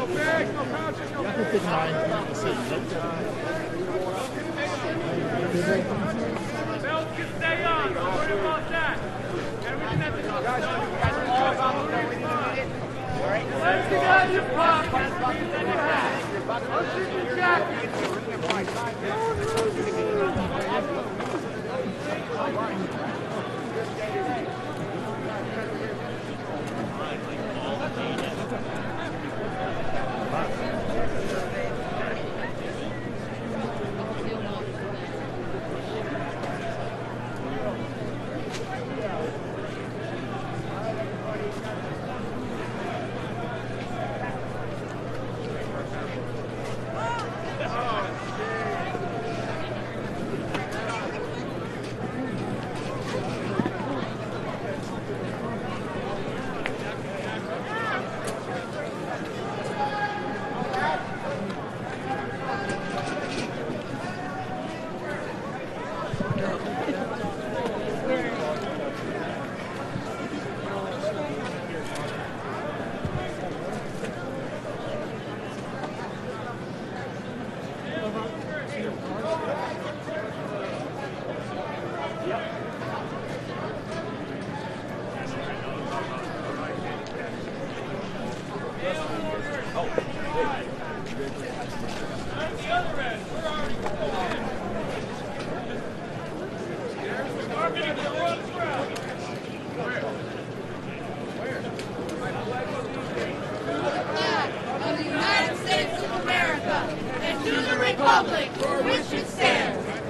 can fit 9 people in the city. Bells can stay on. Don't worry about that. Everything that's in the all about the everything out of your pockets, everything in your hat. Unzip your jacket.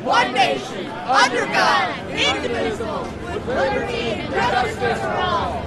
One nation, under God, indivisible, with liberty and justice for all.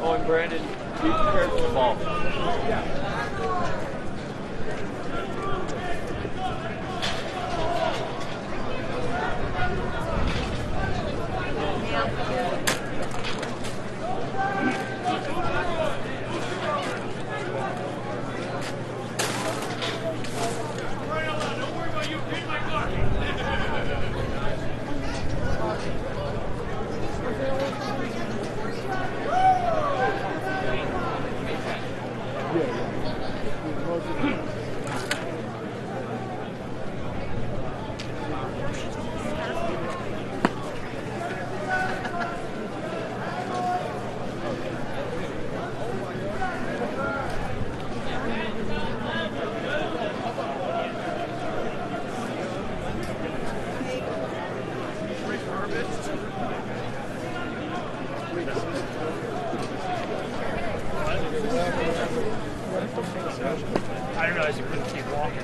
Oh, and Brandon, be prepared for the ball. I didn't realize you couldn't keep walking.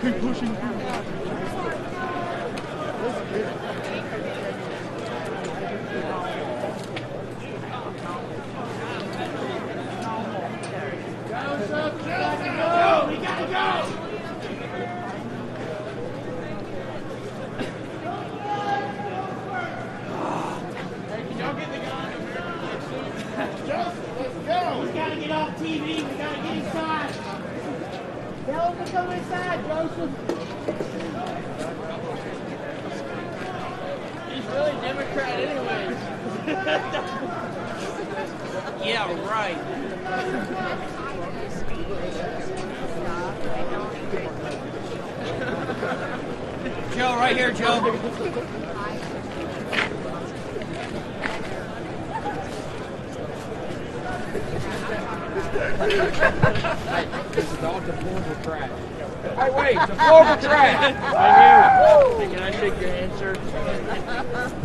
Keep pushing. We gotta go! We gotta get off TV. We gotta get inside. Tell him to come inside, Joseph. He's really Democrat anyways. Yeah, right. Joe, right here, Joe. This is all deplorable trash. Hey, wait, deplorable trash. Right here. Can I shake your hand, sir?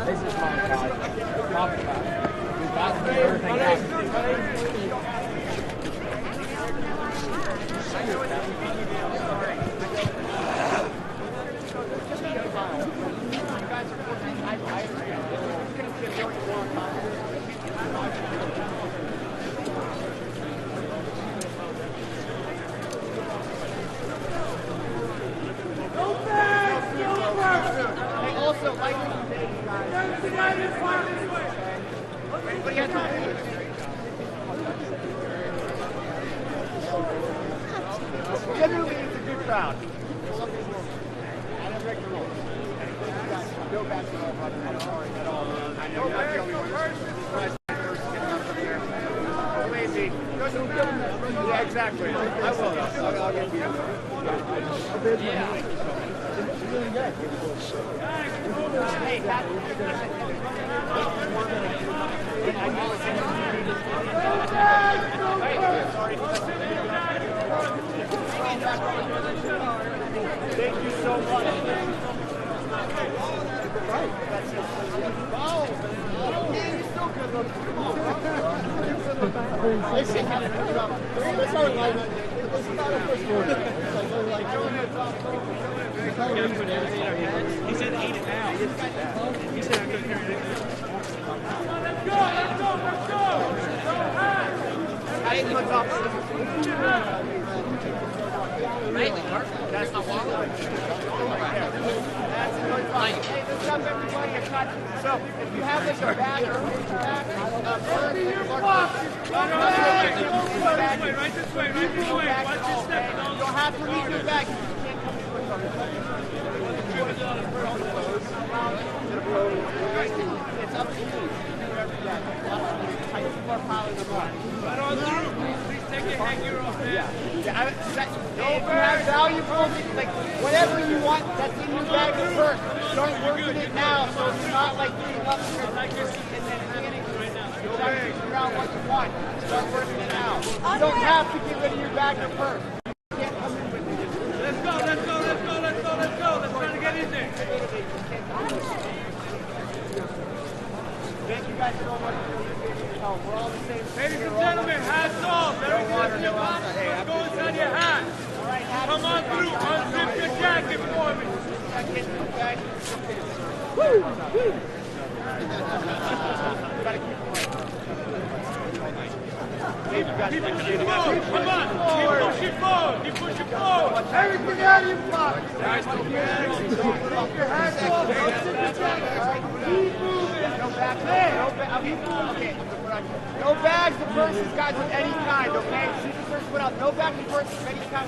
This is my God. Talk about it. We've got to do everything else. Generally, it's a good crowd. Some people, I don't break the rules. No basketball, brother. I'm sorry at all. I know you're not the only one. Lazy. Yeah, exactly. I will. I'll get you. Yeah. Hey, Pat. Thank you so much. He said 8 it now. He said I'm going to carry it. Let's go! I didn't put top. That's not wallet. That's really fine. Hey, what's up, everybody? So, if you have like a bag or a bag, right this way. Watch your step. You'll have to leave your bag. You can't come in with It's up to you. People are piling them up. Right on through. Please take your headgear off there. If you have valuables, like whatever you want that's in your bag first, start working it now so it's not like getting up here and then panic right now. You try to figure out what you want. Start working it now. You don't have to get rid of your bag first. You can't come in with it. Let's go. Let's try to get in there. Thank you guys so much. We're all the same. Ladies and gentlemen, hats off. Everything that's in your pocket, let's go inside your hat. All right, come on through. Unzip your jacket for me. Woo! Keep pushing forward. Come on. Keep pushing forward. Everything out of your pocket. Guys, keep your hands off. Unzip your jacket. Keep moving. No back. Okay. No bags to purses, guys, of any kind, okay? Shoot the first one out. No bags to purses of any kind.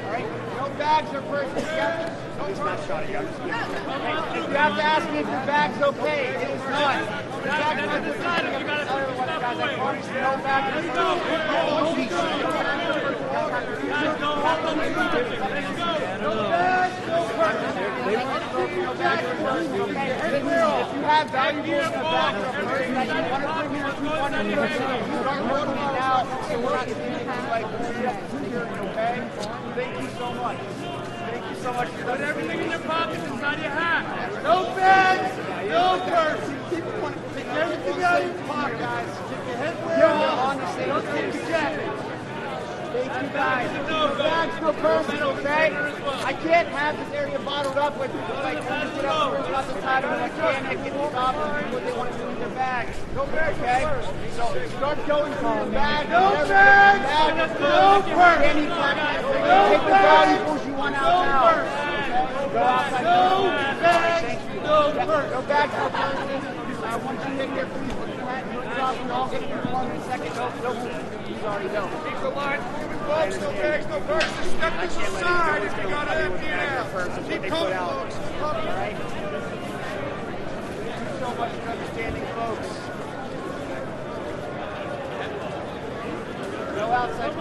Alright? No bags or purses. It's not shot at you. If you have to ask me if your bag's okay, it is not. Your bag's not the side. You got to tell everyone, guys, I promise you, no bags. Let's go. Guys, don't hold them. Let's go. No bags, no purses. No bags or purses, okay? If you have valuables in the back of a purse that you want to bring here, if you want to bring it, start working it now, so we're not seeing like security, okay? Thank you so much. Thank you so much. Put everything in your pockets inside your hat. No bags, no purse. Take everything out of your pocket, guys. Keep your head where you're on the same. Don't take your jacket. Thank you guys. No bags, no purses, okay? I can't have this area bottled up with people like coming get up here about the time when I can't get these off and do what they want to do with their bags. Okay? So start going through your bags. No bags! No purse! Any bags. Take the valuables you want out now. Go outside. No bags! No purse! No bags, no purses. I want you to take care, please. Look at that. Look it up. I'll get you one in a second. No move. You already know. Keep the line moving, folks. No bags, no purses. Step to the side if you got to empty it out. Keep coming, folks. All right. Thank you so much for understanding, folks. Go outside.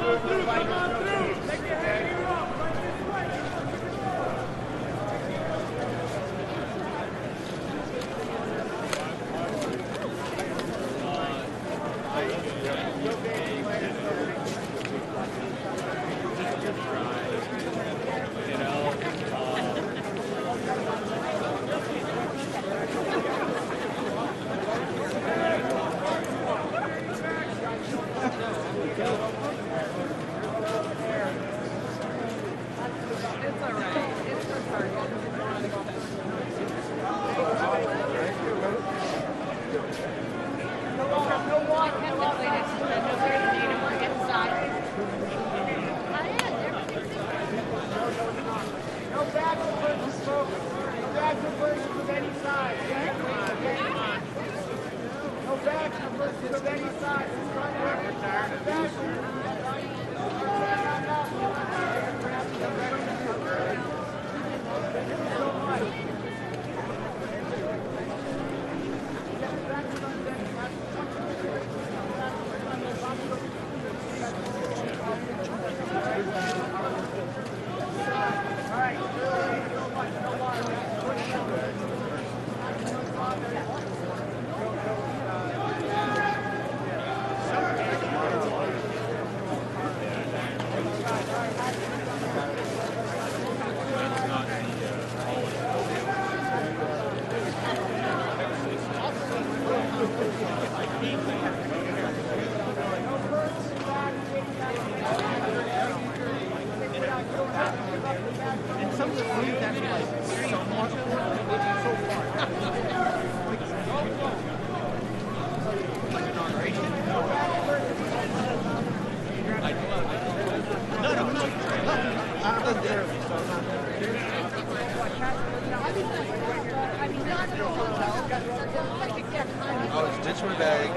Oh, it's ditch my bag.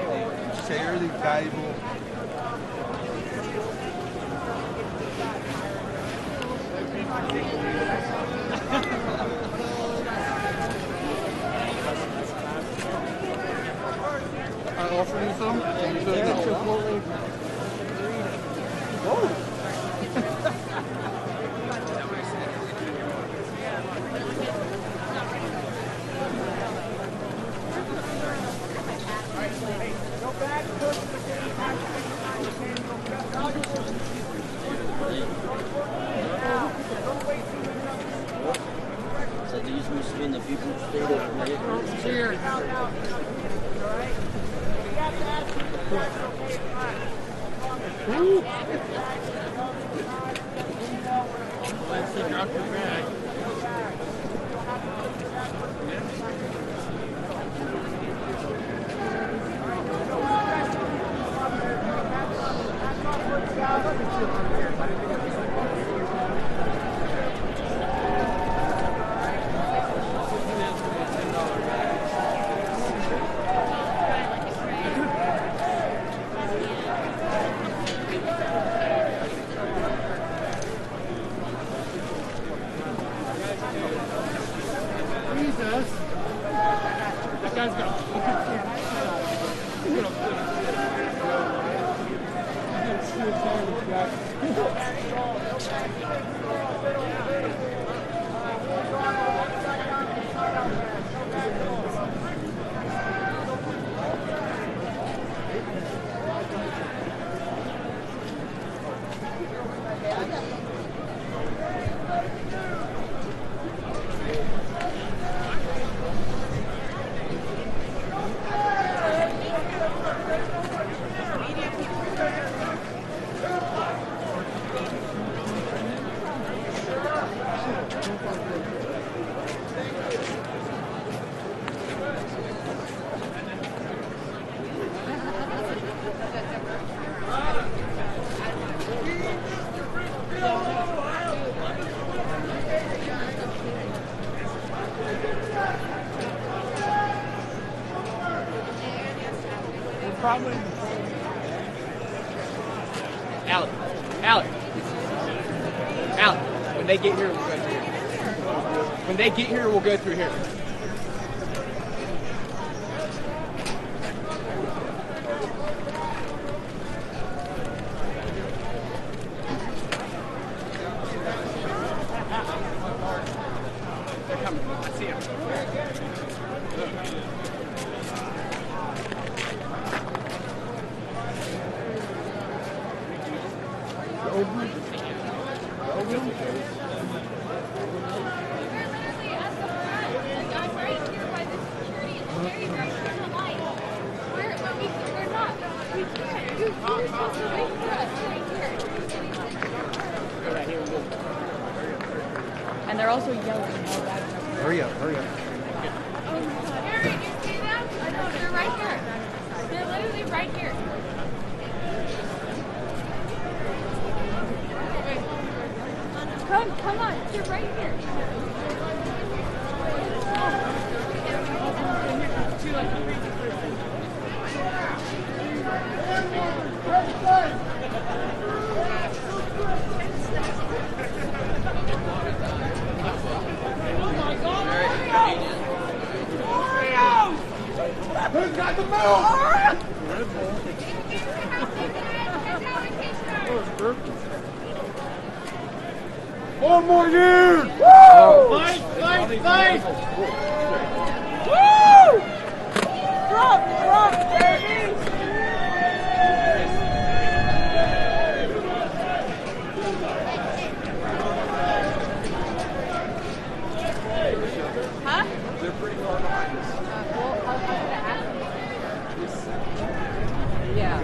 Say early valuable. I offer you some? And you said no. Whoa. So these must have been the people who stayed overnight. Cheers. Let's see, drop your bag. That guy's got Alec. Alec. Alec. When they get here, we'll go through here. When they get here, we'll go through here. They're coming. I see them. And they're also yelling. Hurry up, hurry up. You see them? I know, they're right here. They're literally right here. Come on, they're right here. Who's got the milk? One more year! Woo! Fight, fight, fight! Woo! Drop, baby! Huh? They're pretty far behind us. Yeah.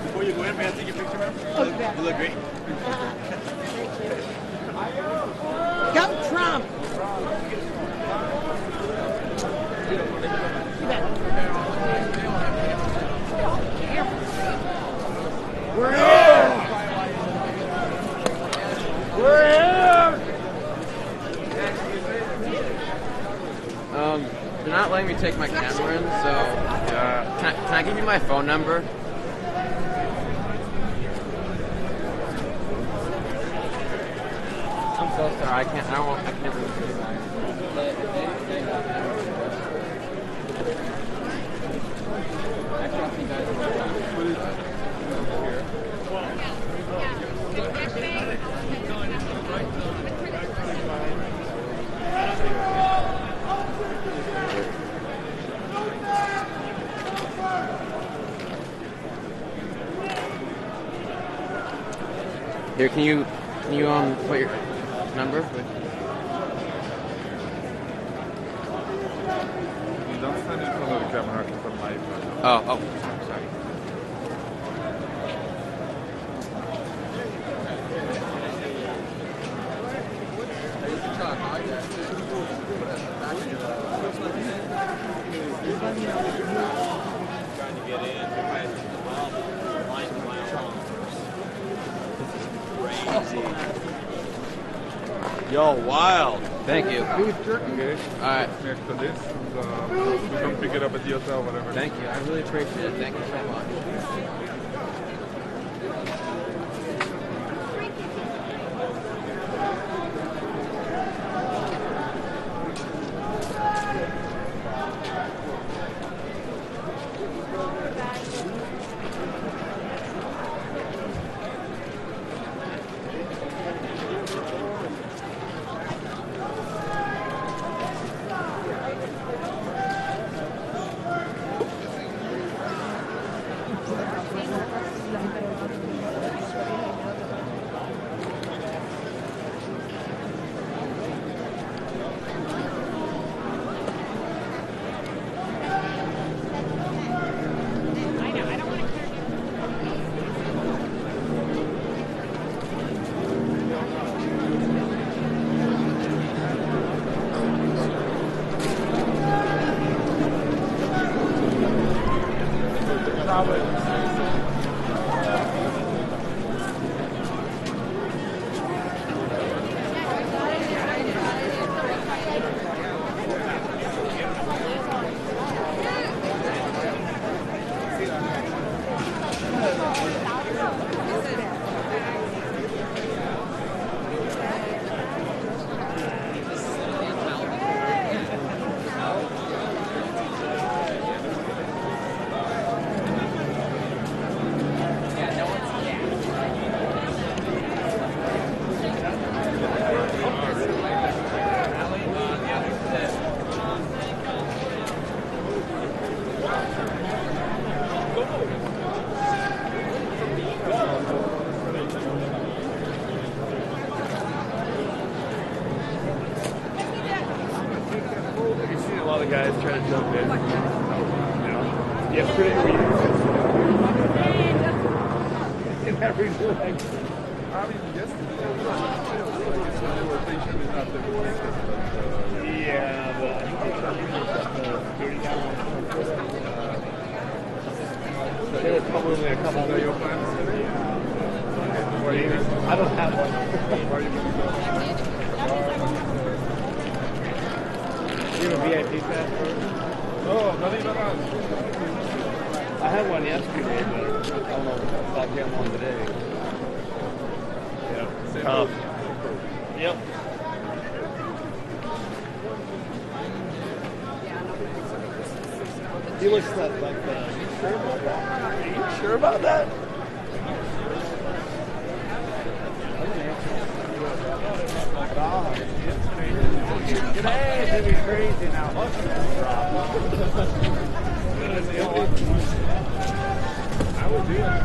Before you go in, may I take your picture, man? You look great. Go Trump! We're here! We're here! They're not letting me take my camera in, so can I give you my phone number? I'm so sorry, I can never do that. I trust you guys. Here, can you put your number? You don't stand in front of the camera, I can put my phone. Oh, sorry. Yo, wild. Thank you. Okay. Alright. Next to this. come pick it up at the hotel, whatever. Thank you. I really appreciate it. Thank you so much. Guys trying to jump in. Yesterday we in every direction. I mean, yesterday, rotation is not the Yeah, but I think they were probably a couple of your plans. I don't have one. Where are you going to go? You have a VIP pass first? Oh, not even us. I had one yesterday, but I don't know if I'll get one today. Yeah. Yep. He looks like you sure about that? Are you sure about that? Today it's gonna be crazy now. I would do that.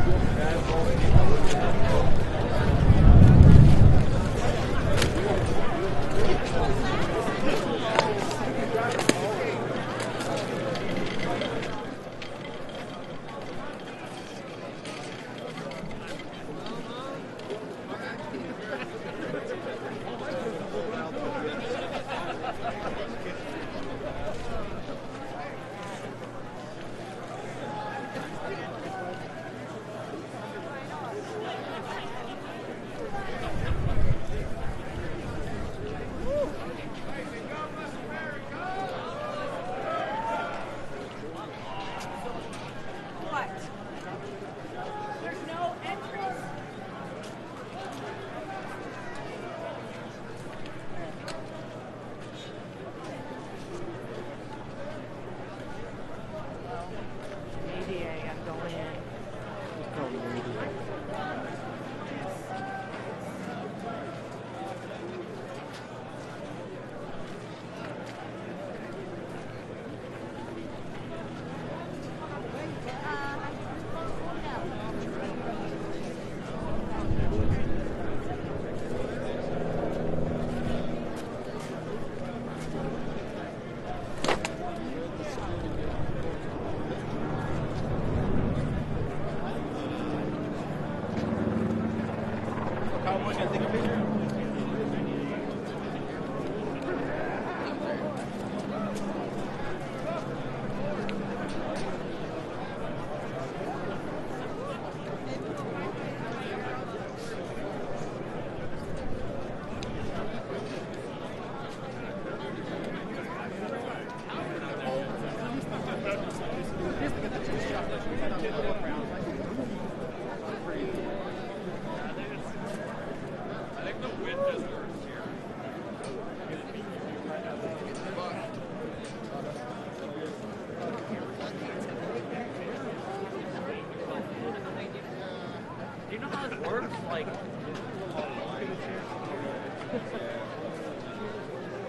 know how this works? Like,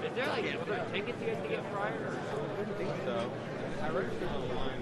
is there like other tickets you have to get prior? Or? I didn't think so. I registered online.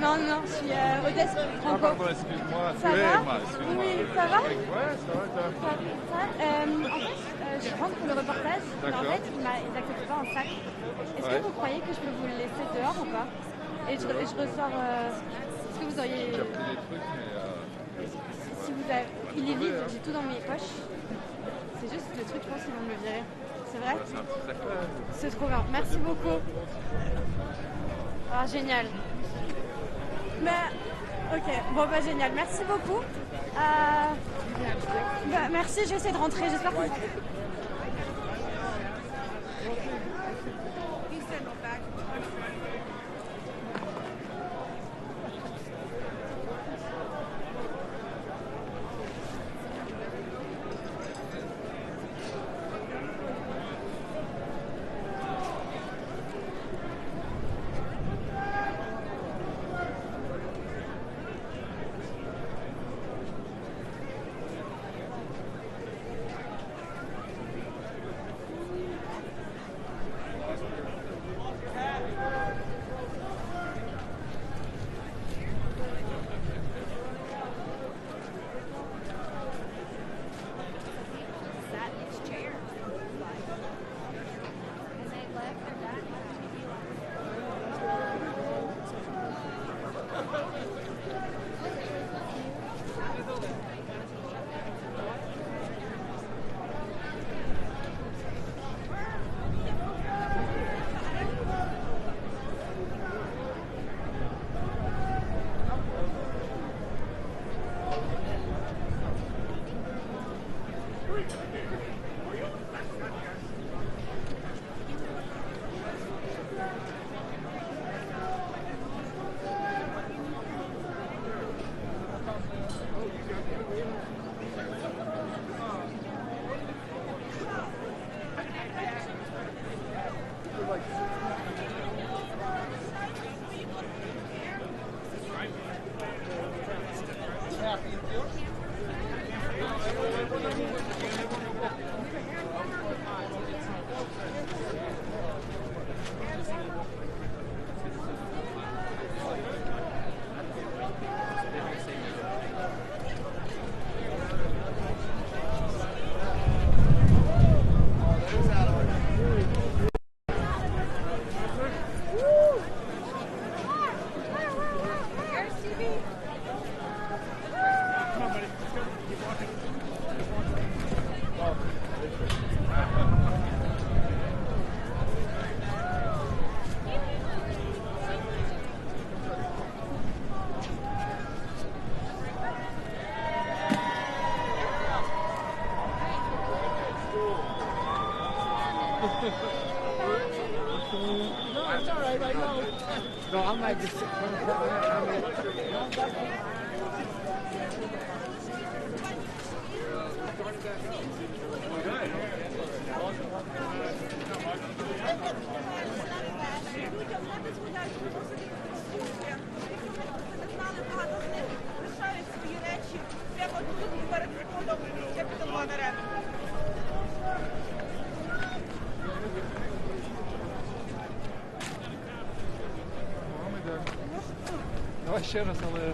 Non, non, je suis hôtesse franco. Pardon, excuse-moi. Ça va? Excuse-moi. Oui, ça va? Ouais, ça va, toi. En fait, je rentre pour le reportage, mais en fait, ils n'acceptent pas un sac. Est-ce que vous croyez que je peux vous le laisser dehors ou pas? Et je ressors... Est-ce que vous auriez... J'ai pris des trucs, mais... Si vous avez... Il est vide, j'ai tout dans mes poches. C'est juste le truc, je pense qu'ils vont me le virer. C'est vrai? C'est un petit sac. C'est trop bien. Merci beaucoup. Ah, génial. Bah, ok, bon bah génial, merci beaucoup. Bah, merci, je vais essayer de rentrer, j'espère que... No, I might just sit Good. Давай ще раз, але...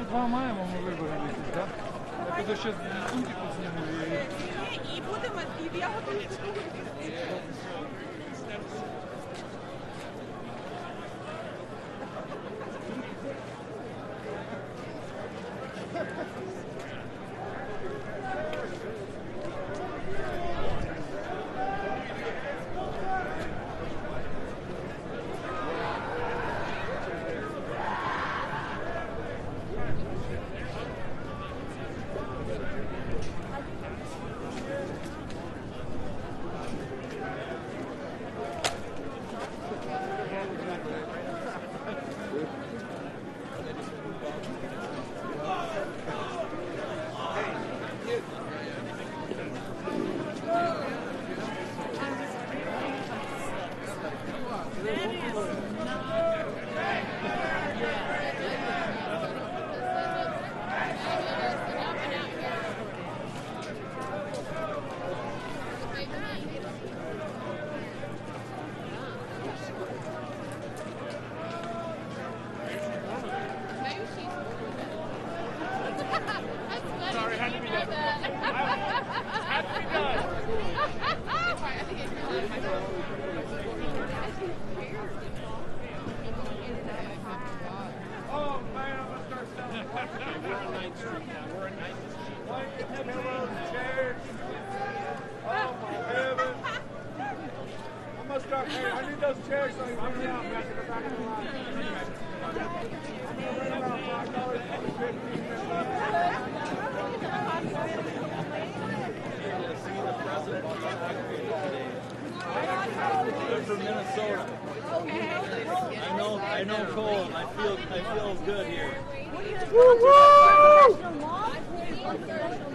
Два маємо ми виборемо якісь, так? Я буду ще сумки позніму і будемо, і я готові слухати. Hey, I need those chairs so you bring me out back in the back of the line. They're from Minnesota. I know Cole. I feel good here. Woo woo!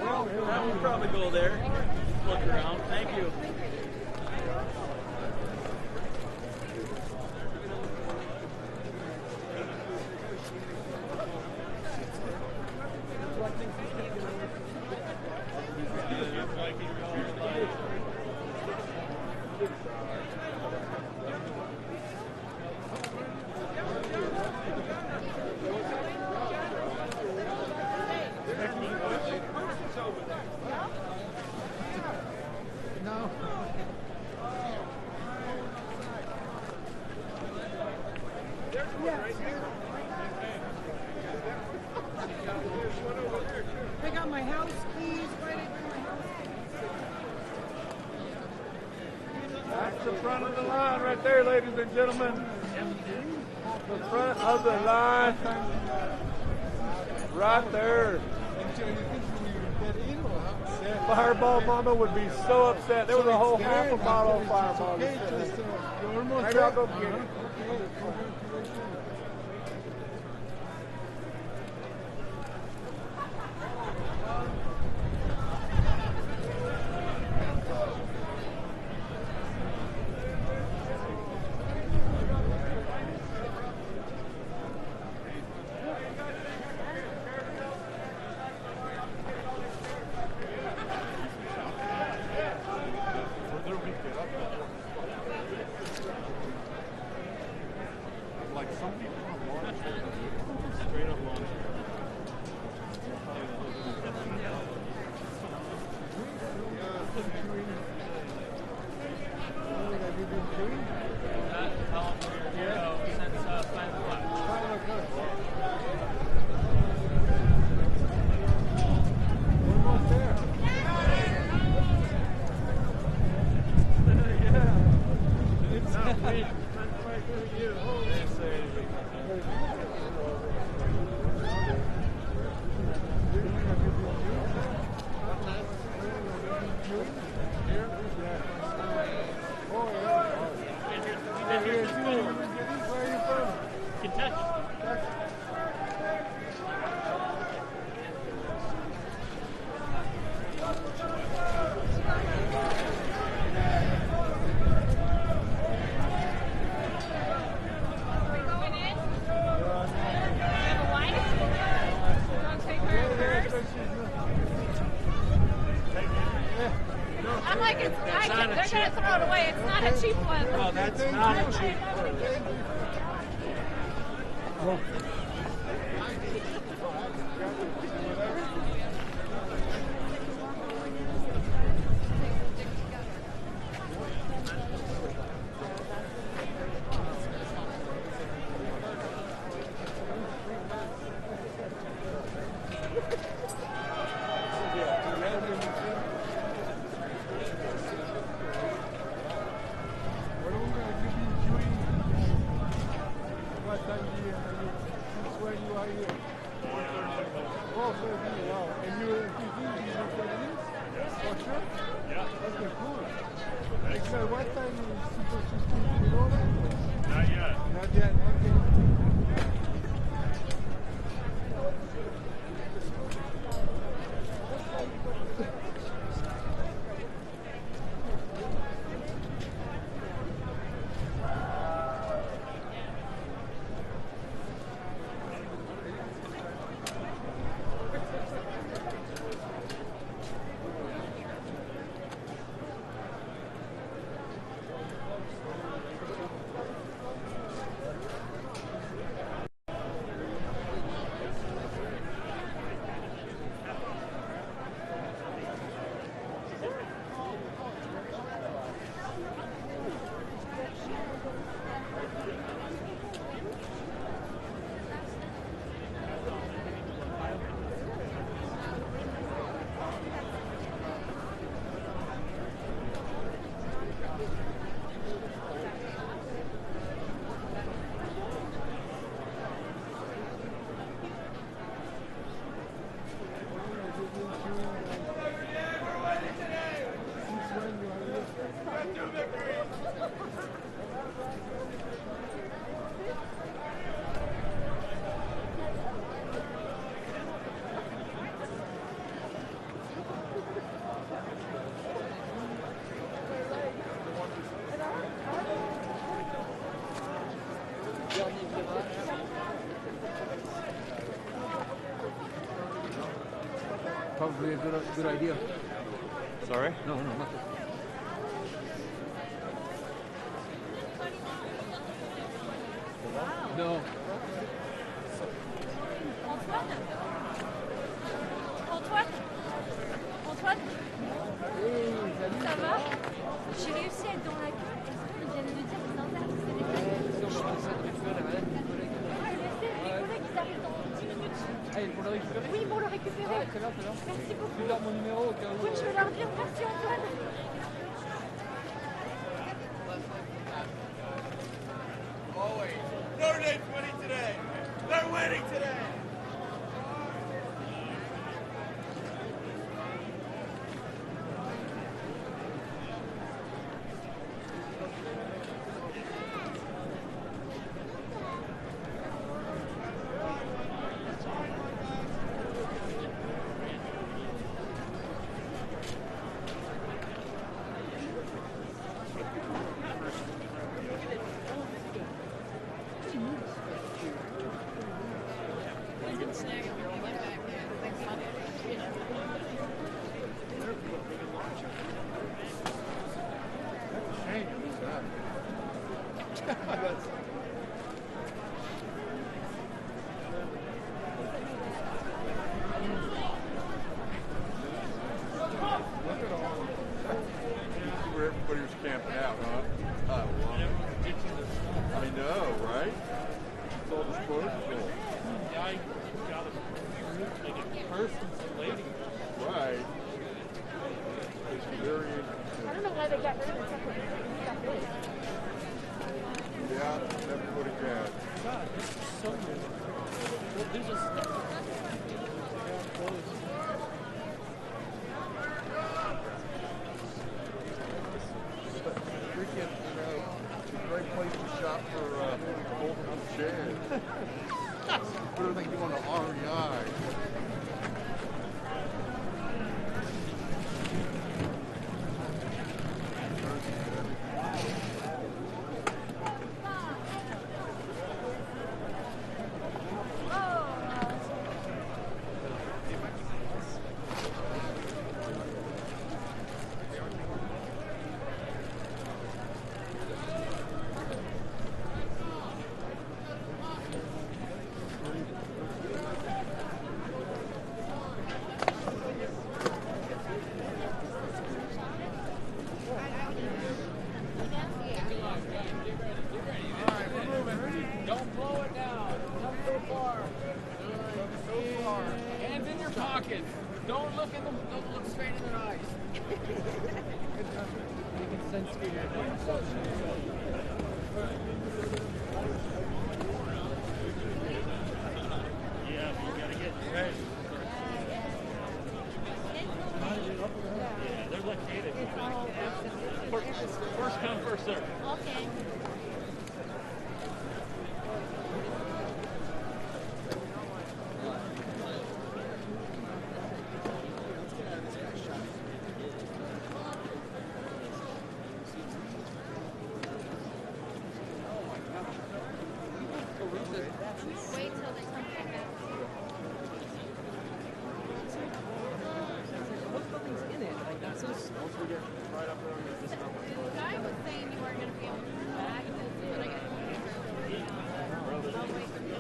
Well, we'll probably go there. Look around. Thank you. I got my house keys right in my house. That's the front of the line right there, ladies and gentlemen. The front of the line. Right there. Fireball Mama would be so upset. There was a whole half a bottle of Fireball. Maybe I'll go get it. Kentucky. I'm like, they're going to throw it away. It's not a cheap one. Oh, that's not a cheap one. Probably a good idea. Sorry? No, nothing. No. Antoine, ça va? J'ai réussi à être dans la queue. Est-ce qu'ils viennent de dire que c'est interdit? Les collègues, ils arrivent dans 10 minutes. Ah, pour le récupérer? Oui, pour le récupérer. Ah, très bien. Merci beaucoup. Tu leur mon numéro au cas où. Oui, je vais leur dire merci Antoine. Always. Notre Dame's winning today. They're winning today. Everybody was camping out, huh? Oh, well. I know, right? It's all disposable. Yeah, I got a person's lady. Right. It's very interesting. I don't know why they got rid of the stuff. Yeah, everybody can. God, this is so good. There's just Freaking, it's a great place to shop for multiple did. Put it like you want an REI. Don't blow it down. Come so far. Hands in your pockets. Don't look straight in their eyes. You can sense Yeah, you gotta get ready. Yeah, they're located. First come, first serve. Okay. Wait till they come back out. Nothing's in it. Like that's so small. We get right up there on this number. The guy was saying you weren't going to be able to come back, but I got to I'll wait for you.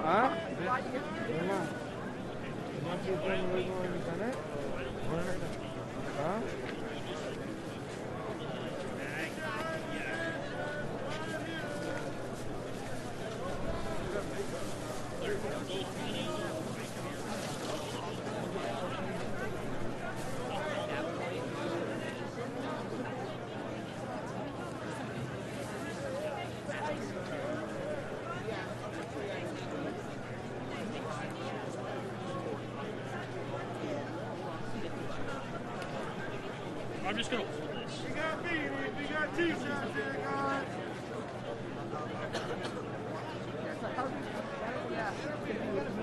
Huh? Huh? I'm just gonna hold this. We got beanies, we got t-shirts here, guys.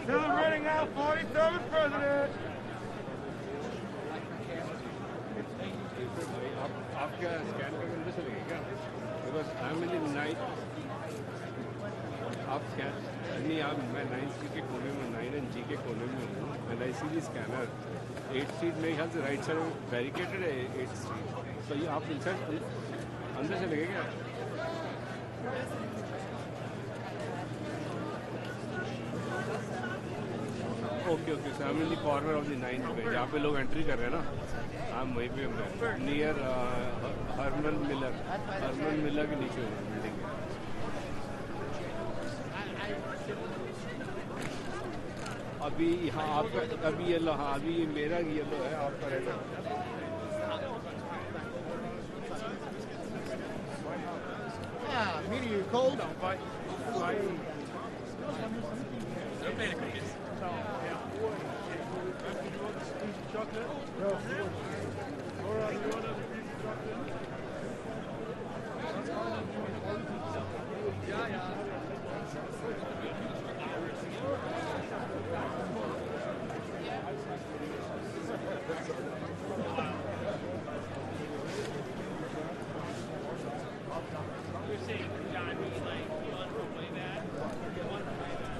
Celebrating our 47th president. आपका scan का अंदर से लगेगा because I am in night आप scan नहीं आप मैं 9th street के कोने में 9 and G के कोने में हूँ and I see the scanner 8th street मेरे ख्याल से राइट साइड बैरिकेटेड है 8th street तो ये आप इंसाइड अंदर से लगेगा okay okay sir I am in the corner of the 9th पे जहाँ पे लोग एंट्री कर रहे हैं ना हम वहीं पे नियर हरमन मिलर के नीचे बिल्डिंग है अभी हाँ आपका अभी येलो हाँ अभी ये मेरा येलो है आपका रेड है Yeah, meeting you cold. You're saying John, he's like, you want to play that? You want to play that?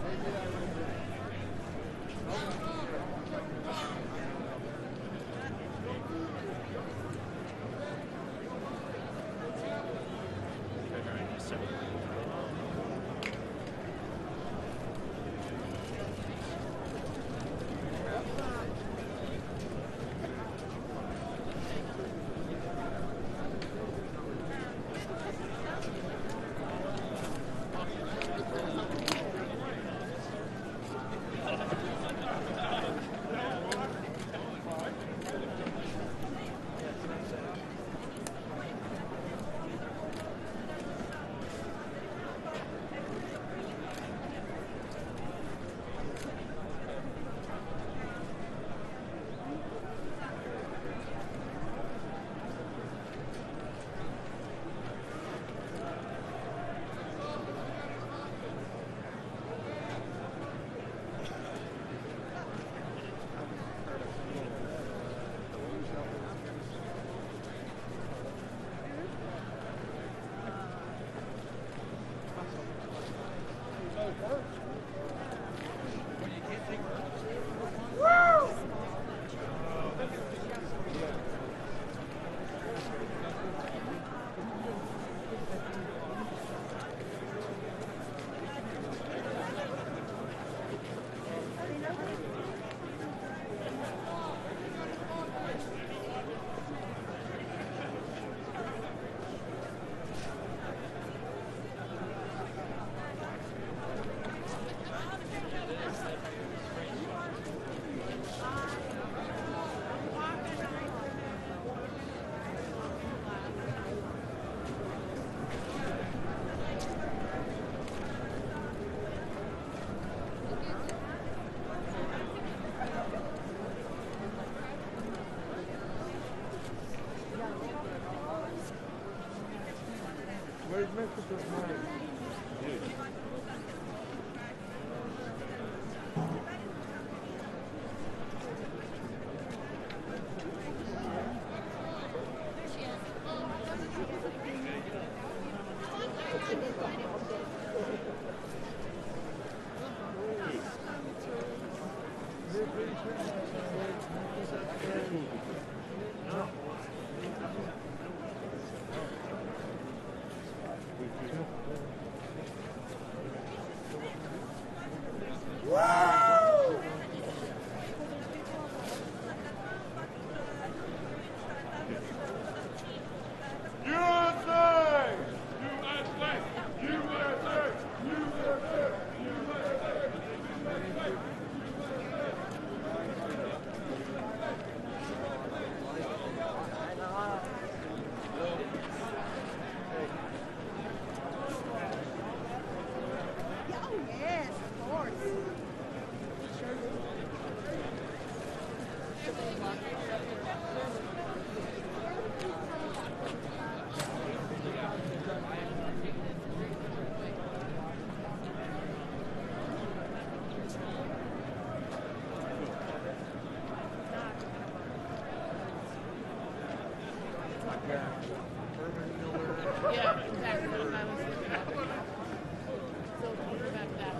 Where's Mexico's mine? Yeah, exactly. What I was thinking of. So we're back that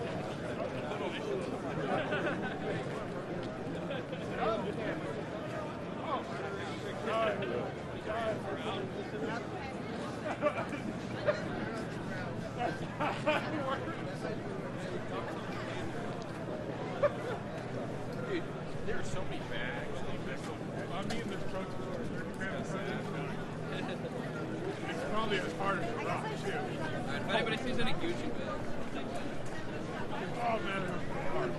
Dude, there are so many bags. I mean, the trucks are kind of sad. It's probably as hard as a rock, too. If anybody sees any Gucci bags. Oh, man, it's hard.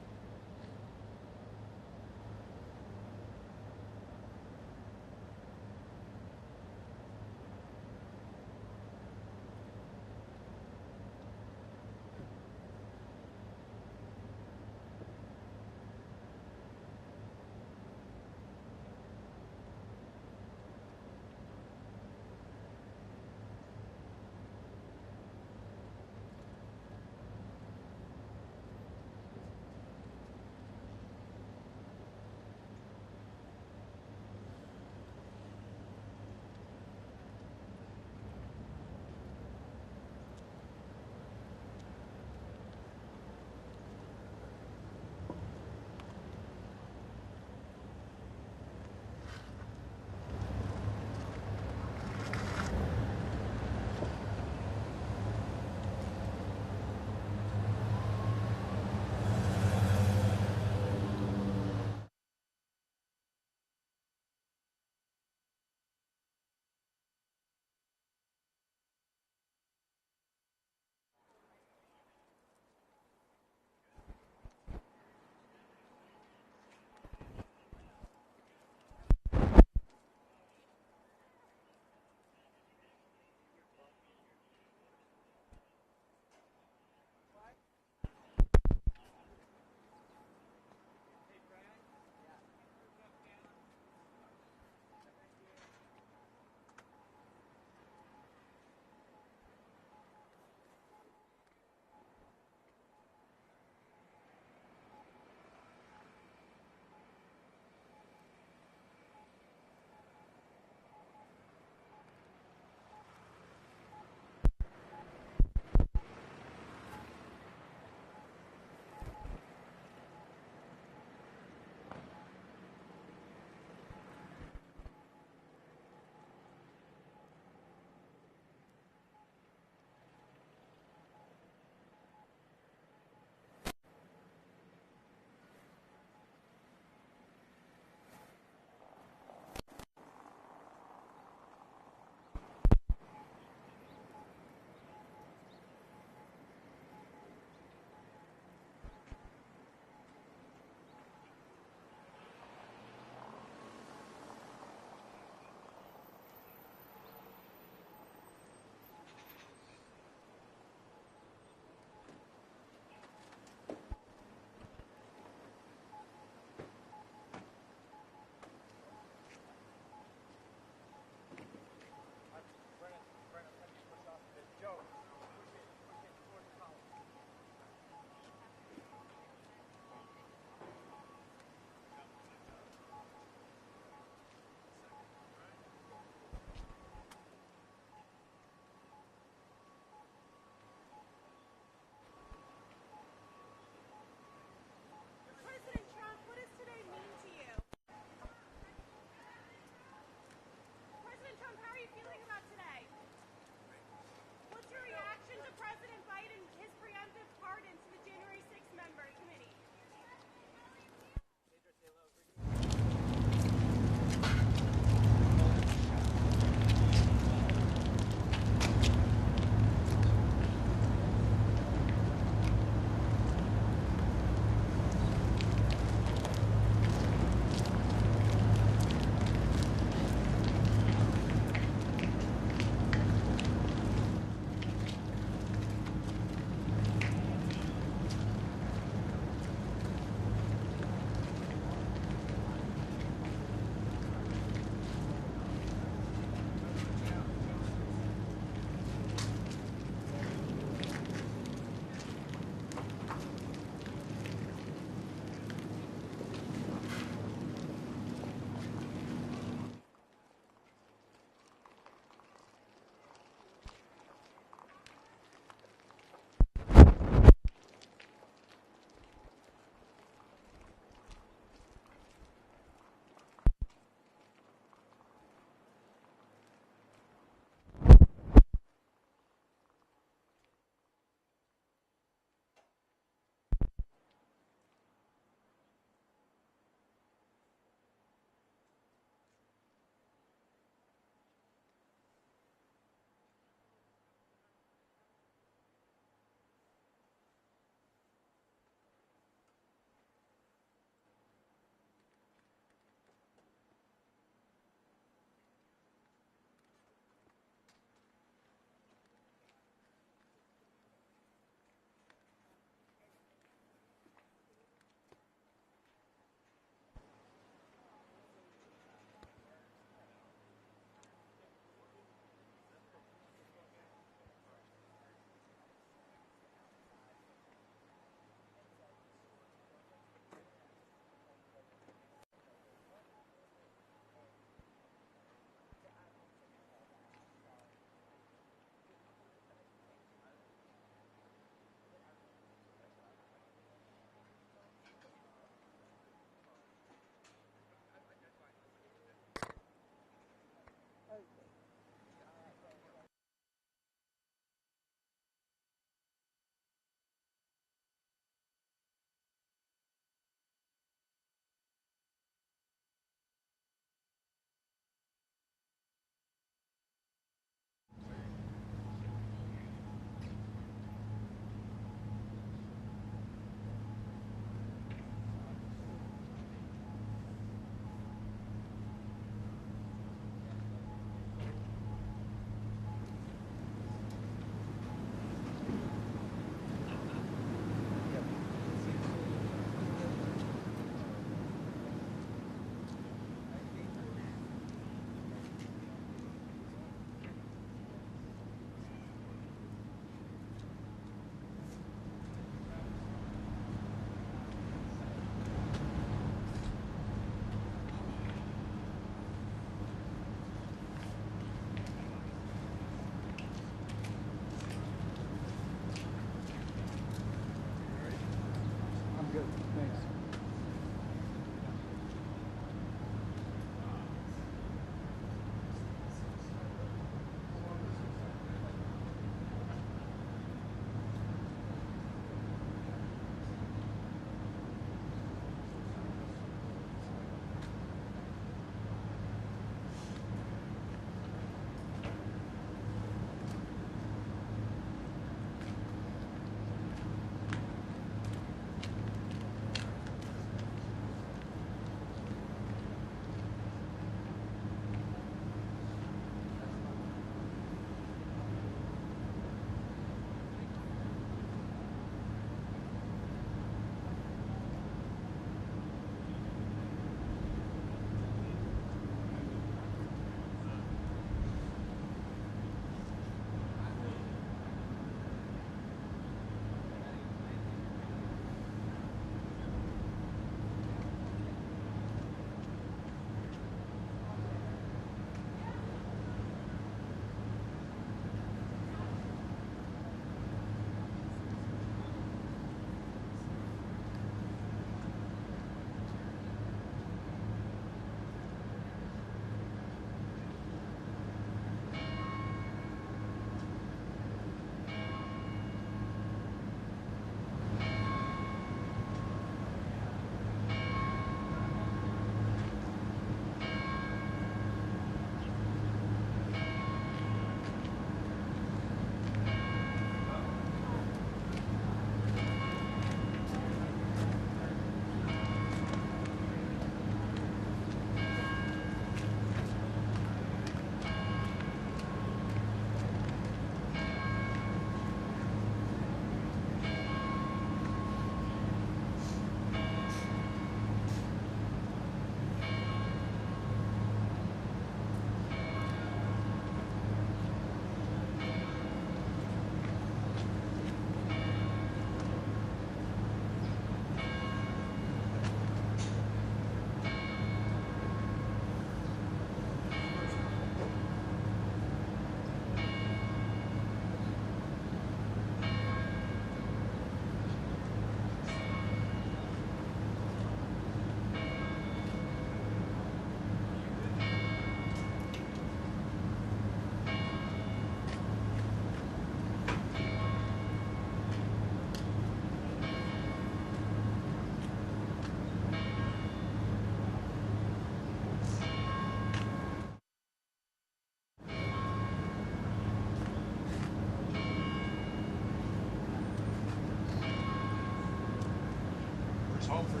home for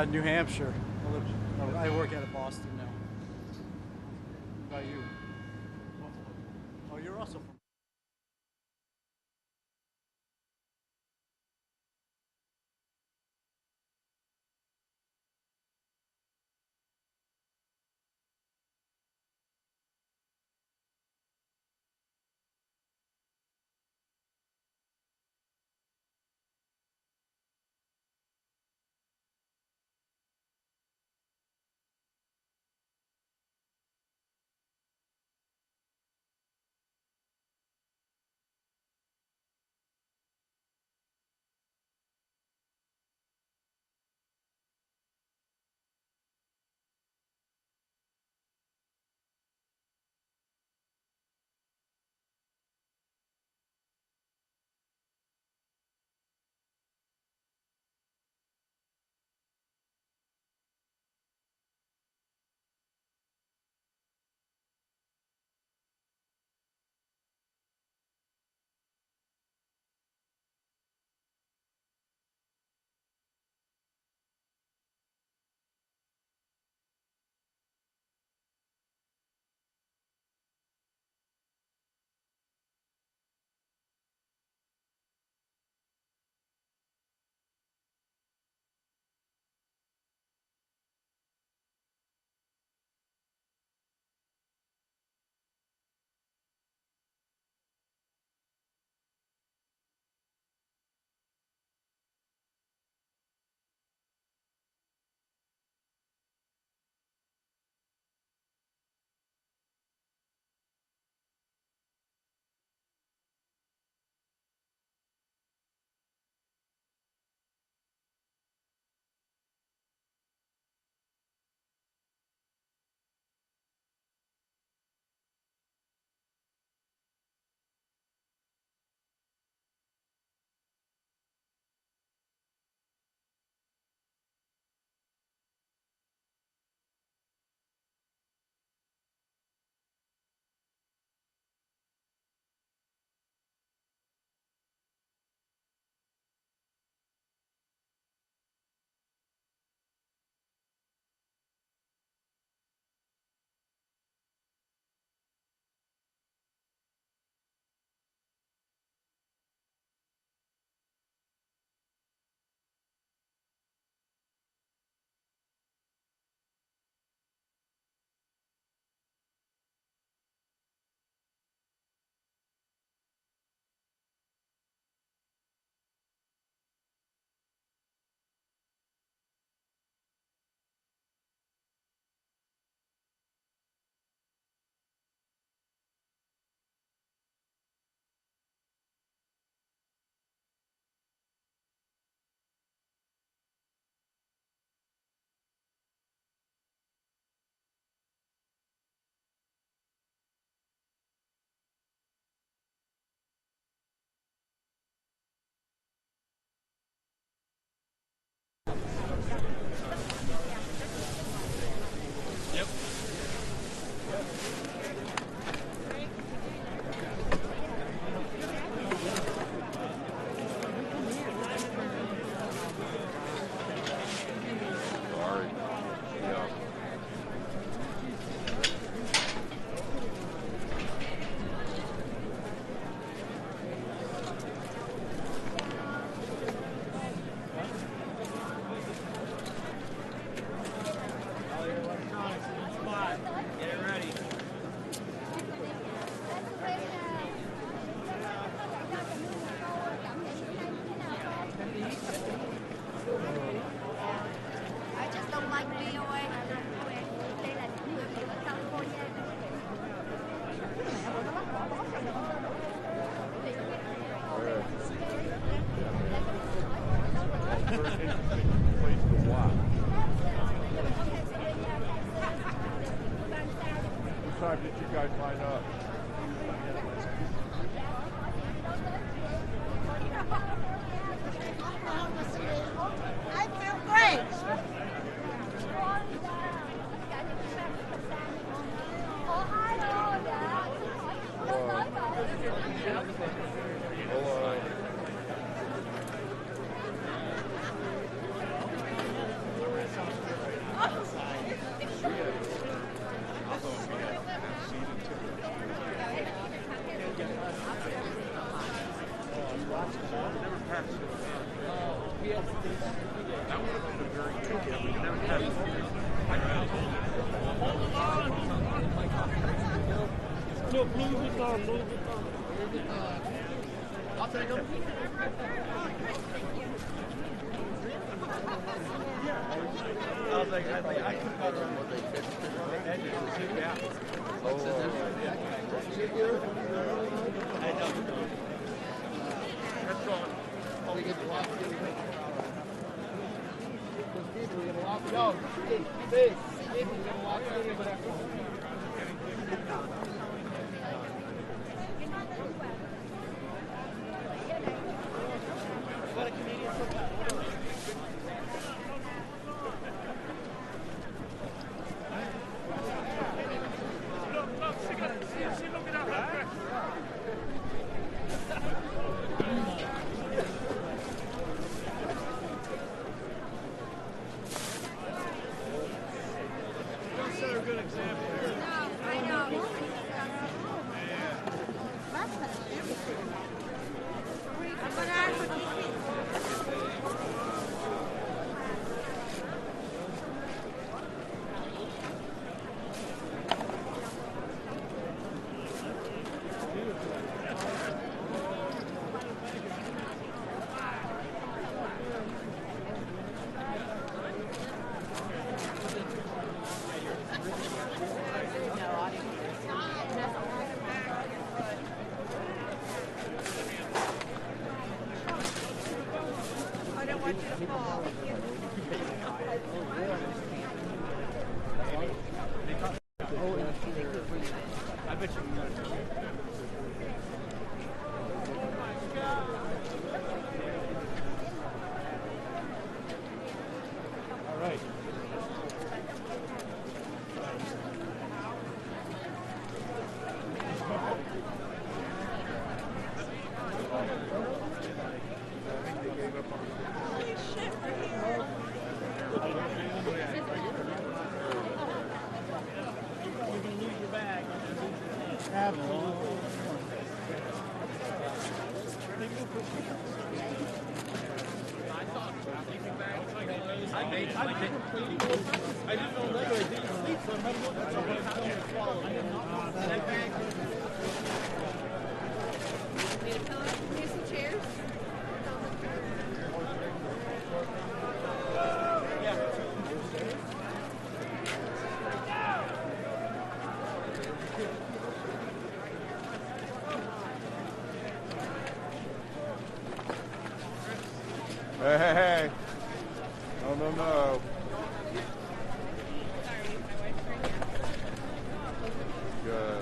you? New Hampshire. I work out of Boston now. How about you? Oh, you're also from... time did you guys line up? I feel great. No, Louis Vuitton, Louis Vuitton. I'll take them. I was like, I could have gone around with the edges. Yeah. I know. That's gone. We get to walk. Yo, Steve, we're gonna walk through, but after. What a comedian so bad. Hey. No. Good.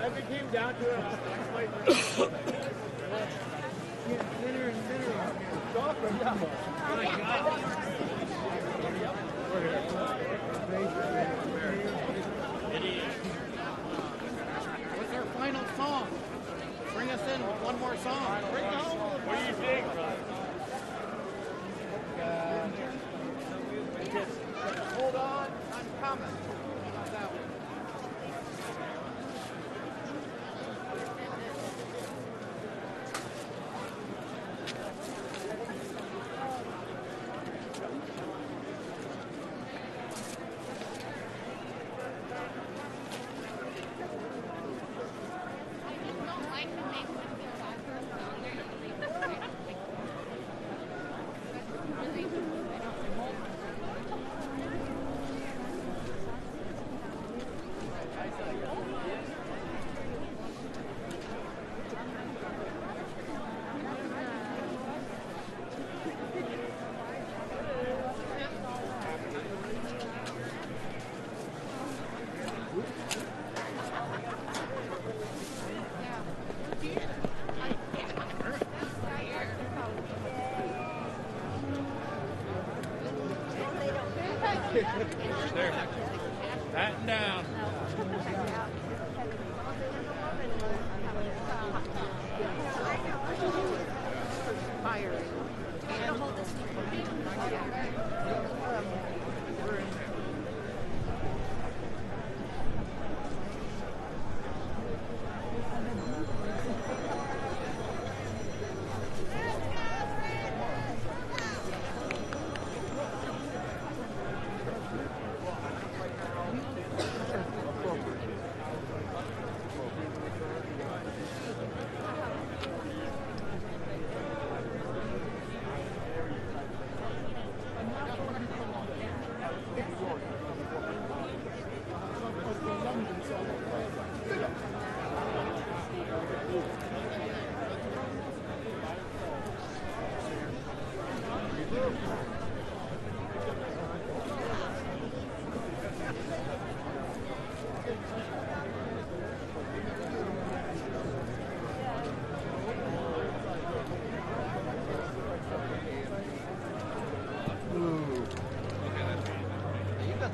If it came down to it, thinner and thinner. Softer, yeah. What's our final song? Bring us in with one more song. Bring it home. What do you think? Hold on, I'm coming. How's that one?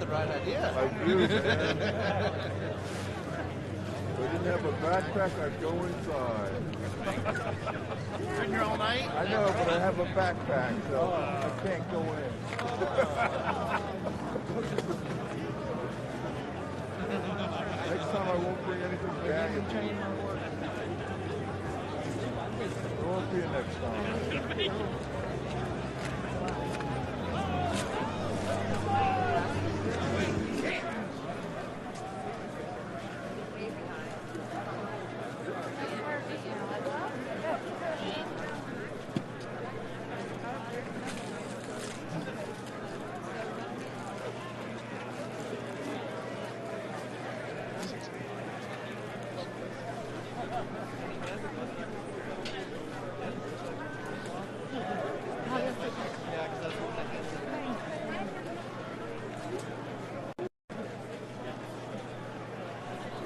the right idea. I do, man. If I didn't have a backpack, I'd go inside. Been here all night? I know, but I have a backpack, so I can't go in. Next time I won't bring anything back. It won't be next time.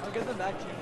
I'll get them back to you.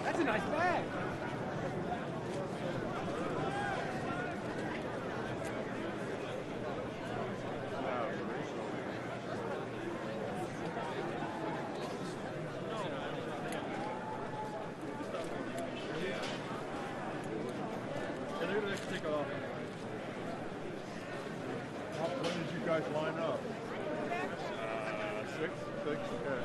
That's a nice bag. When did you guys line up? 6? 6? Okay.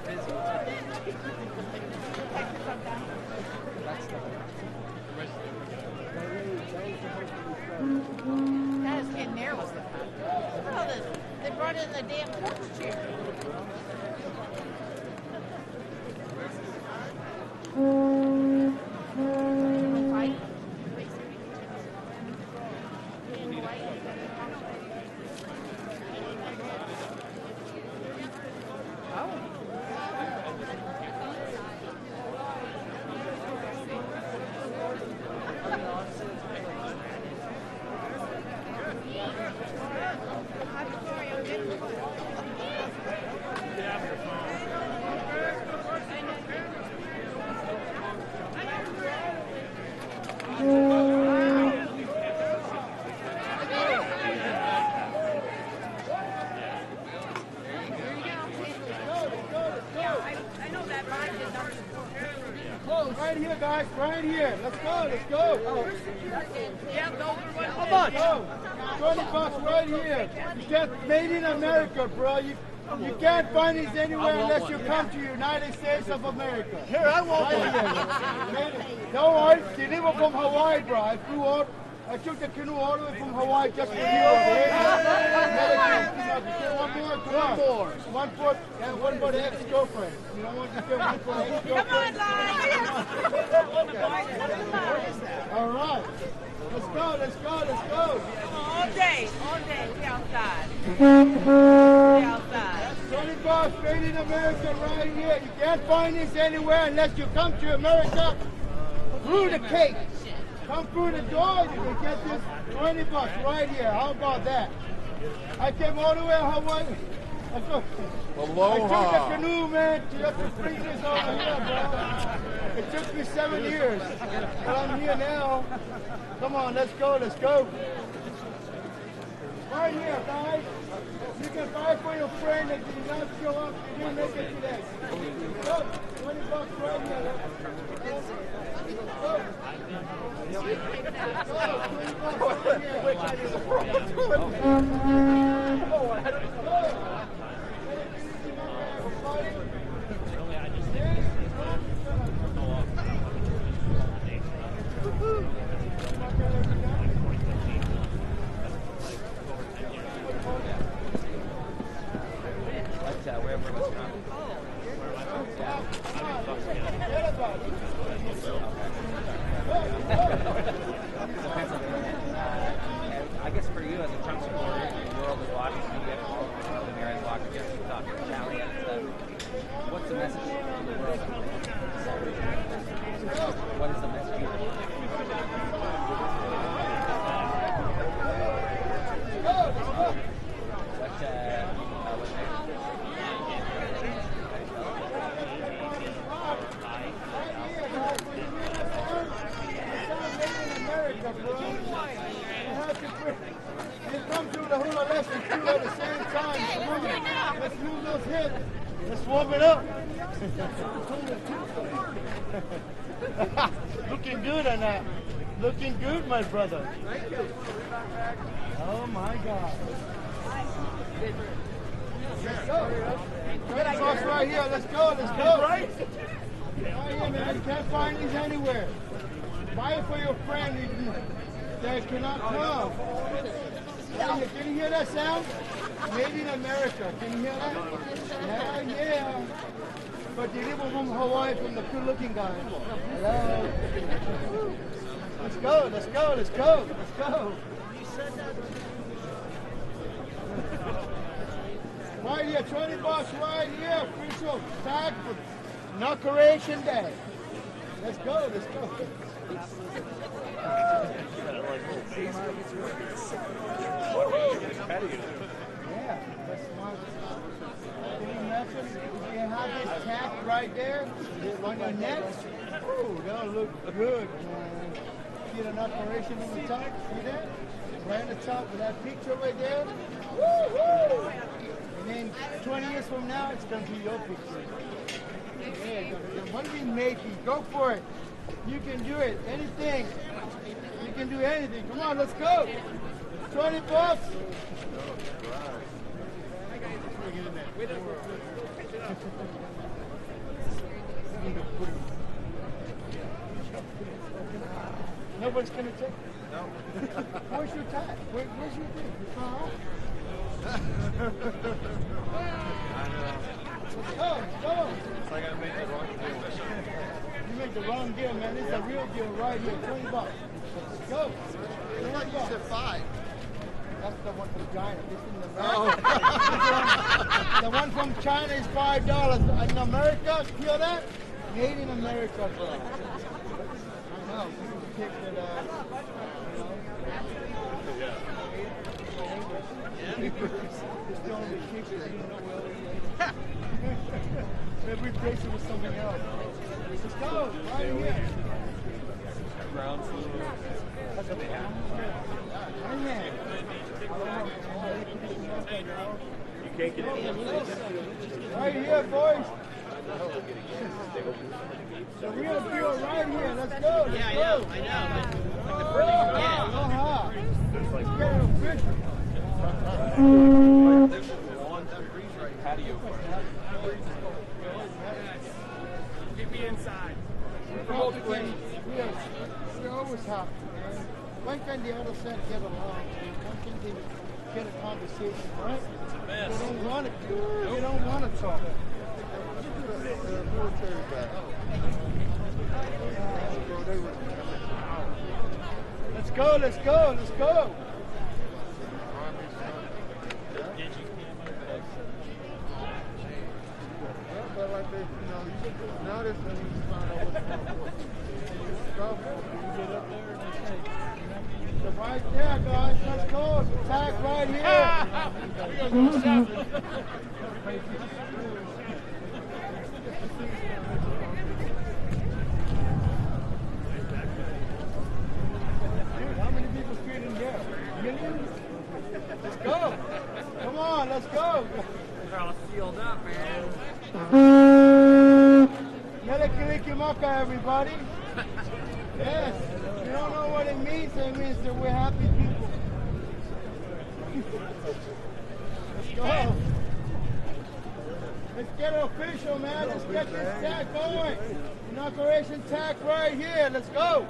Busy. it in the damn porch chair. Right here, guys. Right here. Let's go. Let's go. How much? $20 right here. You get made in America, bro. You can't find these anywhere unless you come to United States of America. Here, I won't. Right here. Don't worry. Deliver from Hawaii, bro. I flew out. I took the canoe all the way from Hawaii just for you. Okay? One more. Come on. One for one for the ex-girlfriend. You don't want to get one for the ex-girlfriend. All right. Let's go. Let's go. Let's go. All day. We outside. We outside. $20 made in America right here. You can't find this anywhere unless you come to America through the cake. Come through the door, you can get this $20 right here. How about that? I came all the way to Hawaii. I took the canoe, man, to bring this over here, bro. It took me 7 years, but I'm here now. Come on, let's go, let's go. Right here, guys. You can buy for your friend that did not show up. You didn't make it today. Go, $20 right here. Go. Which I do the wherever it's from. I guess for you as a Trump supporter, the world is watching, you get all the Billionaires watching, just talking to Callie and stuff. What's the message to the world? What is the message you at the same time. Let's move those hips. Let's warm it up. Looking good on that. Looking good, my brother. Thank you. Oh my God. Let's go. Right here. Let's go. Let's go. Right here, man. You can't find these anywhere. Buy it for your friend that cannot come. Can you hear that sound? Made in America. Can you hear that? Yeah. But delivered from Hawaii from the good-looking guy. Hello. Let's go. Let's go. Let's go. Let's go. Right here, $20 right here. Official tag for Inauguration Day. Let's go. Let's go. Yeah, that's smart. Can you imagine if you have this tag right there on your neck? Oh, that'll look good, man. See the inauguration on the top? See that? Right on the top with that picture right there. Woo-hoo! And then 20 years from now, it's going to be your picture. Yeah, what do we make it? Go for it. You can do it. Anything. You can do anything. Come on, let's go. $20. Nobody's going to take it? No. Where's your tie? Where's your thing? Go. It's like I made the wrong deal. You made the wrong deal, man. This is a real deal right here. $20. Let's go. I thought you said 5. That's the one from China. This is in America. The one from China is $5. In America, feel that? Made in America, bro. I know. People pick it up. It's the only kick that you know well. Maybe replace it with something else. Let's go. Right here. Ground floor. That's what they have. You can't get any. Right here, boys. The real deal right here. Let's go. Let's Yeah, go. I know. Like the first thing you get. Aloha. Let's get it official. There's a lawn patio. Get me inside. We're always happy, man. Why can't the other set get along? Why can't they get a conversation, right? They don't want to. They don't want to talk. Military back. Let's go. Let's go. Let's go. But like they, now this when you find out what's going on. You get up there and they say, So right there, guys. Let's go. Attack right here. Dude, how many people fit in there? Millions? Let's go. Come on, let's go. They're all sealed up, man. Melekilikimaka, everybody. Yes. You don't know what it means that we're happy people. Let's go. Let's get it official, man. Let's get this tag going. Inauguration tag right here. Let's go.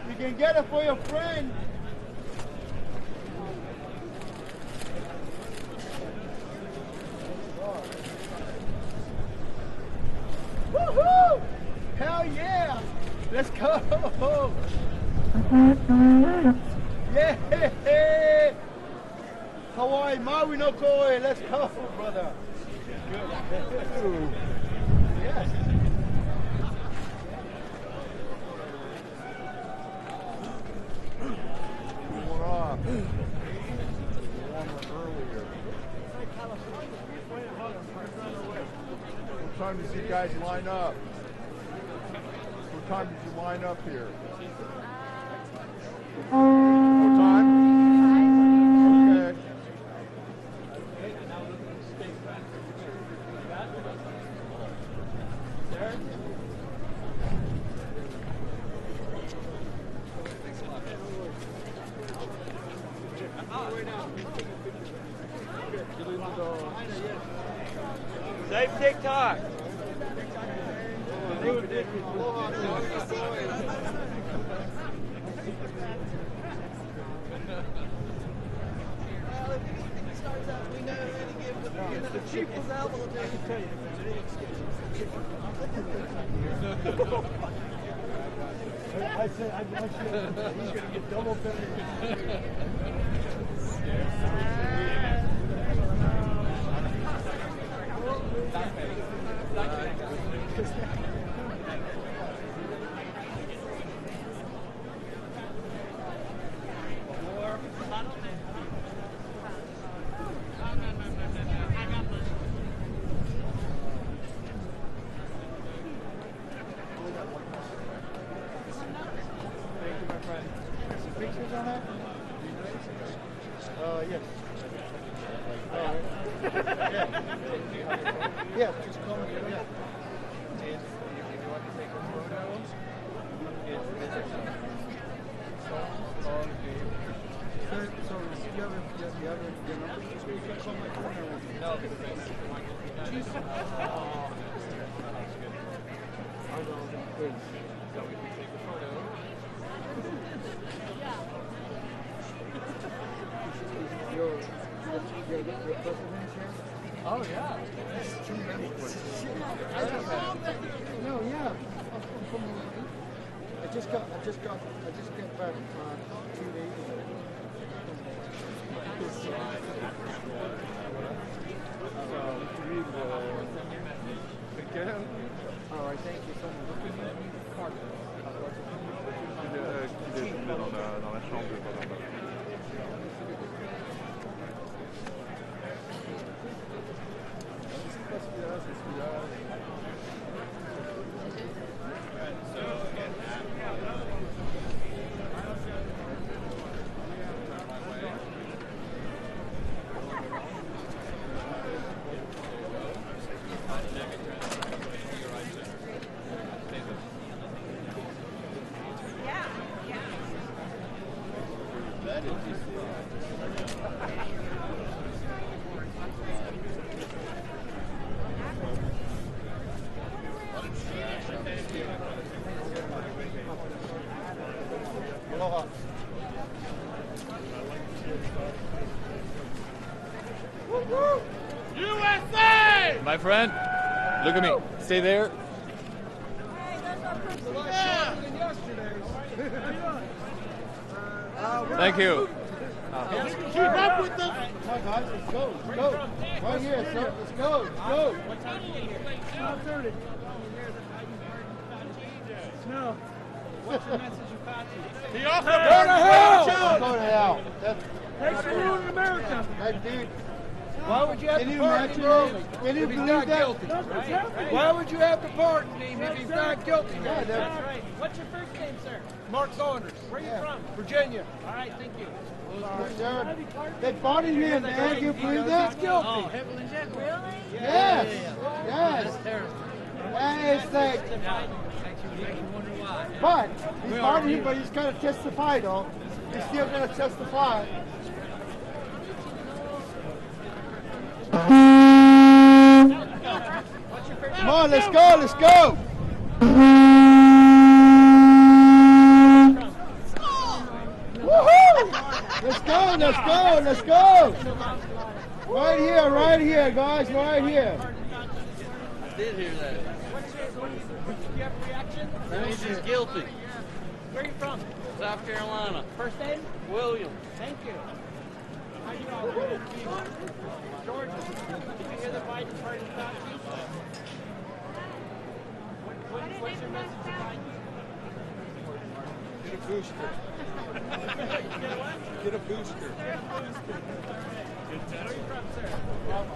You can get it for your friend. Woohoo! Hell yeah! Let's go! Yeah! Hawaii, Maui no koe. Let's go, brother. Good. Yes. going off. Warmer earlier. What time does you guys line up? What time did you line up here? What time? Okay. Save TikTok. It's the cheapest album I can tell you. I said, I want you. He's going to get double better. Pictures on that? Yes. Yeah. Yeah, just call me. Yeah. If you want to take a photo, it's Benediction. So you have your number? You can call my phone. No, because so we can take a photo. Your Oh yeah. No, yeah. I just got back 2 days ago. All right, thank you so much. Qui déjeuner dans la chambre pendant USA! My friend, look at me. Stay there. Thank you. Keep up with them. Come on, guys, let's go. Let's go. Right here, sir. Let's go. Let's go. What time do you get here? 12:30. No. What's your message of Patriotic? He also go to hell. Go to hell. Thanks for ruining America. That dude. Why would you have to pardon him if he's not guilty? Why would you have to pardon him if he's not guilty? Yeah, that's right. What's your first name, sir? Mark Saunders. Where are you from? Virginia. All right, thank you. Sir, they pardoned him, man. Can you believe that? He's guilty. Oh. Really? Yes. Yes. And it's like, but he's pardoned him, but he's got to testify, though. He's still going to testify. Come on, let's go, let's go. Woohoo! Let's go, let's go, let's go. Right here, guys, right here. I did hear that. Do you have a reaction? That means he's guilty. Where are you from? South Carolina. First name? William. Thank you. How you all doing? Georgia. Did you hear the Biden pardon Fauci? What's your message to Biden? Get a booster. Get a what? Get a booster. Where are you from, sir?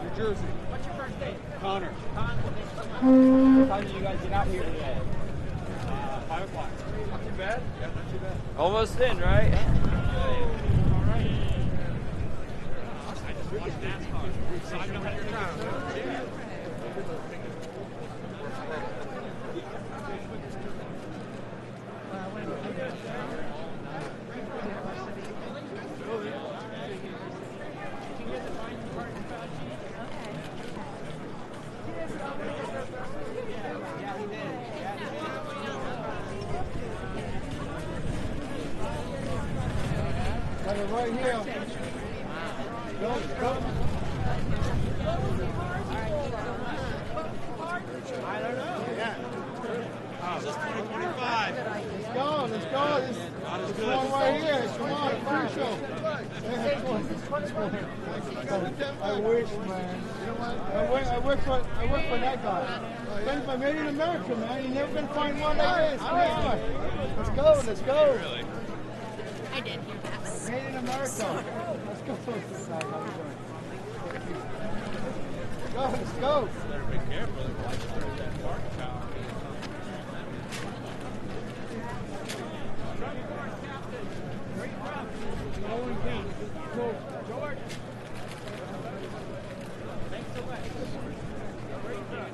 New Jersey. What's your first name? Connor. What time did you guys get out here today? 5 o'clock. Not too bad. Yeah, not too bad. Almost in, right? All right. I just watched NASCAR. So I know how you're trying. Right here. Go, go. I don't know. Yeah. This is 2025. Let's go, let's go. This one right here. Come on, crucial. I wish, man. I work for that guy. I made in America, man. You're never gonna find one like this. Come on. Let's go, let's go. I did hear that. Made in America. Let's go. How you doing? Let's go. Better be careful. That park tower. George. Thanks so much. Great job.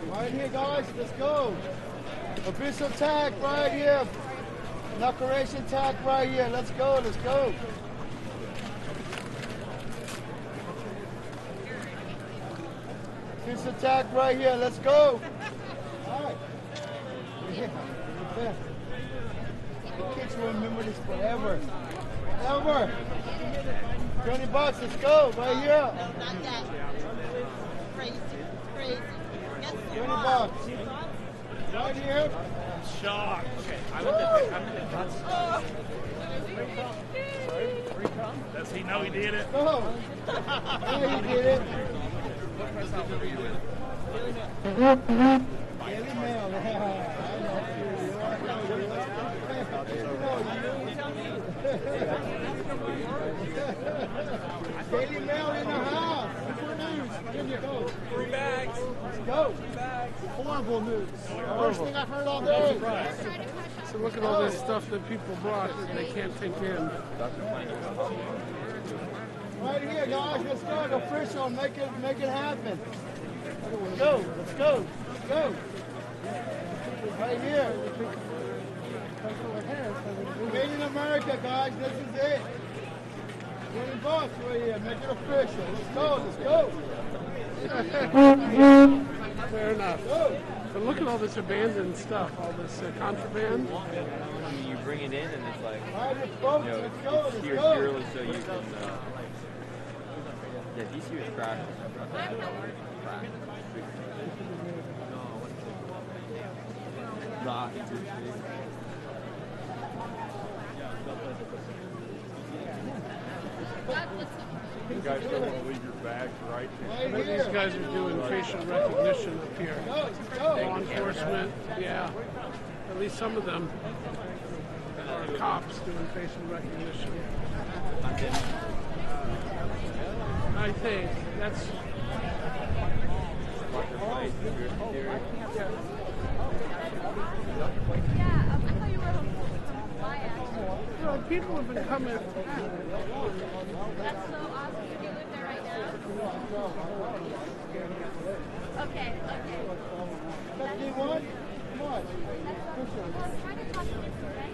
Right here, guys. Let's go. Official tag right here. Inauguration tag right here. Let's go. Let's go. Official tag right here. Let's go. right. Yeah. The kids will remember this forever. Forever. $20, let's go, right here. No, not that. Crazy, crazy. $20. Right here. Shock. Okay, I'm in the cuts. Does he know he did it? Go. Yeah, he did it. Daily Mail. Daily Mail in the house. Super news. Here you go. 3 bags. Let's go. Horrible news. Worst thing I've heard all day. So look at all this stuff that people brought that they can't take in. Right here, guys. Let's go. The official. Make it happen. Let's go. Let's go. Let's go. Right here. Made in America, guys. This is it. $20 right here. Make it official. Let's go. Let's go. Fair enough. But look at all this abandoned stuff, all this contraband. I mean, you bring it in and it's like, Let's go. it's here Let's purely so you can, yeah, these here is crackers. Rock. You guys don't want to leave your bags right there. But these guys are doing facial recognition up here. Law enforcement, yeah. At least some of them are cops doing facial recognition. I think that's. You know, people have been coming. That's so awesome. You live there right now? Okay, okay. 51? Come on. I'm trying to talk to this today.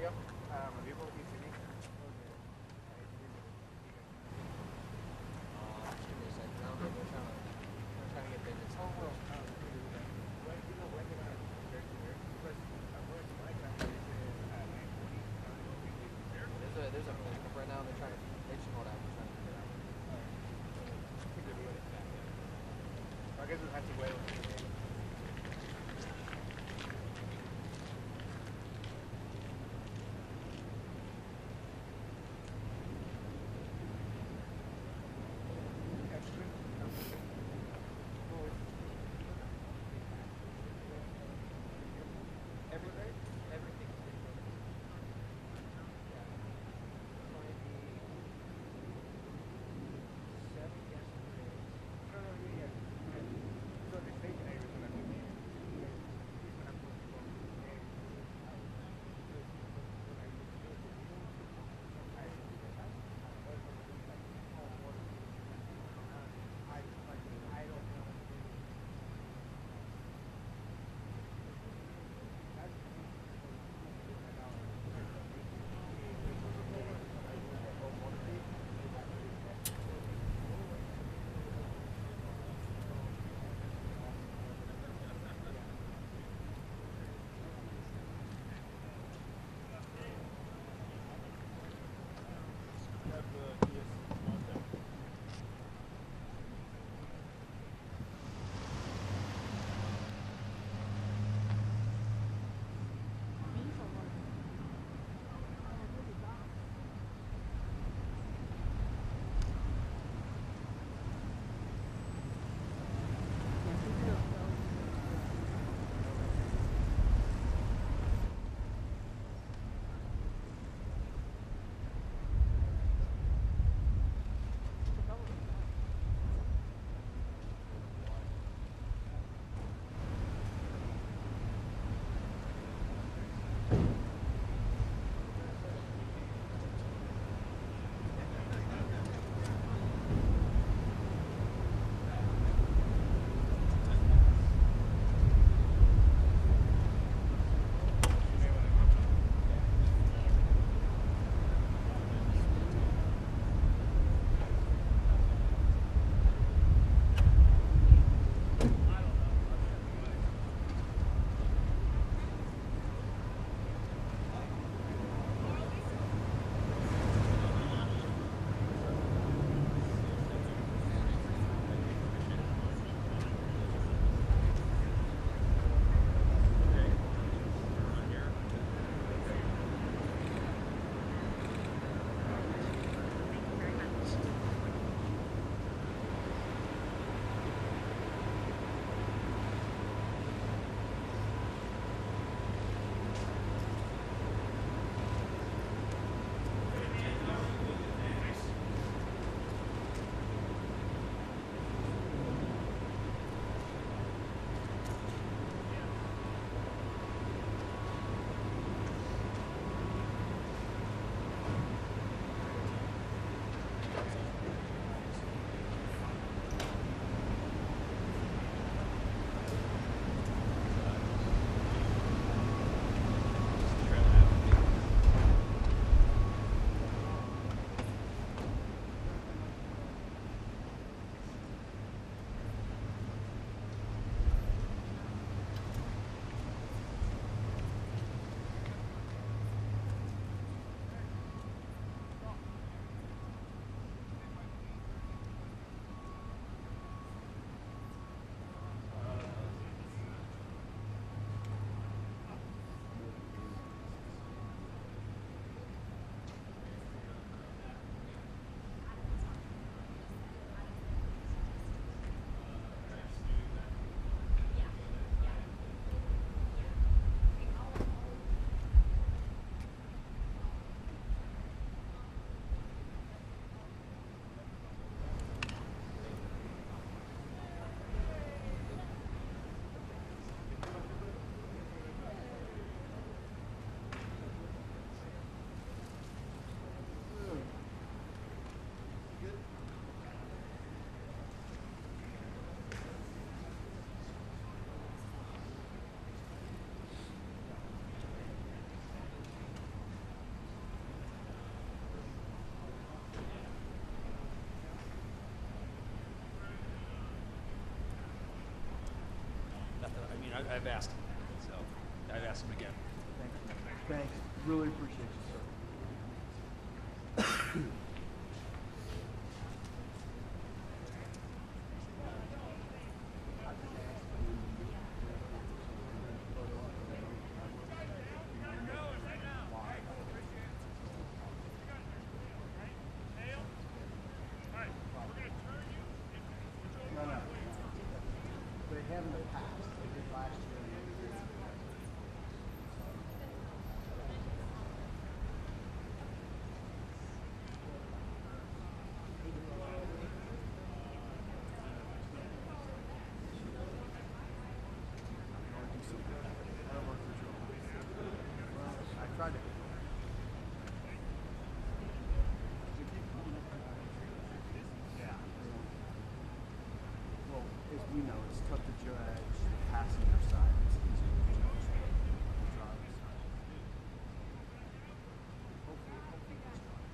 you go. My people will be sitting. Give me a second. I don't know. We're trying to get David's home. There's a pickup right now. They should hold out. They're trying to figure it out. I guess we'll have to wait until the game. I've asked him. So I've asked him again. Thank you. Thanks. Really appreciate you, sir. No, no. They have in the past. They did last year. And they did I tried to. Yeah. Well, as we know, it's tough to judge the passenger side. It's easier to judge the driver's side. Hopefully this time.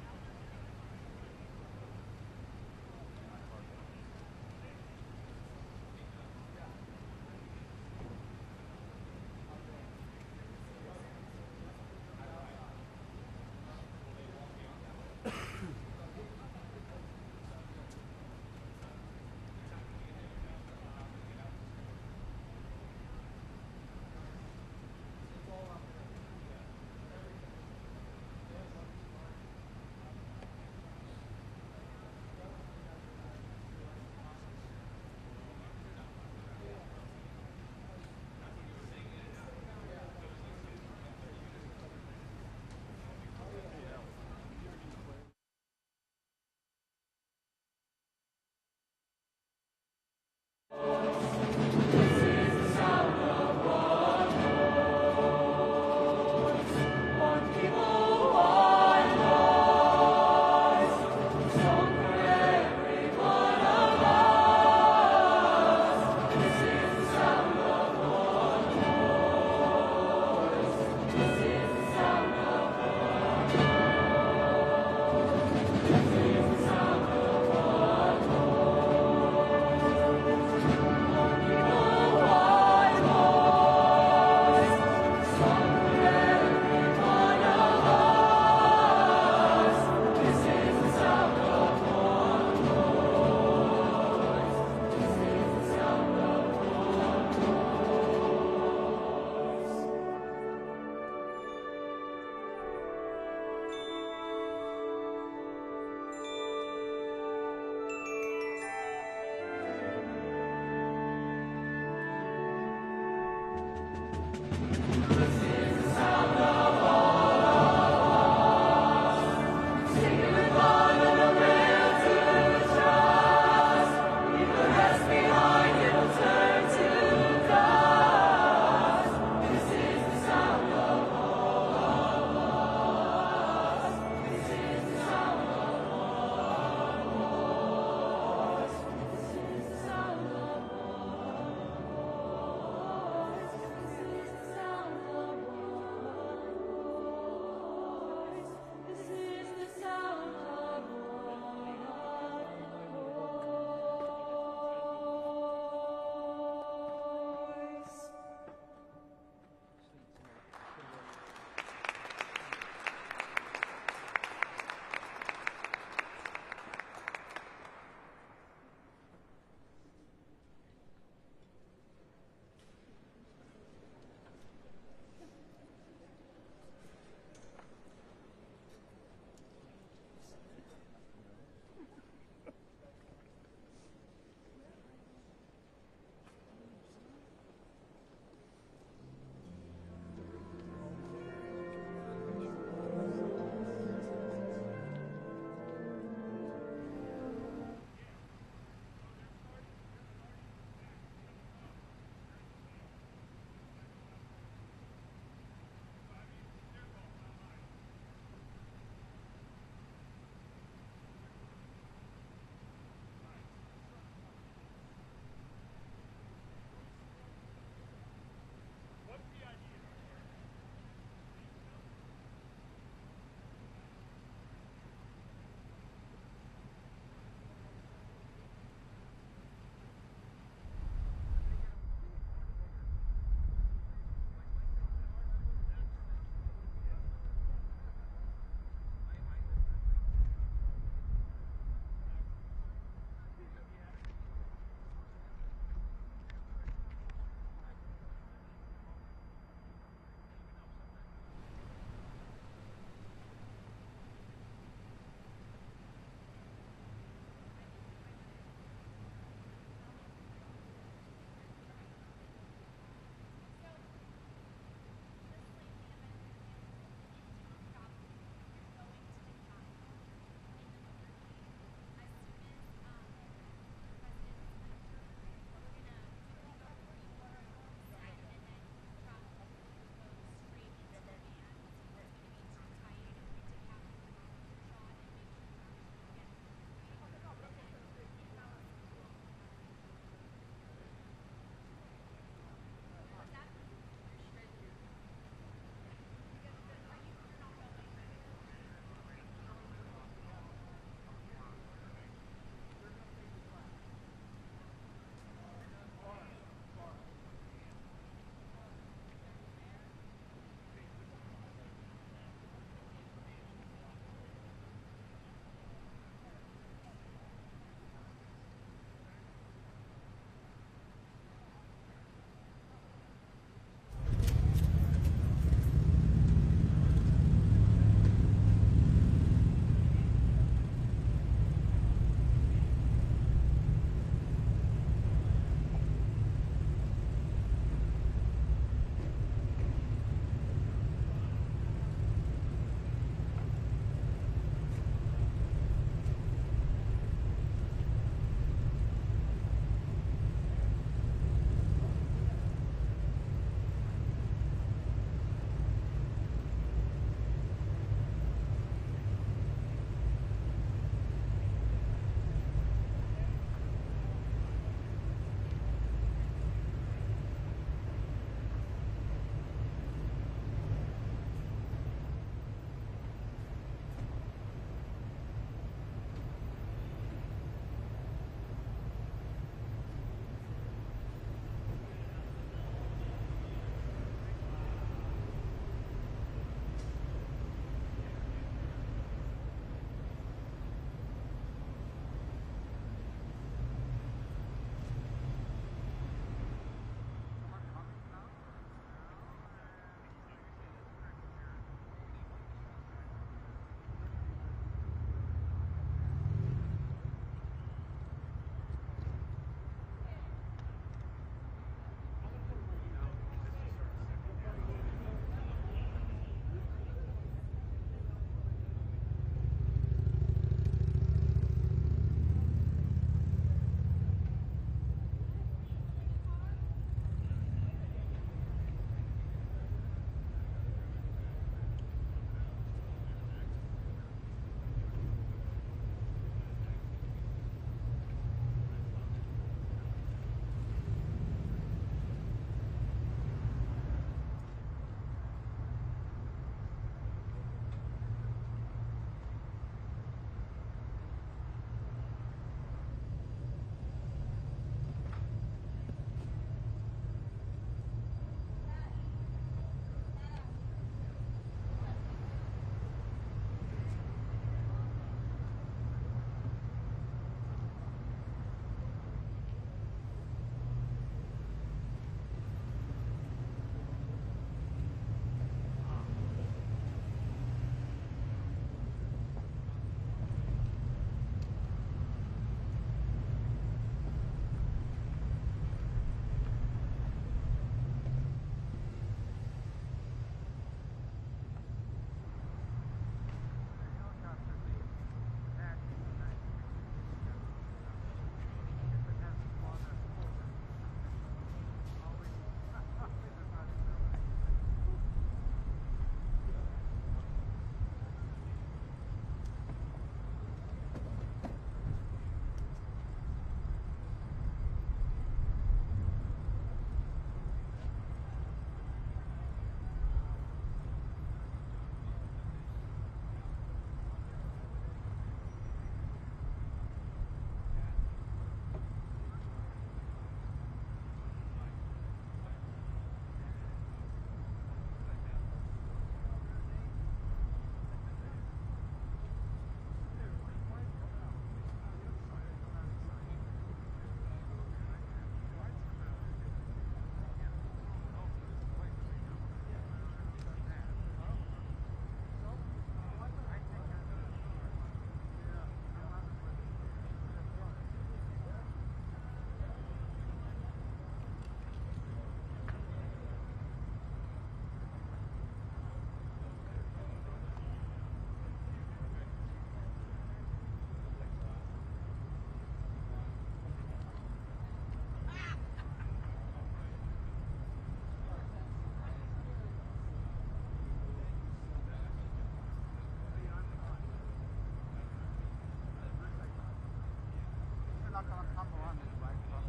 not going to come on this right. Yeah,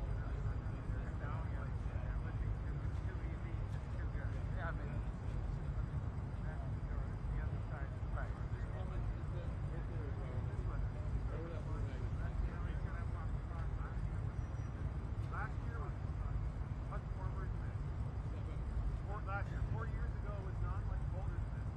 I mean, the other side, right. Last year was much warmer than this. Last year, 4 years ago, it was not much colder than this.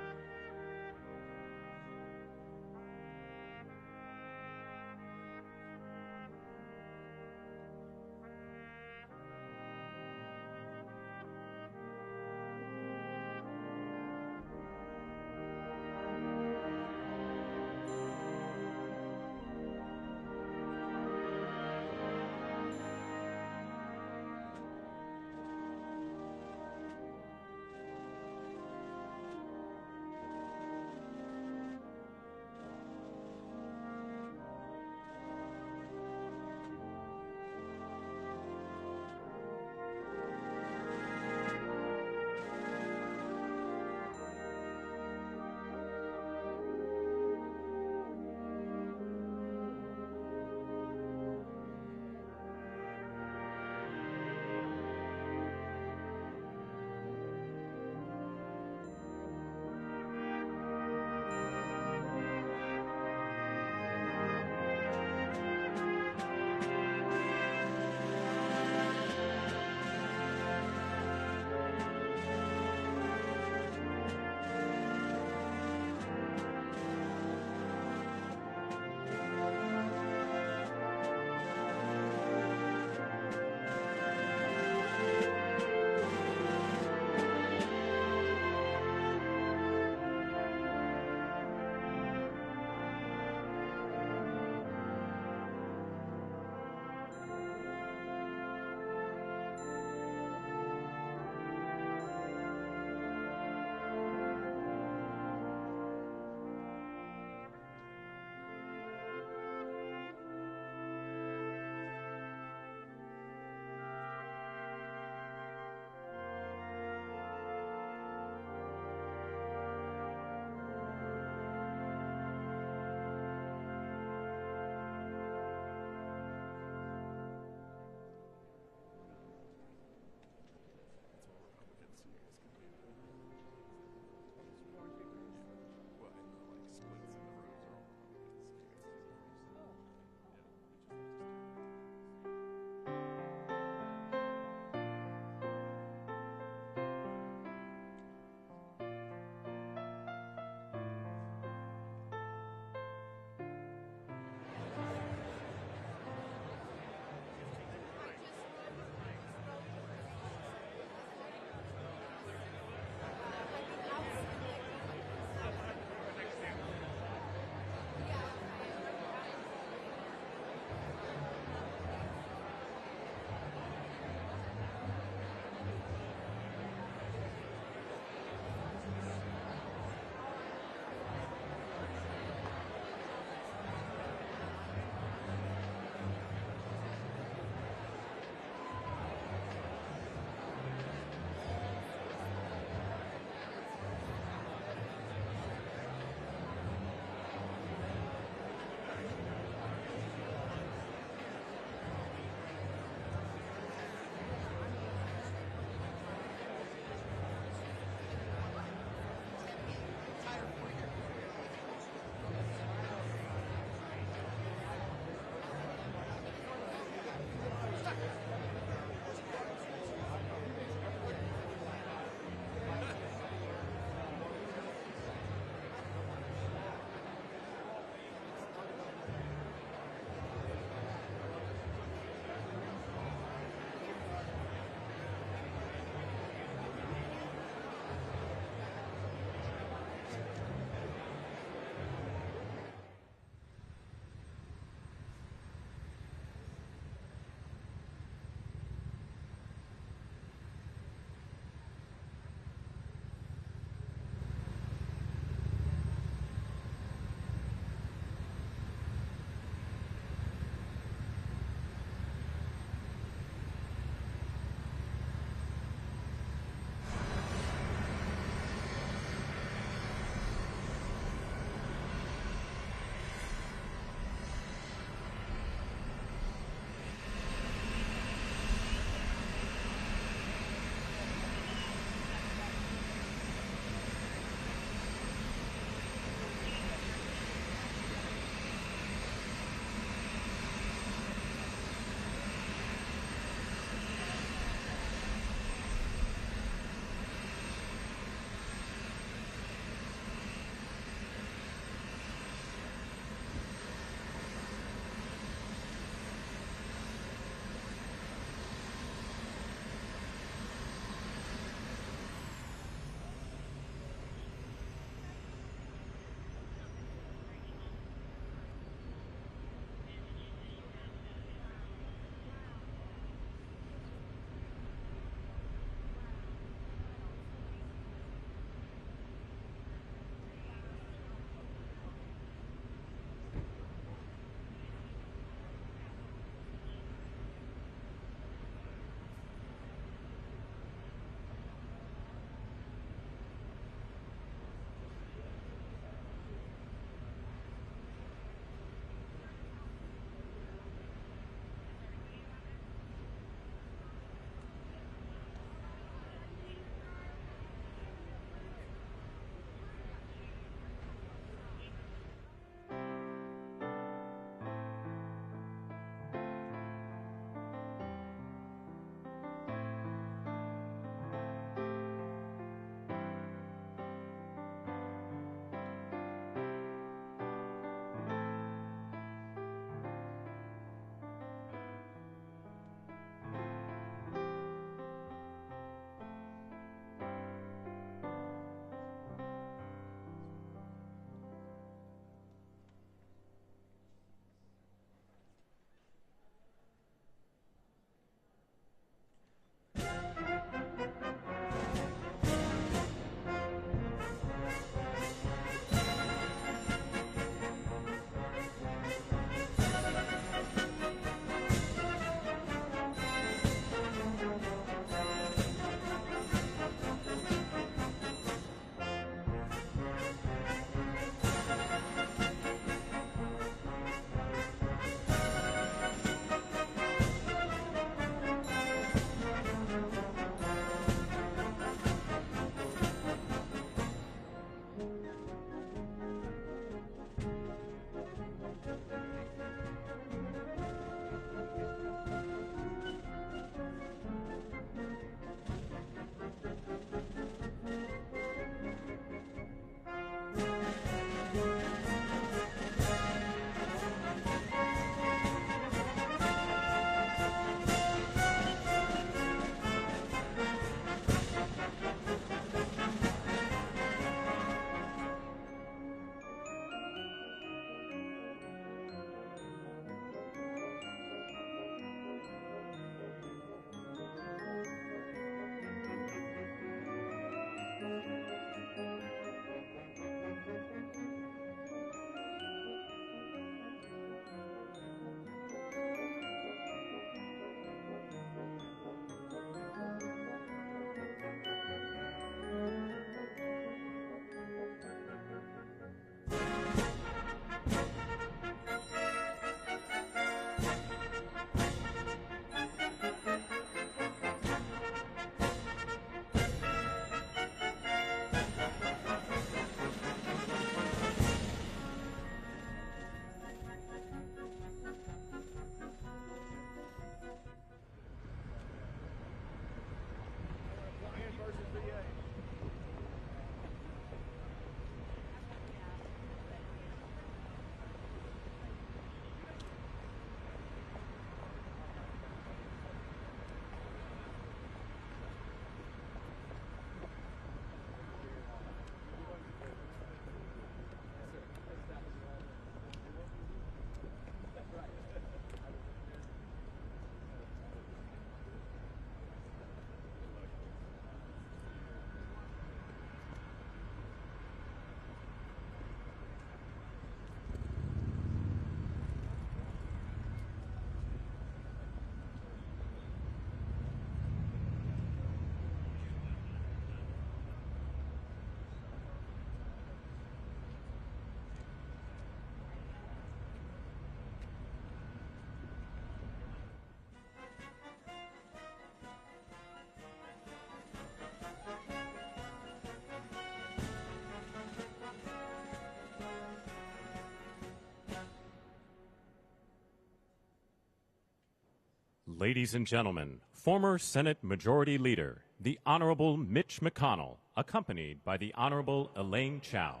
Ladies and gentlemen, former Senate Majority Leader, the Honorable Mitch McConnell, accompanied by the Honorable Elaine Chao.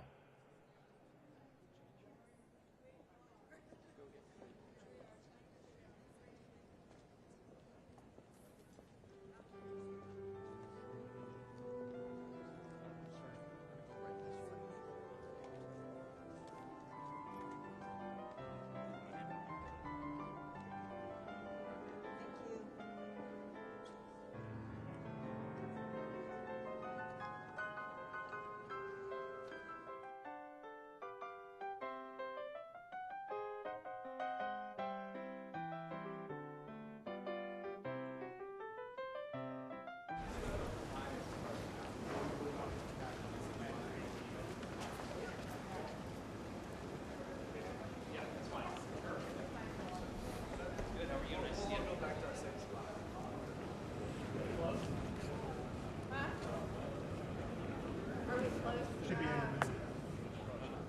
Should be in a minute.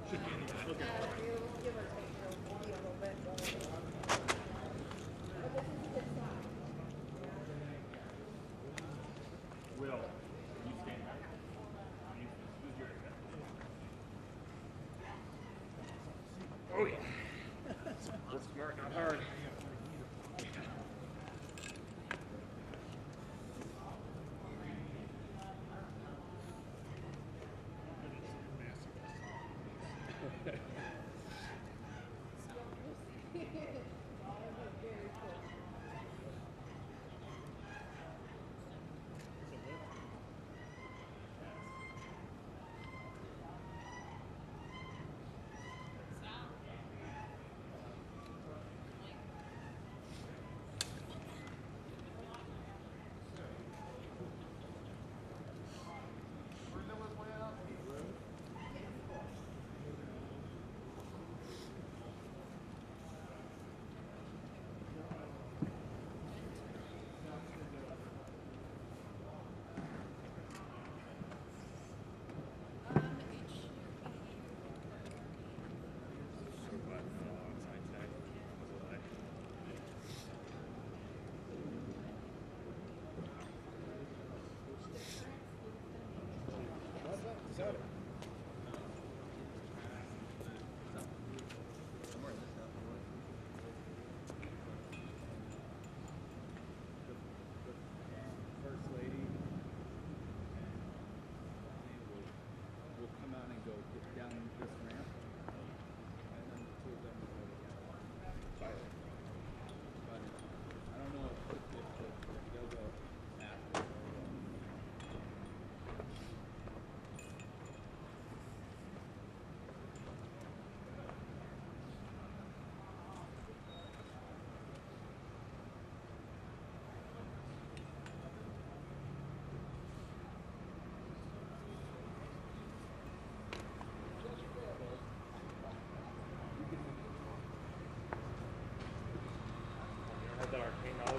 Should be in a minute. Okay. Will, you stand back. Who's your Oh yeah. That's smart, not hard.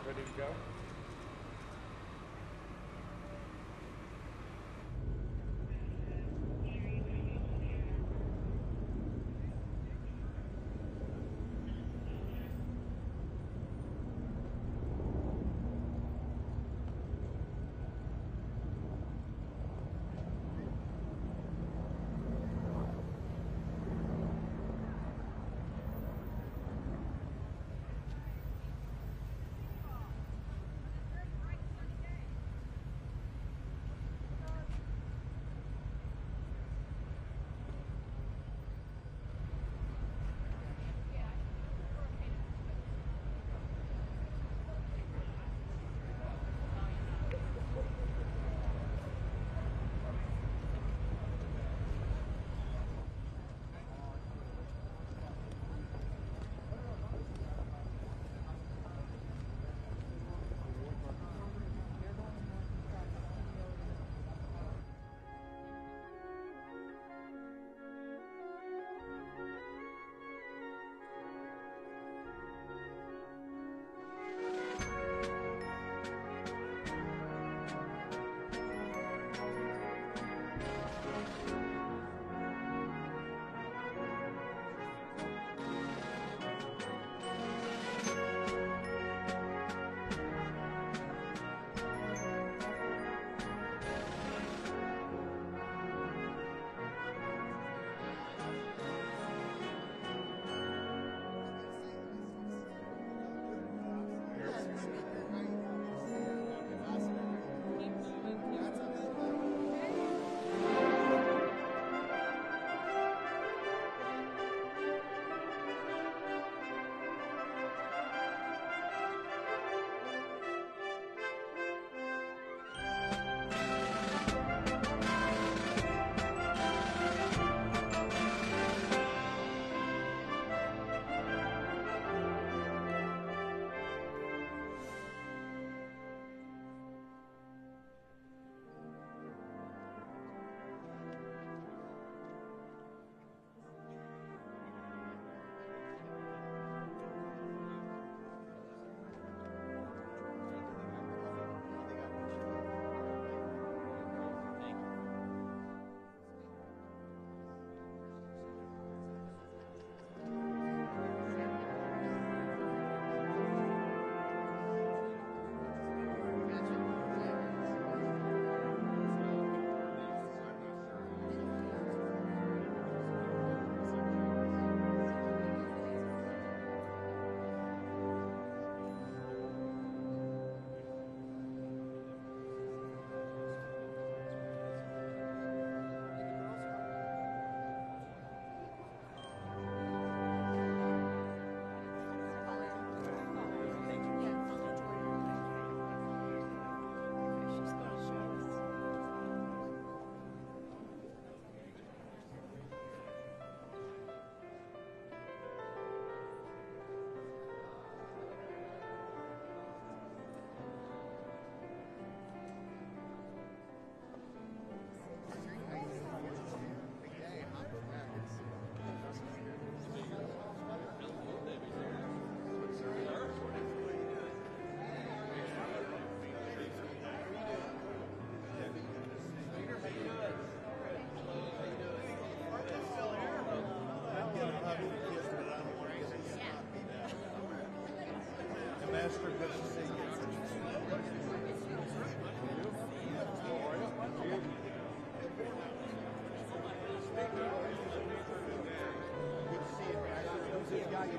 ready to go? Master, good to see you. Good to see you, guys. Who's this guy you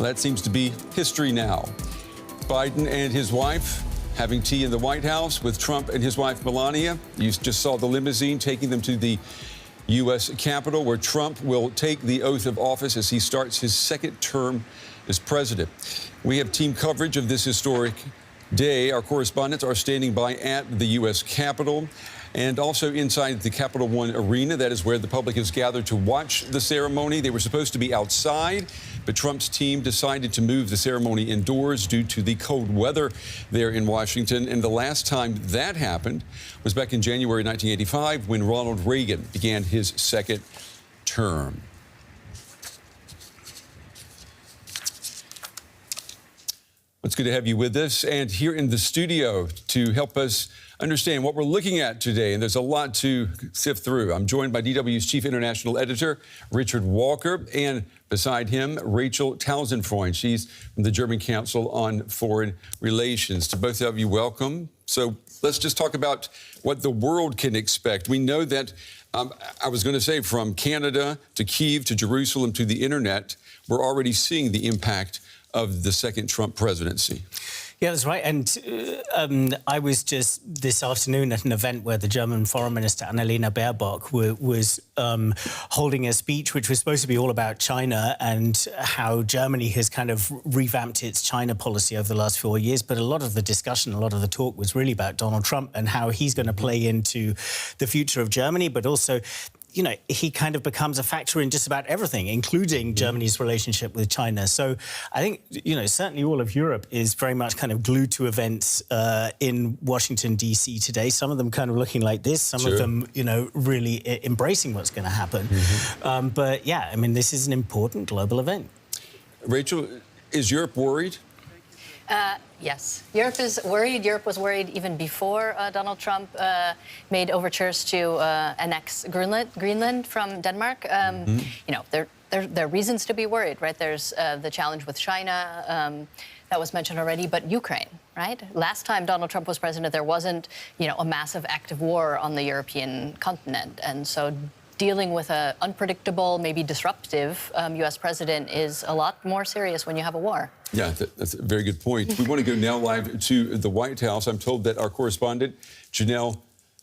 That seems to be history now. Biden and his wife having tea in the White House with Trump and his wife Melania. You just saw the limousine taking them to the U.S. Capitol, where Trump will take the oath of office as he starts his second term as president. We have team coverage of this historic day. Our correspondents are standing by at the U.S. Capitol and also inside the Capital One Arena. That is where the public is gathered to watch the ceremony. They were supposed to be outside, but Trump's team decided to move the ceremony indoors due to the cold weather there in Washington. And the last time that happened was back in January 1985 when Ronald Reagan began his second term. It's good to have you with us and here in the studio to help us understand what we're looking at today. And there's a lot to sift through. I'm joined by DW's Chief International Editor, Richard Walker, and beside him, Rachel Tausenfreund. She's from the German Council on Foreign Relations. To both of you, welcome. So let's just talk about what the world can expect. We know that, I was going to say, from Canada to Kyiv to Jerusalem to the internet, we're already seeing the impact of the second Trump presidency. Yeah, that's right. And I was just this afternoon at an event where the German Foreign Minister Annalena Baerbock was holding a speech which was supposed to be all about China and how Germany has kind of revamped its China policy over the last 4 years. But a lot of the discussion, a lot of the talk was really about Donald Trump and how he's going to play into the future of Germany, but also, you know, he kind of becomes a factor in just about everything, including Germany's relationship with China. So I think, you know, certainly all of Europe is very much kind of glued to events in Washington, D.C. today. Some of them kind of looking like this, some of them, you know, really embracing what's going to happen. But yeah, I mean, this is an important global event. Rachel, is Europe worried? Yes. Europe is worried. Europe was worried even before Donald Trump made overtures to annex Greenland from Denmark. You know, there are reasons to be worried, right? There's the challenge with China that was mentioned already, but Ukraine, right? Last time Donald Trump was president, there wasn't, you know, a massive active war on the European continent. And so dealing with an unpredictable, maybe disruptive U.S. president is a lot more serious when you have a war. Yeah, that's a very good point. We want to go now live to the White House. I'm told that our correspondent, Janelle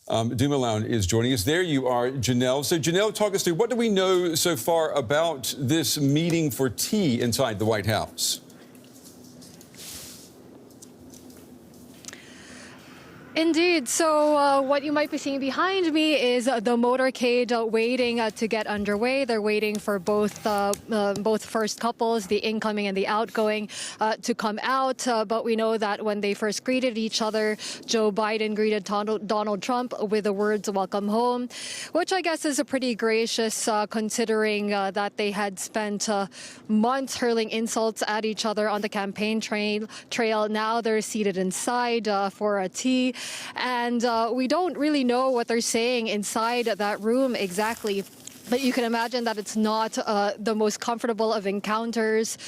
Dumoulin, is joining us. There you are, Janelle. So, Janelle, talk us through, what do we know so far about this meeting for tea inside the White House? Indeed. So what you might be seeing behind me is the motorcade waiting to get underway. They're waiting for both first couples, the incoming and the outgoing, to come out. But we know that when they first greeted each other, Joe Biden greeted Donald Trump with the words, "Welcome home," which I guess is a pretty gracious considering that they had spent months hurling insults at each other on the campaign trail. Now they're seated inside for a tea. And we don't really know what they're saying inside that room exactly. But you can imagine that it's not the most comfortable of encounters.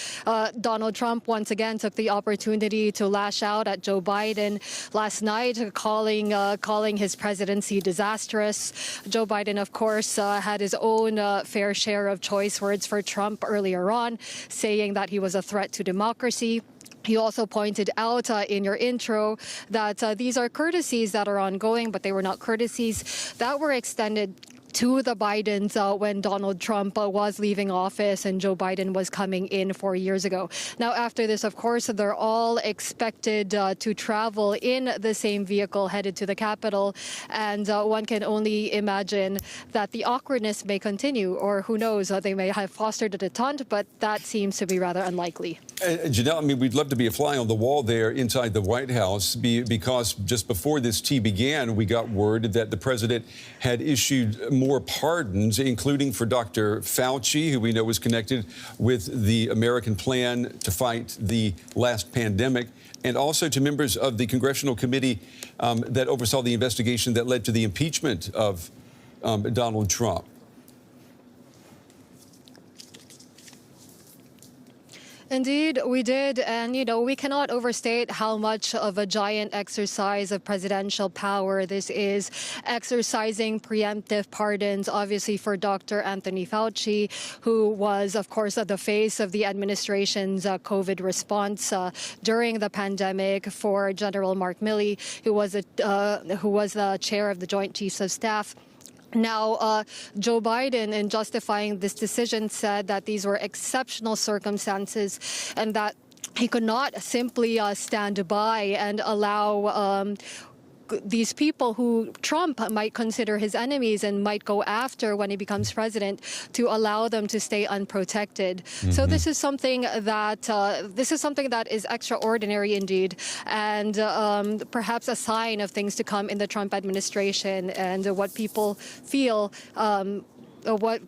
Donald Trump once again took the opportunity to lash out at Joe Biden last night, calling his presidency disastrous. Joe Biden, of course, had his own fair share of choice words for Trump earlier on, saying that he was a threat to democracy. He also pointed out in your intro that these are courtesies that are ongoing, but they were not courtesies that were extended to the Bidens when Donald Trump was leaving office and Joe Biden was coming in 4 years ago. Now, after this, of course, they're all expected to travel in the same vehicle headed to the Capitol. And one can only imagine that the awkwardness may continue, or who knows, they may have fostered a detente, but that seems to be rather unlikely. Janelle, I mean, we'd love to be a fly on the wall there inside the White House because just before this tea began, we got word that the president had issued more pardons, including for Dr. Fauci, who we know was connected with the American plan to fight the last pandemic, and also to members of the congressional committee that oversaw the investigation that led to the impeachment of Donald Trump. Indeed, we did. And, you know, we cannot overstate how much of a giant exercise of presidential power this is, exercising preemptive pardons, obviously, for Dr. Anthony Fauci, who was, of course, the face of the administration's COVID response during the pandemic, for General Mark Milley, who was the chair of the Joint Chiefs of Staff. Now, Joe Biden, in justifying this decision, said that these were exceptional circumstances and that he could not simply stand by and allow these people who Trump might consider his enemies and might go after when he becomes president, to allow them to stay unprotected. So this is something that is extraordinary indeed, and perhaps a sign of things to come in the Trump administration, and what people feel what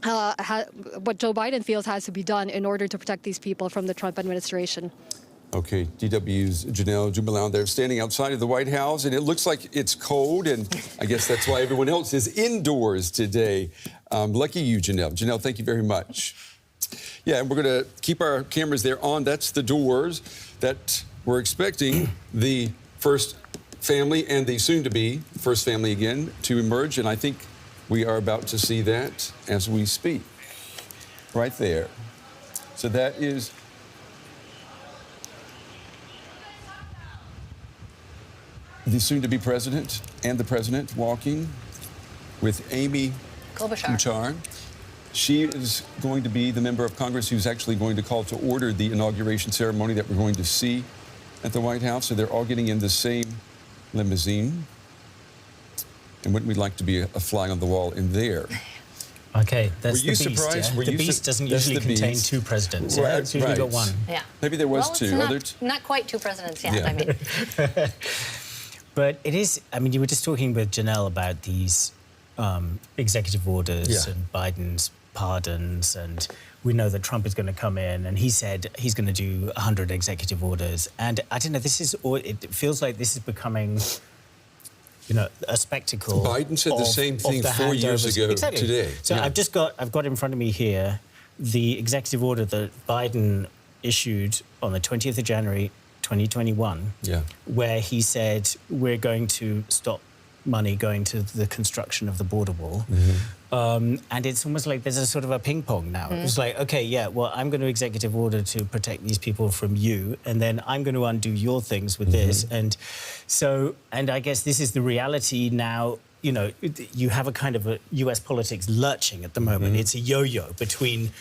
Joe Biden feels has to be done in order to protect these people from the Trump administration. Okay, DW's Janelle Jubilau there standing outside of the White House, and it looks like it's cold, and I guess that's why everyone else is indoors today. Lucky you, Janelle. Janelle, thank you very much. Yeah, and we're going to keep our cameras there on. That's the doors that we're expecting the first family and the soon-to-be first family again to emerge, and I think we are about to see that as we speak. Right there. So that is the soon-to-be president and the president walking with Amy Klobuchar. She is going to be the member of Congress who's actually going to call to order the inauguration ceremony that we're going to see at the White House. So they're all getting in the same limousine. And wouldn't we like to be a fly on the wall in there? Okay, that's Were you the beast. surprised? Yeah? Were The you beast doesn't that's usually the contain beast. two presidents. Right, Yeah, it's usually got one. Yeah. Maybe there was well, two. It's not quite two presidents yet. Yeah. I mean, But it is, I mean, you were just talking with Janelle about these executive orders and Biden's pardons, and we know that Trump is going to come in, and he said he's going to do 100 executive orders. And I don't know, it feels like this is becoming, you know, a spectacle. Biden said the same thing 4 years ago today. So I've got in front of me here the executive order that Biden issued on the 20th of January, 2021, where he said we're going to stop money going to the construction of the border wall. And it's almost like there's a sort of a ping pong now. It's like, okay, yeah, well, I'm going to executive order to protect these people from you, and then I'm going to undo your things with this. And so, and I guess this is the reality now. You know, you have a kind of a US politics lurching at the moment. It's a yo-yo between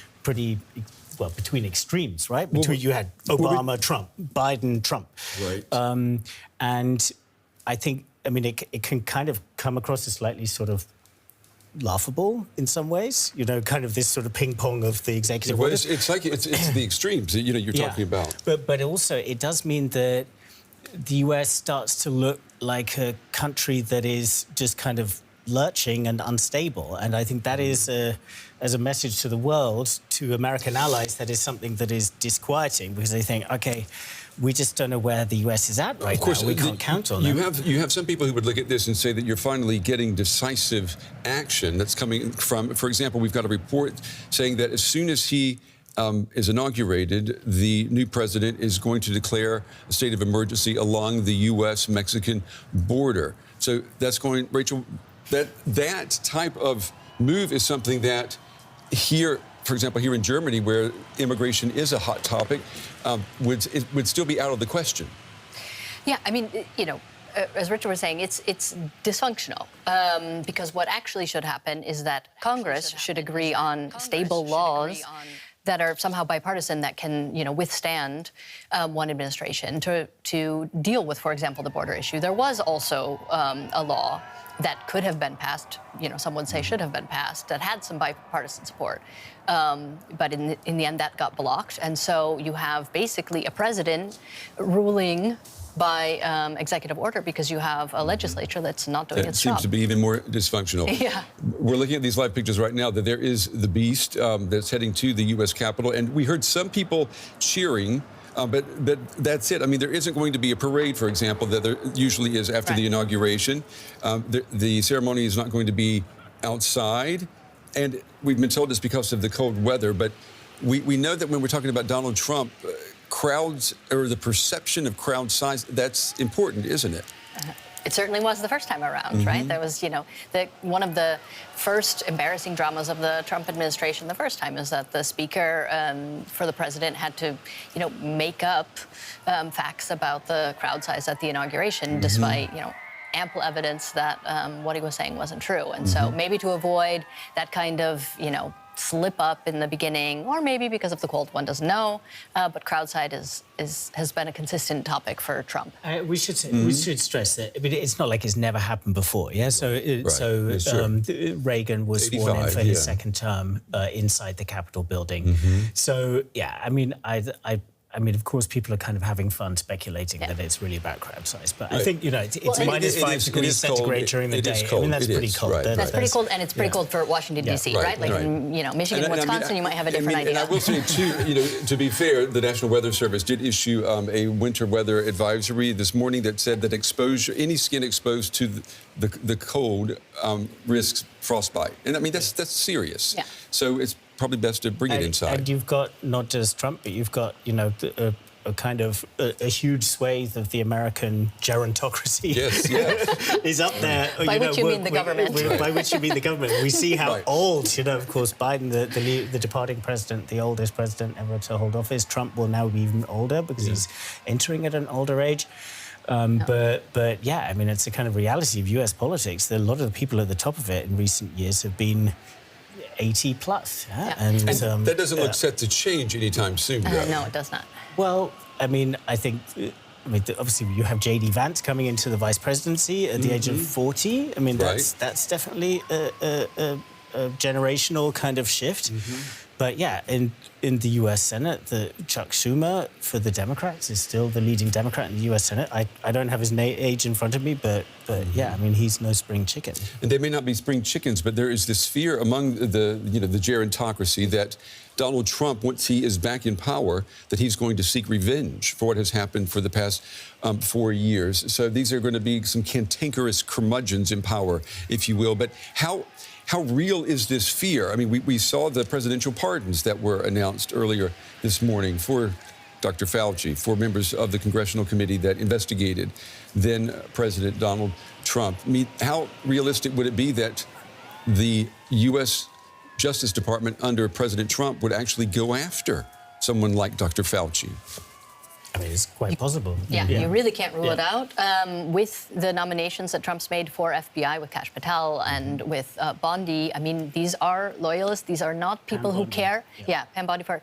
between extremes, right? Between you had Obama, Trump, Biden, Trump. Right. And I think, I mean, it can kind of come across as slightly sort of laughable in some ways, you know, kind of this sort of ping pong of the executive orders. It's like it's the extremes that, you know, you're talking about. But also it does mean that the US starts to look like a country that is just kind of lurching and unstable. And I think that is, as a message to the world, to American allies, that is something that is disquieting, because they think, OK, we just don't know where the US is at right now. We can't count on them. You have some people who would look at this and say that you're finally getting decisive action that's coming from, for example, we've got a report saying that as soon as he is inaugurated, the new president is going to declare a state of emergency along the U.S.-Mexican border. So that's going, Rachel, that type of move is something that here, for example, here in Germany, where immigration is a hot topic, would still be out of the question. Yeah, I mean, you know, as Richard was saying, it's dysfunctional, because what actually should happen is that Congress should agree on stable laws that are somehow bipartisan, that can, you know, withstand one administration to deal with, for example, the border issue. There was also a law that could have been passed, you know, some would say should have been passed, that had some bipartisan support. But in the end, that got blocked. And so you have basically a president ruling by executive order because you have a legislature that's not doing its job. It seems to be even more dysfunctional. Yeah. We're looking at these live pictures right now that there is the beast that's heading to the U.S. Capitol. And we heard some people cheering. But that's it. I mean, there isn't going to be a parade, for example, that there usually is after the inauguration. The ceremony is not going to be outside. And we've been told it's because of the cold weather. But we know that when we're talking about Donald Trump, crowds, or the perception of crowd size, that's important, isn't it? It certainly was the first time around, right? That was, you know, one of the first embarrassing dramas of the Trump administration the first time is that the speaker for the president had to, you know, make up facts about the crowd size at the inauguration, despite, you know, ample evidence that what he was saying wasn't true. And so maybe to avoid that kind of, you know, slip up in the beginning, or maybe because of the cold, one doesn't know. But crowd size has been a consistent topic for Trump. We should stress that. I mean, it's not like it's never happened before. Yeah. So Reagan was sworn in for his second term inside the Capitol building. So yeah, I mean, I mean, of course, people are kind of having fun speculating that it's really about crowd size. But I think, it's -5 degrees centigrade during the day. I mean, that's pretty cold. Right. That's pretty cold, and it's pretty cold for Washington, D.C., right? Like in, Michigan, Wisconsin, you might have a different idea. And I will say, too, to be fair, the National Weather Service did issue a winter weather advisory this morning that said that any skin exposed to the cold risks frostbite. And, I mean, that's serious. Yeah. So it's probably best to bring it inside. And you've got not just Trump, but you've got, a kind of a huge swathe of the American gerontocracy. Yes. is up there. By which you mean the government. By which you mean the government. We see how old, of course, Biden, the departing president, the oldest president ever to hold office. Trump will now be even older because he's entering at an older age. But yeah, I mean, it's a kind of reality of U.S. politics. A lot of the people at the top of it in recent years have been 80 plus. And that doesn't look set to change anytime soon, though. No, it does not. Well, I mean, obviously you have J.D. Vance coming into the vice presidency at the age of 40. I mean, that's definitely a generational kind of shift. But yeah, in the U.S. Senate, Chuck Schumer for the Democrats is still the leading Democrat in the U.S. Senate. I don't have his age in front of me, but yeah, I mean, he's no spring chicken. And they may not be spring chickens, but there is this fear among the gerontocracy that Donald Trump, once he is back in power, that he's going to seek revenge for what has happened for the past 4 years. So these are going to be some cantankerous curmudgeons in power, if you will. But how real is this fear? I mean, we saw the presidential pardons that were announced earlier this morning for Dr. Fauci, for members of the congressional committee that investigated then President Donald Trump. I mean, how realistic would it be that the U.S. Justice Department under President Trump would actually go after someone like Dr. Fauci? I mean, it's quite possible. Yeah, you really can't rule it out. With the nominations that Trump's made for FBI with Kash Patel and with Bondi, I mean, these are loyalists. These are not people who care. Yeah, Pam Bondi for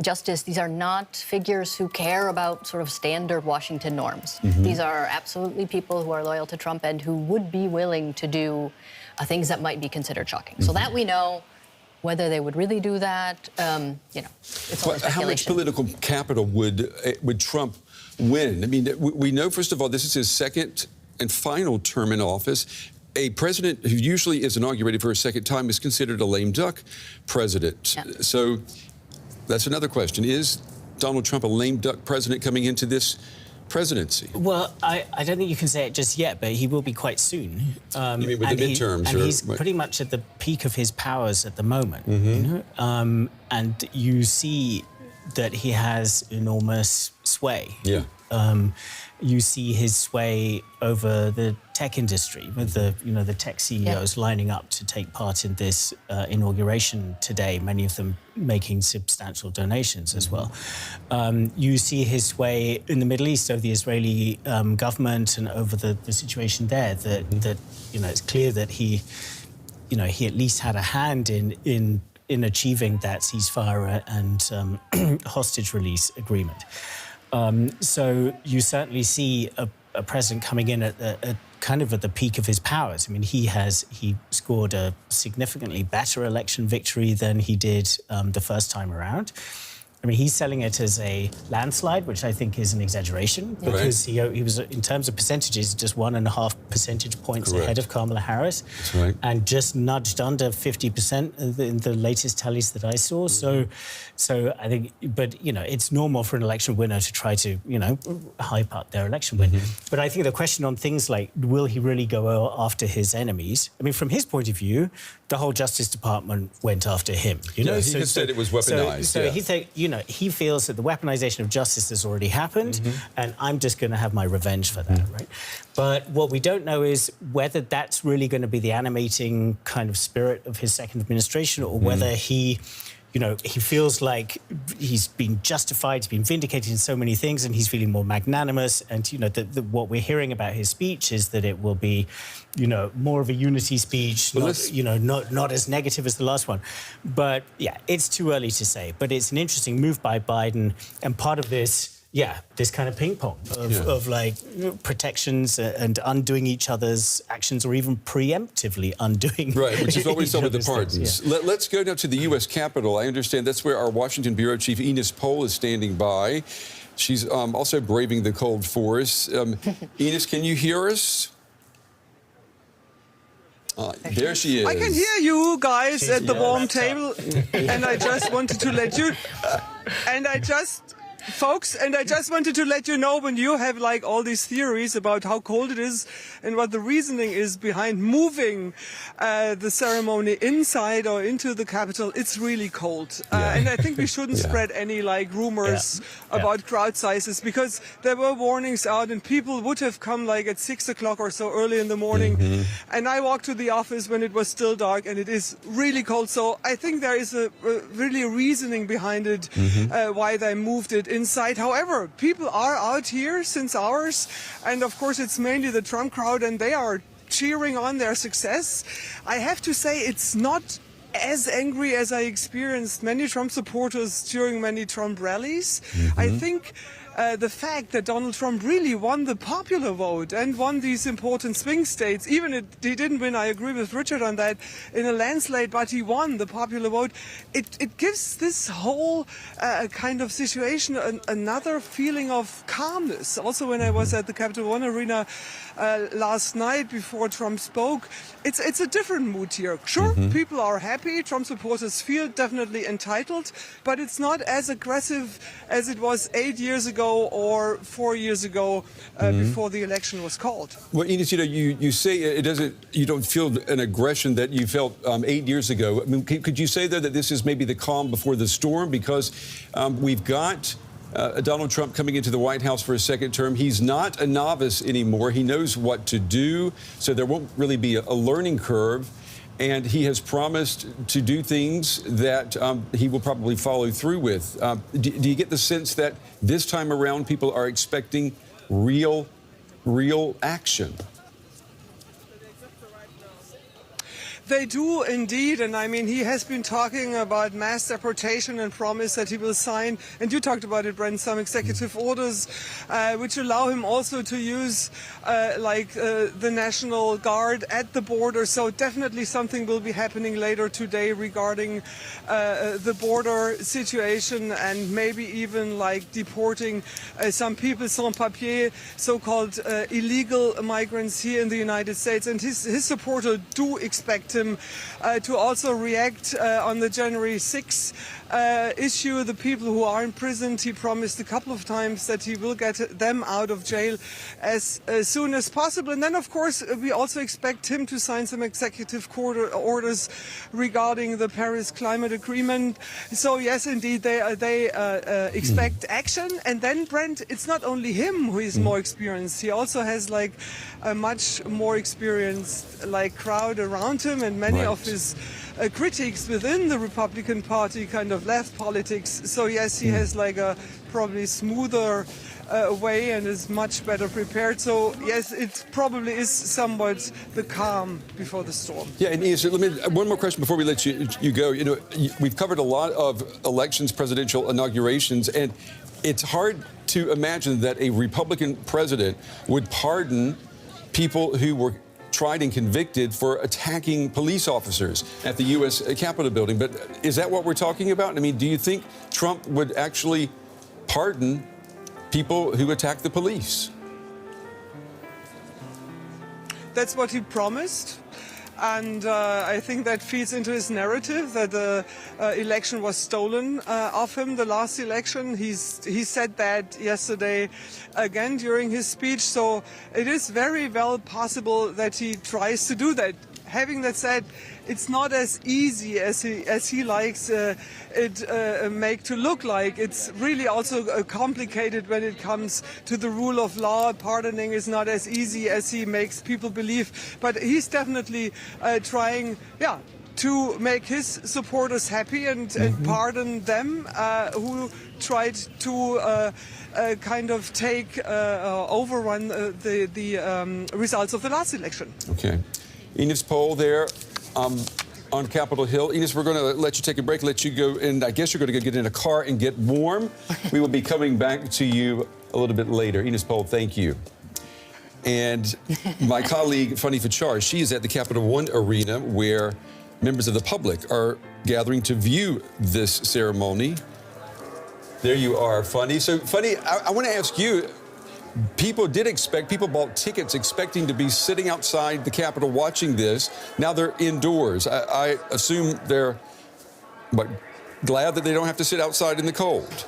Justice. These are not figures who care about sort of standard Washington norms. These are absolutely people who are loyal to Trump and who would be willing to do things that might be considered shocking. So that we know. Whether they would really do that, it's all speculation. How much political capital would Trump win? I mean, we know, first of all, this is his second and final term in office. A president who usually is inaugurated for a second time is considered a lame duck president. Yeah. So that's another question. Is Donald Trump a lame duck president coming into this presidency? Well, I don't think you can say it just yet, but he will be quite soon. You mean with the midterms? And he's pretty much at the peak of his powers at the moment. And you see that he has enormous sway. Yeah. You see his sway over the tech industry, with the tech CEOs lining up to take part in this inauguration today, many of them making substantial donations as well. You see his sway in the Middle East over the Israeli government and over the situation there, that it's clear that he at least had a hand in achieving that ceasefire and hostage release agreement. So you certainly see a president coming in at kind of at the peak of his powers. I mean, he scored a significantly better election victory than he did the first time around. I mean, he's selling it as a landslide, which I think is an exaggeration, because he was, in terms of percentages, just 1.5 percentage points ahead of Kamala Harris, and just nudged under 50% in the latest tallies that I saw. So I think, but it's normal for an election winner to try to hype up their election win. But I think the question on things like, will he really go after his enemies? I mean, from his point of view, the whole Justice Department went after him. He said it was weaponized. So he think, he feels that the weaponization of justice has already happened, and I'm just going to have my revenge for that, right? But what we don't know is whether that's really going to be the animating kind of spirit of his second administration, or whether he feels like he's been justified, he's been vindicated in so many things, and he's feeling more magnanimous. And, what we're hearing about his speech is that it will be, more of a unity speech, not as negative as the last one. But, yeah, it's too early to say. But it's an interesting move by Biden. And part of this, yeah, this kind of ping pong of like protections and undoing each other's actions, or even preemptively undoing. Right, which is what we saw with the pardons. Yeah. Let's go now to the U.S. Capitol. I understand that's where our Washington bureau chief Ines Pohl is standing by. She's also braving the cold force. Ines, can you hear us? There she is. I can hear you guys at the warm table, and I just wanted to let you, folks, and I just wanted to let you know, when you have like all these theories about how cold it is and what the reasoning is behind moving the ceremony inside or into the Capitol, it's really cold. And I think we shouldn't spread any like rumors about crowd sizes, because there were warnings out and people would have come like at 6 o'clock or so early in the morning. And I walked to the office when it was still dark, and it is really cold. So I think there is really a reasoning behind it, why they moved it inside. However, people are out here since hours, and of course it's mainly the Trump crowd, and they are cheering on their success. I have to say, it's not as angry as I experienced many Trump supporters during many Trump rallies. I think the fact that Donald Trump really won the popular vote and won these important swing states, even if he didn't win, I agree with Richard on that, in a landslide, but he won the popular vote, it gives this whole kind of situation another feeling of calmness. Also, when I was at the Capital One Arena last night before Trump spoke, it's a different mood here. Sure, people are happy, Trump supporters feel definitely entitled, but it's not as aggressive as it was 8 years ago or 4 years ago before the election was called. Well, Ines, you say you don't feel an aggression that you felt 8 years ago. I mean, could you say, though, that this is maybe the calm before the storm? Because we've got Donald Trump coming into the White House for a second term. He's not a novice anymore. He knows what to do, so there won't really be a learning curve. And he has promised to do things that he will probably follow through with. Do you get the sense that this time around people are expecting real action? They do indeed, and I mean, he has been talking about mass deportation and promised that he will sign, and you talked about it, Brent, some executive orders which allow him also to use the National Guard at the border. So definitely something will be happening later today regarding the border situation, and maybe even like deporting some people sans papier, so-called illegal migrants here in the United States. And his supporters do expect him to also react on the January 6th issue. The people who are imprisoned, he promised a couple of times that he will get them out of jail as soon as possible. And then, of course, we also expect him to sign some executive orders regarding the Paris Climate Agreement. So, yes, indeed, they expect action. And then, Brent, it's not only him who is more experienced. He also has like a much more experienced crowd around him, and many of his critics within the Republican Party kind of left politics. So yes, he has like a probably smoother way and is much better prepared. So yes, it probably is somewhat the calm before the storm. Yeah, and Ian, let me one more question before we let you go. You know, we've covered a lot of elections, presidential inaugurations, and it's hard to imagine that a Republican president would pardon people who were tried and convicted for attacking police officers at the U.S. Capitol building. But is that what we're talking about? I mean, do you think Trump would actually pardon people who attack the police? That's what he promised. And I think that feeds into his narrative that the election was stolen off him, the last election. He said that yesterday again during his speech. So it is very well possible that he tries to do that. Having that said, it's not as easy as he likes it make to look like. It's really also complicated when it comes to the rule of law. Pardoning is not as easy as he makes people believe. But he's definitely trying, to make his supporters happy and pardon them who tried to kind of overrun the results of the last election. Okay. Ines Pohl there. on Capitol Hill. Ines, we're going to let you take a break, let you go, and I guess you're going to go get in a car and get warm. We will be coming back to you a little bit later. Ines Pohl, thank you. And my colleague, Funny Fachar, she is at the Capital One Arena where members of the public are gathering to view this ceremony. There you are, Funny. So, Funny, I want to ask you, people bought tickets expecting to be sitting outside the Capitol watching this. Now they're indoors. I assume they're, glad that they don't have to sit outside in the cold.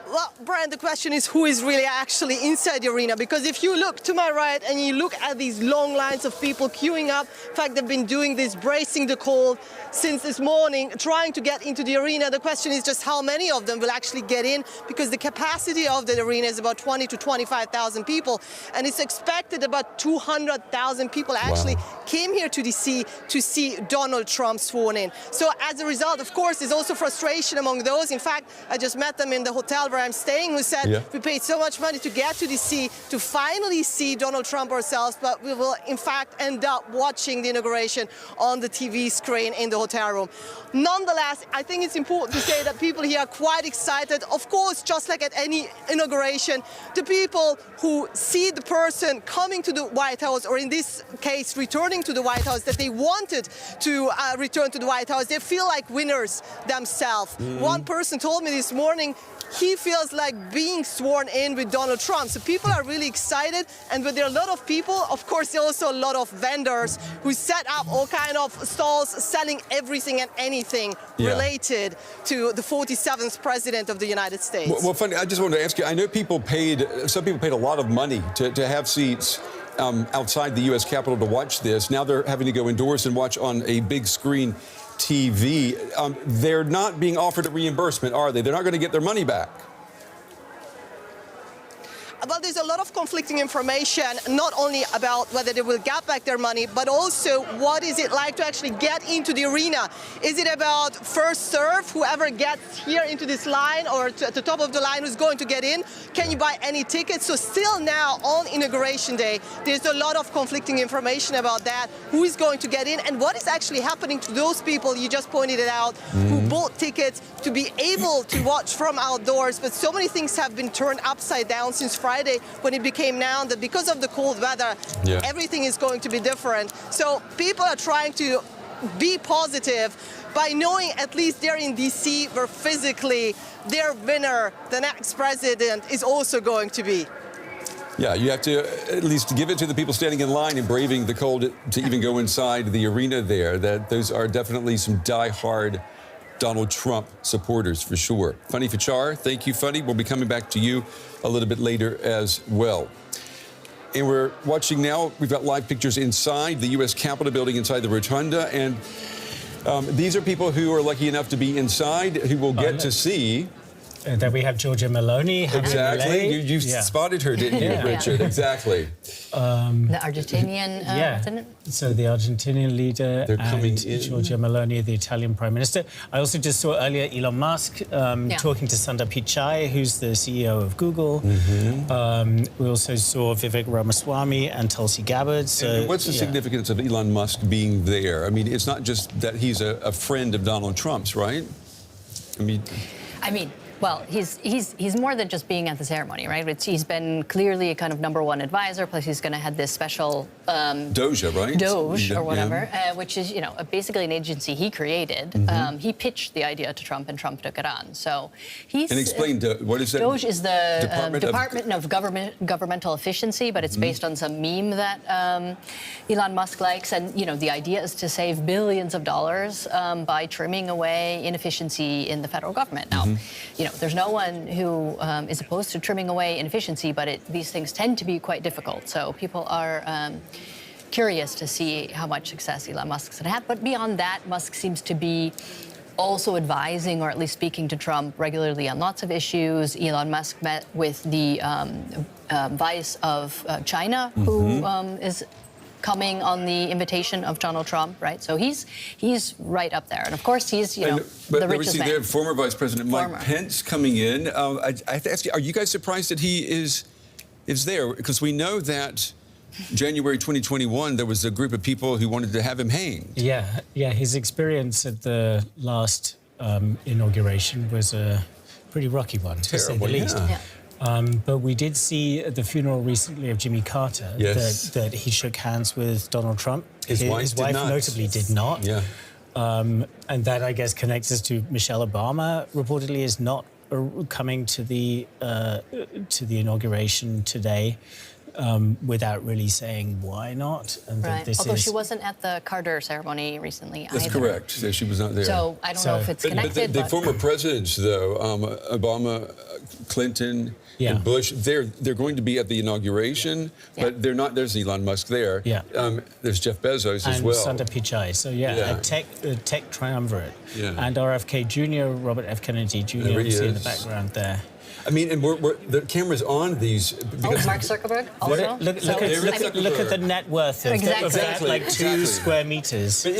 Well, Brian, the question is who is really actually inside the arena? Because if you look to my right and you look at these long lines of people queuing up, in fact, they've been doing this, bracing the cold since this morning, trying to get into the arena. The question is just how many of them will actually get in, because the capacity of the arena is about 20 to 25,000 people. And it's expected about 200,000 people actually came here to DC to see Donald Trump sworn in. So as a result, of course, there's also frustration among those. In fact, I just met them in the hotel where I'm staying, who said, we paid so much money to get to DC to finally see Donald Trump ourselves, but we will in fact end up watching the inauguration on the TV screen in the hotel room. Nonetheless, I think it's important to say that people here are quite excited. Of course, just like at any inauguration, the people who see the person coming to the White House, or in this case, returning to the White House, that they wanted to return to the White House, they feel like winners themselves. One person told me this morning he feels like being sworn in with Donald Trump. So people are really excited, and with there are a lot of people, of course, there are also a lot of vendors who set up all kind of stalls selling everything and anything related to the 47th president of the United States. Well, Funny, I just wanted to ask you, I know some people paid a lot of money to have seats outside the U.S. Capitol to watch this. Now they're having to go indoors and watch on a big screen TV. They're not being offered a reimbursement, are they? They're not going to get their money back. Well, there's a lot of conflicting information, not only about whether they will get back their money, but also what is it like to actually get into the arena? Is it about first serve, whoever gets here into this line or at the top of the line who's going to get in? Can you buy any tickets? So still now on Inauguration Day, there's a lot of conflicting information about that. Who is going to get in and what is actually happening to those people, you just pointed it out, who bought tickets to be able to watch from outdoors, but so many things have been turned upside down since Friday when it became known that because of the cold weather, everything is going to be different. So people are trying to be positive by knowing at least they're in DC where physically their winner, the next president, is also going to be. Yeah, you have to at least give it to the people standing in line and braving the cold to even go inside the arena there. Those are definitely some die-hard Donald Trump supporters for sure. Funny Fachar, thank you, Funny. We'll be coming back to you a little bit later as well. And we're watching now, we've got live pictures inside the U.S. Capitol building, inside the rotunda. And these are people who are lucky enough to be inside, who will get to see. That we have Giorgia Meloni. Exactly. You spotted her, didn't you, Richard? Exactly. The Argentinian president. So the Argentinian leader and Giorgia Meloni, the Italian prime minister. I also just saw earlier Elon Musk talking to Sundar Pichai, who's the CEO of Google. We also saw Vivek Ramaswamy and Tulsi Gabbard. So, what's the significance of Elon Musk being there? I mean, it's not just that he's a friend of Donald Trump's, right? I mean, well, he's more than just being at the ceremony, right? He's been clearly a kind of #1 advisor. Plus, he's going to have this special Doja, right? Doge or whatever, which is basically an agency he created. He pitched the idea to Trump, and Trump took it on. So he's and explain what is that? Doge is the Department of Governmental Efficiency, but it's based on some meme that Elon Musk likes, and the idea is to save billions of dollars by trimming away inefficiency in the federal government. Now, there's no one who is opposed to trimming away inefficiency, but these things tend to be quite difficult. So people are curious to see how much success Elon Musk's going to have. But beyond that, Musk seems to be also advising, or at least speaking to Trump regularly on lots of issues. Elon Musk met with the vice of China, who is coming on the invitation of Donald Trump, right? So he's right up there, and of course he's the richest man. There, former Vice President Mike Pence coming in. I have to ask you, are you guys surprised that he is there? Because we know that January 2021, there was a group of people who wanted to have him hanged. Yeah, his experience at the last inauguration was a pretty rocky one, to say the least. But we did see at the funeral recently of Jimmy Carter that he shook hands with Donald Trump. His wife notably did not. Yeah. And that, I guess, connects us to Michelle Obama. Reportedly, is not coming to the inauguration today. Without really saying why not. And right. Although she wasn't at the Carter ceremony recently That's either. correct. Yeah, she was not there. So I don't know if it's connected. But the former presidents, though, Obama, Clinton, and Bush, they're going to be at the inauguration, but they're not. There's Elon Musk there. Yeah. There's Jeff Bezos as well. And Sundar Pichai. So a tech triumvirate. Yeah. And RFK Jr., Robert F. Kennedy Jr. You see in the background there. I mean, and the camera's on these. Because Mark Zuckerberg also? Look at the net worth of that, like 2 square meters. But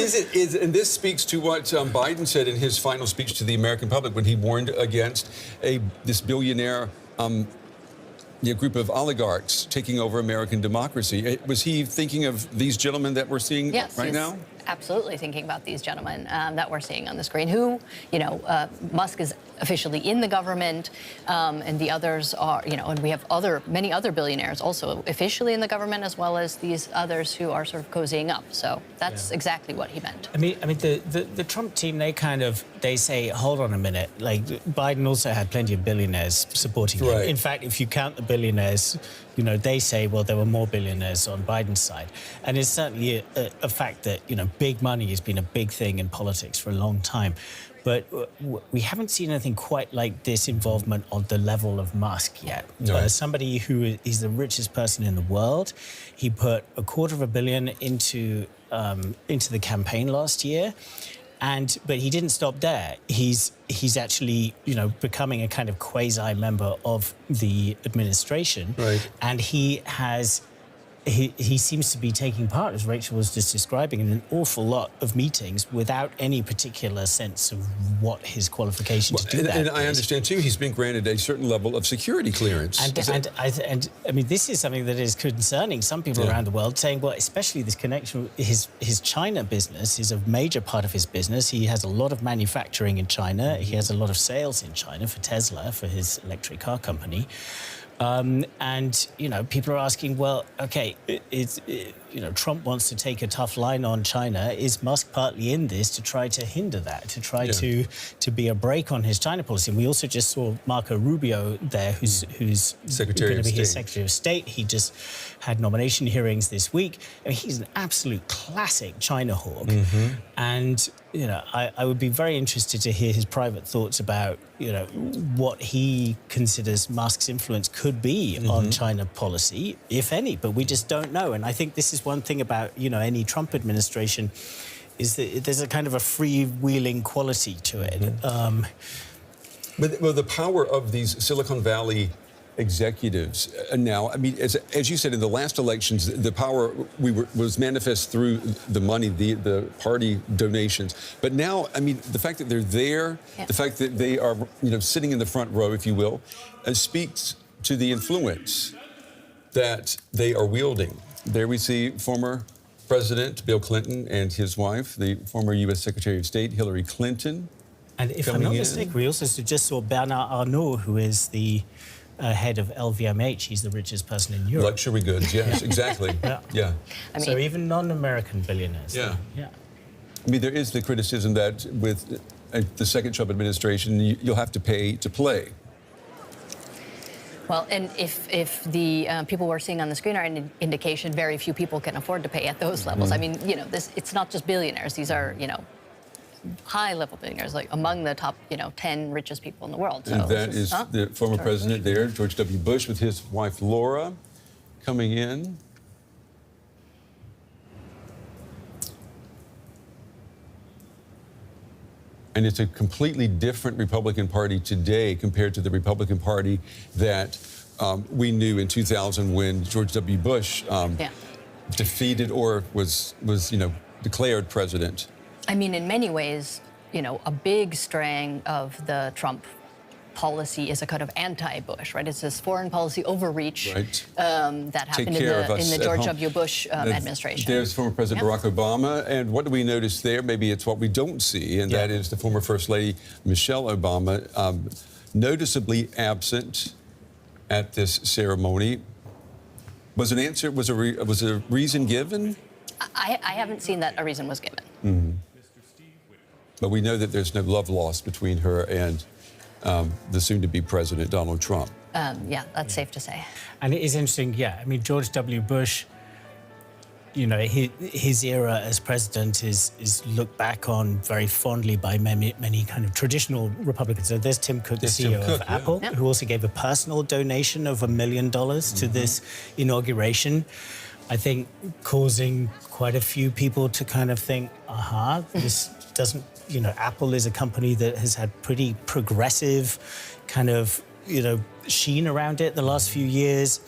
and this speaks to what Biden said in his final speech to the American public when he warned against this billionaire group of oligarchs taking over American democracy. Was he thinking of these gentlemen that we're seeing right now? Absolutely thinking about these gentlemen that we're seeing on the screen, who, Musk is officially in the government, and the others are, and we have many other billionaires also officially in the government, as well as these others who are sort of cozying up. So that's exactly what he meant. I mean, the Trump team, they say, hold on a minute. Like, Biden also had plenty of billionaires supporting him. In fact, if you count the billionaires, they say, well, there were more billionaires on Biden's side. And it's certainly a fact that, big money has been a big thing in politics for a long time. But we haven't seen anything quite like this involvement on the level of Musk yet. Somebody who is the richest person in the world, he put $250 million into the campaign last year. But he didn't stop there. He's actually, becoming a kind of quasi member of the administration. Right. And he seems to be taking part, as Rachel was just describing, in an awful lot of meetings without any particular sense of what his qualification to do that And is. I understand, too, he's been granted a certain level of security clearance. And I mean, this is something that is concerning some people around the world, saying, well, especially this connection, his China business is a major part of his business. He has a lot of manufacturing in China. He has a lot of sales in China for Tesla, for his electric car company. And, people are asking, well, okay, Trump wants to take a tough line on China. Is Musk partly in this to try to hinder that, to try to be a brake on his China policy? And we also just saw Marco Rubio there, who's going to be his Secretary of State. He just had nomination hearings this week. I mean, he's an absolute classic China hawk. And, I would be very interested to hear his private thoughts about, what he considers Musk's influence could be on China policy, if any. But we just don't know. And I think this is one thing about, any Trump administration, is that there's a kind of a freewheeling quality to it. But the power of these Silicon Valley executives now, I mean, as you said, in the last elections, the power was manifest through the money, the party donations. But now, I mean, the fact that they're there, the fact that they are, sitting in the front row, if you will, speaks to the influence that they are wielding. There we see former President Bill Clinton and his wife, the former U.S. Secretary of State Hillary Clinton. And if I'm not mistaken, we also just saw Bernard Arnault, who is the head of LVMH. He's the richest person in Europe. Luxury goods, yes, exactly. So even non-American billionaires. I mean, there is the criticism that with the second Trump administration, you'll have to pay to play. Well, and if the people we're seeing on the screen are an indication, very few people can afford to pay at those levels. I mean, it's not just billionaires. These are, high-level billionaires, like among the top, 10 richest people in the world. So and that is the former president there, George W. Bush, with his wife Laura, coming in. And it's a completely different Republican Party today compared to the Republican Party that we knew in 2000 when George W. Bush defeated or was declared president. I mean, in many ways, a big straying of the Trump policy is a kind of anti-Bush, right? It's this foreign policy overreach that happened in the George W. Bush administration. There's former President Barack Obama, and what do we notice there? Maybe it's what we don't see, and that is the former First Lady Michelle Obama, noticeably absent at this ceremony. Was an answer? Was a reason given? I haven't seen that a reason was given. Mm-hmm. But we know that there's no love lost between her and the soon-to-be president, Donald Trump. Yeah, that's safe to say. And it is interesting, I mean, George W. Bush, you know, his era as president is looked back on very fondly by many kind of traditional Republicans. So there's Tim Cook, the CEO of Apple, who also gave a personal donation of $1 million to this inauguration. I think causing quite a few people to kind of think, this doesn't, you know, Apple is a company that has had pretty progressive kind of, you know, sheen around it the last few years.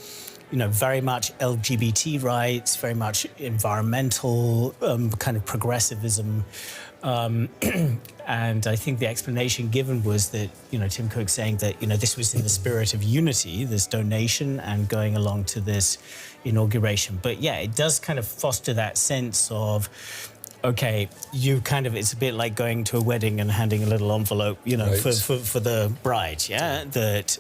You know, very much LGBT rights, very much environmental kind of progressivism. And I think the explanation given was that, you know, Tim Cook saying that, you know, this was in the spirit of unity, this donation and going along to this inauguration. But yeah, it does kind of foster that sense of, okay, you kind of, it's a bit like going to a wedding and handing a little envelope, you know, for the bride, that,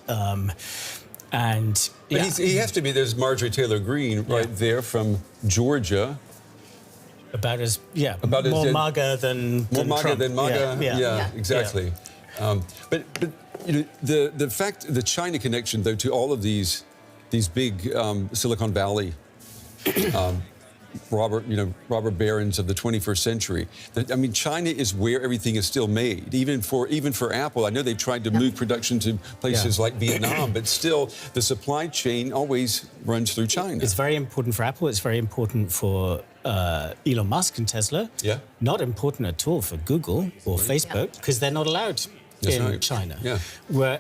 and but he has to be. There's Marjorie Taylor Greene right there from Georgia. About as about more MAGA than Trump. Than MAGA. Yeah, exactly. But you know, the fact, the China connection though to all of these big Silicon Valley robber barons of the 21st century. I mean, China is where everything is still made, even for Apple. I know they've tried to move production to places like Vietnam, but still the supply chain always runs through China. It's very important for Apple. It's very important for Elon Musk and Tesla. Yeah. Not important at all for Google or Facebook because they're not allowed in China. Yeah.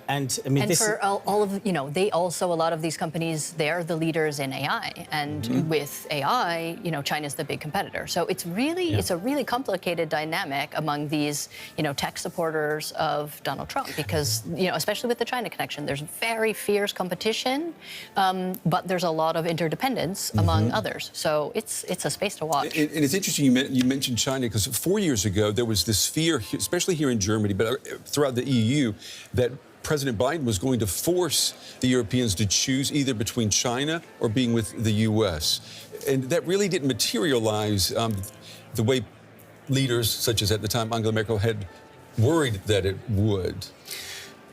And I mean, and for all of, you know, they also, a lot of these companies, they're the leaders in AI. And with AI, you know, China's the big competitor. So it's really, it's a really complicated dynamic among these, you know, tech supporters of Donald Trump because, you know, especially with the China connection, there's very fierce competition, but there's a lot of interdependence among others. So it's a space to watch. And it's interesting you mentioned China because 4 years ago, there was this fear, especially here in Germany, but throughout the EU, that President Biden was going to force the Europeans to choose either between China or being with the U.S. And that really didn't materialize the way leaders, such as at the time Angela Merkel, had worried that it would.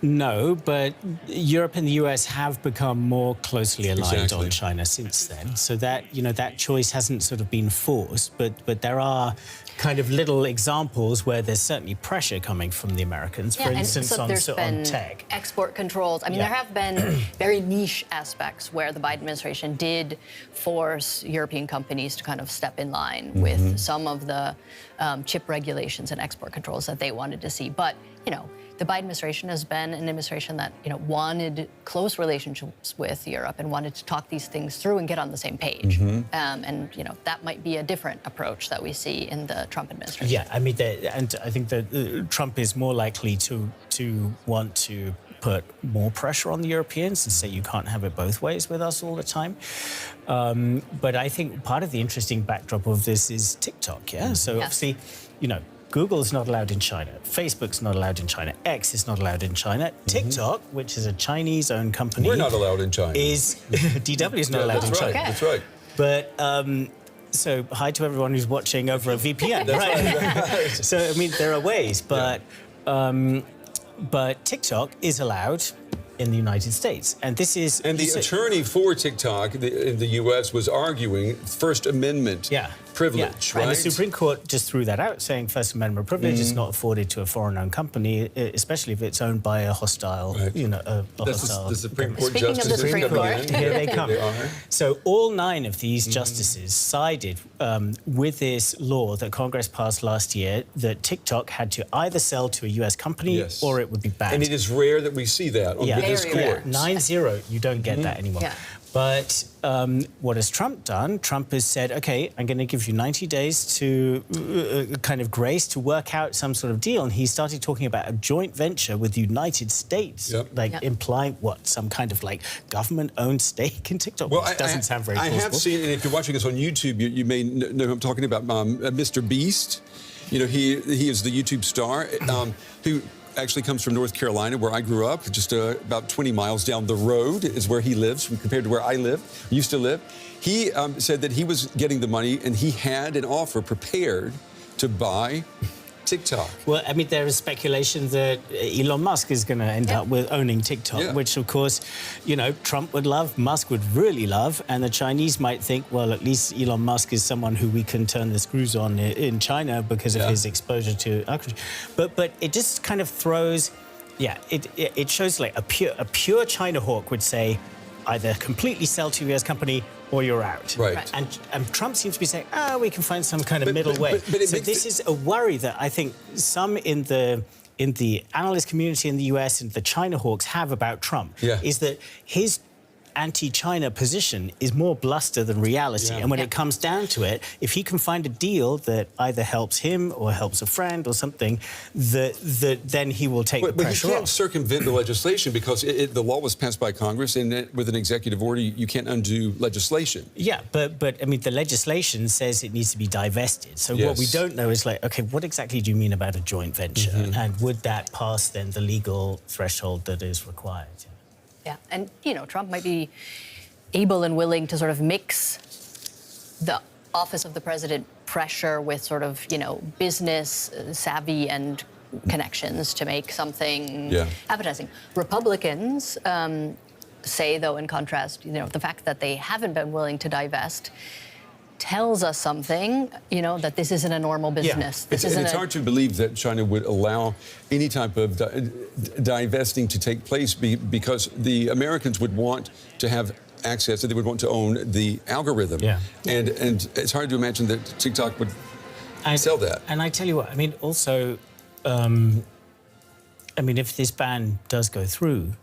No, but Europe and the US have become more closely aligned on China since then. So that, you know, that choice hasn't sort of been forced, but there are kind of little examples where there's certainly pressure coming from the Americans, for instance, so on tech. Export controls. I mean, there have been very niche aspects where the Biden administration did force European companies to kind of step in line with some of the chip regulations and export controls that they wanted to see. But, you know, the Biden administration has been an administration that, you know, wanted close relationships with Europe and wanted to talk these things through and get on the same page. And, you know, that might be a different approach that we see in the Trump administration. Yeah, I mean, and I think that Trump is more likely to want to put more pressure on the Europeans and say you can't have it both ways with us all the time. But I think part of the interesting backdrop of this is TikTok, So obviously, you know, Google's not allowed in China. Facebook's not allowed in China. X is not allowed in China. TikTok, which is a Chinese-owned company... We're not allowed in China. DW is not allowed in China. That's right. But, so hi to everyone who's watching over a VPN. Right. So, I mean, there are ways, but TikTok is allowed in the United States. And this is... And the attorney for TikTok in the U.S. was arguing First Amendment privilege, right? And the Supreme Court just threw that out, saying First Amendment privilege is not afforded to a foreign-owned company, especially if it's owned by a hostile, you know, hostile... The Supreme Court Speaking of the Supreme Court. Here they come. So all 9 of these justices sided with this law that Congress passed last year that TikTok had to either sell to a U.S. company or it would be banned. And it is rare that we see that on this court. 9-0, you don't get that anymore. But what has Trump done? Trump has said, OK, I'm going to give you 90 days to kind of grace to work out some sort of deal. And he started talking about a joint venture with the United States, implying what? Some kind of like government-owned stake in TikTok? Well, which doesn't sound very plausible. I have seen, and if you're watching us on YouTube, you may know who I'm talking about, Mr. Beast. You know, he is the YouTube star who actually comes from North Carolina, where I grew up. Just about 20 miles down the road is where he lives compared to where I used to live. He said that he was getting the money and he had an offer prepared to buy TikTok. Well, I mean, there is speculation that Elon Musk is going to end up with owning TikTok, which, of course, you know, Trump would love, Musk would really love, and the Chinese might think, well, at least Elon Musk is someone who we can turn the screws on in China because of his exposure to agriculture. But it just kind of throws, it shows like a pure China hawk would say, either completely sell to a US company or you're out. Right. And Trump seems to be saying, we can find some kind of middle way. So this is a worry that I think some in the analyst community in the US and the China hawks have about Trump, is that his anti-China position is more bluster than reality. And when it comes down to it, if he can find a deal that either helps him or helps a friend or something, then he will take the pressure off. But he can't circumvent the legislation because the law was passed by Congress, and with an executive order, you can't undo legislation. Yeah, but I mean, the legislation says it needs to be divested. So what we don't know is like, OK, what exactly do you mean about a joint venture? And would that pass then the legal threshold that is required? Yeah, and, you know, Trump might be able and willing to sort of mix the office of the president pressure with sort of, you know, business savvy and connections to make something appetizing. Republicans say, though, in contrast, you know, the fact that they haven't been willing to divest tells us something, you know, that this isn't a normal business. It's hard to believe that China would allow any type of divesting to take place because the Americans would want to have access, and they would want to own the algorithm. And it's hard to imagine that TikTok would sell that. And I tell you what, I mean, also, I mean, if this ban does go through,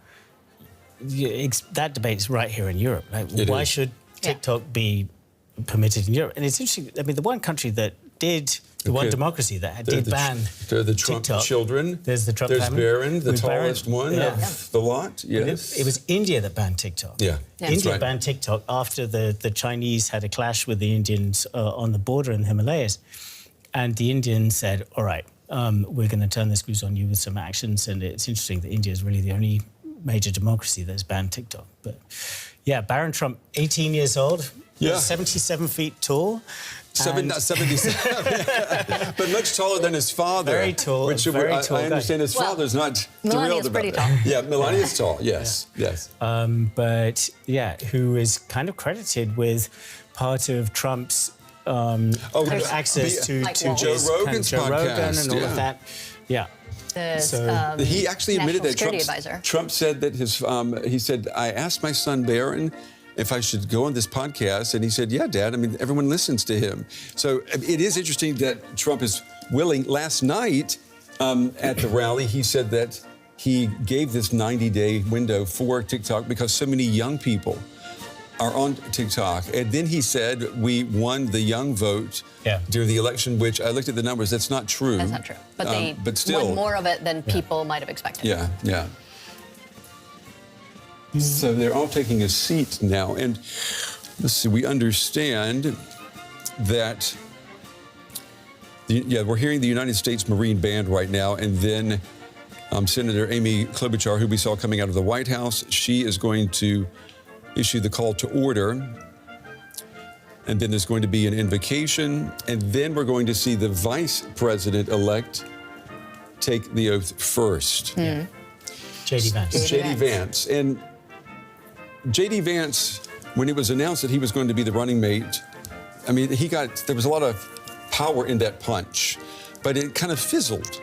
that debate's right here in Europe. Like, why should TikTok be permitted in Europe? And it's interesting, I mean, the one country that did, the one democracy that did ban There are the Trump TikTok. Children. There's the Trump family. Barron, the tallest one of the lot, It was India that banned TikTok. India banned TikTok after the Chinese had a clash with the Indians on the border in the Himalayas. And the Indians said, all right, we're going to turn the screws on you with some actions. And it's interesting that India is really the only major democracy that's banned TikTok. But yeah, Barron Trump, 18 years old, 77 feet tall. Not 77, but much taller than his father. Very tall, very tall I understand his father's not Melania's thrilled about pretty it. tall. Yeah, Melania's tall, yes. But yeah, who is kind of credited with part of Trump's access to Joe Rogan's Joe Rogan podcast, and all of that. Yeah. He actually admitted National that Security Trump said that he said, I asked my son Barron if I should go on this podcast, and he said, yeah, Dad, I mean, everyone listens to him. So it is interesting that Trump is willing. Last night at the rally, he said that he gave this 90-day window for TikTok because so many young people are on TikTok. And then he said, we won the young vote during the election, which I looked at the numbers. That's not true. That's not true. But they won more of it than people might have expected. Yeah. So they're all taking a seat now. And let's see, we understand that, we're hearing the United States Marine Band right now. And then Senator Amy Klobuchar, who we saw coming out of the White House, she is going to issue the call to order. And then there's going to be an invocation. And then we're going to see the vice president-elect take the oath first. J.D. Vance. J.D. Vance. And J.D. Vance, when it was announced that he was going to be the running mate, I mean, there was a lot of power in that punch, but it kind of fizzled.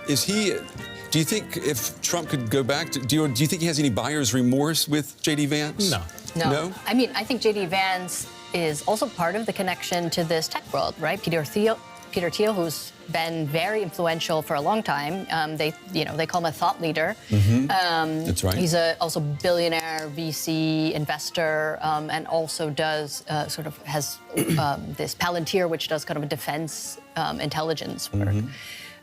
Do you think if Trump could go back, do you think he has any buyer's remorse with J.D. Vance? No. I mean, I think J.D. Vance is also part of the connection to this tech world, right? Peter Thiel Peter Thiel, who's been very influential for a long time. They call him a thought leader. That's right. He's also billionaire, VC investor, and also does has this Palantir, which does kind of a defense intelligence work.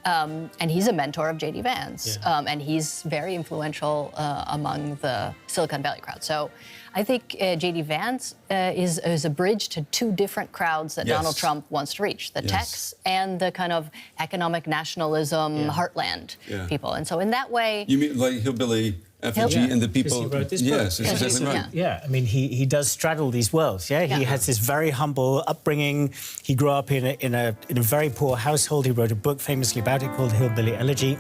And he's a mentor of J.D. Vance, and he's very influential among the Silicon Valley crowd. So I think J.D. Vance is a bridge to two different crowds that Donald Trump wants to reach, the techs and the kind of economic nationalism heartland people. And so in that way... You mean like hillbilly effigy and the people... He wrote this yes, book. that's exactly right. Yeah, I mean, he does straddle these worlds, He has this very humble upbringing. He grew up in a very poor household. He wrote a book famously about it called Hillbilly Elegy.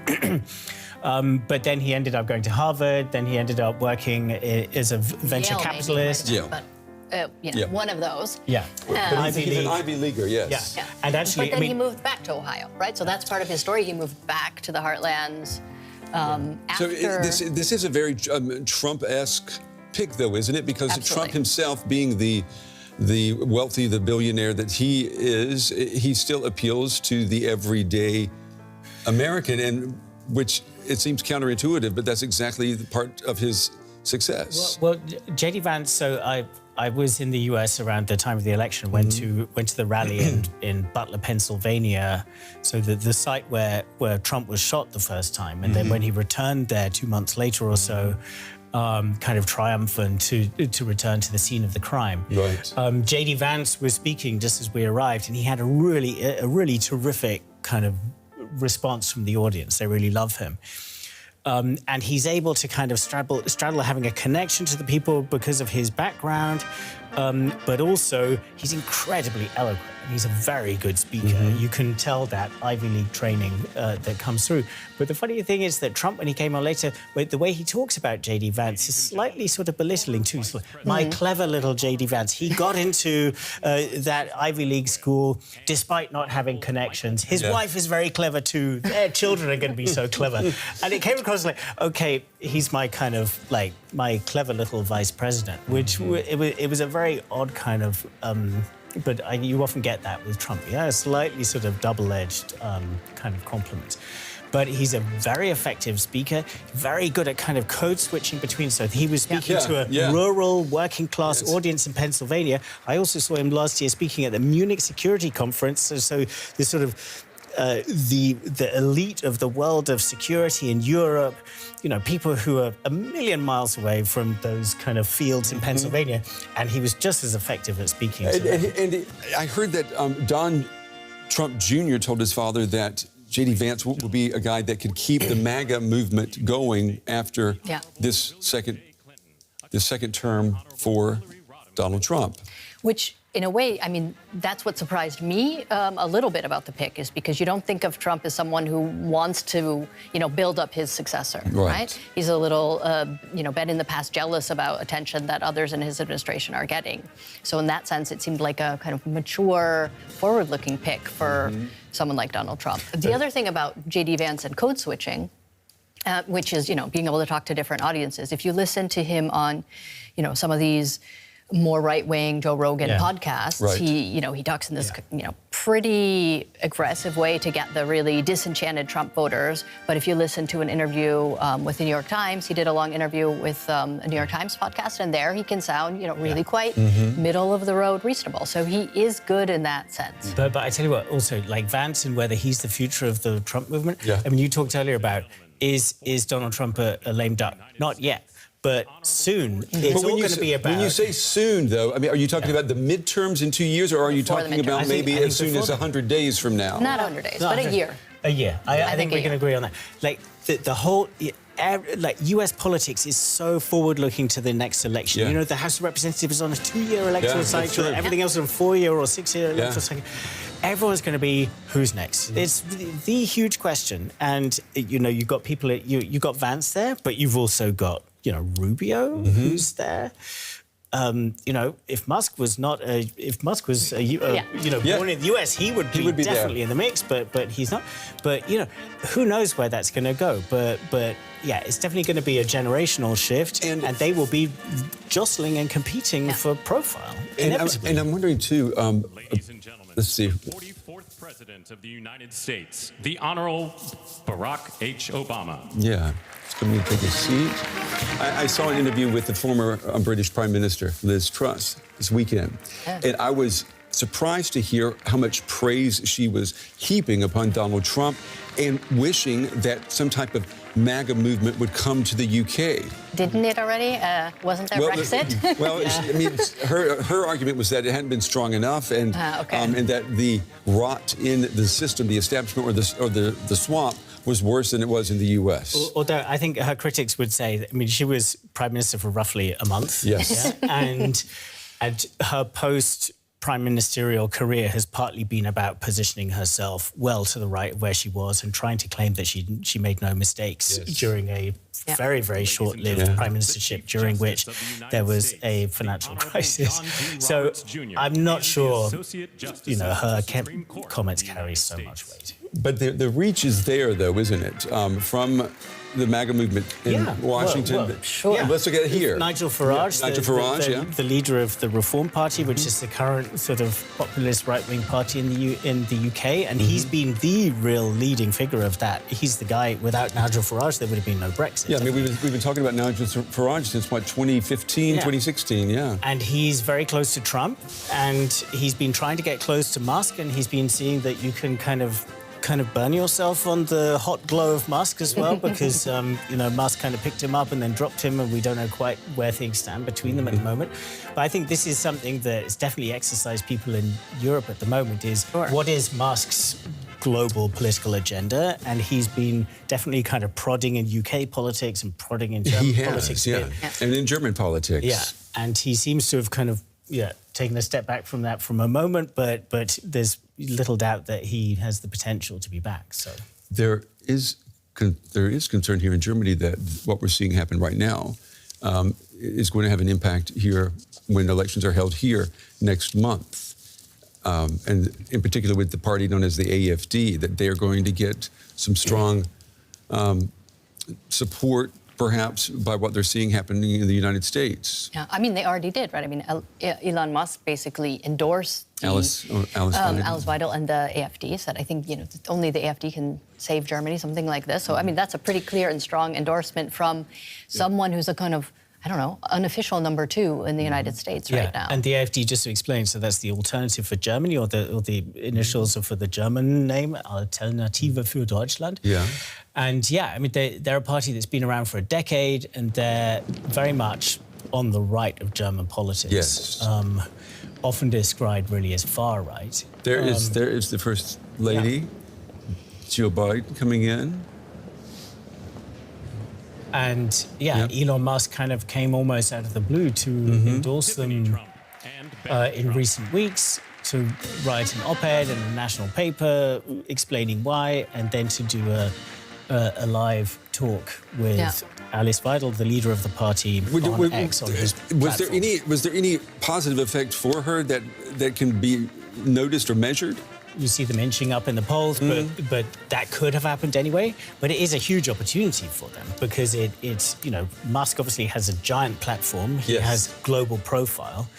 But then he ended up going to Harvard. Then he ended up working as a venture capitalist. But, one of those. But he's an Ivy Leaguer, yes. Yeah. And actually, but then he moved back to Ohio, right? So that's part of his story. He moved back to the heartlands. So this is a very Trump-esque pick, though, isn't it? Because Trump himself, being the wealthy, the billionaire that he is, he still appeals to the everyday American, and which it seems counterintuitive, but that's exactly the part of his success. Well, J.D. Vance. So I was in the U.S. around the time of the election. Went to the rally in Butler, Pennsylvania. So the site where Trump was shot the first time, and then when he returned there 2 months later or so, kind of triumphant to return to the scene of the crime. Right. J.D. Vance was speaking just as we arrived, and he had a really terrific kind of response from the audience. They really love him. And he's able to kind of straddle having a connection to the people because of his background, but also he's incredibly eloquent. He's a very good speaker. You can tell that Ivy League training that comes through. But the funny thing is that Trump, when he came on later, the way he talks about J.D. Vance is slightly sort of belittling too. So, my clever little J.D. Vance. He got into that Ivy League school despite not having connections. His wife is very clever too. Their children are going to be so clever. And it came across like, okay, he's my kind of like my clever little vice president, which it was a very odd kind of. But you often get that with Trump. A slightly sort of double-edged kind of compliment. But he's a very effective speaker, very good at kind of code switching between. So he was speaking to a rural, working-class audience in Pennsylvania. I also saw him last year speaking at the Munich Security Conference. So this sort of the elite of the world of security in Europe, people who are a million miles away from those kind of fields in Pennsylvania, and he was just as effective at speaking to them. And I heard that Don Trump Jr. told his father that J.D. Vance will be a guy that could keep the MAGA movement going after this second term for Donald Trump. Which, in a way, I mean, that's what surprised me a little bit about the pick, is because you don't think of Trump as someone who wants to, build up his successor, right? He's a little, been in the past jealous about attention that others in his administration are getting. So in that sense, it seemed like a kind of mature, forward-looking pick for someone like Donald Trump. The other thing about J.D. Vance and code switching, which is, being able to talk to different audiences. If you listen to him on, some of these more right-wing Joe Rogan podcasts, he talks in this pretty aggressive way to get the really disenchanted Trump voters. But if you listen to an interview with the New York Times, he did a long interview with a New York Times podcast, and there he can sound really quite middle of the road reasonable. So he is good in that sense. But I tell you what, also like Vance and whether he's the future of the Trump movement. I mean, you talked earlier about is Donald Trump a lame duck? Not yet. But soon, it's all going to be about... When you say soon, though, I mean, are you talking about the midterms in 2 years, or are you talking about maybe as soon as 100 days from now? Not 100 days, but a year. A year. I think we can agree on that. Like, the whole... U.S. politics is so forward-looking to the next election. The House of Representatives is on a 2-year electoral cycle. Everything else is on a 4-year or 6-year electoral cycle. Everyone's going to be, who's next? It's the huge question. And, you've got people... You've got Vance there, but you've also got... Rubio, who's there. If Musk was born in the US, he would be definitely in the mix, but he's not. But who knows where that's going to go? But yeah, it's definitely going to be a generational shift, and they will be jostling and competing for profile. And I'm wondering too. Ladies and gentlemen, let's see. 44th President President of the United States, the Honorable Barack H. Obama. Yeah, he's coming to take a seat. I saw an interview with the former British Prime Minister, Liz Truss, this weekend. And I was surprised to hear how much praise she was heaping upon Donald Trump and wishing that some type of MAGA movement would come to the UK. Didn't it already? Wasn't there Brexit? Well, I mean, her argument was that it hadn't been strong enough, and and that the rot in the system, the establishment, or the swamp was worse than it was in the U.S. Although I think her critics would say, I mean, she was Prime Minister for roughly a month. Yes. Yeah? and her post-prime ministerial career has partly been about positioning herself well to the right of where she was and trying to claim that she made no mistakes during a very, very short-lived prime ministership during which there was a financial crisis. So I'm not sure, her comments carry so much weight. But the reach is there, though, isn't it? From the MAGA movement in Washington. Well, sure. Let's look at it here. Nigel Farage, the leader of the Reform Party, which is the current sort of populist right-wing party in the UK, and he's been the real leading figure of that. He's the guy. Without Nigel Farage, there would have been no Brexit. Yeah, I mean, we've been talking about Nigel Farage since, 2015, 2016, And he's very close to Trump, and he's been trying to get close to Musk, and he's been seeing that you can kind of burn yourself on the hot glow of Musk as well, because Musk kind of picked him up and then dropped him, and we don't know quite where things stand between them at the moment. But I think this is something that has definitely exercised people in Europe at the moment, is what is Musk's global political agenda? And he's been definitely kind of prodding in UK politics and prodding in German politics. And in German politics. Yeah, and he seems to have kind of taken a step back from that from a moment, but there's little doubt that he has the potential to be back. So there is concern here in Germany that what we're seeing happen right now is going to have an impact here when elections are held here next month, and in particular with the party known as the AfD, that they are going to get some strong support, perhaps, by what they're seeing happening in the United States. Yeah, I mean, they already did, right? I mean, Elon Musk basically endorsed Alice Weidel and the AfD, said, I think, only the AfD can save Germany, something like this. So, I mean, that's a pretty clear and strong endorsement from someone who's a kind of, I don't know, unofficial number 2 in the United States right now. And the AfD, just to explain, so that's the alternative for Germany, or the initials are for the German name, Alternative für Deutschland. Yeah. And I mean, they're a party that's been around for a decade, and they're very much on the right of German politics. Yes. Often described really as far right. There is the First Lady, Joe Biden, coming in. And Elon Musk kind of came almost out of the blue to endorse them in recent weeks, to write an op-ed in a national paper explaining why, and then to do a live talk with Alice Weidel, the leader of the party, on X. On his was there any positive effect for her that can be noticed or measured? You see them inching up in the polls, but that could have happened anyway. But it is a huge opportunity for them, because it's Musk obviously has a giant platform. He has global profile.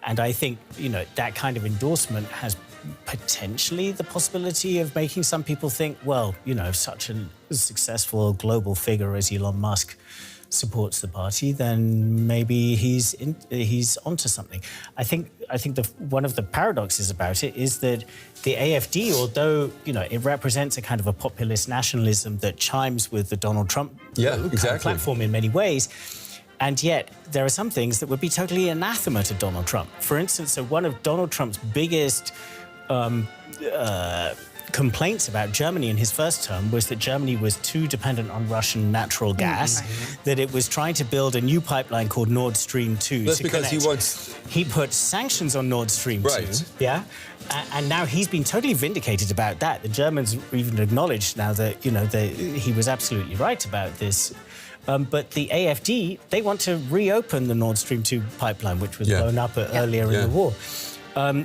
And I think, that kind of endorsement has potentially the possibility of making some people think, well, if such a successful global figure as Elon Musk supports the party, then maybe he's onto something. I think one of the paradoxes about it is that the AfD, although it represents a kind of a populist nationalism that chimes with the Donald Trump platform in many ways, and yet there are some things that would be totally anathema to Donald Trump. For instance, one of Donald Trump's biggest complaints about Germany in his first term was that Germany was too dependent on Russian natural gas, that it was trying to build a new pipeline called Nord Stream 2. That's because he put sanctions on Nord Stream 2. Yeah. And now he's been totally vindicated about that. The Germans even acknowledged now that, he was absolutely right about this. But the AfD, they want to reopen the Nord Stream 2 pipeline, which was blown up earlier in the war.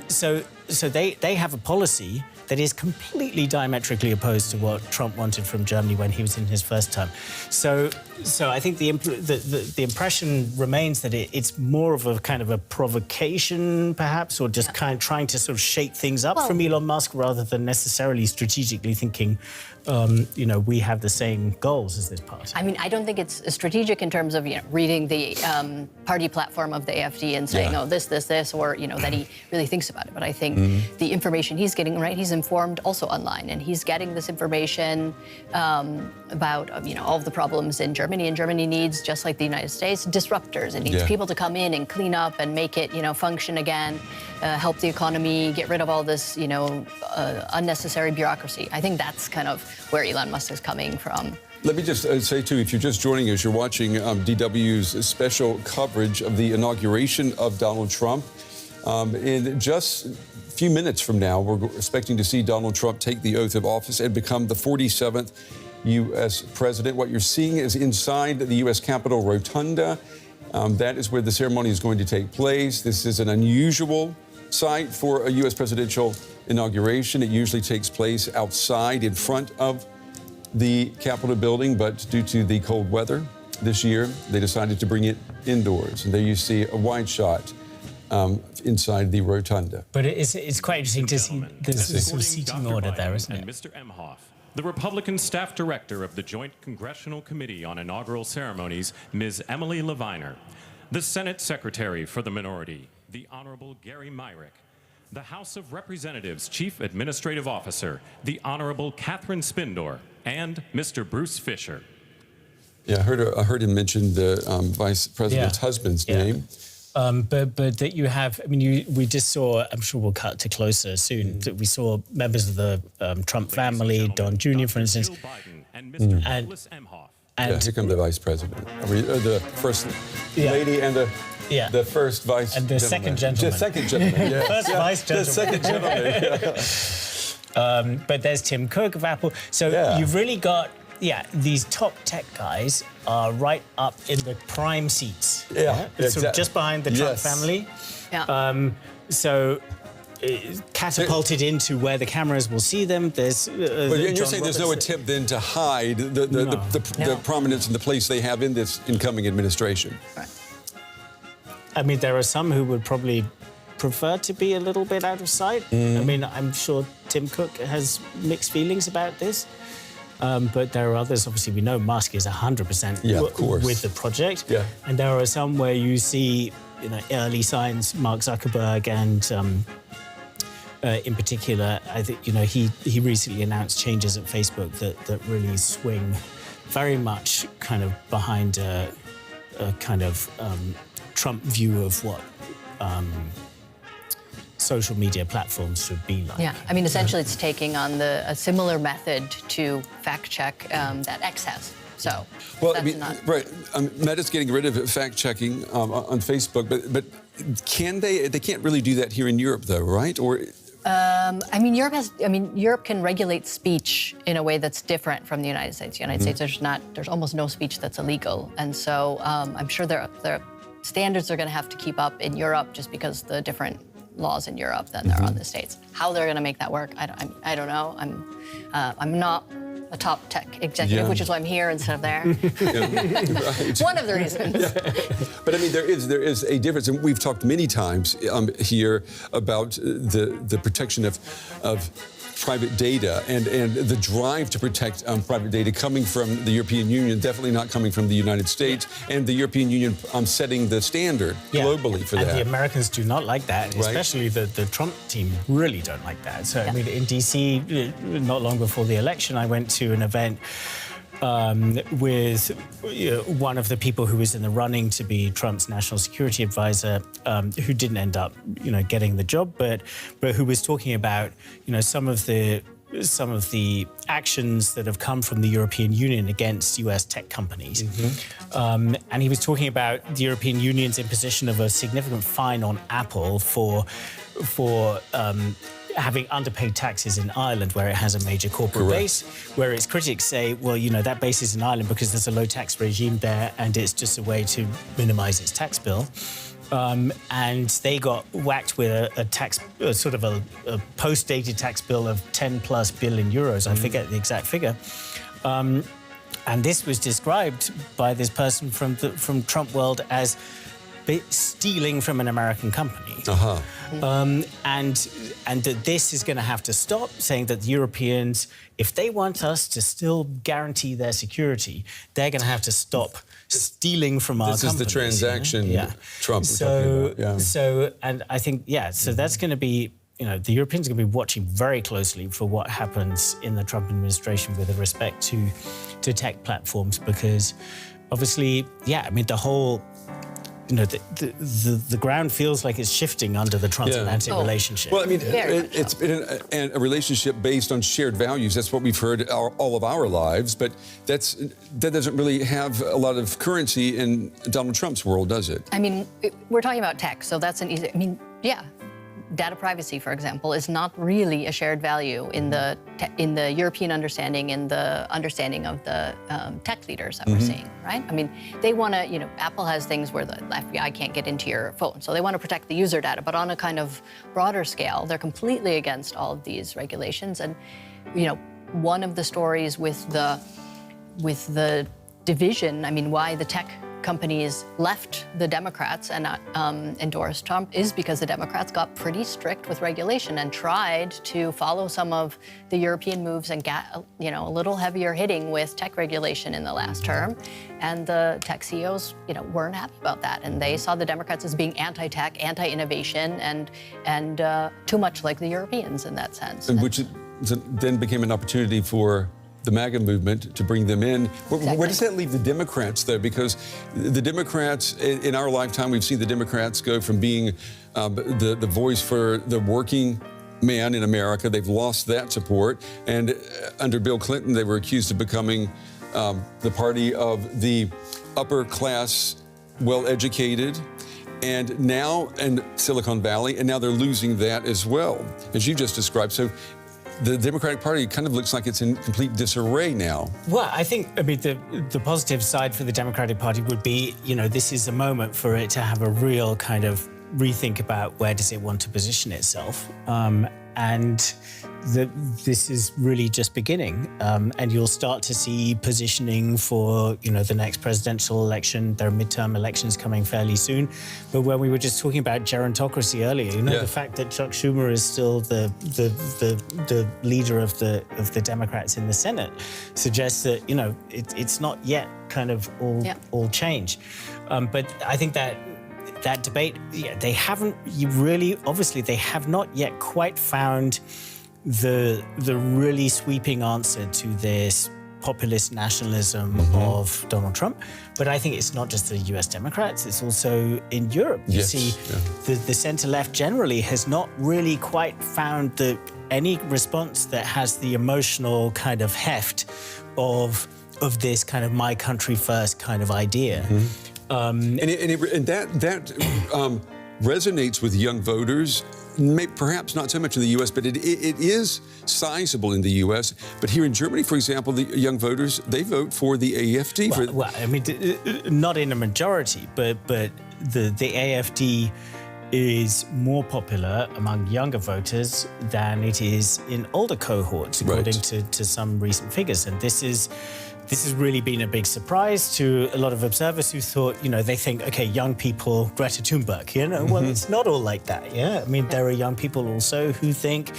So they have a policy that is completely diametrically opposed to what Trump wanted from Germany when he was in his first term. So I think the impression remains that it's more of a kind of a provocation, perhaps, or just kind of trying to sort of shake things up from Elon Musk rather than necessarily strategically thinking, we have the same goals as this party. I mean, I don't think it's strategic in terms of reading the party platform of the AfD and saying, oh, this, or that he really thinks about it. But I think the information he's getting, right, he's informed also online, and he's getting this information about all of the problems in Germany. And Germany needs, just like the United States, disruptors. It needs people to come in and clean up and make it, function again, help the economy, get rid of all this, unnecessary bureaucracy. I think that's kind of where Elon Musk is coming from. Let me just say, too, if you're just joining us, you're watching DW's special coverage of the inauguration of Donald Trump. In just a few minutes from now, we're expecting to see Donald Trump take the oath of office and become the 47th U.S. president. What you're seeing is inside the U.S. Capitol Rotunda. That is where the ceremony is going to take place. This is an unusual site for a U.S. presidential inauguration. It usually takes place outside in front of the Capitol building, but due to the cold weather this year, they decided to bring it indoors. And there you see a wide shot inside the rotunda. But it's quite interesting to see this sort of seating order there, isn't it? And Mr. Emhoff, the Republican staff director of the Joint Congressional Committee on Inaugural Ceremonies, Ms. Emily Leviner, the Senate Secretary for the Minority, the Honorable Gary Myrick, the House of Representatives Chief Administrative Officer, the Honorable Catherine Spindor, and Mr. Bruce Fisher. Yeah, I heard him mention the Vice President's husband's name. But that you have, we just saw, I'm sure we'll cut to closer soon, that we saw members of the Trump family, Don Jr., for instance. And Mr. Douglas Emhoff. And here comes the Vice President. The First Lady and the First Vice and the Second Gentleman. The Second Gentleman, yes. First Vice Gentleman. The Second Gentleman, but there's Tim Cook of Apple. So you've really got, these top tech guys are right up in the prime seats. Sort of just behind the Trump family. So catapulted into where the cameras will see them. There's. But you're saying there's no attempt then to hide the prominence and the place they have in this incoming administration. Right. I mean, there are some who would probably prefer to be a little bit out of sight. I mean, I'm sure Tim Cook has mixed feelings about this. But there are others, obviously, we know Musk is 100% with the project. And there are some where you see, early signs, Mark Zuckerberg and in particular, I think, he recently announced changes at Facebook that really swing very much kind of behind a kind of Trump view of what social media platforms should be like. Yeah, I mean, essentially it's taking on a similar method to fact check that X has. So, well, Meta's getting rid of fact checking on Facebook, but can they? They can't really do that here in Europe, though, right? Or Europe can regulate speech in a way that's different from the United States. The United States, there's almost no speech that's illegal, and so I'm sure the standards are going to have to keep up in Europe just because the different laws in Europe than there are in the States. How they're going to make that work, I don't know. I'm not a top tech executive, which is why I'm here instead of there. Right. One of the reasons. But I mean, there is a difference, and we've talked many times here about the protection of private data and the drive to protect private data coming from the European Union, definitely not coming from the United States, and the European Union setting the standard globally for that. And the Americans do not like that, especially the Trump team really don't like that. So, I mean, in D.C., not long before the election, I went to an event with one of the people who was in the running to be Trump's national security advisor, who didn't end up, getting the job, but who was talking about, some of the actions that have come from the European Union against U.S. tech companies. And he was talking about the European Union's imposition of a significant fine on Apple for having underpaid taxes in Ireland, where it has a major corporate base, where its critics say, well, that base is in Ireland because there's a low tax regime there and it's just a way to minimize its tax bill. and they got whacked with a tax, sort of a post-dated tax bill of 10+ billion euros. I forget the exact figure. And this was described by this person from Trump world as stealing from an American company. And that this is going to have to stop, saying that the Europeans, if they want us to still guarantee their security, they're going to have to stop stealing from our companies. This is the transaction Trump was talking about. So, and I think, so that's going to be, the Europeans are going to be watching very closely for what happens in the Trump administration with respect to tech platforms, because obviously, the whole, the ground feels like it's shifting under the transatlantic relationship. Well, I mean, it's been a relationship based on shared values. That's what we've heard all of our lives, but that doesn't really have a lot of currency in Donald Trump's world, does it? I mean, we're talking about tech, so that's an easy, data privacy, for example, is not really a shared value in the European understanding, in the understanding of the tech leaders that we're seeing, right? I mean, they want to, Apple has things where the FBI can't get into your phone, so they want to protect the user data, but on a kind of broader scale, they're completely against all of these regulations. And, one of the stories with the division, I mean, why the tech companies left the Democrats and endorsed Trump is because the Democrats got pretty strict with regulation and tried to follow some of the European moves and get, a little heavier hitting with tech regulation in the last term. And the tech CEOs, weren't happy about that. And they saw the Democrats as being anti-tech, anti-innovation, and too much like the Europeans in that sense. And which then became an opportunity for the MAGA movement to bring them in. Where does that leave the Democrats, though? Because the Democrats, in our lifetime, we've seen the Democrats go from being the voice for the working man in America. They've lost that support. And under Bill Clinton, they were accused of becoming the party of the upper class, well-educated. And now, in Silicon Valley, and now they're losing that as well, as you just described. So the Democratic Party kind of looks like it's in complete disarray now. Well, I think, the positive side for the Democratic Party would be, this is a moment for it to have a real kind of rethink about where does it want to position itself. And this is really just beginning. And you'll start to see positioning for, the next presidential election. There are midterm elections coming fairly soon. But when we were just talking about gerontocracy earlier, the fact that Chuck Schumer is still the leader of the Democrats in the Senate suggests that, it's not yet kind of all change. But I think that debate, they haven't they have not yet quite found the really sweeping answer to this populist nationalism of Donald Trump. But I think it's not just the US Democrats, it's also in Europe. You see, the center-left generally has not really quite found any response that has the emotional kind of heft of this kind of my country first kind of idea. And that resonates with young voters, perhaps not so much in the U.S., but it is sizable in the U.S. But here in Germany, for example, the young voters, they vote for the AfD. Not in a majority, but the AfD is more popular among younger voters than it is in older cohorts, according to some recent figures. And this has really been a big surprise to a lot of observers who thought, they think, okay, young people, Greta Thunberg, well, it's not all like that, there are young people also who think,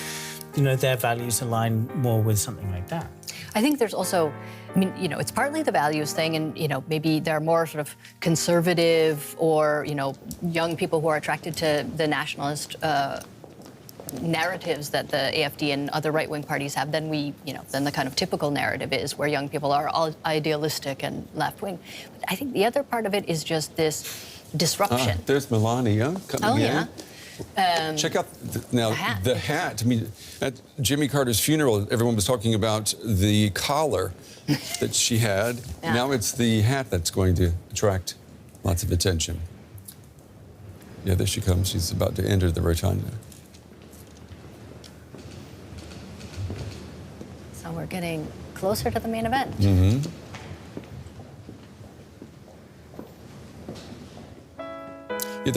their values align more with something like that. I think there's also, it's partly the values thing, and, maybe there are more sort of conservative or, young people who are attracted to the nationalist narratives that the AfD and other right-wing parties have than the kind of typical narrative is, where young people are all idealistic and left-wing. But I think the other part of it is just this disruption. There's Melania coming in. Check out the hat. At Jimmy Carter's funeral, everyone was talking about the collar that she had. Now it's the hat that's going to attract lots of attention. Yeah, there she comes. She's about to enter the rotunda. So we're getting closer to the main event. Yeah,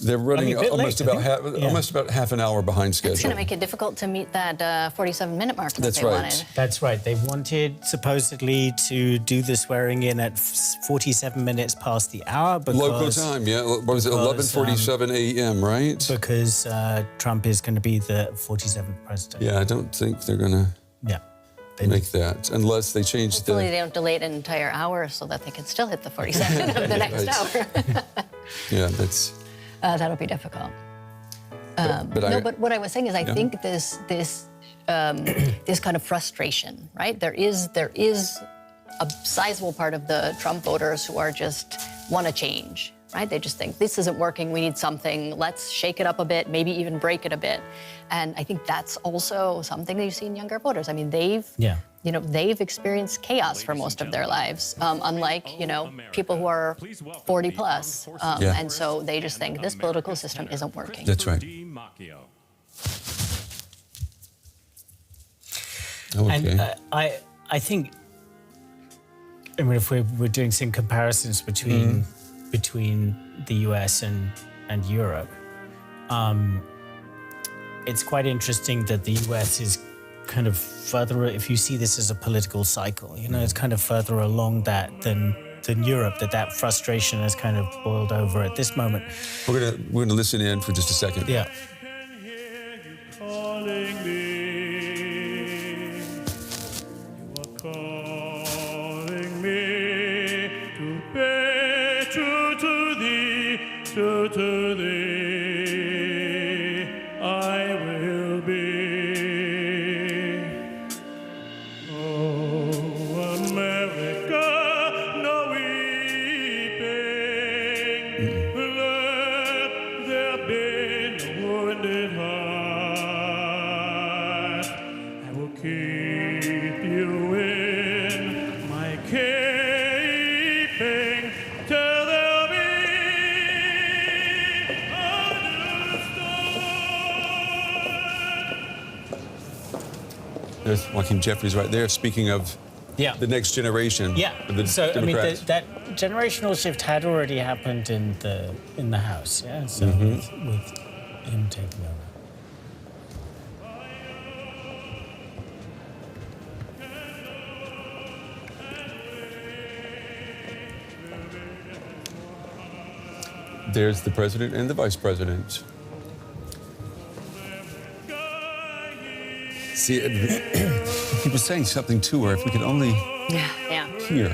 they're running almost about half an hour behind schedule. It's going to make it difficult to meet that 47-minute mark that they wanted. That's right. They wanted supposedly to do the swearing in at 47 minutes past the hour. Because, local time, yeah. What was it, 11:47 a.m., right? Because Trump is going to be the 47th president. Yeah, I don't think they're going to make that, unless they change Hopefully they don't delay it an entire hour so that they can still hit the 47 of the next hour. Yeah, that's... that'll be difficult. But what I was saying is I think this kind of frustration, right? There is a sizable part of the Trump voters who are just want to change, right? They just think this isn't working, we need something, let's shake it up a bit, maybe even break it a bit. And I think that's also something that you see in younger voters. I mean, they've experienced chaos for most of their lives, unlike, people who are 40 plus. And so they just think this political system isn't working. That's right. Okay. And I think, I mean, if we're doing some comparisons between the US and Europe, it's quite interesting that the US is kind of further, if you see this as a political cycle, it's kind of further along that than Europe, that frustration has kind of boiled over at this moment. We're gonna listen in for just a second. Yeah. To thee I will be. Oh, America, no weeping. Let there be no wounded heart. I will keep you in my keeping till there'll be. There's Joaquin Jeffries right there, speaking of the next generation. Yeah. Of the so Democrats. I mean, that generational shift had already happened in the House. Yeah. So with him taking over. There's the president and the vice president. See, he was saying something to her. If we could only hear.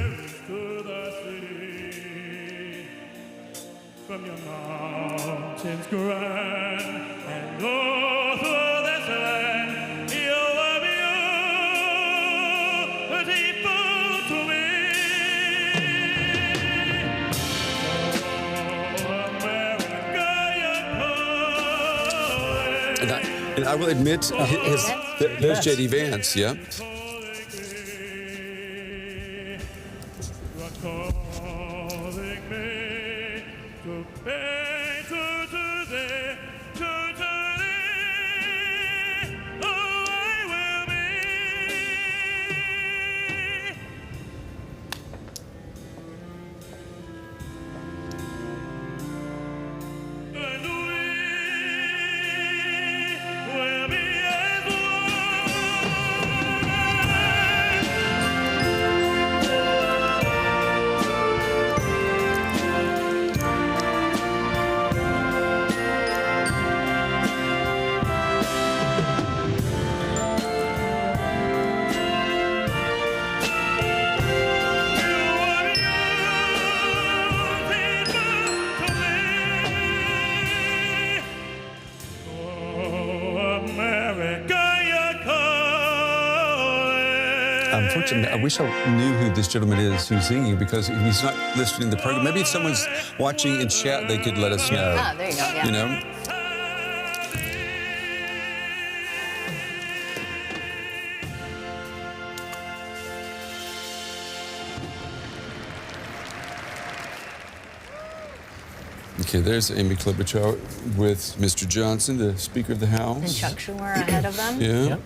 From your mountains grand and all through this land, you are beautiful to me. Oh, America, you're calling. And I will admit, there's J.D. Vance, yeah. Unfortunately, I wish I knew who this gentleman is who's singing, because if he's not listening to the program, maybe if someone's watching in chat, they could let us know. Ah, there you go, yeah. You know? Okay, there's Amy Klobuchar with Mr. Johnson, the Speaker of the House. And Chuck Schumer ahead of them. Yeah. Yep.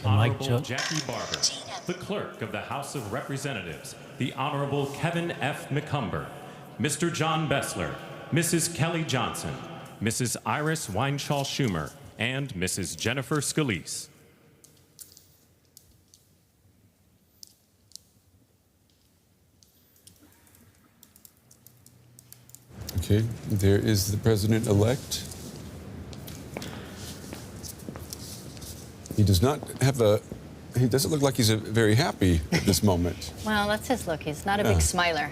the So Mike Honorable Jackie Barber, the Clerk of the House of Representatives, the Honorable Kevin F. McCumber, Mr. John Bessler, Mrs. Kelly Johnson, Mrs. Iris Weinshaw Schumer, and Mrs. Jennifer Scalise. Okay, there is the president-elect. He does not have a, he doesn't look like he's very happy at this moment. Well, that's his look. He's not a big smiler.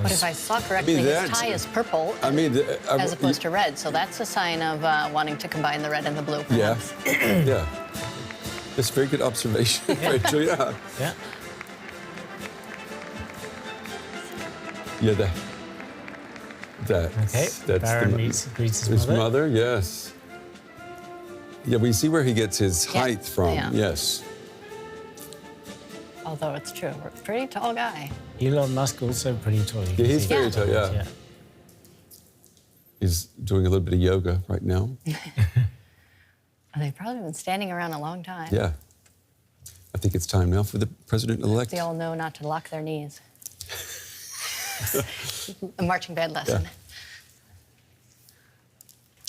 But if I saw correctly, his tie is purple as opposed to red, so that's a sign of wanting to combine the red and the blue, perhaps. Yeah, yeah. That's a very good observation, Rachel, yeah. Yeah. Yeah, that's Baron greets his mother, yes. Yeah, we see where he gets his height from, yes. Although it's true, we're a pretty tall guy. Elon Musk also pretty tall. Yeah, he's very tall, yeah. He's doing a little bit of yoga right now. They've probably been standing around a long time. Yeah. I think it's time now for the president-elect. They all know not to lock their knees. A marching band lesson. Yeah.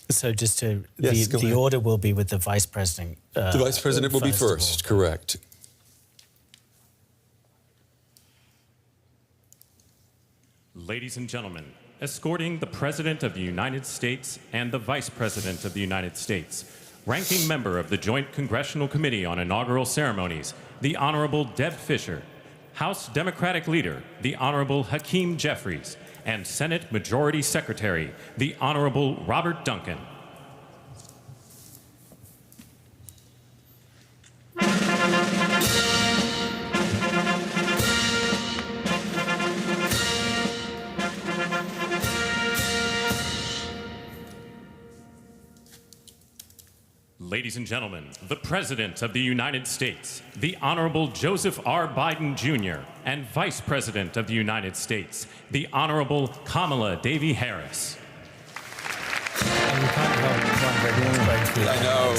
So just to, Yes, the order will be with the vice president. The vice president will be first, correct. Ladies and gentlemen, escorting the President of the United States and the Vice President of the United States, ranking member of the Joint Congressional Committee on Inaugural Ceremonies, the Honorable Deb Fischer, House Democratic Leader, the Honorable Hakeem Jeffries, and Senate Majority Secretary, the Honorable Robert Duncan. Ladies and gentlemen, the President of the United States, the Honorable Joseph R. Biden Jr., and Vice President of the United States, the Honorable Kamala Devi Harris. I know.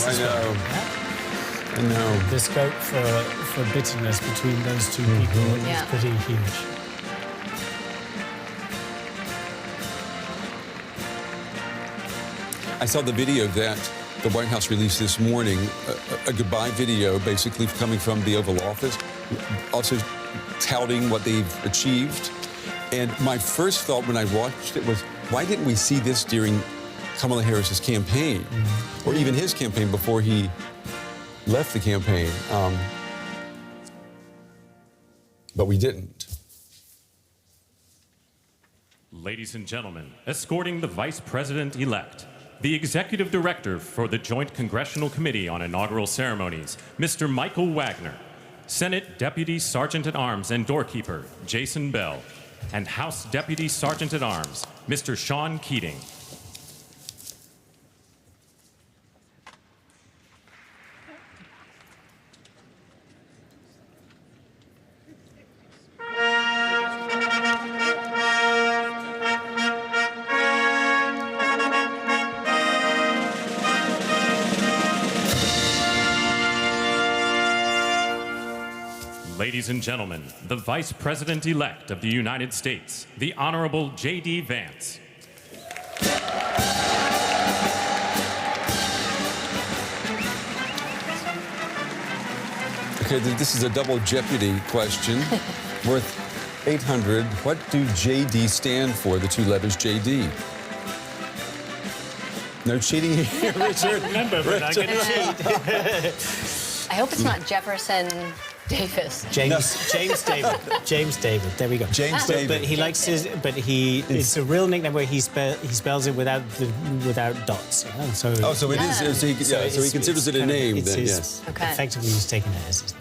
The scope for bitterness between those two people is pretty huge. I saw the video that the White House released this morning, a goodbye video basically coming from the Oval Office, also touting what they've achieved. And my first thought when I watched it was, why didn't we see this during Kamala Harris's campaign, or even his campaign before he left the campaign? But we didn't. Ladies and gentlemen, escorting the Vice President-elect, the Executive Director for the Joint Congressional Committee on Inaugural Ceremonies, Mr. Michael Wagner, Senate Deputy Sergeant-at-Arms and Doorkeeper, Jason Bell, and House Deputy Sergeant-at-Arms, Mr. Sean Keating. Ladies and gentlemen, the Vice President-elect of the United States, the Honorable J.D. Vance. Okay, this is a double jeopardy question worth 800. What do JD stand for, the two letters JD? No cheating here, Richard. Remember, but I can cheat. I hope it's not Jefferson Davis. James David. James David. There we go. James David. But he likes his. But it's a real nickname where he spells it without dots. Yeah? So. Oh, so it is. So he considers it a name. Then yes. Okay. Effectively, he's taken it as his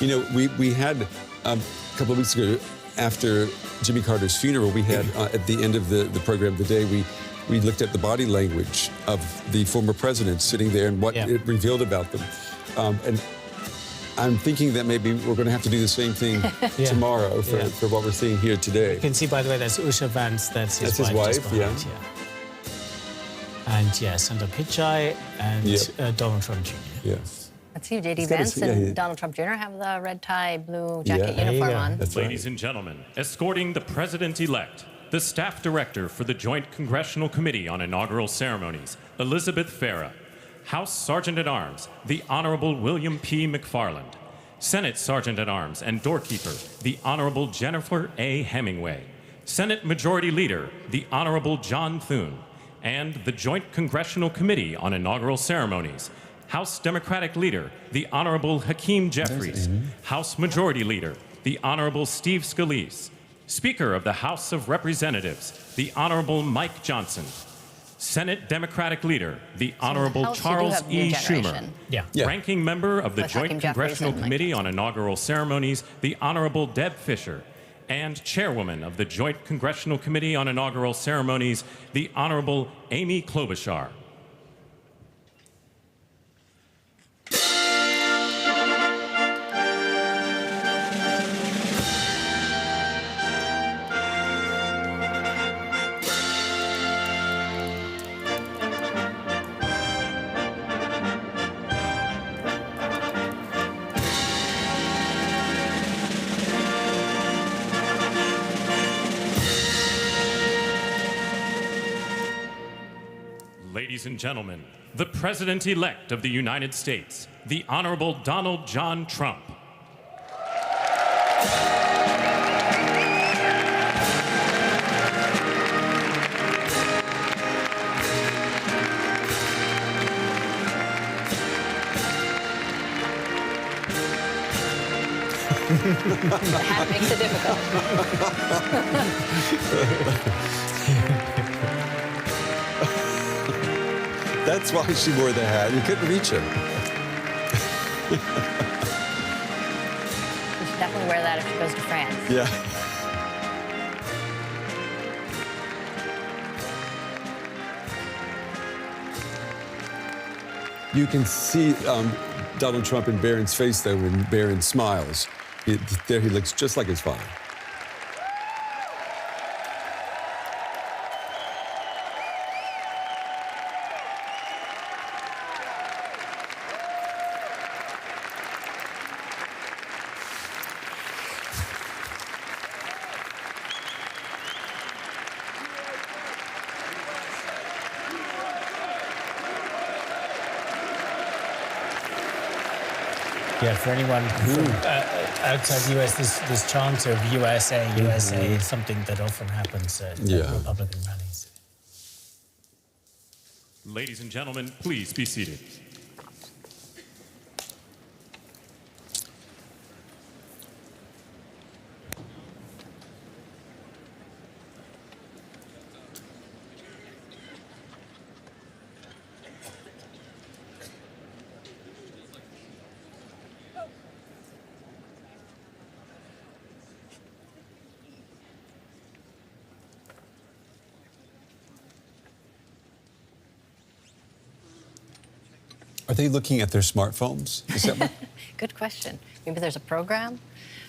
name. You know, we had a couple of weeks ago, after Jimmy Carter's funeral, we had at the end of the program today, we looked at the body language of the former president sitting there and what it revealed about them. And I'm thinking that maybe we're going to have to do the same thing tomorrow for what we're seeing here today. You can see, by the way, that's Usha Vance, that's his wife. Just behind, And Senator Pichai and Donald Trump Jr. Yes. Let's see, J.D. Vance and Donald Trump Jr. have the red tie, blue jacket uniform on. Ladies and gentlemen, escorting the President-elect, the Staff Director for the Joint Congressional Committee on Inaugural Ceremonies, Elizabeth Farah, House Sergeant-at-Arms, the Honorable William P. McFarland, Senate Sergeant-at-Arms and Doorkeeper, the Honorable Jennifer A. Hemingway, Senate Majority Leader, the Honorable John Thune, and the Joint Congressional Committee on Inaugural Ceremonies, House Democratic Leader, the Honorable Hakeem Jeffries, House Majority Leader, the Honorable Steve Scalise, Speaker of the House of Representatives, the Honorable Mike Johnson, Senate Democratic Leader, the Honorable Charles E. Schumer, Ranking Member of the Joint Congressional Committee on Inaugural Ceremonies, the Honorable Deb Fischer, and Chairwoman of the Joint Congressional Committee on Inaugural Ceremonies, the Honorable Amy Klobuchar. Ladies and gentlemen, the President-elect of the United States, the Honorable Donald John Trump. The hat makes it difficult. That's why she wore the hat. You couldn't reach him. She should definitely wear that if she goes to France. Yeah. You can see Donald Trump in Barron's face, though, when Barron smiles. There he looks just like his father. Yeah, for anyone from outside the US, this chant of USA, USA is something that often happens at Republican rallies. Ladies and gentlemen, please be seated. Are they looking at their smartphones? Is that what? Good question. Maybe there's a program?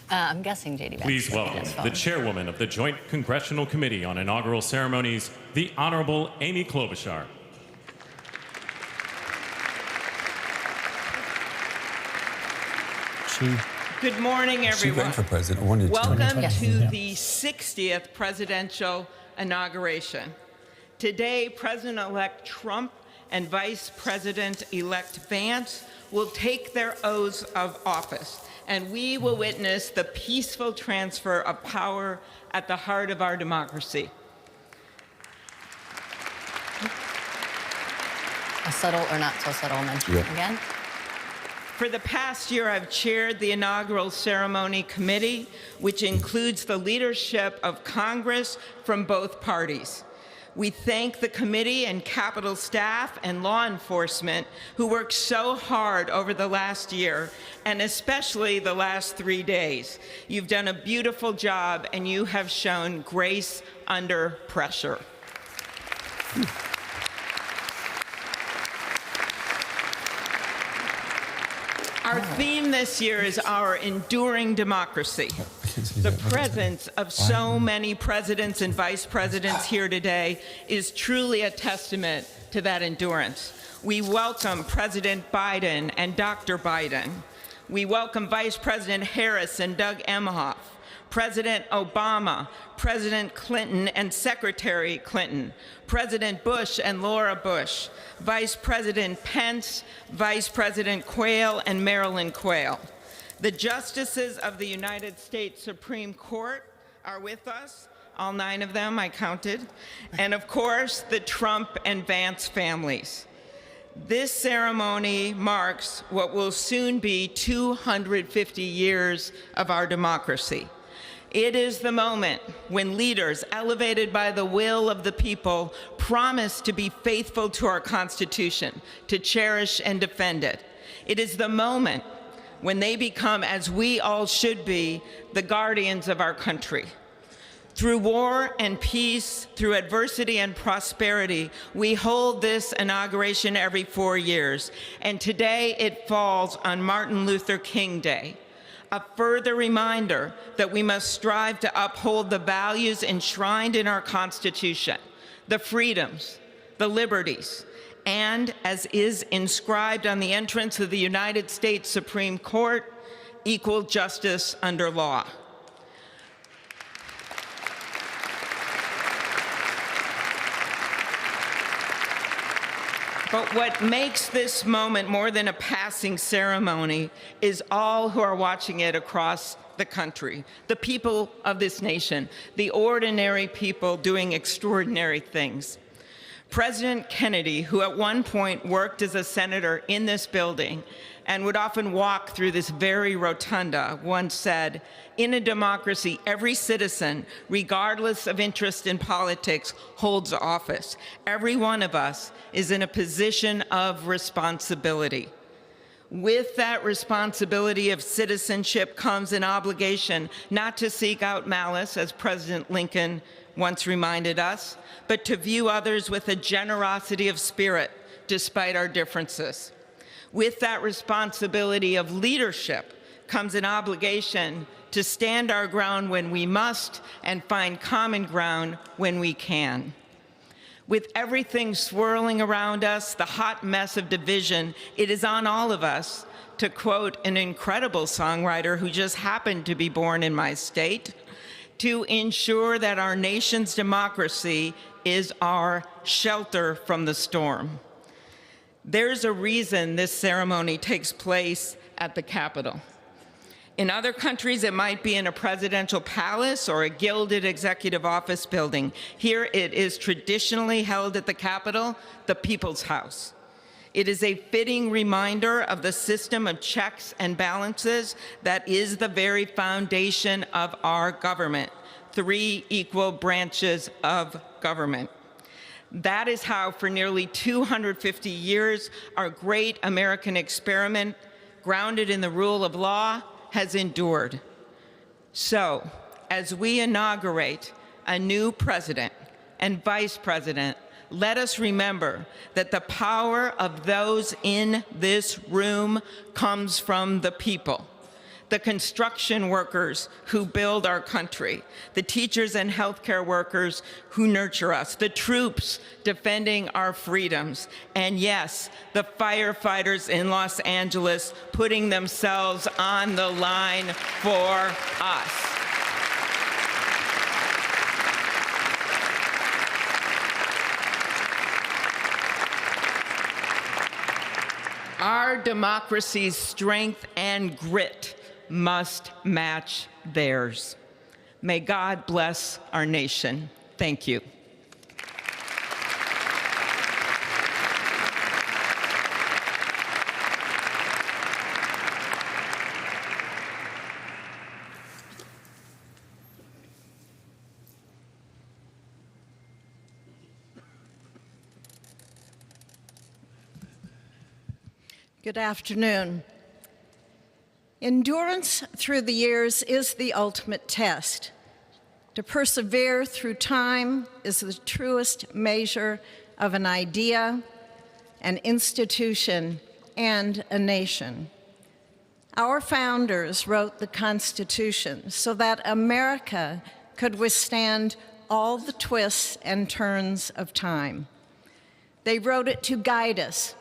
I'm guessing J.D. Vance. Please welcome the Chairwoman of the Joint Congressional Committee on Inaugural Ceremonies, the Honorable Amy Klobuchar. Good morning, everyone. She ran for president. Or Welcome to the 60th presidential inauguration. Today, President-elect Trump and Vice President-elect Vance will take their oaths of office, and we will witness the peaceful transfer of power at the heart of our democracy. A subtle or not so subtle mention again. For the past year, I've chaired the Inaugural Ceremony Committee, which includes the leadership of Congress from both parties. We thank the committee and Capitol staff and law enforcement who worked so hard over the last year, and especially the last 3 days. You've done a beautiful job, and you have shown grace under pressure. Our theme this year is our enduring democracy. The presence of so many presidents and vice presidents here today is truly a testament to that endurance. We welcome President Biden and Dr. Biden. We welcome Vice President Harris and Doug Emhoff, President Obama, President Clinton and Secretary Clinton, President Bush and Laura Bush, Vice President Pence, Vice President Quayle and Marilyn Quayle. The justices of the United States Supreme Court are with us, all 9 of them, I counted, and of course, the Trump and Vance families. This ceremony marks what will soon be 250 years of our democracy. It is the moment when leaders, elevated by the will of the people, promise to be faithful to our Constitution, to cherish and defend it. It is the moment when they become, as we all should be, the guardians of our country. Through war and peace, through adversity and prosperity, we hold this inauguration every 4 years, and today it falls on Martin Luther King Day, a further reminder that we must strive to uphold the values enshrined in our Constitution, the freedoms, the liberties, and, as is inscribed on the entrance of the United States Supreme Court, equal justice under law. But what makes this moment more than a passing ceremony is all who are watching it across the country, the people of this nation, the ordinary people doing extraordinary things. President Kennedy, who at one point worked as a senator in this building and would often walk through this very rotunda, once said, "In a democracy, every citizen, regardless of interest in politics, holds office. Every one of us is in a position of responsibility." With that responsibility of citizenship comes an obligation not to seek out malice, as President Lincoln once reminded us, but to view others with a generosity of spirit despite our differences. With that responsibility of leadership comes an obligation to stand our ground when we must and find common ground when we can. With everything swirling around us, the hot mess of division, it is on all of us, to quote an incredible songwriter who just happened to be born in my state, to ensure that our nation's democracy is our shelter from the storm. There's a reason this ceremony takes place at the Capitol. In other countries, it might be in a presidential palace or a gilded executive office building. Here it is traditionally held at the Capitol, the People's House. It is a fitting reminder of the system of checks and balances that is the very foundation of our government, 3 equal branches of government. That is how, for nearly 250 years, our great American experiment, grounded in the rule of law, has endured. So, as we inaugurate a new president and vice president, let us remember that the power of those in this room comes from the people. The construction workers who build our country, the teachers and healthcare workers who nurture us, the troops defending our freedoms, and yes, the firefighters in Los Angeles putting themselves on the line for us. Our democracy's strength and grit must match theirs. May God bless our nation. Thank you. Good afternoon. Endurance through the years is the ultimate test. To persevere through time is the truest measure of an idea, an institution, and a nation. Our founders wrote the Constitution so that America could withstand all the twists and turns of time. They wrote it to guide us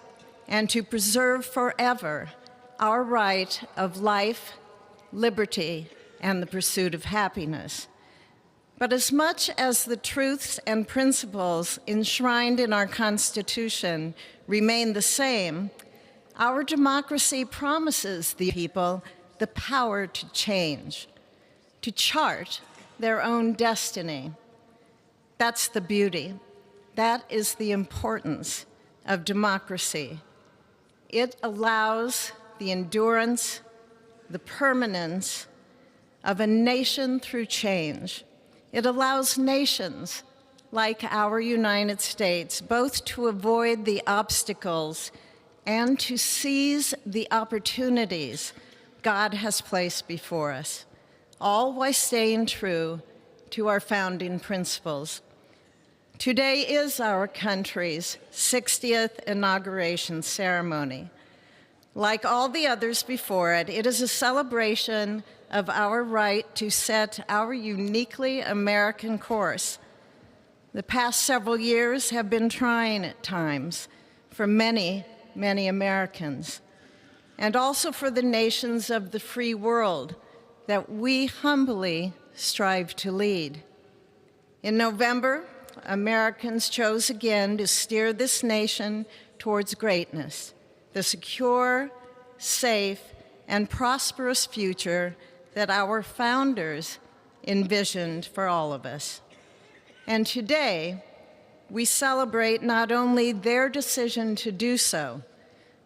and to preserve forever our right of life, liberty, and the pursuit of happiness. But as much as the truths and principles enshrined in our Constitution remain the same, our democracy promises the people the power to change, to chart their own destiny. That's the beauty. That is the importance of democracy. It allows the endurance, the permanence of a nation through change. It allows nations like our United States both to avoid the obstacles and to seize the opportunities God has placed before us, all while staying true to our founding principles. Today is our country's 60th inauguration ceremony. Like all the others before it, it is a celebration of our right to set our uniquely American course. The past several years have been trying at times for many, many Americans, and also for the nations of the free world that we humbly strive to lead. In November, Americans chose again to steer this nation towards greatness, the secure, safe, and prosperous future that our founders envisioned for all of us. And today, we celebrate not only their decision to do so,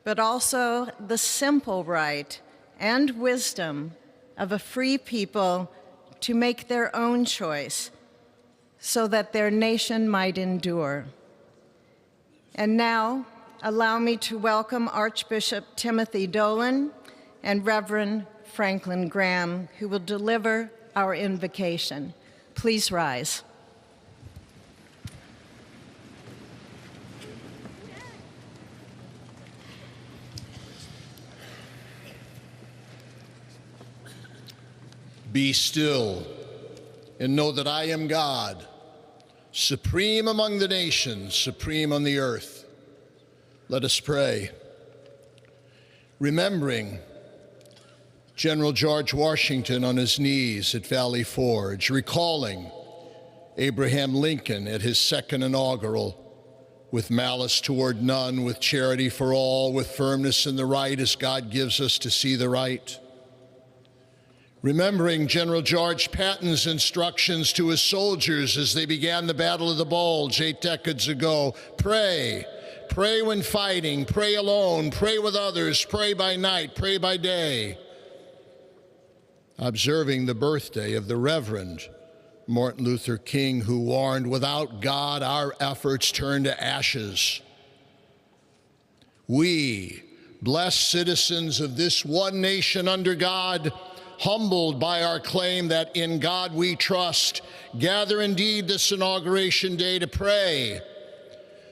but also the simple right and wisdom of a free people to make their own choice so that their nation might endure. And now, allow me to welcome Archbishop Timothy Dolan and Reverend Franklin Graham, who will deliver our invocation. Please rise. Be still and know that I am God, supreme among the nations, supreme on the earth. Let us pray. Remembering General George Washington on his knees at Valley Forge, recalling Abraham Lincoln at his second inaugural, with malice toward none, with charity for all, with firmness in the right as God gives us to see the right. Remembering General George Patton's instructions to his soldiers as they began the Battle of the Bulge 8 decades ago: pray. Pray when fighting, pray alone, pray with others, pray by night, pray by day. Observing the birthday of the Reverend Martin Luther King, who warned, without God, our efforts turn to ashes. We, blessed citizens of this one nation under God, humbled by our claim that in God we trust, gather indeed this Inauguration Day to pray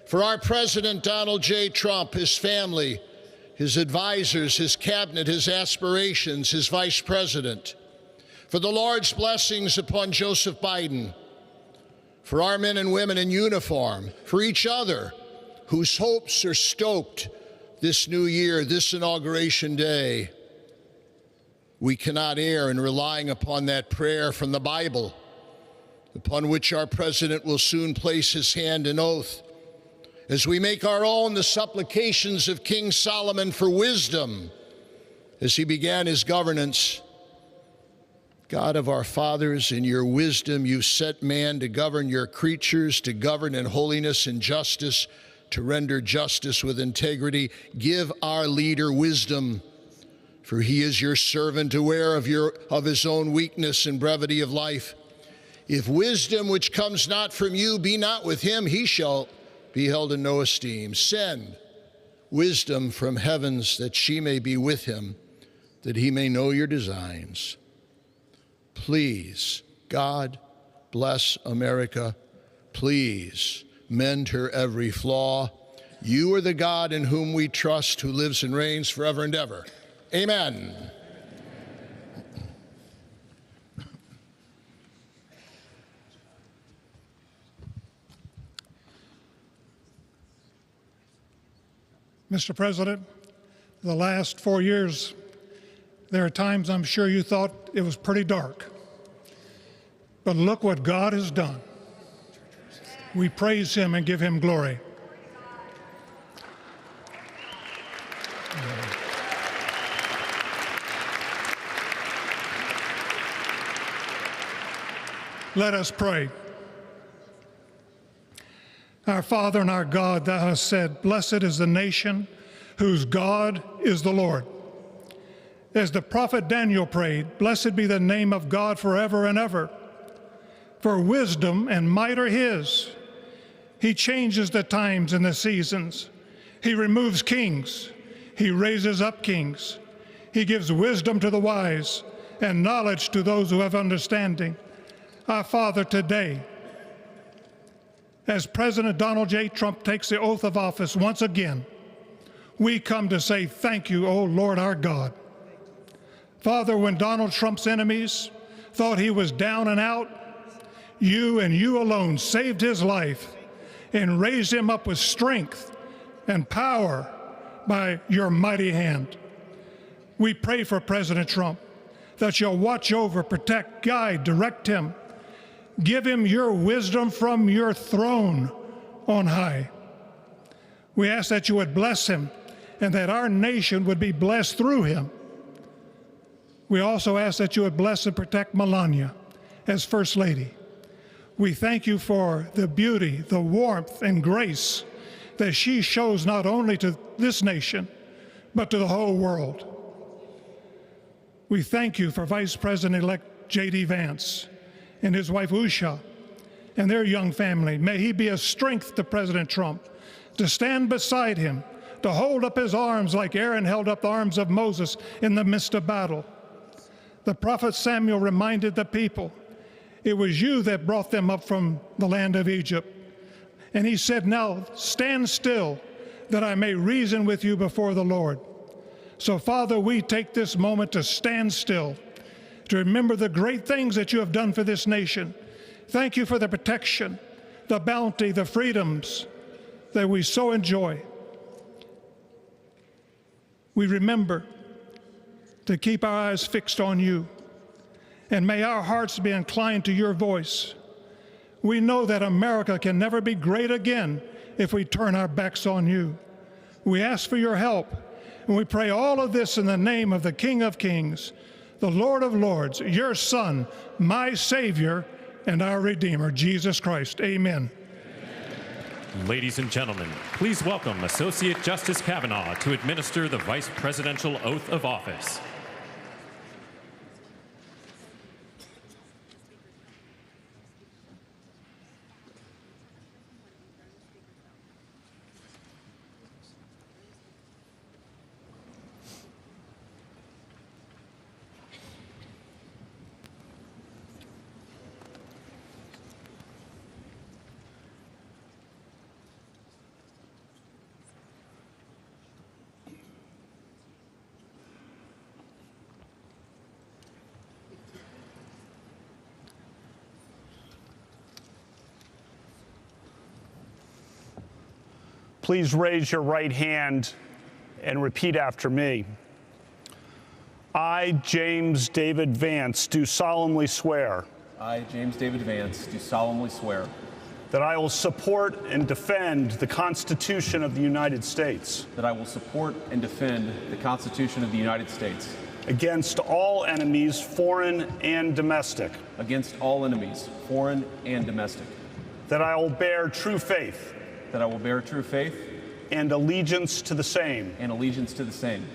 for our President Donald J. Trump, his family, his advisors, his cabinet, his aspirations, his vice president, for the Lord's blessings upon Joseph Biden, for our men and women in uniform, for each other whose hopes are stoked this new year, this Inauguration Day. We cannot err in relying upon that prayer from the Bible, upon which our president will soon place his hand in oath, as we make our own the supplications of King Solomon for wisdom as he began his governance. God of our fathers, in your wisdom you set man to govern your creatures, to govern in holiness and justice, to render justice with integrity. Give our leader wisdom, for he is your servant, aware of his own weakness and brevity of life. If wisdom which comes not from you be not with him, he shall be held in no esteem. Send wisdom from heavens that she may be with him, that he may know your designs. Please, God, bless America. Please mend her every flaw. You are the God in whom we trust, who lives and reigns forever and ever. Amen. Mr. President, the last 4 years, there are times I'm sure you thought it was pretty dark. But look what God has done. We praise him and give him glory. Let us pray. Our Father and our God, thou hast said, blessed is the nation whose God is the Lord. As the prophet Daniel prayed, blessed be the name of God forever and ever. For wisdom and might are his. He changes the times and the seasons. He removes kings. He raises up kings. He gives wisdom to the wise and knowledge to those who have understanding. Our Father, today, as President Donald J. Trump takes the oath of office once again, we come to say thank you, O Lord our God. Father, when Donald Trump's enemies thought he was down and out, you and you alone saved his life and raised him up with strength and power by your mighty hand. We pray for President Trump that you'll watch over, protect, guide, direct him. Give him your wisdom from your throne on high. We ask that you would bless him and that our nation would be blessed through him. We also ask that you would bless and protect Melania as First Lady. We thank you for the beauty, the warmth, and grace that she shows not only to this nation, but to the whole world. We thank you for Vice President-elect J.D. Vance and his wife Usha and their young family. May he be a strength to President Trump, to stand beside him, to hold up his arms like Aaron held up the arms of Moses in the midst of battle. The prophet Samuel reminded the people, it was you that brought them up from the land of Egypt. And he said, now stand still that I may reason with you before the Lord. So Father, we take this moment to stand still, to remember the great things that you have done for this nation. Thank you for the protection, the bounty, the freedoms that we so enjoy. We remember to keep our eyes fixed on you, and may our hearts be inclined to your voice. We know that America can never be great again if we turn our backs on you. We ask for your help, and we pray all of this in the name of the King of Kings, the Lord of Lords, your Son, my Savior, and our Redeemer, Jesus Christ. Amen. Ladies and gentlemen, please welcome Associate Justice Kavanaugh to administer the Vice Presidential Oath of Office. Please raise your right hand and repeat after me. I, James David Vance, do solemnly swear. I, James David Vance, do solemnly swear. That I will support and defend the Constitution of the United States. That I will support and defend the Constitution of the United States. Against all enemies, foreign and domestic. Against all enemies, foreign and domestic. That I will bear true faith. That I will bear true faith. And allegiance to the same. And allegiance to the same.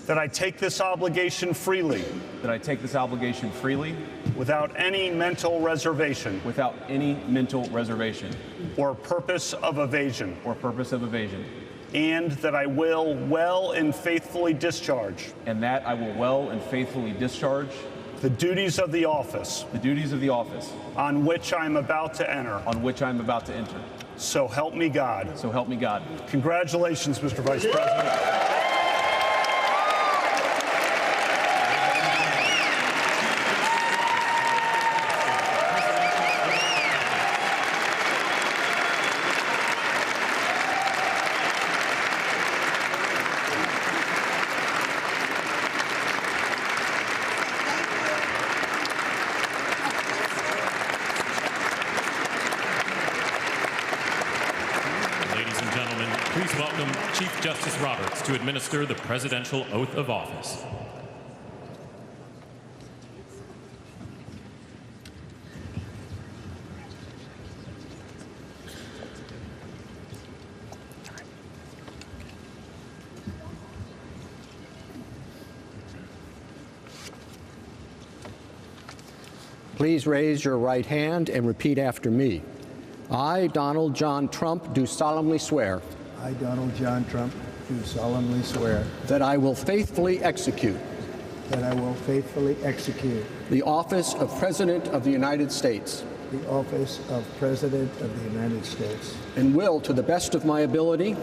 That I take this obligation freely. That I take this obligation freely. Without any mental reservation. Without any mental reservation. Or purpose of evasion. Or purpose of evasion. and that I will well and faithfully discharge and that I will well and faithfully discharge the duties of the office on which I am about to enter. So help me God. So help me God. Congratulations, Mr. Vice President. Please welcome Chief Justice Roberts to administer the presidential oath of office. Please raise your right hand and repeat after me. I, Donald John Trump, do solemnly swear. I, Donald John Trump, do solemnly swear. That I will faithfully execute. That I will faithfully execute. The office of President of the United States. The office of President of the United States. And will, to the best of my ability.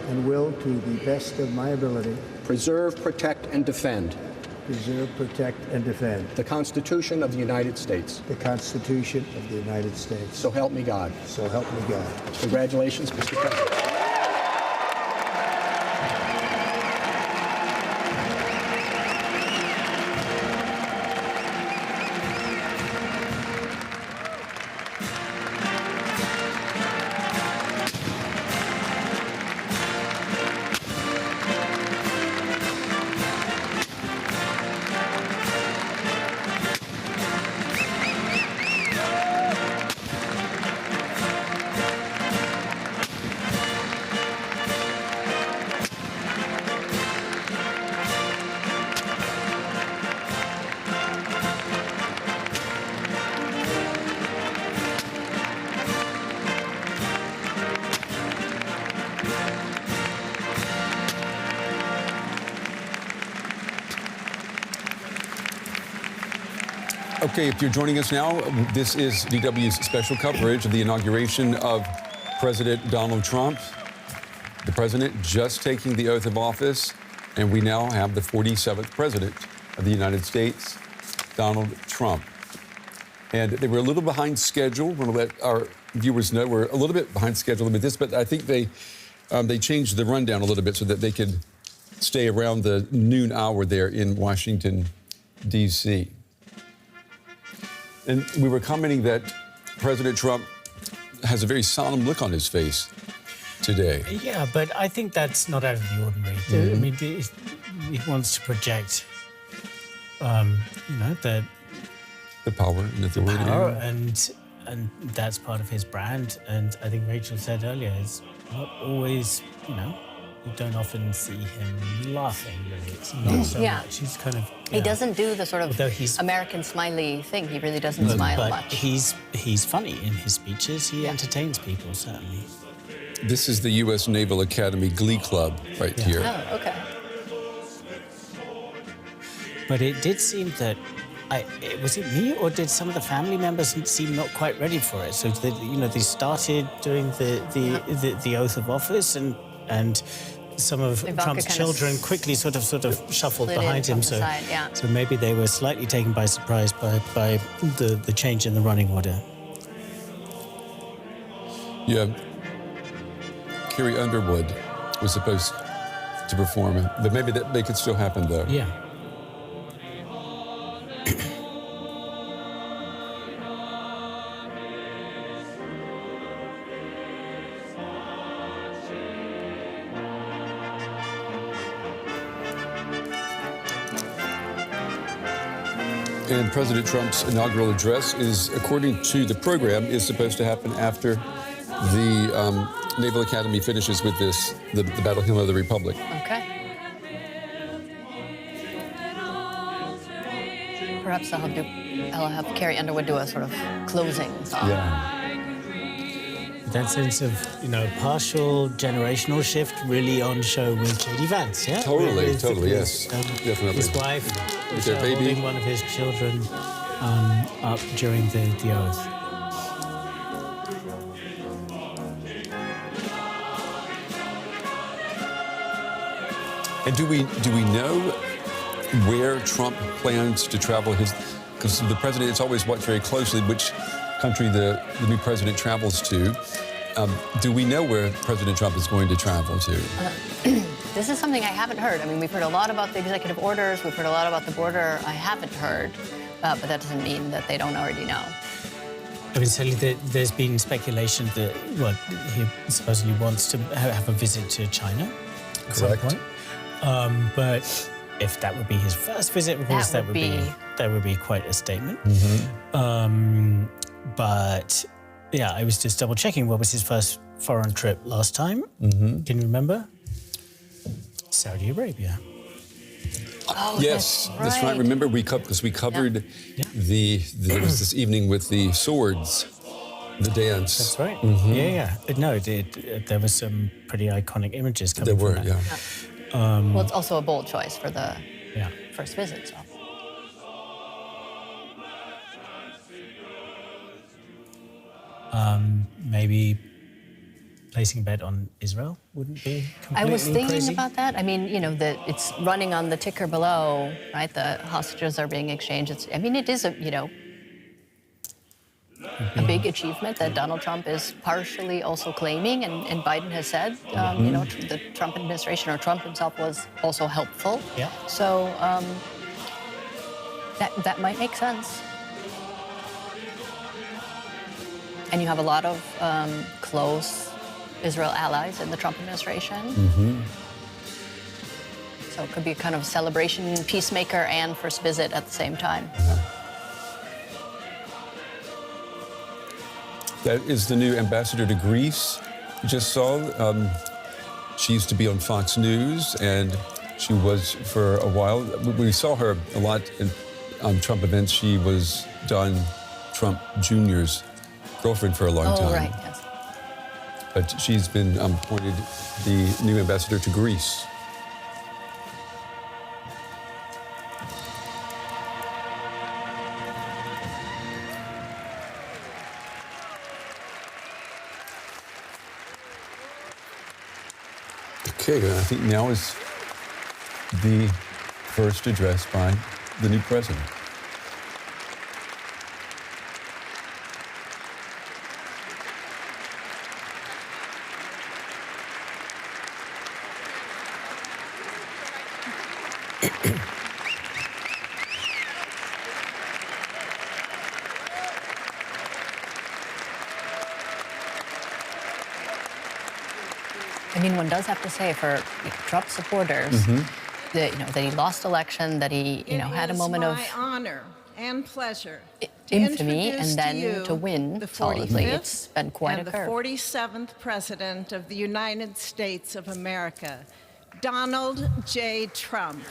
And will, to the best of my ability. Preserve, protect, and defend. Preserve, protect, and defend. The Constitution of the United States. The Constitution of the United States. So help me God. So help me God. Congratulations, Mr. President. Okay, if you're joining us now, this is DW's special coverage of the inauguration of President Donald Trump. The president just taking the oath of office, and we now have the 47th president of the United States, Donald Trump. And they were a little behind schedule. We're going to let our viewers know we're a little bit behind schedule with this, but I think they changed the rundown a little bit so that they could stay around the noon hour there in Washington, D.C. And we were commenting that President Trump has a very solemn look on his face today. Yeah, but I think that's not out of the ordinary. I mean, he wants to project, the power and authority. And that's part of his brand. And I think Rachel said earlier, it's not always, you don't often see him laughing, really. It's not so much. He's kind of... He doesn't do the sort of American smiley thing. He really doesn't smile much. But he's funny in his speeches. He entertains people, certainly. This is the U.S. Naval Academy Glee Club right here. Oh, okay. But it did seem that... was it me, or did some of the family members seem not quite ready for it? So, they started doing the oath of office, and some of Trump's children quickly sort of shuffled behind him. So maybe they were slightly taken by surprise by the change in the running order. Yeah. Carrie Underwood was supposed to perform, but maybe that could still happen, though. Yeah. And President Trump's inaugural address is, according to the program, is supposed to happen after the Naval Academy finishes with the Battle Hymn of the Republic. Okay. Perhaps I'll have Carrie Underwood do a sort of closing song. Yeah. that sense of, partial generational shift really on show with J.D. Vance, yeah? Totally, With yes. Definitely. His wife, With their baby. holding one of his children up during the oath. And do we know where Trump plans to travel? Because the president is always watched very closely which country the new president travels to. Do we know where President Trump is going to travel to? This is something I haven't heard. I mean, we've heard a lot about the executive orders. We've heard a lot about the border. I haven't heard, but that doesn't mean that they don't already know. I mean, certainly there's been speculation that, he supposedly wants to have a visit to China at some point. But if that would be his first visit, of course, that would be quite a statement. But yeah, I was just double checking. What was his first foreign trip last time? Can you remember? Saudi Arabia. Oh, yes, that's right. Remember, because we covered there was this evening with the swords, the dance. That's right. Yeah. No, there were some pretty iconic images coming from that. There were, well, it's also a bold choice for the first visit, so. Maybe placing a bet on Israel wouldn't be completely I was thinking crazy. about that. I mean, that it's running on the ticker below, right? The hostages are being exchanged. It is a big achievement that Donald Trump is partially also claiming, and Biden has said, the Trump administration or Trump himself was also helpful. Yeah. So that might make sense. And you have a lot of close Israel allies in the Trump administration. So it could be a kind of celebration, peacemaker, and first visit at the same time. That is the new ambassador to Greece. You just saw. She used to be on Fox News, and she was for a while. We saw her a lot on Trump events. She was Don Trump Jr.'s girlfriend for a long time. Oh, right, yes. But she's been appointed the new ambassador to Greece. Okay, I think now is the first address by the new president. One does have to say for Trump supporters that he lost election, that he had a moment of my honor and pleasure infamy, and then to win solidly. It's been quite a curve. The 47th President of the United States of America, Donald J. Trump.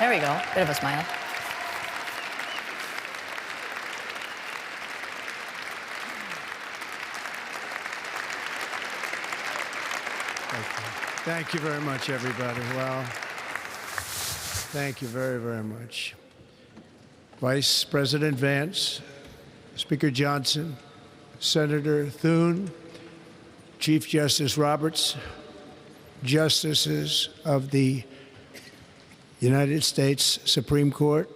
There we go. Bit of a smile. Thank you very much, everybody. Well, thank you very, very much. Vice President Vance, Speaker Johnson, Senator Thune, Chief Justice Roberts, Justices of the United States Supreme Court,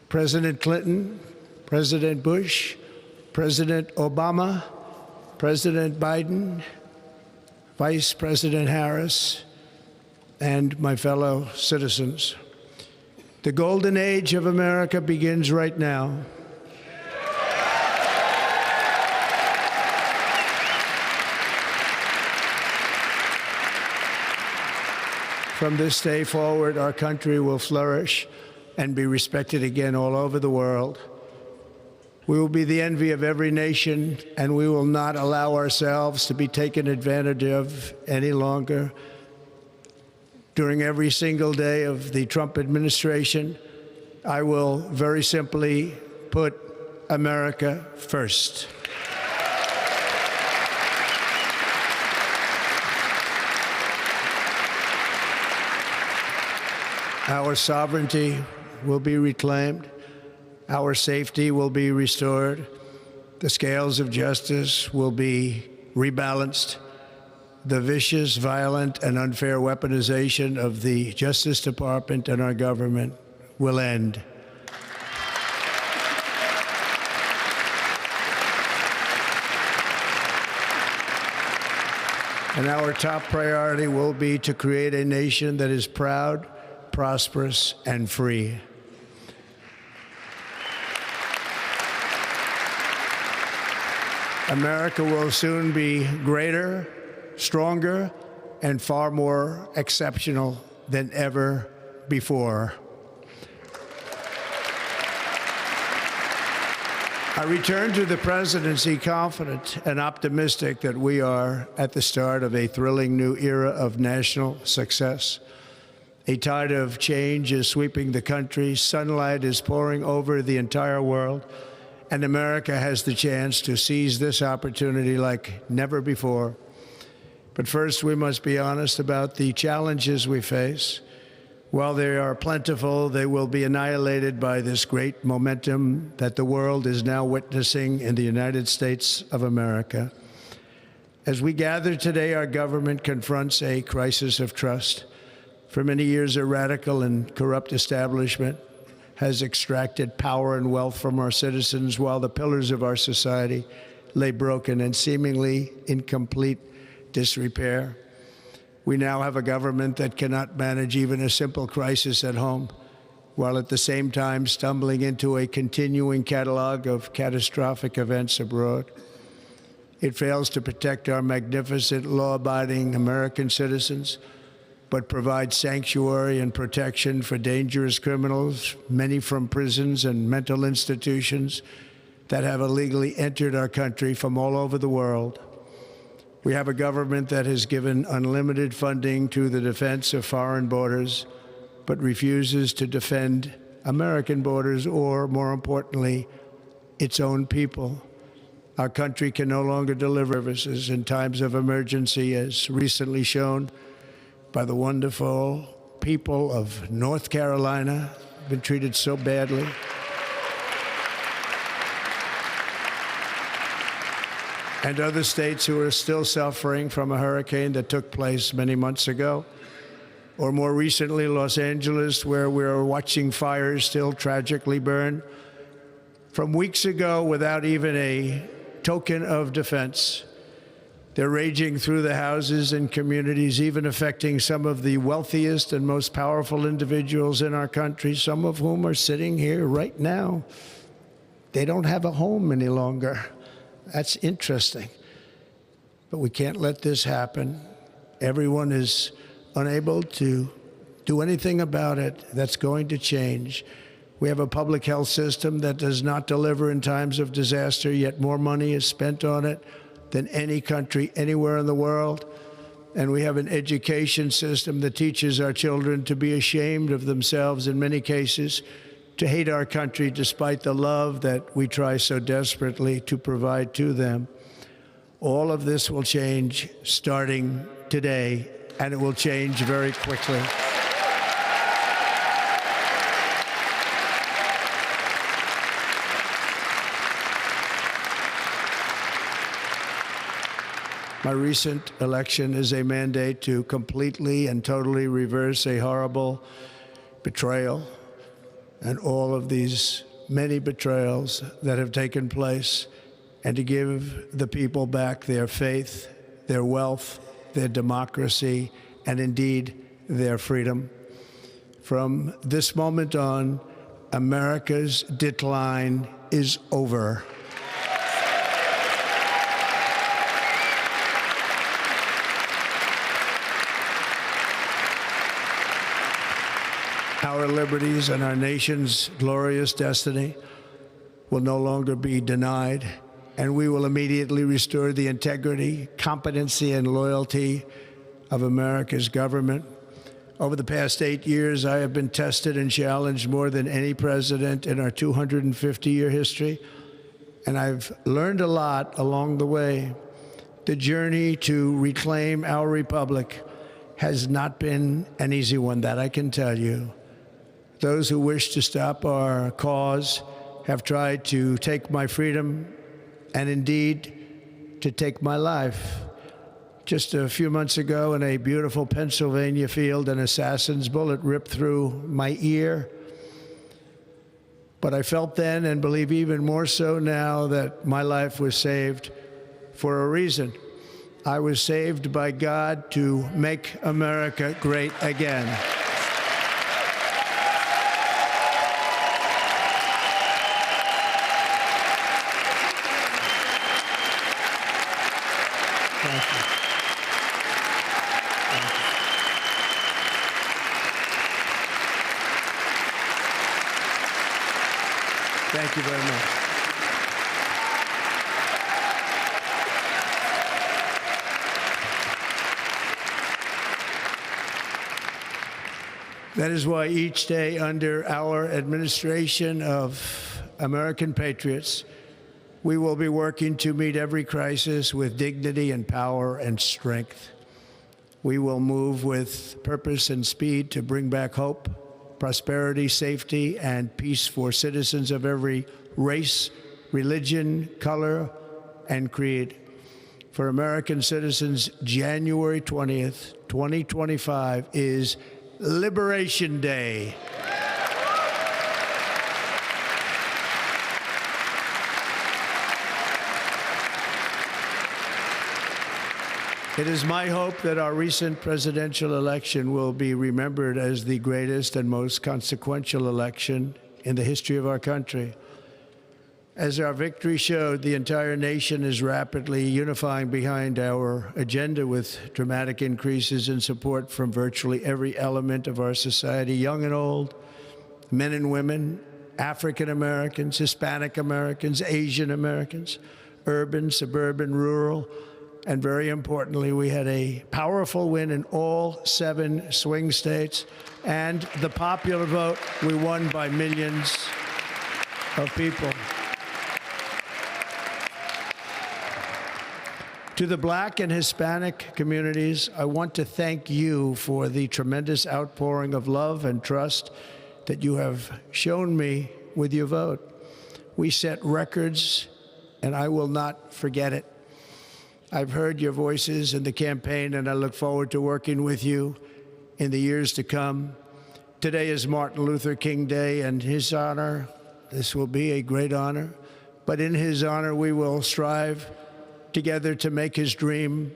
President Clinton, President Bush, President Obama, President Biden, Vice President Harris, and my fellow citizens. The golden age of America begins right now. From this day forward, our country will flourish and be respected again all over the world. We will be the envy of every nation, and we will not allow ourselves to be taken advantage of any longer. During every single day of the Trump administration, I will very simply put America first. Our sovereignty will be reclaimed. Our safety will be restored. The scales of justice will be rebalanced. The vicious, violent, and unfair weaponization of the Justice Department and our government will end. And our top priority will be to create a nation that is proud, prosperous, and free. America will soon be greater, stronger, and far more exceptional than ever before. I return to the presidency confident and optimistic that we are at the start of a thrilling new era of national success. A tide of change is sweeping the country. Sunlight is pouring over the entire world. And America has the chance to seize this opportunity like never before. But first, we must be honest about the challenges we face. While they are plentiful, they will be annihilated by this great momentum that the world is now witnessing in the United States of America. As we gather today, our government confronts a crisis of trust. For many years, a radical and corrupt establishment has extracted power and wealth from our citizens while the pillars of our society lay broken and seemingly in complete disrepair. We now have a government that cannot manage even a simple crisis at home, while at the same time stumbling into a continuing catalog of catastrophic events abroad. It fails to protect our magnificent, law-abiding American citizens, but provides sanctuary and protection for dangerous criminals, many from prisons and mental institutions that have illegally entered our country from all over the world. We have a government that has given unlimited funding to the defense of foreign borders, but refuses to defend American borders or, more importantly, its own people. Our country can no longer deliver services in times of emergency, as recently shown by the wonderful people of North Carolina, been treated so badly. And other states who are still suffering from a hurricane that took place many months ago. Or more recently, Los Angeles, where we're watching fires still tragically burn. From weeks ago, without even a token of defense. They're raging through the houses and communities, even affecting some of the wealthiest and most powerful individuals in our country, some of whom are sitting here right now. They don't have a home any longer. That's interesting. But we can't let this happen. Everyone is unable to do anything about it. That's going to change. We have a public health system that does not deliver in times of disaster, yet more money is spent on it than any country anywhere in the world. And we have an education system that teaches our children to be ashamed of themselves in many cases, to hate our country despite the love that we try so desperately to provide to them. All of this will change starting today, and it will change very quickly. My recent election is a mandate to completely and totally reverse a horrible betrayal and all of these many betrayals that have taken place, and to give the people back their faith, their wealth, their democracy, and indeed their freedom. From this moment on, America's decline is over. Our liberties and our nation's glorious destiny will no longer be denied, and we will immediately restore the integrity, competency, and loyalty of America's government. Over the past 8 years, I have been tested and challenged more than any president in our 250-year history, and I've learned a lot along the way. The journey to reclaim our republic has not been an easy one, that I can tell you. Those who wish to stop our cause have tried to take my freedom and indeed to take my life. Just a few months ago in a beautiful Pennsylvania field, an assassin's bullet ripped through my ear. But I felt then, and believe even more so now, that my life was saved for a reason. I was saved by God to make America great again. Thank you very much. That is why each day under our administration of American patriots, we will be working to meet every crisis with dignity and power and strength. We will move with purpose and speed to bring back hope, prosperity, safety, and peace for citizens of every race, religion, color, and creed. For American citizens, January 20th, 2025 is Liberation Day. It is my hope that our recent presidential election will be remembered as the greatest and most consequential election in the history of our country. As our victory showed, the entire nation is rapidly unifying behind our agenda with dramatic increases in support from virtually every element of our society, young and old, men and women, African Americans, Hispanic Americans, Asian Americans, urban, suburban, rural, and very importantly, we had a powerful win in all 7 swing states, and the popular vote, we won by millions of people. To the Black and Hispanic communities, I want to thank you for the tremendous outpouring of love and trust that you have shown me with your vote. We set records, and I will not forget it. I've heard your voices in the campaign, and I look forward to working with you in the years to come. Today is Martin Luther King Day, and his honor, this will be a great honor, but in his honor, we will strive together to make his dream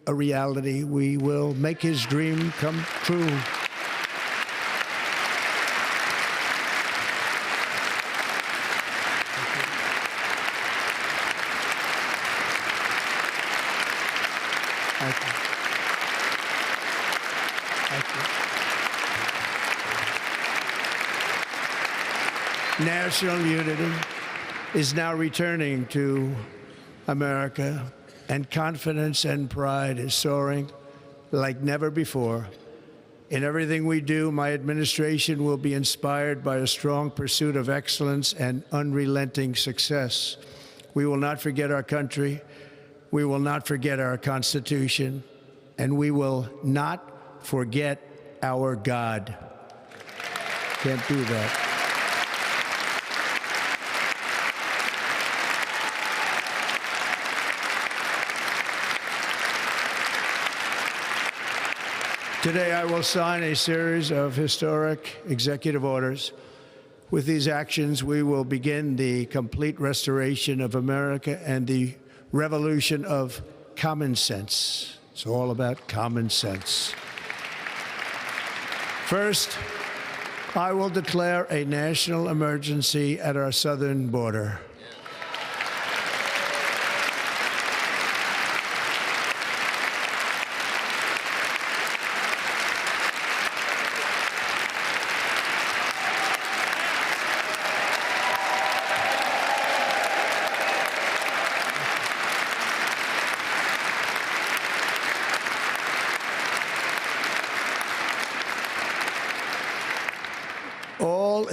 a reality. We will make his dream come true. National unity is now returning to America, and confidence and pride is soaring like never before. In everything we do, my administration will be inspired by a strong pursuit of excellence and unrelenting success. We will not forget our country, we will not forget our Constitution, and we will not forget our God. Can't do that. Today, I will sign a series of historic executive orders. With these actions, we will begin the complete restoration of America and the revolution of common sense. It's all about common sense. First, I will declare a national emergency at our southern border.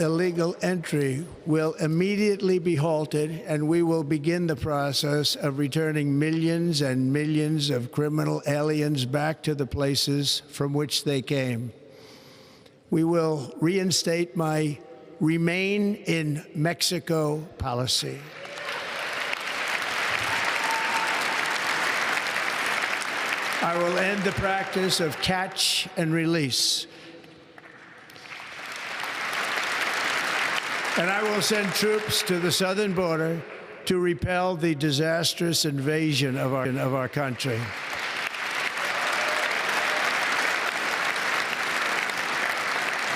illegal entry will immediately be halted, and we will begin the process of returning millions and millions of criminal aliens back to the places from which they came. We will reinstate my Remain in Mexico policy. I will end the practice of catch and release. And I will send troops to the southern border to repel the disastrous invasion of our country.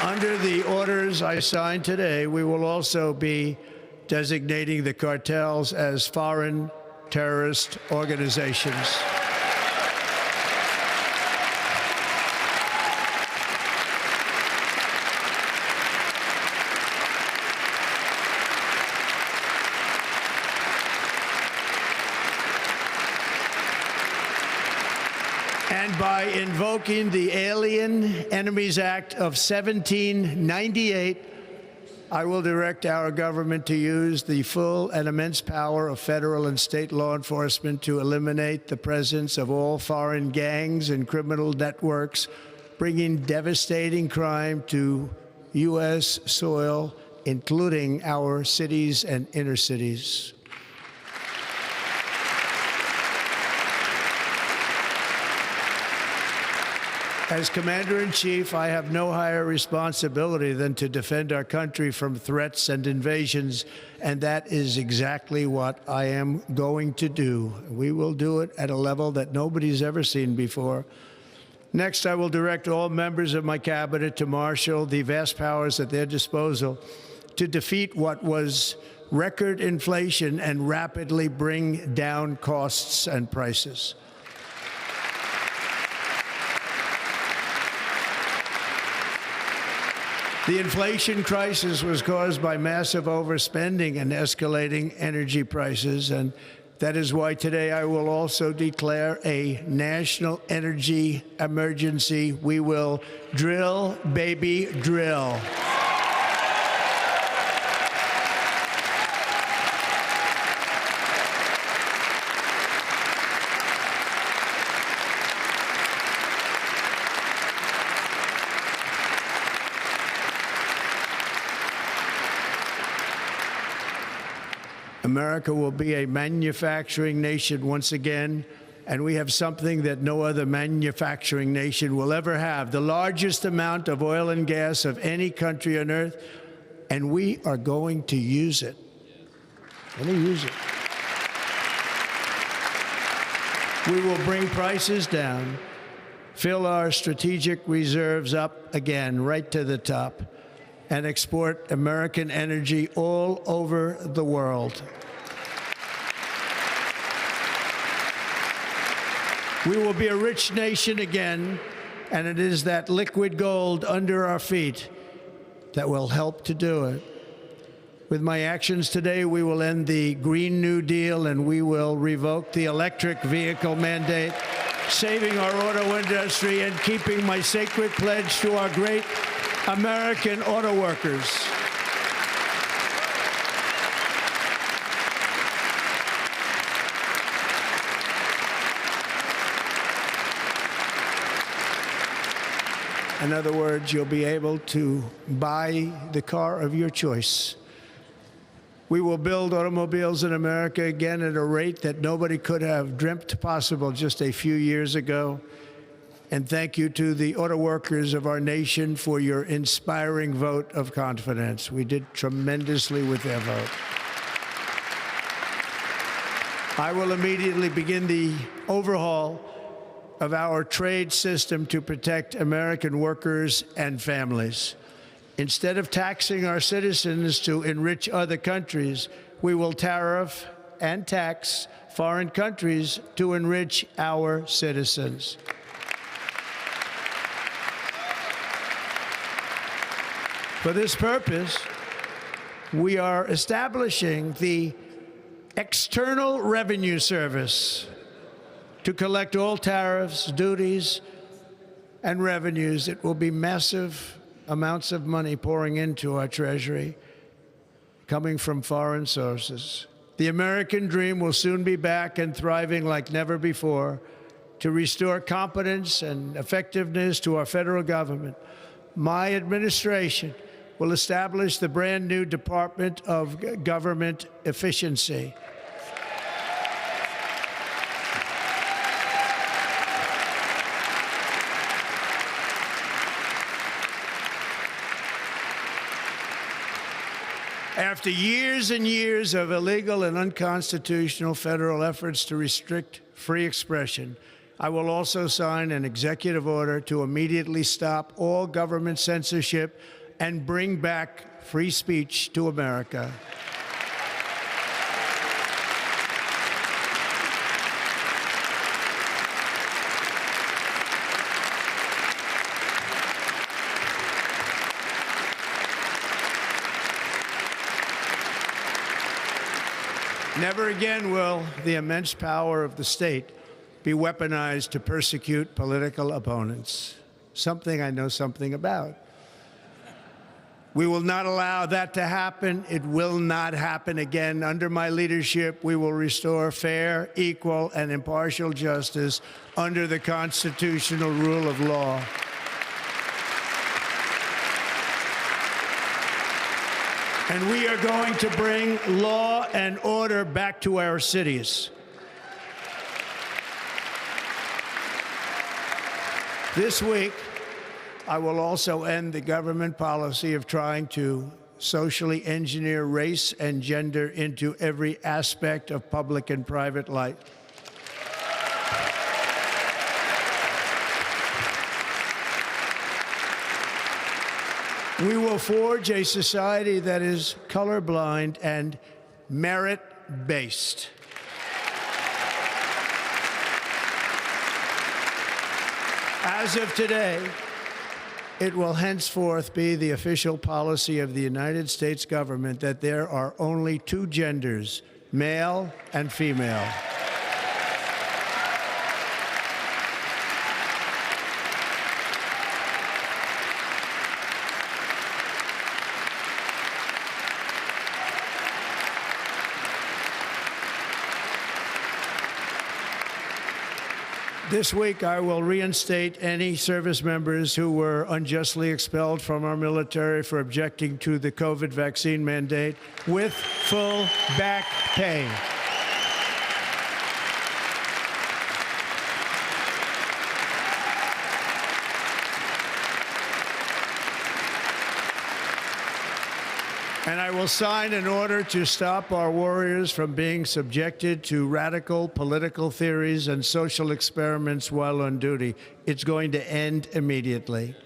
Under the orders I signed today, we will also be designating the cartels as foreign terrorist organizations. And by invoking the Alien Enemies Act of 1798, I will direct our government to use the full and immense power of federal and state law enforcement to eliminate the presence of all foreign gangs and criminal networks, bringing devastating crime to U.S. soil, including our cities and inner cities. As Commander-in-Chief, I have no higher responsibility than to defend our country from threats and invasions, and that is exactly what I am going to do. We will do it at a level that nobody's ever seen before. Next, I will direct all members of my cabinet to marshal the vast powers at their disposal to defeat what was record inflation and rapidly bring down costs and prices. The inflation crisis was caused by massive overspending and escalating energy prices, and that is why today I will also declare a national energy emergency. We will drill, baby, drill. America will be a manufacturing nation once again, and we have something that no other manufacturing nation will ever have, the largest amount of oil and gas of any country on earth, and we are going to use it. Let me use it. We will bring prices down, fill our strategic reserves up again, right to the top, and export American energy all over the world. We will be a rich nation again, and it is that liquid gold under our feet that will help to do it. With my actions today, we will end the Green New Deal, and we will revoke the electric vehicle mandate, saving our auto industry and keeping my sacred pledge to our great American auto workers. In other words, you'll be able to buy the car of your choice. We will build automobiles in America again at a rate that nobody could have dreamt possible just a few years ago. And thank you to the auto workers of our nation for your inspiring vote of confidence. We did tremendously with their vote. I will immediately begin the overhaul of our trade system to protect American workers and families. Instead of taxing our citizens to enrich other countries, we will tariff and tax foreign countries to enrich our citizens. For this purpose, we are establishing the External Revenue Service to collect all tariffs, duties, and revenues. It will be massive, amounts of money pouring into our treasury, coming from foreign sources. The American dream will soon be back and thriving like never before. To restore competence and effectiveness to our federal government, my administration will establish the brand new Department of Government Efficiency. After years and years of illegal and unconstitutional federal efforts to restrict free expression, I will also sign an executive order to immediately stop all government censorship and bring back free speech to America. Never again will the immense power of the state be weaponized to persecute political opponents, something I know something about. We will not allow that to happen. It will not happen again. Under my leadership, we will restore fair, equal, and impartial justice under the constitutional rule of law. And we are going to bring law and order back to our cities. This week, I will also end the government policy of trying to socially engineer race and gender into every aspect of public and private life. We will forge a society that is colorblind and merit-based. As of today, it will henceforth be the official policy of the United States government that there are only two genders, male and female. This week, I will reinstate any service members who were unjustly expelled from our military for objecting to the COVID vaccine mandate with full back pay. And I will sign an order to stop our warriors from being subjected to radical political theories and social experiments while on duty. It's going to end immediately.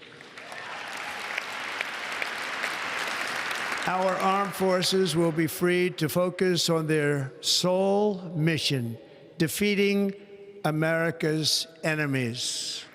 Our armed forces will be freed to focus on their sole mission, defeating America's enemies.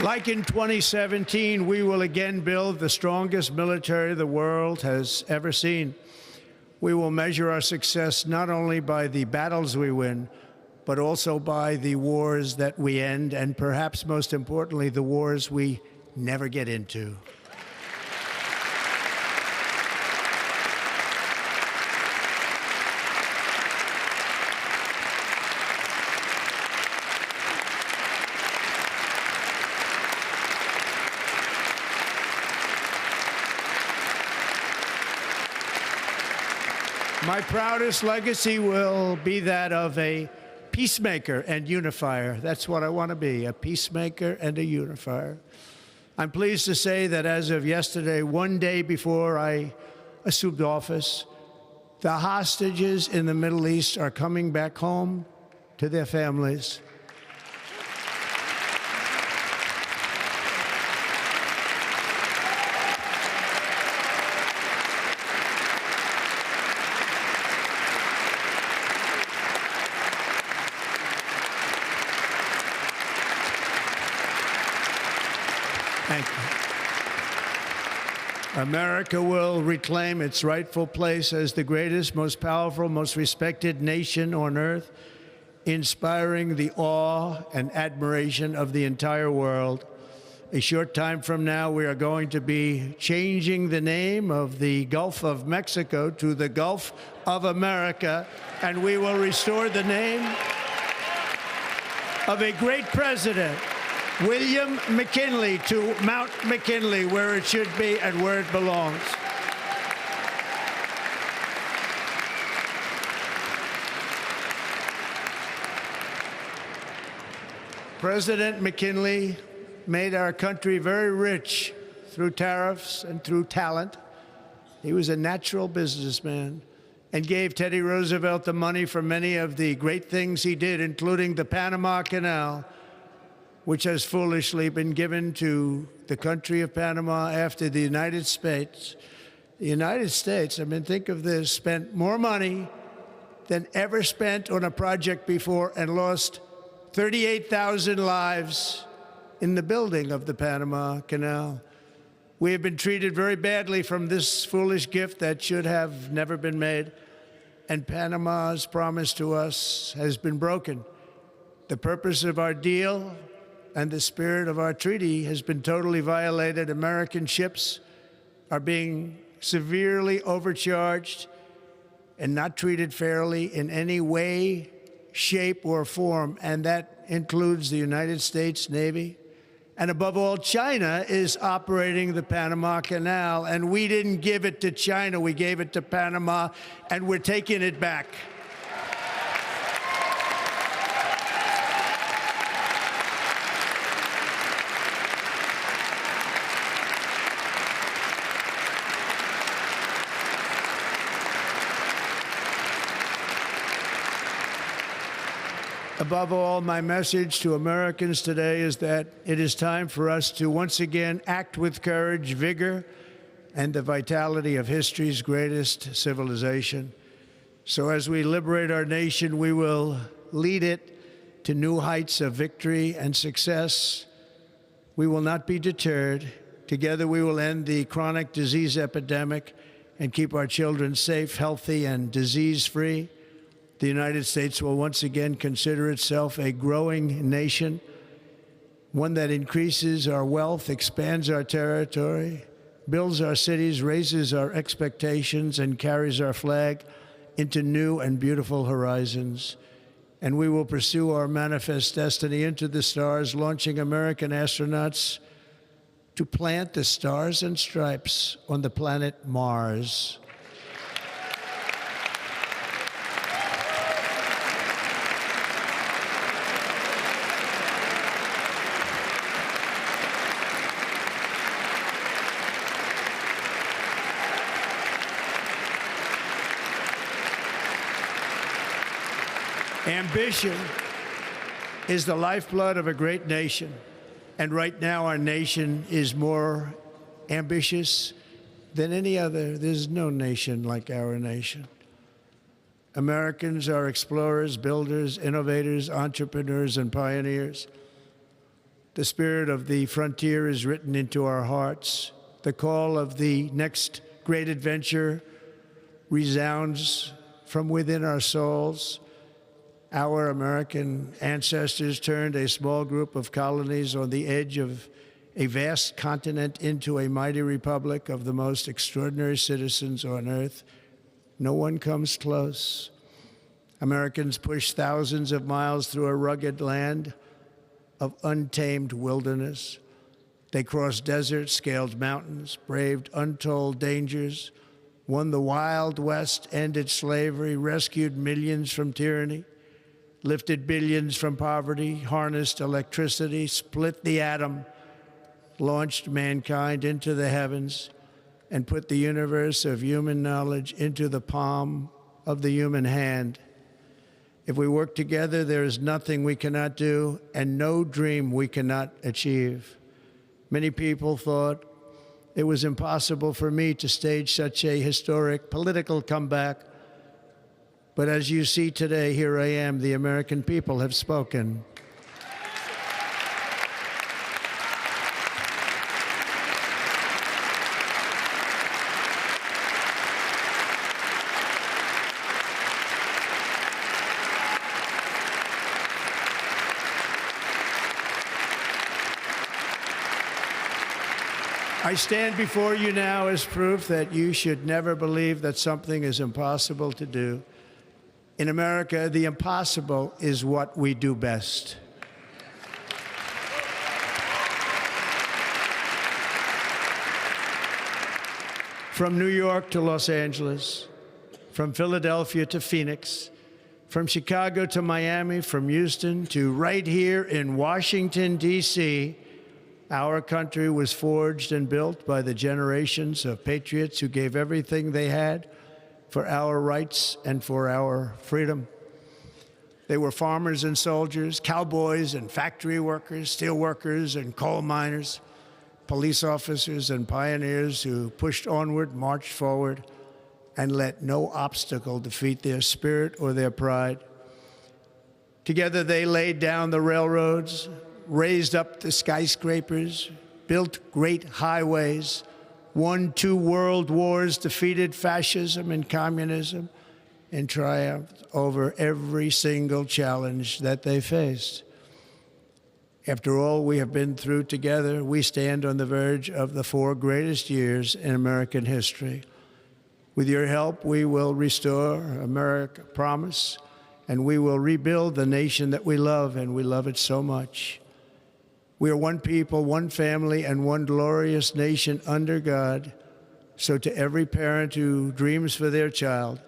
Like in 2017, we will again build the strongest military the world has ever seen. We will measure our success not only by the battles we win, but also by the wars that we end, and perhaps most importantly, the wars we never get into. My proudest legacy will be that of a peacemaker and unifier. That's what I want to be, a peacemaker and a unifier. I'm pleased to say that as of yesterday, one day before I assumed office, the hostages in the Middle East are coming back home to their families. Thank you. America will reclaim its rightful place as the greatest, most powerful, most respected nation on earth, inspiring the awe and admiration of the entire world. A short time from now, we are going to be changing the name of the Gulf of Mexico to the Gulf of America, and we will restore the name of a great president, William McKinley, to Mount McKinley, where it should be and where it belongs. President McKinley made our country very rich through tariffs and through talent. He was a natural businessman and gave Teddy Roosevelt the money for many of the great things he did, including the Panama Canal, which has foolishly been given to the country of Panama after the United States. The United States, I mean, think of this, spent more money than ever spent on a project before and lost 38,000 lives in the building of the Panama Canal. We have been treated very badly from this foolish gift that should have never been made, and Panama's promise to us has been broken. The purpose of our deal and the spirit of our treaty has been totally violated. American ships are being severely overcharged and not treated fairly in any way, shape, or form, and that includes the United States Navy. And above all, China is operating the Panama Canal, and we didn't give it to China, we gave it to Panama, and we're taking it back. Above all, my message to Americans today is that it is time for us to once again act with courage, vigor, and the vitality of history's greatest civilization. So as we liberate our nation, we will lead it to new heights of victory and success. We will not be deterred. Together we will end the chronic disease epidemic and keep our children safe, healthy, and disease-free. The United States will once again consider itself a growing nation, one that increases our wealth, expands our territory, builds our cities, raises our expectations, and carries our flag into new and beautiful horizons. And we will pursue our manifest destiny into the stars, launching American astronauts to plant the stars and stripes on the planet Mars. Ambition is the lifeblood of a great nation, and right now our nation is more ambitious than any other. There's no nation like our nation. Americans are explorers, builders, innovators, entrepreneurs, and pioneers. The spirit of the frontier is written into our hearts. The call of the next great adventure resounds from within our souls. Our American ancestors turned a small group of colonies on the edge of a vast continent into a mighty republic of the most extraordinary citizens on earth. No one comes close. Americans pushed thousands of miles through a rugged land of untamed wilderness. They crossed deserts, scaled mountains, braved untold dangers, won the Wild West, ended slavery, rescued millions from tyranny, lifted billions from poverty, harnessed electricity, split the atom, launched mankind into the heavens, and put the universe of human knowledge into the palm of the human hand. If we work together, there is nothing we cannot do and no dream we cannot achieve. Many people thought it was impossible for me to stage such a historic political comeback. But as you see today, here I am. The American people have spoken. I stand before you now as proof that you should never believe that something is impossible to do. In America, the impossible is what we do best. From New York to Los Angeles, from Philadelphia to Phoenix, from Chicago to Miami, from Houston to right here in Washington, D.C., our country was forged and built by the generations of patriots who gave everything they had for our rights and for our freedom. They were farmers and soldiers, cowboys and factory workers, steel workers and coal miners, police officers and pioneers who pushed onward, marched forward, and let no obstacle defeat their spirit or their pride. Together they laid down the railroads, raised up the skyscrapers, built great highways, won 2 world wars, defeated fascism and communism, and triumphed over every single challenge that they faced. After all we have been through together, we stand on the verge of the 4 greatest years in American history. With your help, we will restore America, promise, and we will rebuild the nation that we love, and we love it so much. We are one people, one family, and one glorious nation under God. So to every parent who dreams for their child,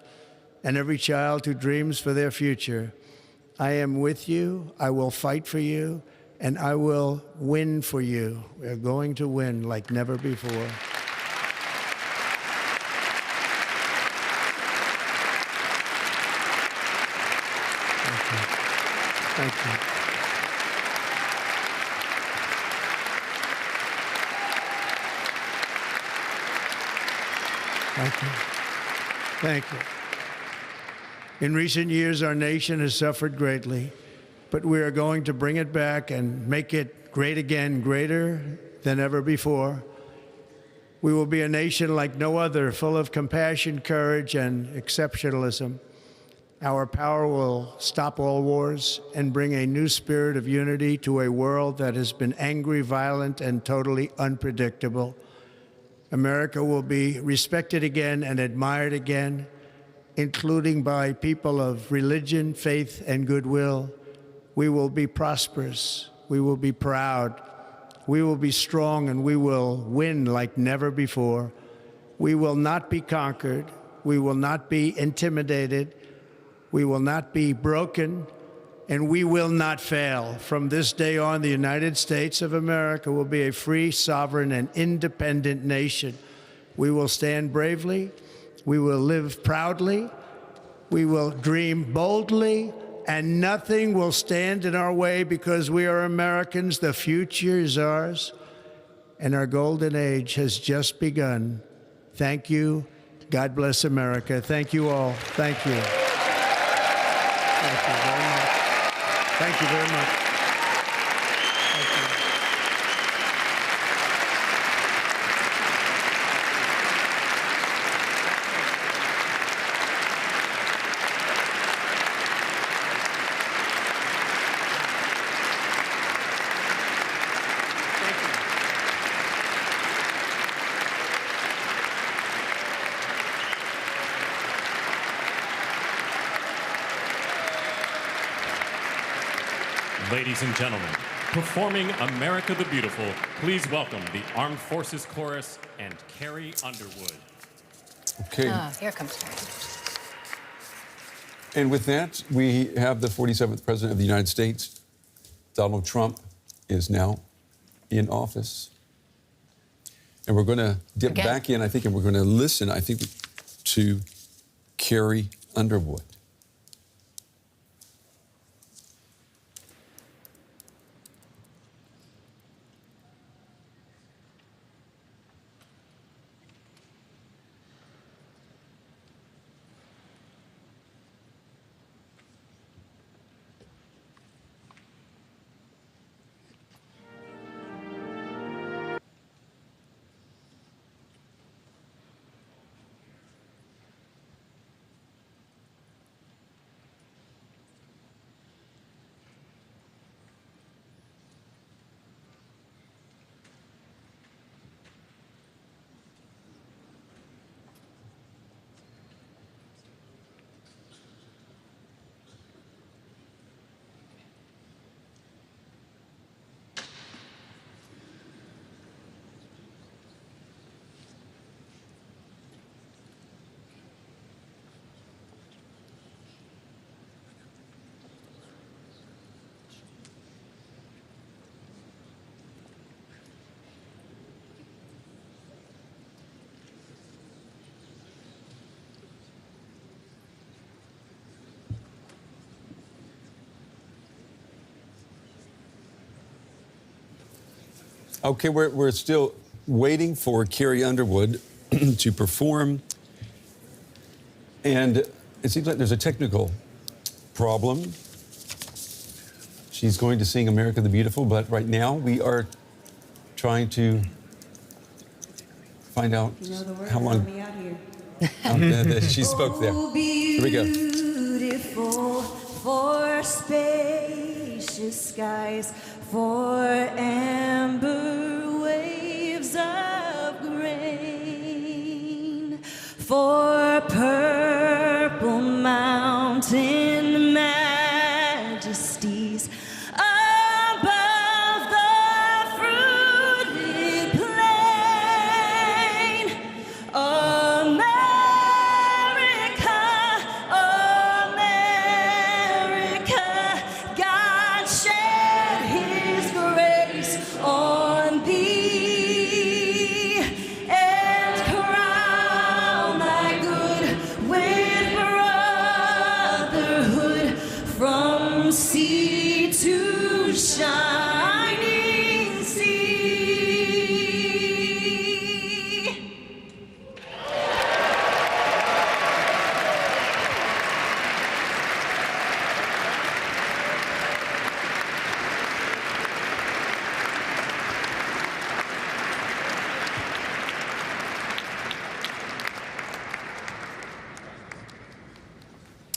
and every child who dreams for their future, I am with you, I will fight for you, and I will win for you. We're going to win like never before. Thank you. Thank you. Thank you. In recent years, our nation has suffered greatly, but we are going to bring it back and make it great again, greater than ever before. We will be a nation like no other, full of compassion, courage, and exceptionalism. Our power will stop all wars and bring a new spirit of unity to a world that has been angry, violent, and totally unpredictable. America will be respected again and admired again, including by people of religion, faith, and goodwill. We will be prosperous. We will be proud. We will be strong, and we will win like never before. We will not be conquered. We will not be intimidated. We will not be broken, and we will not fail. From this day on, the United States of America will be a free, sovereign, and independent nation. We will stand bravely. We will live proudly. We will dream boldly, and nothing will stand in our way because we are Americans. The future is ours, and our golden age has just begun. Thank you. God bless America. Thank you all. Thank you. Thank you very much. Thank you very much. Thank you. Ladies and gentlemen, performing America the Beautiful, please welcome the Armed Forces Chorus and Carrie Underwood. Okay. Here comes Carrie. And with that, we have the 47th President of the United States. Donald Trump is now in office. And we're going to dip back in, I think, and we're going to listen, I think, to Carrie Underwood. Okay, we're still waiting for Carrie Underwood to perform. And it seems like there's a technical problem. She's going to sing America the Beautiful, but right now we are trying to find out how long she spoke there. Here we go. Beautiful for spacious skies, for amber waves of grain, for purple mountain majesties above the fruited plain. America, America, God shed his grace on thee and crown thy good with brotherhood from sea to shining sea.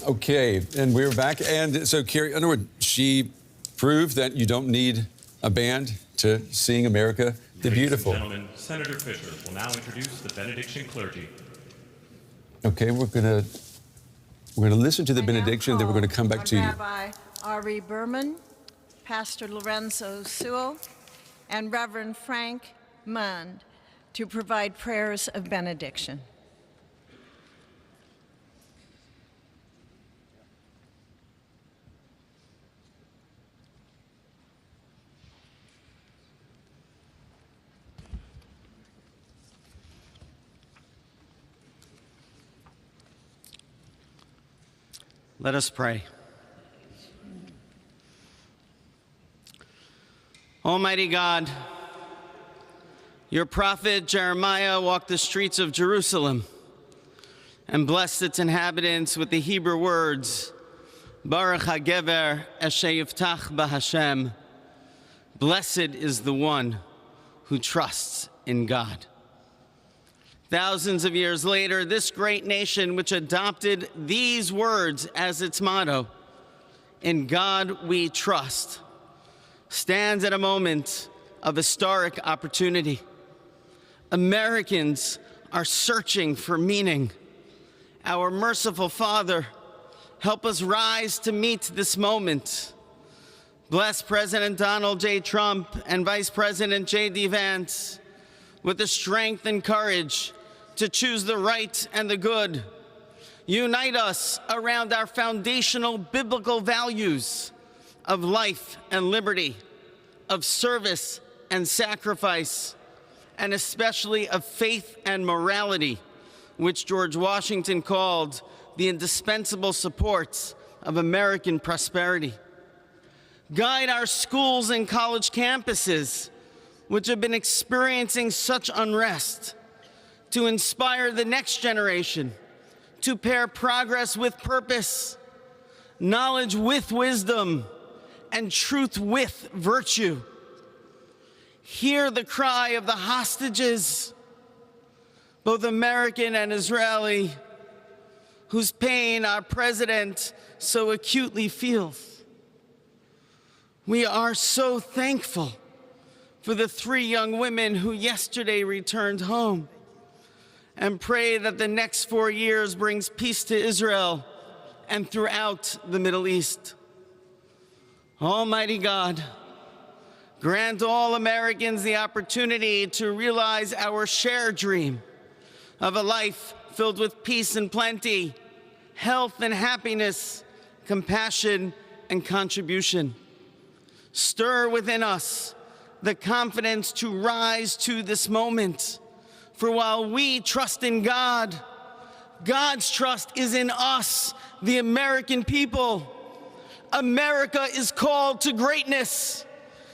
Okay, and we're back. And so Carrie Underwood, she proved that you don't need a band to sing America the Beautiful. Ladies and gentlemen, Senator Fisher will now introduce the benediction clergy. Okay, we're gonna listen to the benediction, then we're gonna come back to you. Rabbi Ari Berman, Pastor Lorenzo Sewell, and Reverend Frank Mund to provide prayers of benediction. Let us pray. Almighty God, your prophet Jeremiah walked the streets of Jerusalem and blessed its inhabitants with the Hebrew words, Baruch HaGever Asher Yiftach BaHashem. Blessed is the one who trusts in God. Thousands of years later, this great nation, which adopted these words as its motto, "In God we trust," stands at a moment of historic opportunity. Americans are searching for meaning. Our merciful Father, help us rise to meet this moment. Bless President Donald J. Trump and Vice President J.D. Vance with the strength and courage to choose the right and the good. Unite us around our foundational biblical values of life and liberty, of service and sacrifice, and especially of faith and morality, which George Washington called the indispensable supports of American prosperity. Guide our schools and college campuses, which have been experiencing such unrest, to inspire the next generation, to pair progress with purpose, knowledge with wisdom, and truth with virtue. Hear the cry of the hostages, both American and Israeli, whose pain our president so acutely feels. We are so thankful for the 3 young women who yesterday returned home, and pray that the next 4 years brings peace to Israel and throughout the Middle East. Almighty God, grant all Americans the opportunity to realize our shared dream of a life filled with peace and plenty, health and happiness, compassion and contribution. Stir within us the confidence to rise to this moment. For while we trust in God, God's trust is in us, the American people. America is called to greatness,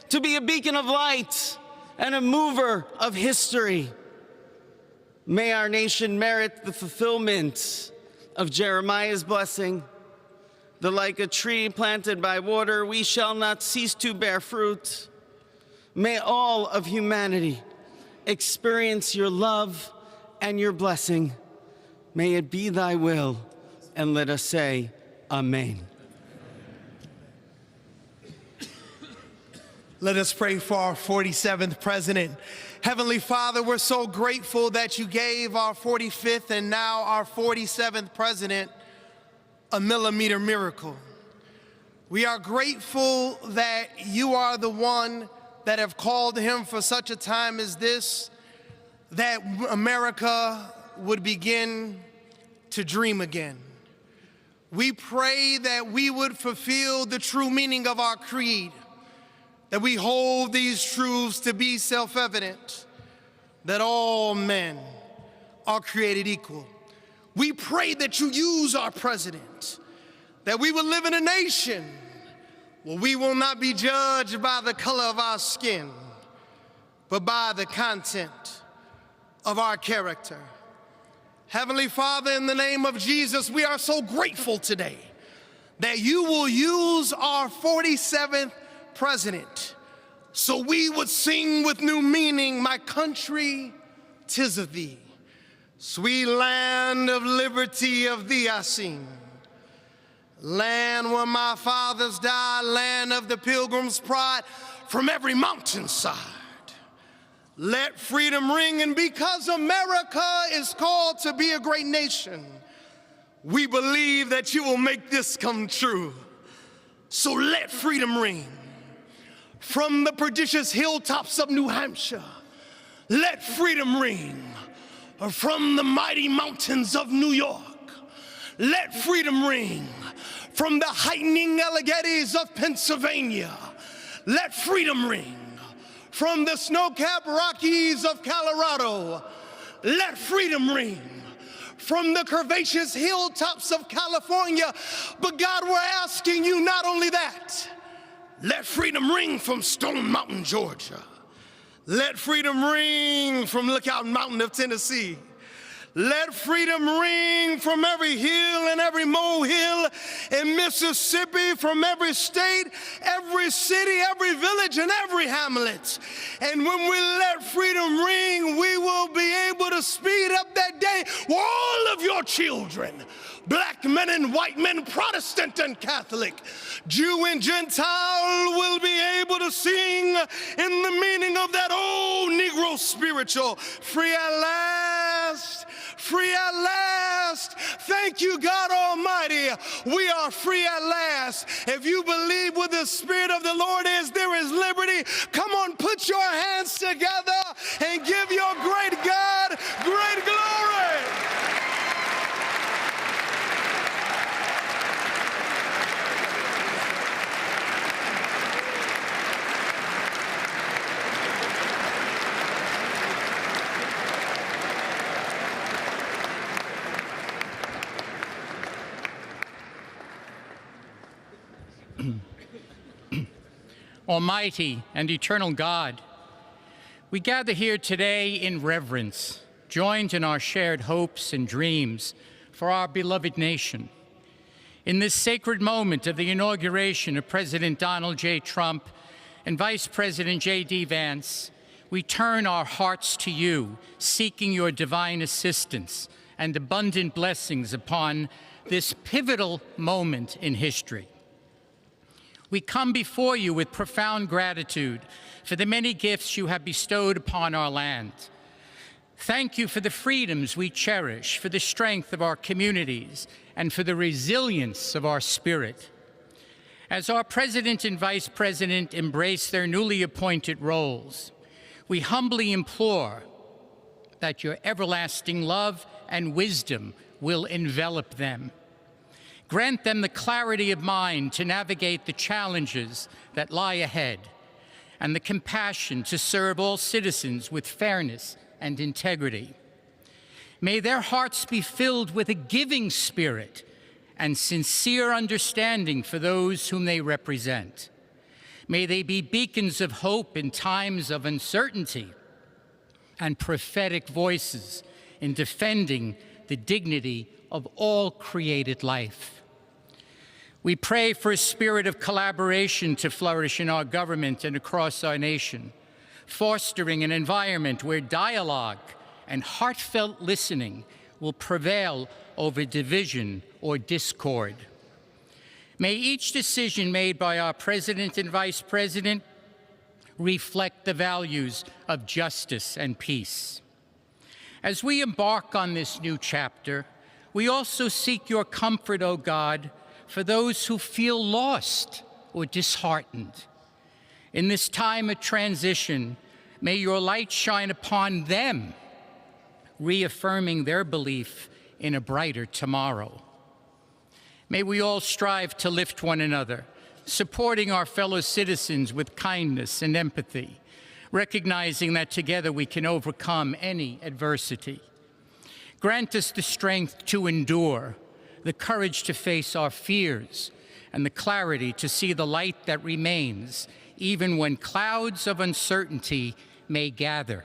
to be a beacon of light, and a mover of history. May our nation merit the fulfillment of Jeremiah's blessing, that like a tree planted by water, we shall not cease to bear fruit. May all of humanity experience your love and your blessing. May it be thy will, and let us say, Amen. Let us pray for our 47th president. Heavenly Father, we're so grateful that you gave our 45th and now our 47th president a millimeter miracle. We are grateful that you are the one that have called him for such a time as this, that America would begin to dream again. We pray that we would fulfill the true meaning of our creed, that we hold these truths to be self-evident, that all men are created equal. We pray that you use our president, that we will live in a nation where we will not be judged by the color of our skin, but by the content of our character. Heavenly Father, in the name of Jesus, we are so grateful today that you will use our 47th president so we would sing with new meaning, my country, 'tis of thee. Sweet land of liberty, of thee I sing. Land where my fathers died, land of the pilgrim's pride, from every mountainside. Let freedom ring, and because America is called to be a great nation, we believe that you will make this come true. So let freedom ring. From the prodigious hilltops of New Hampshire, let freedom ring. From the mighty mountains of New York, let freedom ring. From the heightening Alleghenies of Pennsylvania, let freedom ring. From the snow-capped Rockies of Colorado, let freedom ring. From the curvaceous hilltops of California, but God, we're asking you not only that, let freedom ring from Stone Mountain, Georgia. Let freedom ring from Lookout Mountain of Tennessee. Let freedom ring from every hill and every molehill in Mississippi, from every state, every city, every village, and every hamlet. And when we let freedom ring, we will be able to speed up that day where all of your children, black men and white men, Protestant and Catholic, Jew and Gentile, will be able to sing in the meaning of that old Negro spiritual, free at last, free at last. Thank you, God Almighty. We are free at last. If you believe where the Spirit of the Lord is, there is liberty. Come on, put your hands together and give your great God great glory. Almighty and eternal God, we gather here today in reverence, joined in our shared hopes and dreams for our beloved nation. In this sacred moment of the inauguration of President Donald J. Trump and Vice President J.D. Vance, we turn our hearts to you, seeking your divine assistance and abundant blessings upon this pivotal moment in history. We come before you with profound gratitude for the many gifts you have bestowed upon our land. Thank you for the freedoms we cherish, for the strength of our communities, and for the resilience of our spirit. As our President and Vice President embrace their newly appointed roles, we humbly implore that your everlasting love and wisdom will envelop them. Grant them the clarity of mind to navigate the challenges that lie ahead and the compassion to serve all citizens with fairness and integrity. May their hearts be filled with a giving spirit and sincere understanding for those whom they represent. May they be beacons of hope in times of uncertainty and prophetic voices in defending the dignity of all created life. We pray for a spirit of collaboration to flourish in our government and across our nation, fostering an environment where dialogue and heartfelt listening will prevail over division or discord. May each decision made by our President and Vice President reflect the values of justice and peace. As we embark on this new chapter, we also seek your comfort, O God, for those who feel lost or disheartened. In this time of transition, may your light shine upon them, reaffirming their belief in a brighter tomorrow. May we all strive to lift one another, supporting our fellow citizens with kindness and empathy, recognizing that together we can overcome any adversity. Grant us the strength to endure, the courage to face our fears, and the clarity to see the light that remains, even when clouds of uncertainty may gather.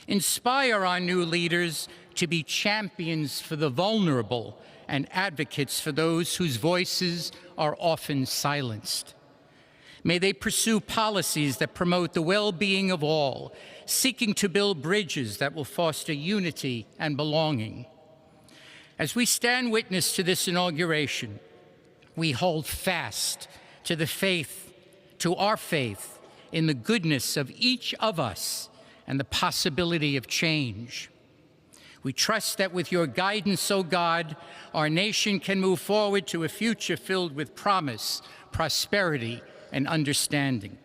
Inspire our new leaders to be champions for the vulnerable and advocates for those whose voices are often silenced. May they pursue policies that promote the well-being of all, seeking to build bridges that will foster unity and belonging. As we stand witness to this inauguration, we hold fast to our faith in the goodness of each of us and the possibility of change. We trust that with your guidance, O God, our nation can move forward to a future filled with promise, prosperity, and understanding.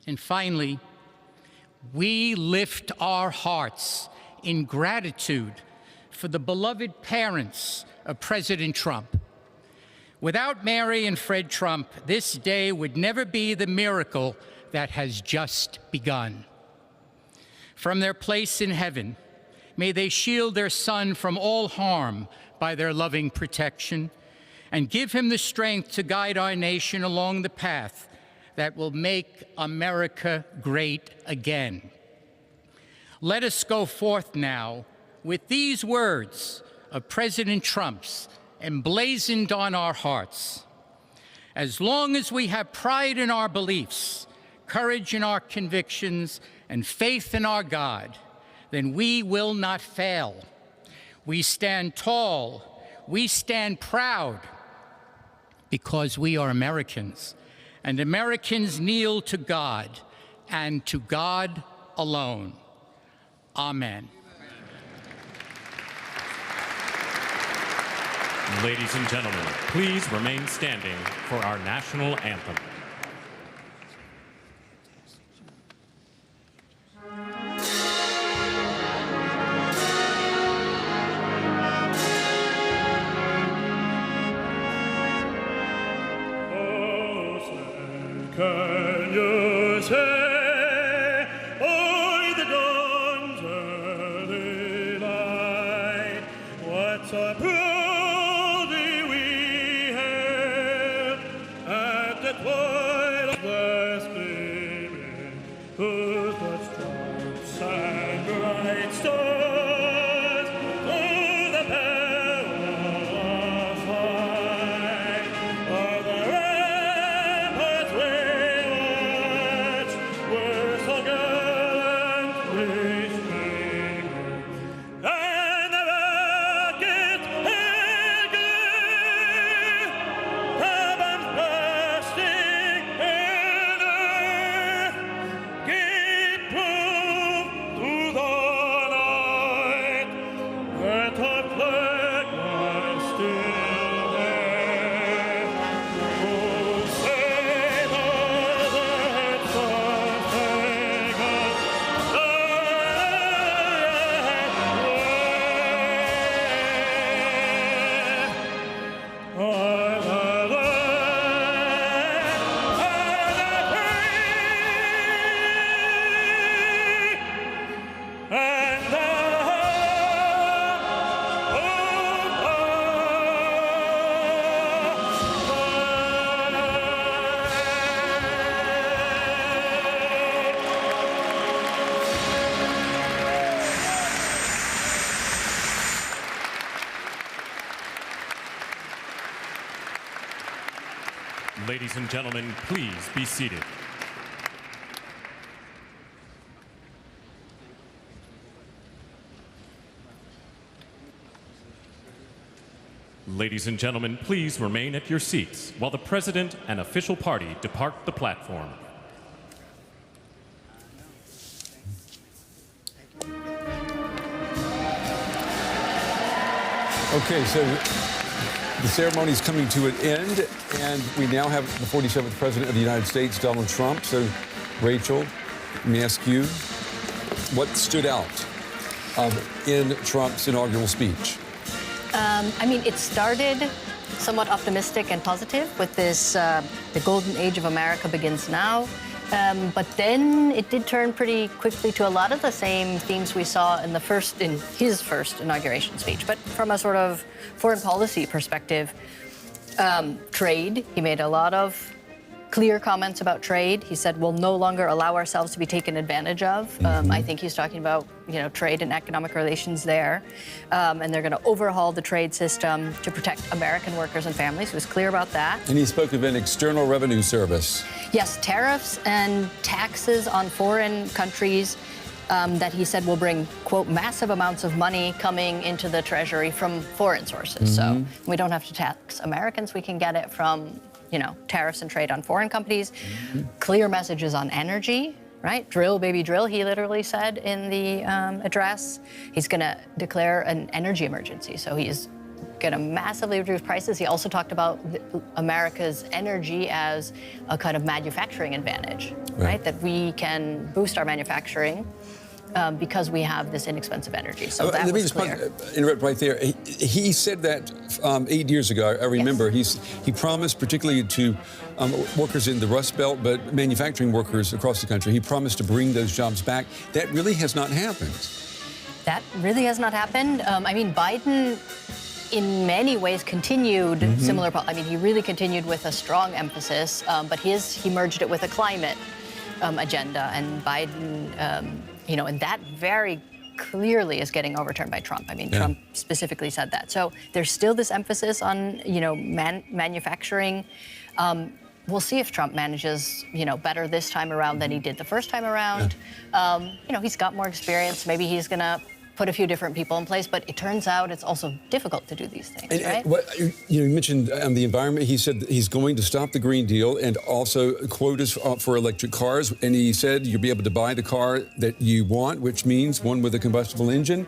And finally, we lift our hearts in gratitude for the beloved parents of President Trump. Without Mary and Fred Trump, this day would never be the miracle that has just begun. From their place in heaven, may they shield their son from all harm by their loving protection, and give him the strength to guide our nation along the path that will make America great again. Let us go forth now with these words of President Trump's emblazoned on our hearts. As long as we have pride in our beliefs, courage in our convictions, and faith in our God, then we will not fail. We stand tall, we stand proud, because we are Americans, and Americans kneel to God, and to God alone. Amen. Ladies and gentlemen, please remain standing for our national anthem. Can you say, oh, the guns where they lie, what so proudly we hailed at the twilight of the gleaming, whose blood stripes and bright stars through the perilous fight of the ramparts were so gallantly streaming, and the rocket and glee, the bombs bursting in earth, gave proof to the night Ladies and gentlemen, please be seated. Ladies and gentlemen, please remain at your seats while the President and official party depart the platform. Okay, so the ceremony is coming to an end, and we now have the 47th President of the United States, Donald Trump. So, Rachel, let me ask you, what stood out in Trump's inaugural speech? I mean, it started somewhat optimistic and positive with this, the golden age of America begins now. But then it did turn pretty quickly to a lot of the same themes we saw in his first inauguration speech. But from a sort of foreign policy perspective, trade, he made a lot of clear comments about trade. He said we'll no longer allow ourselves to be taken advantage of. I think he's talking about, trade and economic relations there. And they're going to overhaul the trade system to protect American workers and families. He was clear about that. And he spoke of an external revenue service. Yes, tariffs and taxes on foreign countries that he said will bring, quote, massive amounts of money coming into the Treasury from foreign sources. So we don't have to tax Americans. We can get it from tariffs and trade on foreign companies. Clear messages on energy, right? Drill, baby, drill, he literally said in the address. He's going to declare an energy emergency. So he's going to massively reduce prices. He also talked about America's energy as a kind of manufacturing advantage, right? That we can boost our manufacturing because we have this inexpensive energy. So that was clear. Let me just interrupt right there. He said that 8 years ago. I remember he promised, particularly to workers in the Rust Belt, but manufacturing workers across the country, he promised to bring those jobs back. That really has not happened. That really has not happened. I mean, Biden, in many ways, continued similar. I mean, he really continued with a strong emphasis, but he merged it with a climate agenda, and Biden, and that very clearly is getting overturned by Trump. I mean, Trump specifically said that. So there's still this emphasis on, manufacturing. We'll see if Trump manages, better this time around than he did the first time around. He's got more experience. Maybe he's going to put a few different people in place, but it turns out it's also difficult to do these things, right? You mentioned the environment. He said he's going to stop the Green Deal and also quotas for electric cars. And he said you'll be able to buy the car that you want, which means one with a combustible engine.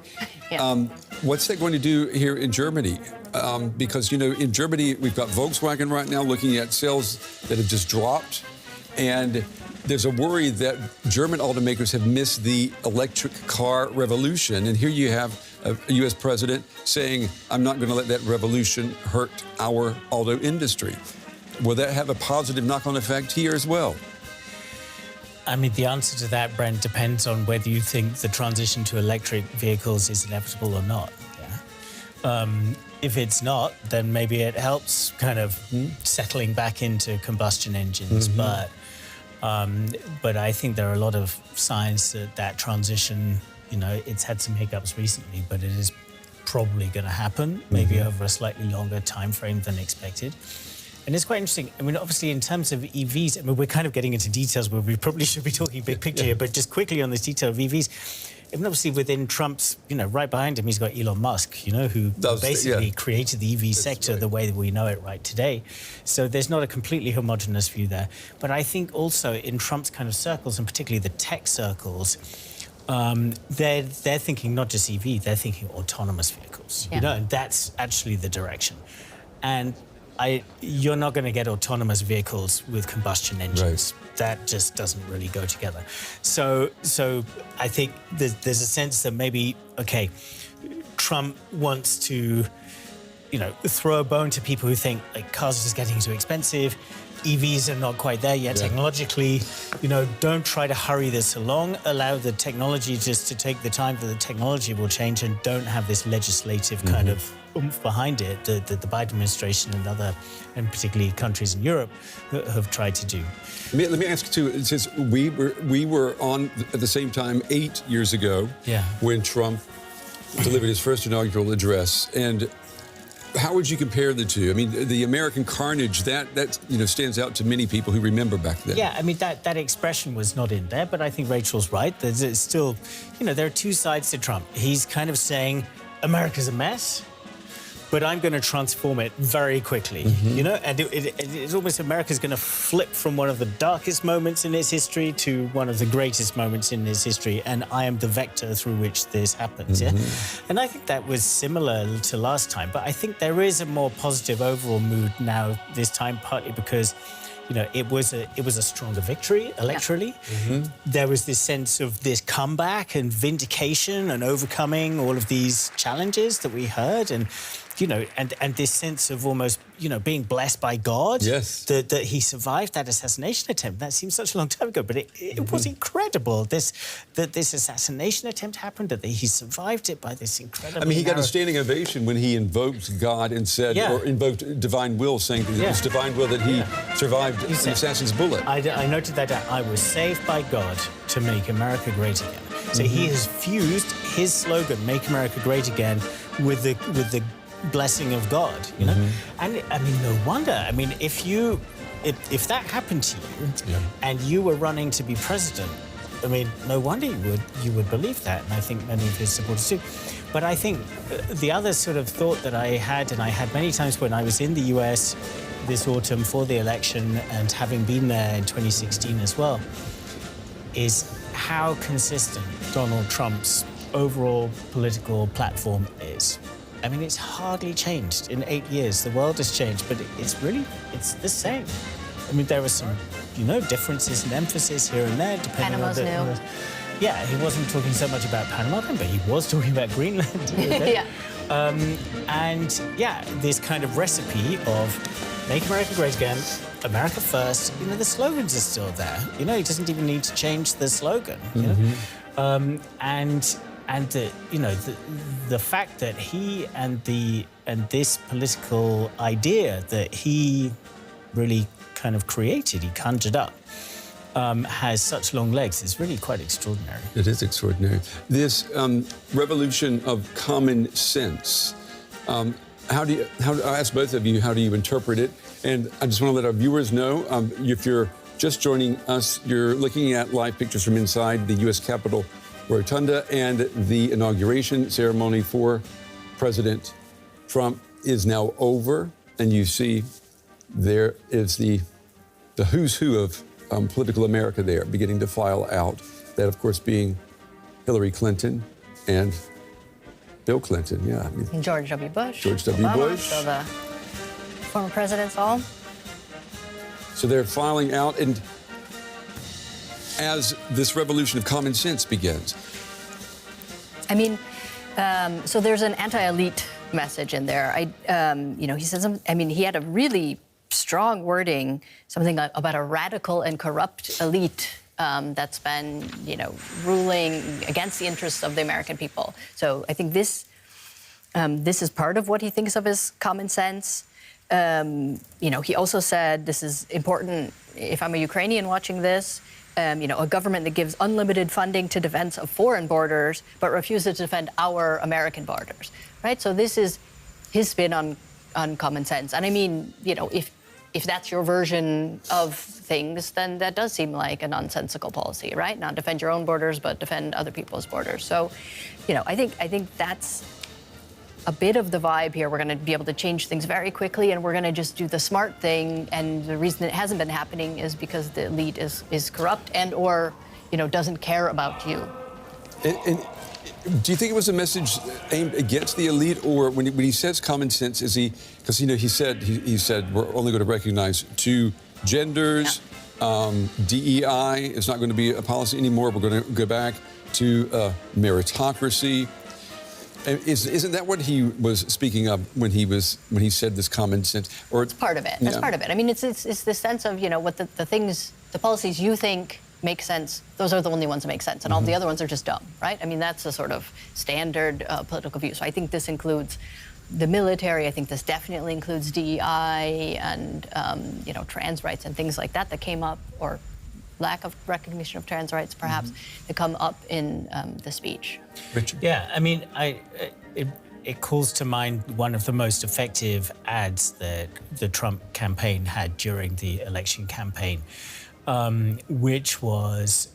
What's that going to do here in Germany? Because, in Germany, we've got Volkswagen right now looking at sales that have just dropped. And there's a worry that German automakers have missed the electric car revolution. And here you have a U.S. president saying, I'm not going to let that revolution hurt our auto industry. Will that have a positive knock-on effect here as well? I mean, the answer to that, Brent, depends on whether you think the transition to electric vehicles is inevitable or not. If it's not, then maybe it helps kind of settling back into combustion engines. But I think there are a lot of signs that transition, it's had some hiccups recently, but it is probably going to happen, maybe over a slightly longer time frame than expected. And it's quite interesting. I mean, obviously, in terms of EVs, I mean, we're kind of getting into details where we probably should be talking big picture here, but just quickly on this detail of EVs. And obviously, within Trump's, right behind him, he's got Elon Musk, who basically created the EV sector the way that we know it right today. So there's not a completely homogenous view there. But I think also in Trump's kind of circles, and particularly the tech circles, they're thinking not just EV, they're thinking autonomous vehicles, and that's actually the direction. And you're not going to get autonomous vehicles with combustion engines. Right. That just doesn't really go together. So I think there's a sense that maybe, Trump wants to, throw a bone to people who think cars are just getting too expensive. EVs are not quite there yet technologically. Don't try to hurry this along. Allow the technology just to take the time that the technology will change, and don't have this legislative kind of oomph behind it that the Biden administration and particularly countries in Europe have tried to do. Let me ask you too. It says we were on at the same time 8 years ago when Trump delivered his first inaugural address, and How would you compare the two? I mean, the American carnage, that stands out to many people who remember back then. Yeah, I mean, that expression was not in there, but I think Rachel's right. There's still, there are two sides to Trump. He's kind of saying, America's a mess, but I'm going to transform it very quickly, and it's almost America's going to flip from one of the darkest moments in its history to one of the greatest moments in its history, and I am the vector through which this happens, And I think that was similar to last time, but I think there is a more positive overall mood now this time, partly because it was a stronger victory electorally. There was this sense of this comeback and vindication and overcoming all of these challenges that we heard, and this sense of almost being blessed by God. Yes. That he survived that assassination attempt. That seems such a long time ago, but it was incredible. This assassination attempt happened, that he survived it by this incredible. I mean, he got a standing ovation when he invoked God and said, or invoked divine will, saying that it was divine will that he survived an assassin's bullet. I noted that I was saved by God to make America great again. So he has fused his slogan, "Make America Great Again," with the blessing of God, And I mean, no wonder. I mean, if that happened to you and you were running to be president, I mean, no wonder you would believe that, and I think many of his supporters do. But I think the other sort of thought that I had, and I had many times when I was in the US this autumn for the election, and having been there in 2016 as well, is how consistent Donald Trump's overall political platform is. I mean, it's hardly changed in 8 years. The world has changed, but it's the same. I mean, there were some, differences in emphasis here and there, depending Panama's on new. Yeah, he wasn't talking so much about Panama, but he was talking about Greenland. This kind of recipe of make America great again, America first. The slogans are still there. He doesn't even need to change the slogan. And the fact that he and this political idea that he really kind of created, he conjured up, has such long legs is really quite extraordinary. It is extraordinary. This revolution of common sense. I'll ask both of you, how do you interpret it? And I just want to let our viewers know, if you're just joining us, you're looking at live pictures from inside the U.S. Capitol Rotunda, and the inauguration ceremony for President Trump is now over, and you see there is the who's who of political America there beginning to file out. That, of course, being Hillary Clinton and Bill Clinton, And George W. Bush. George W. Obama, Bush. So the former presidents all. So they're filing out, and as this revolution of common sense begins. I mean, so there's an anti-elite message in there. He says, he had a really strong wording, something about a radical and corrupt elite that's been, ruling against the interests of the American people. So I think this is part of what he thinks of as common sense. He also said, this is important if I'm a Ukrainian watching this, a government that gives unlimited funding to defense of foreign borders, but refuses to defend our American borders, right? So this is his spin on common sense. And I mean, if that's your version of things, then that does seem like a nonsensical policy, right? Not defend your own borders, but defend other people's borders. So, I think that's a bit of the vibe here. We're going to be able to change things very quickly, and we're going to just do the smart thing. And the reason it hasn't been happening is because the elite is corrupt or doesn't care about you. And do you think it was a message aimed against the elite, or when he says common sense, is he, because he said we're only going to recognize two genders, DEI is not going to be a policy anymore. We're going to go back to meritocracy. Isn't that what he was speaking of when he said this common sense? Or it's part of it. That's part of it. I mean, it's the sense of what the policies you think make sense. Those are the only ones that make sense, and all the other ones are just dumb, right? I mean, that's a sort of standard political view. So I think this includes the military. I think this definitely includes DEI and trans rights and things like that came up, or lack of recognition of trans rights, perhaps, that come up in the speech. Richard? Yeah, I mean, it calls to mind one of the most effective ads that the Trump campaign had during the election campaign, which was,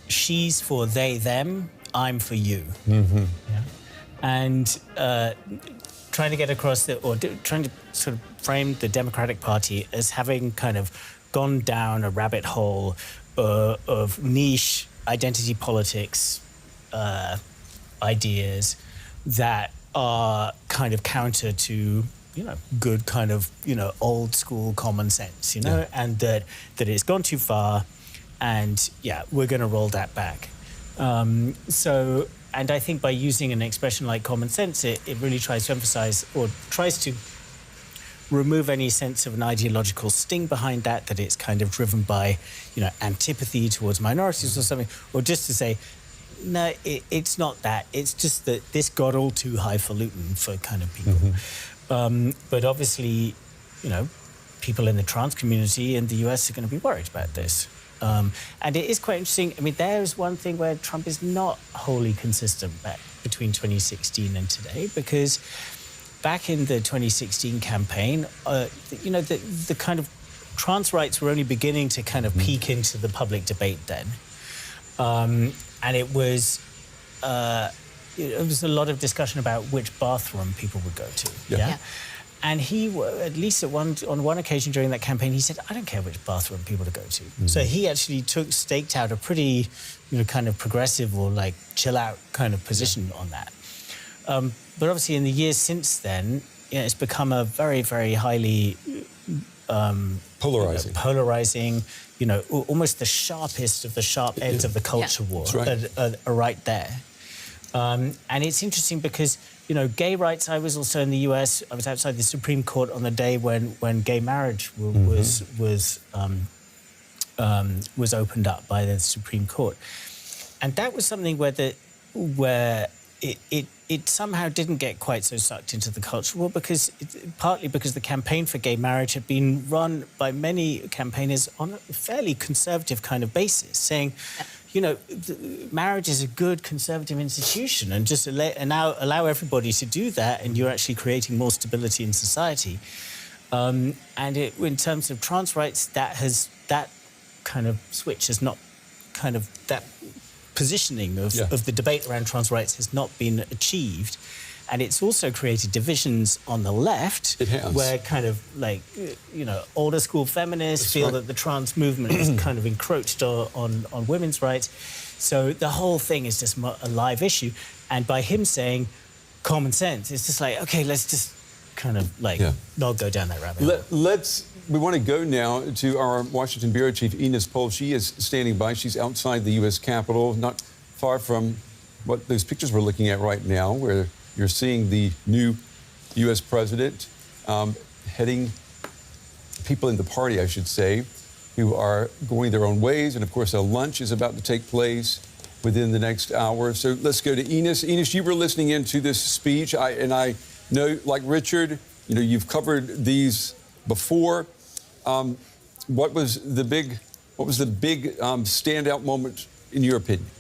she's for they, them, I'm for you. Mm-hmm. Yeah. And trying to get across trying to sort of frame the Democratic Party as having kind of gone down a rabbit hole of niche identity politics ideas that are kind of counter to, good kind of, old school common sense, and that it's gone too far, and we're going to roll that back. And I think by using an expression like common sense, it really tries to emphasize or tries to remove any sense of an ideological sting behind that it's kind of driven by, antipathy towards minorities or something, or just to say, no, it's not that. It's just that this got all too highfalutin for kind of people. Mm-hmm. But obviously, people in the trans community in the US are going to be worried about this. And it is quite interesting. I mean, there's one thing where Trump is not wholly consistent between 2016 and today, because back in the 2016 campaign, the kind of trans rights were only beginning to kind of peek into the public debate then. And it was a lot of discussion about which bathroom people would go to. Yeah. And he, at least on one occasion during that campaign, he said, I don't care which bathroom people to go to. Mm-hmm. So he actually staked out a pretty, kind of progressive or like chill out kind of position on that. But obviously in the years since then, it's become a very, very highly polarizing, almost the sharpest of the sharp ends of the culture war are right there. And it's interesting because, gay rights, I was also in the US, I was outside the Supreme Court on the day when gay marriage was opened up by the Supreme Court. And that was something where it somehow didn't get quite so sucked into the culture war, partly because the campaign for gay marriage had been run by many campaigners on a fairly conservative kind of basis, saying, marriage is a good conservative institution, and just allow everybody to do that, and you're actually creating more stability in society. And in terms of trans rights, that kind of switch has not kind of that positioning of the debate around trans rights has not been achieved. And it's also created divisions on the left, where kind of like, older school feminists feel that the trans movement has kind of encroached on women's rights. So the whole thing is just a live issue. And by him saying common sense, it's just like, okay, let's just kind of like not go down that rabbit hole. We want to go now to our Washington Bureau Chief, Ines Pohl. She is standing by. She's outside the U.S. Capitol, not far from what those pictures we're looking at right now, where you're seeing the new U.S. president heading people in the party, I should say, who are going their own ways. And, of course, a lunch is about to take place within the next hour. So let's go to Ines. Ines, you were listening into this speech. I know, like Richard, you've covered these before. What was the big standout moment in your opinion?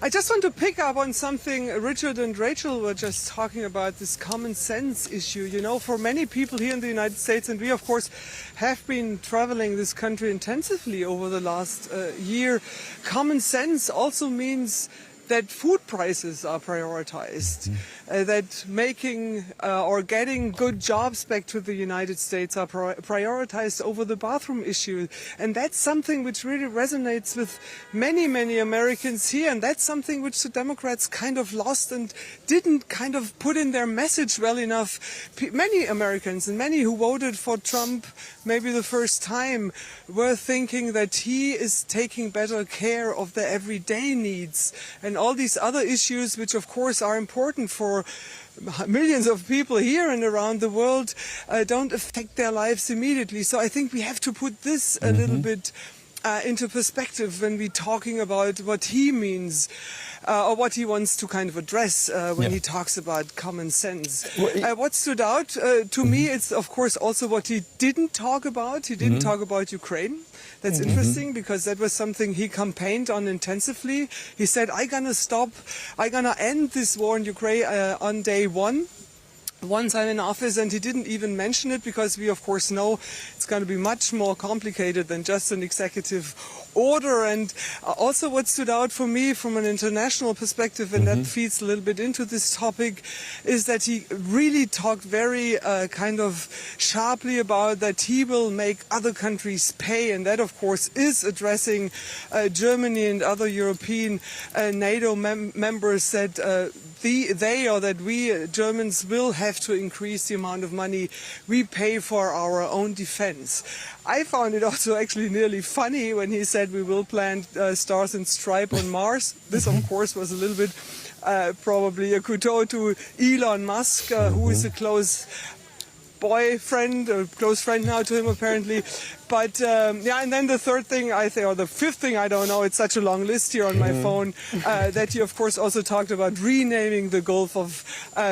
I just want to pick up on something Richard and Rachel were just talking about, this common sense issue. For many people here in the United States, and we of course have been traveling this country intensively over the last year, common sense also means that food prices are prioritized, that making or getting good jobs back to the United States are prioritized over the bathroom issue. And that's something which really resonates with many, many Americans here. And that's something which the Democrats kind of lost and didn't kind of put in their message well enough. Many Americans and many who voted for Trump maybe the first time were thinking that he is taking better care of their everyday needs. And all these other issues, which of course are important for millions of people here and around the world, don't affect their lives immediately. So I think we have to put this a little bit into perspective when we're talking about what he means or what he wants to kind of address when he talks about common sense. What stood out to me, it's of course also what he didn't talk about. He didn't talk about Ukraine. That's interesting because that was something he campaigned on intensively. He said, I'm gonna end this war in Ukraine on day one. Once I'm in office, and he didn't even mention it because we of course know it's going to be much more complicated than just an executive order. And also what stood out for me from an international perspective, and that feeds a little bit into this topic, is that he really talked very kind of sharply about that he will make other countries pay, and that of course is addressing Germany and other European NATO members, that we Germans will have to increase the amount of money we pay for our own defense. I found it also actually nearly funny when he said we will plant stars and stripe on Mars. This of course was a little bit probably a kudo to Elon Musk, who is a close boyfriend, or close friend now to him apparently. But yeah, and then the third thing I think, or the fifth thing, I don't know, it's such a long list here on my phone, that he of course also talked about renaming the Gulf of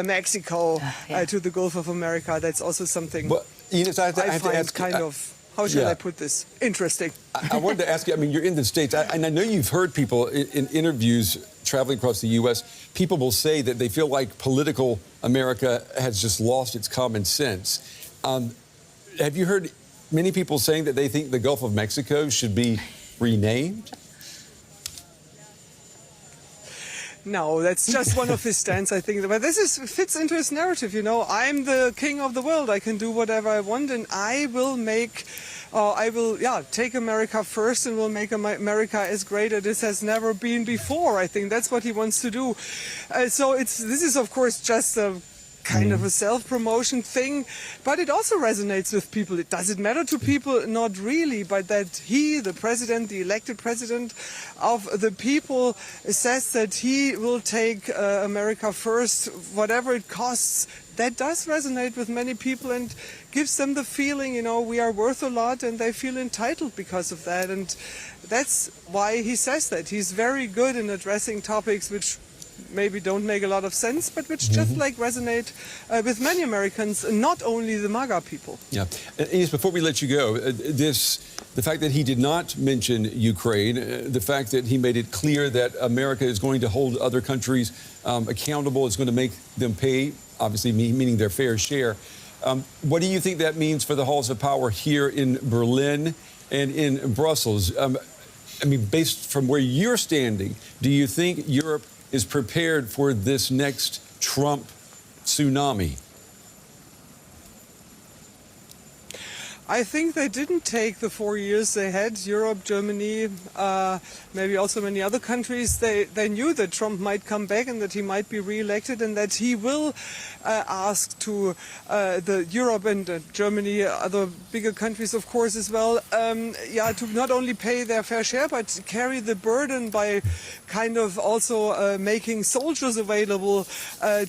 Mexico to the Gulf of America. That's also something Ines, I have to ask, kind of, how should I put this? Interesting. I wanted to ask you, I mean, you're in the States, and I know you've heard people in interviews traveling across the U.S., people will say that they feel like political America has just lost its common sense. Have you heard many people saying that they think the Gulf of Mexico should be renamed? No, that's just one of his stance, I think. But this fits into his narrative, you know. I'm the king of the world. I can do whatever I want, and I will take America first, and will make America as great as it has never been before. I think that's what he wants to do. So this is, of course, just a kind of a self-promotion thing, but it also resonates with people. Does it matter to people? Not really, but that he, the president, the elected president of the people, says that he will take America first, whatever it costs. That does resonate with many people and gives them the feeling, you know, we are worth a lot, and they feel entitled because of that. And that's why he says that. He's very good in addressing topics which maybe don't make a lot of sense, but which just like resonate with many Americans, not only the MAGA people. Yeah. Ines, before we let you go, the fact that he did not mention Ukraine, the fact that he made it clear that America is going to hold other countries accountable, is going to make them pay, obviously meaning their fair share. What do you think that means for the halls of power here in Berlin and in Brussels? I mean, based from where you're standing, do you think Europe is prepared for this next Trump tsunami? I think they didn't take the 4 years they had, Europe, Germany, maybe also many other countries. They knew that Trump might come back and that he might be re-elected, and that he will ask to the Europe and Germany, other bigger countries, of course, as well, to not only pay their fair share, but carry the burden by kind of also making soldiers available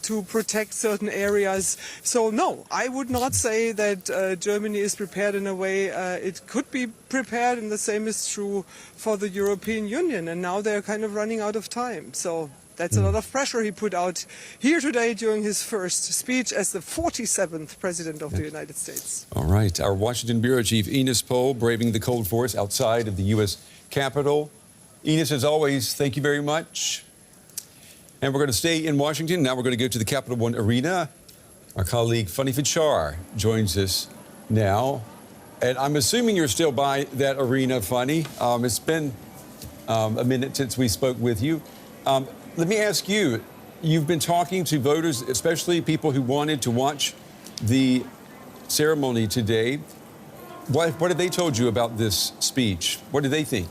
to protect certain areas. So no, I would not say that Germany is prepared in a way it could be prepared, and the same is true for the European Union. And now they're kind of running out of time. So that's a lot of pressure he put out here today during his first speech as the 47th President of the United States. All right. Our Washington Bureau Chief Ines Pohl braving the cold force outside of the U.S. Capitol. Ines, as always, thank you very much. And we're going to stay in Washington. Now we're going to go to the Capital One Arena. Our colleague Funny Fichar joins us now. And I'm assuming you're still by that arena, Funny. It's been a minute since we spoke with you. Let me ask you, you've been talking to voters, especially people who wanted to watch the ceremony today. What have they told you about this speech? What do they think?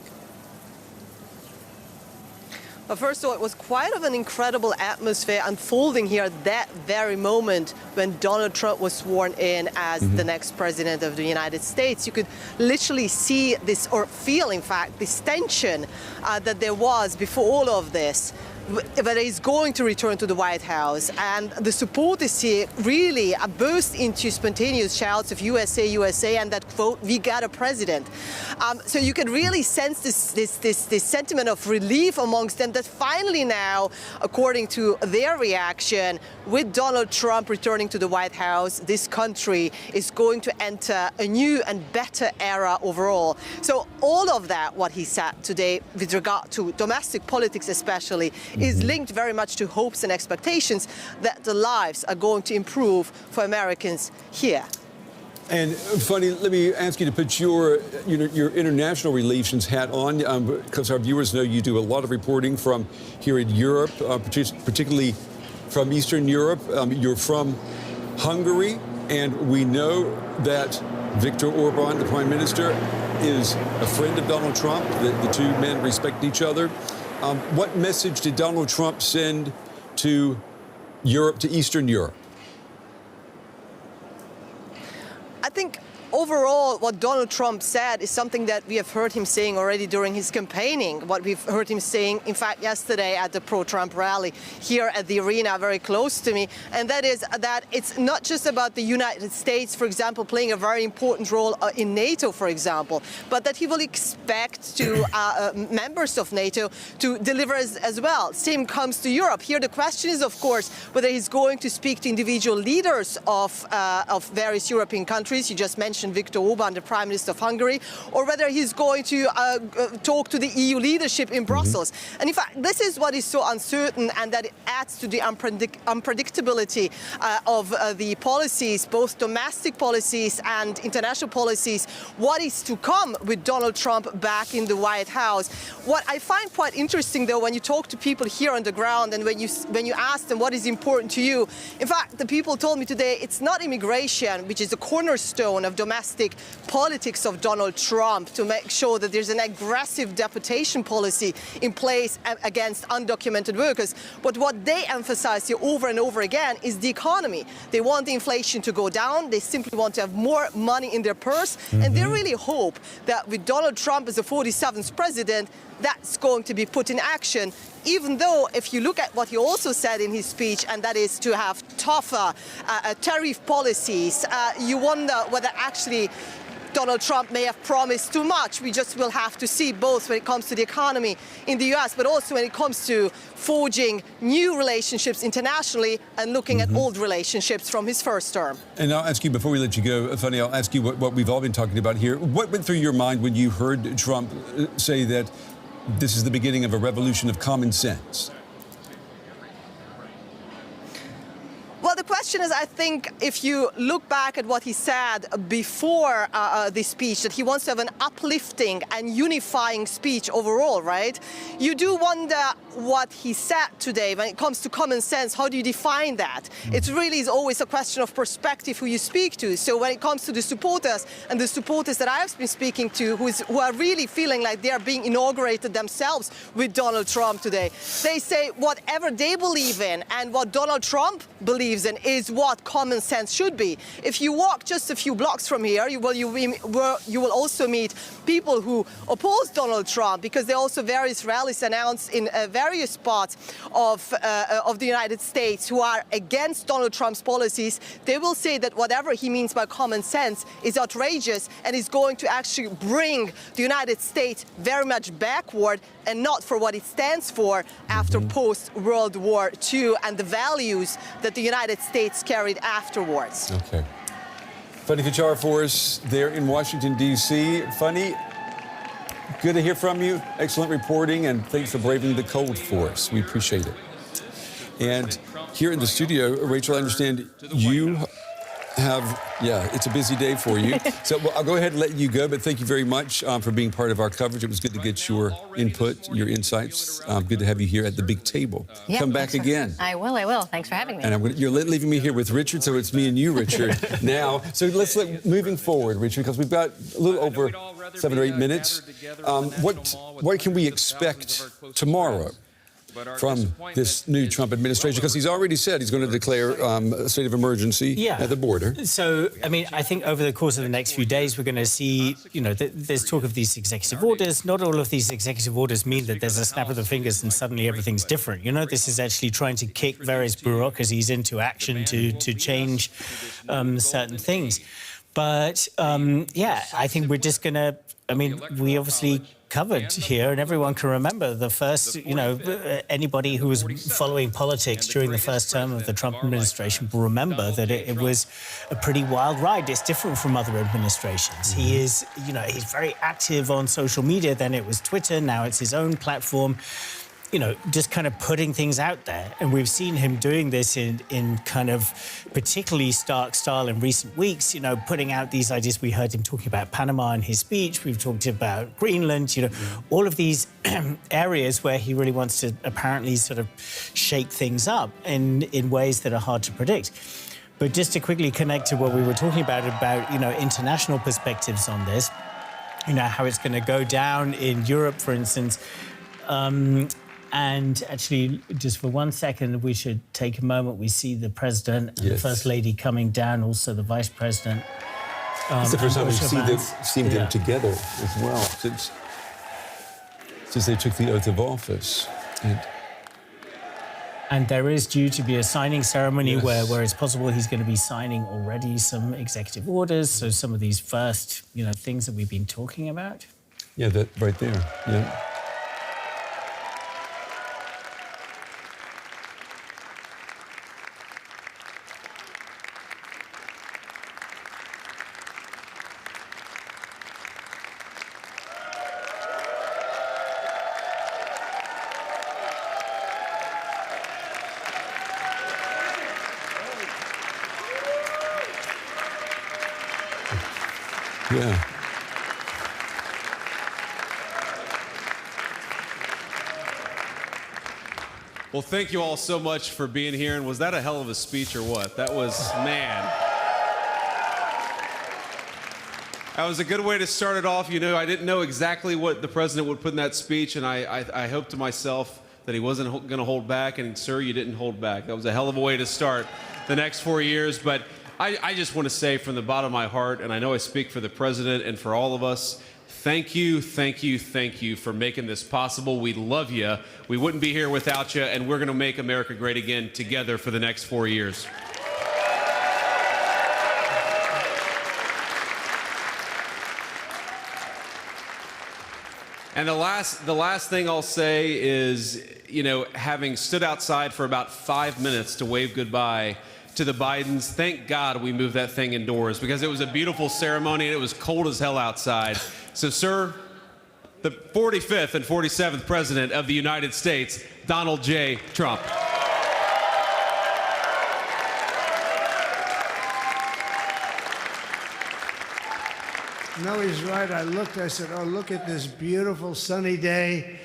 Well, first of all, it was quite of an incredible atmosphere unfolding here at that very moment when Donald Trump was sworn in as the next president of the United States. You could literally see this, or feel, in fact, this tension that there was before all of this. whether he's going to return to the White House. And the supporters here really burst into spontaneous shouts of USA, USA, and that quote, "We got a president." So you can really sense this sentiment of relief amongst them that finally now, according to their reaction, with Donald Trump returning to the White House, this country is going to enter a new and better era overall. So all of that, what he said today with regard to domestic politics especially, is linked very much to hopes and expectations that the lives are going to improve for Americans here. And Funny, let me ask you to put your international relations hat on, because our viewers know you do a lot of reporting from here in Europe, particularly from Eastern Europe. You're from Hungary, and we know that Viktor Orban, the Prime Minister, is a friend of Donald Trump. The two men respect each other. What message did Donald Trump send to Europe, to Eastern Europe? I think overall, what Donald Trump said is something that we have heard him saying already during his campaigning, what we've heard him saying, in fact, yesterday at the pro-Trump rally here at the arena very close to me, and that is that it's not just about the United States, for example, playing a very important role in NATO, for example, but that he will expect to members of NATO to deliver as well. Same comes to Europe. Here the question is, of course, whether he's going to speak to individual leaders of various European countries. You just mentioned Viktor Orban, the Prime Minister of Hungary, or whether he's going to talk to the EU leadership in Brussels. And in fact, this is what is so uncertain, and that it adds to the unpredictability of the policies, both domestic policies and international policies. What is to come with Donald Trump back in the White House? What I find quite interesting, though, when you talk to people here on the ground and when you ask them what is important to you, in fact, the people told me today it's not immigration, which is the cornerstone of domestic politics of Donald Trump, to make sure that there's an aggressive deportation policy in place against undocumented workers. But what they emphasize here over and over again is the economy. They want the inflation to go down. They simply want to have more money in their purse. And they really hope that with Donald Trump as the 47th president, that's going to be put in action, even though if you look at what he also said in his speech, and that is to have tougher tariff policies, you wonder whether actually Donald Trump may have promised too much. We just will have to see, both when it comes to the economy in the US, but also when it comes to forging new relationships internationally and looking at old relationships from his first term. And I'll ask you, before we let you go, Funny, I'll ask you what we've all been talking about here. What went through your mind when you heard Trump say that this is the beginning of a revolution of common sense? Well, the question is, I think, if you look back at what he said before the speech, that he wants to have an uplifting and unifying speech overall, right? You do wonder what he said today when it comes to common sense. How do you define that? It really is always a question of perspective who you speak to. So when it comes to the supporters, and the supporters that I've been speaking to, who are really feeling like they are being inaugurated themselves with Donald Trump today, they say whatever they believe in and what Donald Trump believes in is what common sense should be. If you walk just a few blocks from here, you will also meet people who oppose Donald Trump, because there are also various rallies announced in various spots of the United States who are against Donald Trump's policies. They will say that whatever he means by common sense is outrageous and is going to actually bring the United States very much backward, and not for what it stands for after post-World War II and the values that the United States carried afterwards. Okay. Funny Fichar for us there in Washington, D.C. Funny, good to hear from you. Excellent reporting, and thanks for braving the cold for us. We appreciate it. And here in the studio, Rachel, I understand you have, it's a busy day for you. So I'll go ahead and let you go, but thank you very much for being part of our coverage. It was good to get your input, your insights. Good to have you here at the big table. Yeah, come back again. I will. Thanks for having me. And you're leaving me here with Richard, so it's me and you, Richard, now. So let's moving forward, Richard, because we've got a little over 7 or 8 minutes. What can we expect tomorrow? from this new Trump administration? Because he's already said he's going to declare a state of emergency at the border. So, I mean, I think over the course of the next few days, we're going to see, there's talk of these executive orders. Not all of these executive orders mean that there's a snap of the fingers and suddenly everything's different. This is actually trying to kick various bureaucracies into action to change certain things. But, I think we're just going to, we obviously covered here, and everyone can remember the first, anybody who was following politics during the first term of the Trump administration will remember that it was a pretty wild ride. It's different from other administrations. He is, he's very active on social media. Then it was Twitter. Now it's his own platform. Just kind of putting things out there. And we've seen him doing this in kind of particularly stark style in recent weeks, putting out these ideas. We heard him talking about Panama in his speech. We've talked about Greenland, all of these areas where he really wants to apparently sort of shake things up in ways that are hard to predict. But just to quickly connect to what we were talking about, international perspectives on this, how it's going to go down in Europe, for instance. And actually, just for 1 second, we should take a moment. We see the president and the first lady coming down, also the vice president. It's the first time we've seen them together as well since they took the oath of office. And there is due to be a signing ceremony where it's possible he's going to be signing already some executive orders. So some of these first, things that we've been talking about. Yeah, that right there. Yeah. Yeah. Well, thank you all so much for being here. And was that a hell of a speech or what? That was, man. That was a good way to start it off. I didn't know exactly what the president would put in that speech, and I hoped to myself that he wasn't going to hold back. And, sir, you didn't hold back. That was a hell of a way to start the next 4 years. But I just want to say from the bottom of my heart, and I know I speak for the president and for all of us, thank you, thank you, thank you for making this possible. We love you. We wouldn't be here without you, and we're going to make America great again together for the next 4 years. And the last thing I'll say is, having stood outside for about 5 minutes to wave goodbye to the Bidens, thank God we moved that thing indoors, because it was a beautiful ceremony and it was cold as hell outside. So, sir, the 45th and 47th President of the United States, Donald J. Trump. No, he's right. I said, oh, look at this beautiful sunny day.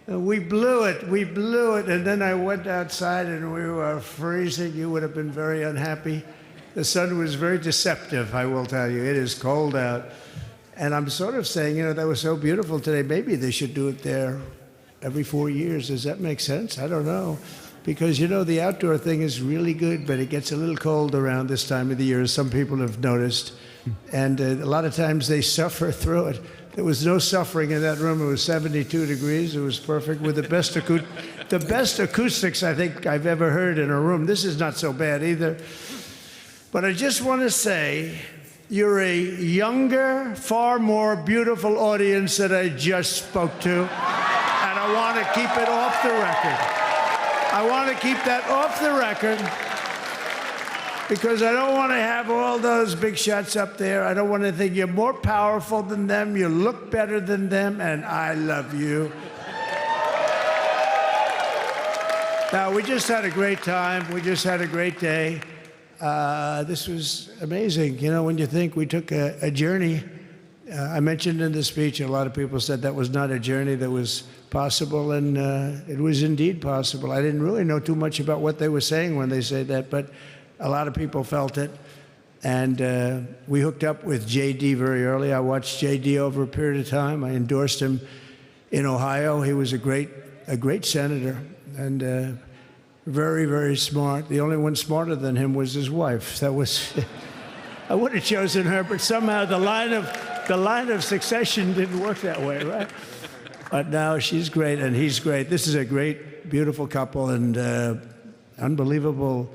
We blew it. And then I went outside and we were freezing. You would have been very unhappy. The sun was very deceptive, I will tell you. It is cold out. And I'm sort of saying, that was so beautiful today. Maybe they should do it there every 4 years. Does that make sense? I don't know. Because, the outdoor thing is really good, but it gets a little cold around this time of the year, as some people have noticed. And a lot of times they suffer through it. There was no suffering in that room. It was 72 degrees. It was perfect with the best acoustics I think I've ever heard in a room. This is not so bad either. But I just want to say, you're a younger, far more beautiful audience that I just spoke to. And I want to keep it off the record. I want to keep that off the record, because I don't want to have all those big shots up there. I don't want to think you're more powerful than them, you look better than them, and I love you. Now, we just had a great time. We just had a great day. This was amazing. When you think we took a journey, I mentioned in the speech, a lot of people said that was not a journey that was possible, and it was indeed possible. I didn't really know too much about what they were saying when they said that, but a lot of people felt it. And we hooked up with J.D. very early. I watched J.D. over a period of time. I endorsed him in Ohio. He was a great senator, and very, very smart. The only one smarter than him was his wife. That was, I would have chosen her, but somehow the line of succession didn't work that way, right? But now she's great and he's great. This is a great, beautiful couple and unbelievable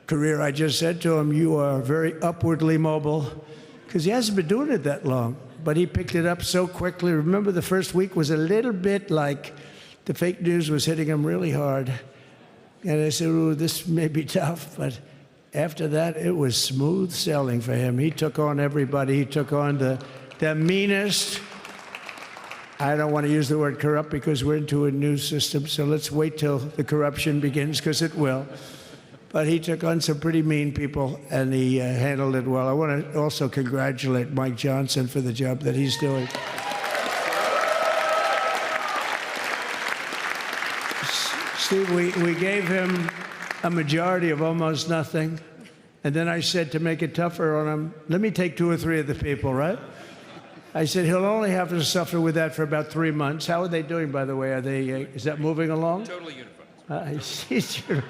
career. I just said to him, you are very upwardly mobile, because he hasn't been doing it that long, but he picked it up so quickly. Remember, the first week was a little bit like the fake news was hitting him really hard. And I said, ooh, this may be tough, but after that, it was smooth sailing for him. He took on everybody. He took on the meanest. I don't want to use the word corrupt because we're into a new system, so let's wait till the corruption begins, because it will. But he took on some pretty mean people, and he handled it well. I want to also congratulate Mike Johnson for the job that he's doing. Steve, we gave him a majority of almost nothing, and then I said to make it tougher on him, let me take 2 or 3 of the people, right? I said he'll only have to suffer with that for about 3 months. How are they doing, by the way? Are they? Is that moving along? Totally unified.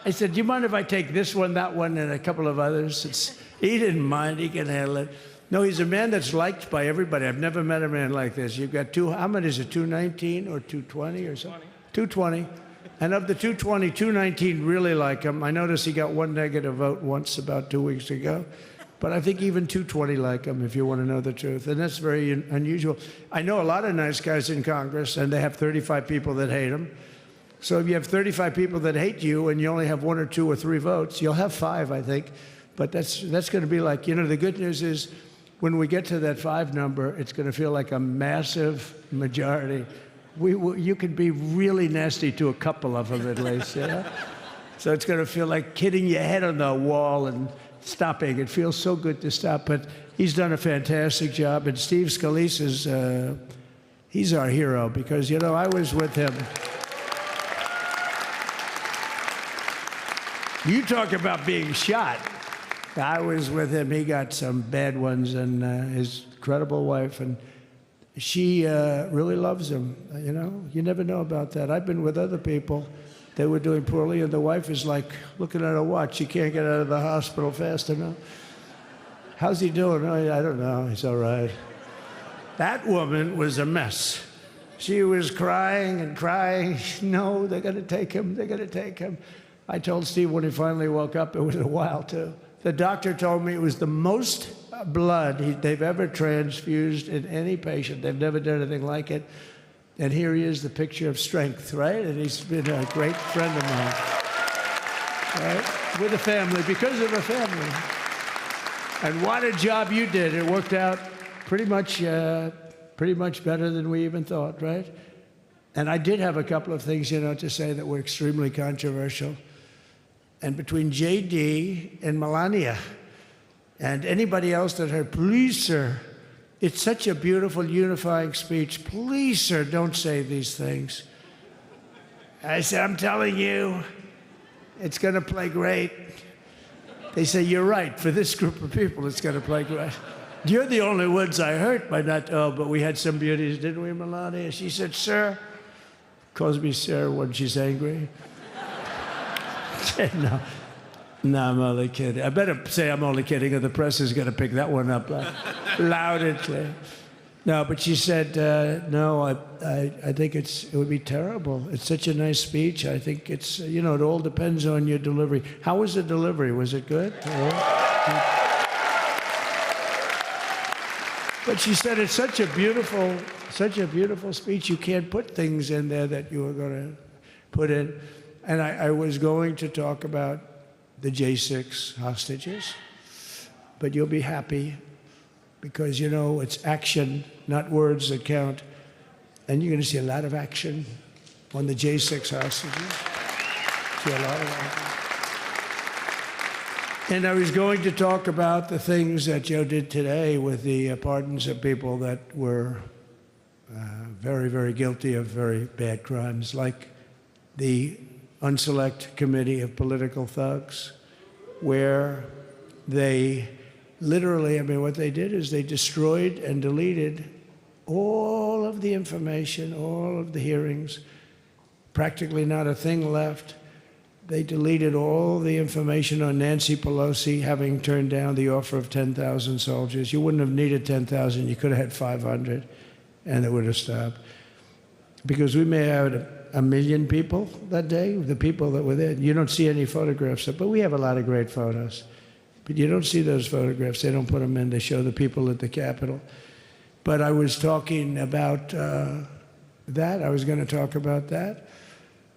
I said, do you mind if I take this one, that one, and a couple of others? He didn't mind. He can handle it. No, he's a man that's liked by everybody. I've never met a man like this. You've got how many is it, 219 or 220 or something? 220. And of the 220, 219 really like him. I noticed he got 1 negative vote once about 2 weeks ago. But I think even 220 like him, if you want to know the truth. And that's very unusual. I know a lot of nice guys in Congress, and they have 35 people that hate him. So if you have 35 people that hate you and you only have 1 or 2 or 3 votes, you'll have 5, I think. But that's going to be like, the good news is when we get to that 5 number, it's going to feel like a massive majority. You can be really nasty to a couple of them at least, So it's going to feel like hitting your head on the wall and stopping. It feels so good to stop, but he's done a fantastic job. And Steve Scalise he's our hero because, I was with him. You talk about being shot. I was with him. He got some bad ones, and his incredible wife, and she really loves him. You never know about that. I've been with other people. They were doing poorly, and the wife is like looking at her watch. She can't get out of the hospital fast enough. How's he doing? I don't know. He's all right. That woman was a mess. She was crying and crying. No, they're going to take him. They're going to take him. I told Steve when he finally woke up, it was a while, too. The doctor told me it was the most blood they've ever transfused in any patient. They've never done anything like it. And here he is, the picture of strength, right? And he's been a great friend of mine, right? With a family, because of a family. And what a job you did. It worked out pretty much better than we even thought, right? And I did have a couple of things, to say that were extremely controversial. And between J.D. and Melania and anybody else that heard, please, sir, it's such a beautiful, unifying speech. Please, sir, don't say these things. I said, I'm telling you, it's going to play great. They say, you're right. For this group of people, it's going to play great. You're the only ones I hurt by not, but we had some beauties, didn't we, Melania? She said, sir, calls me sir when she's angry. No, I'm only kidding. I better say I'm only kidding, or the press is going to pick that one up loud and clear. No, but she said, no, I think it would be terrible. It's such a nice speech. I think it's, it all depends on your delivery. How was the delivery? Was it good? But she said it's such a beautiful speech. You can't put things in there that you were going to put in. And I was going to talk about the J6 hostages, but you'll be happy because, it's action, not words that count. And you're going to see a lot of action on the J6 hostages. See a lot of action. And I was going to talk about the things that Joe did today with the pardons of people that were very, very guilty of very bad crimes, like the Unselect Committee of Political Thugs, where they literally, what they did is they destroyed and deleted all of the information, all of the hearings, practically not a thing left. They deleted all the information on Nancy Pelosi having turned down the offer of 10,000 soldiers. You wouldn't have needed 10,000. You could have had 500, and it would have stopped. Because we may have had 1 million people that day, the people that were there. You don't see any photographs, but we have a lot of great photos. But you don't see those photographs. They don't put them in. They show the people at the Capitol. But I was talking about that. I was going to talk about that.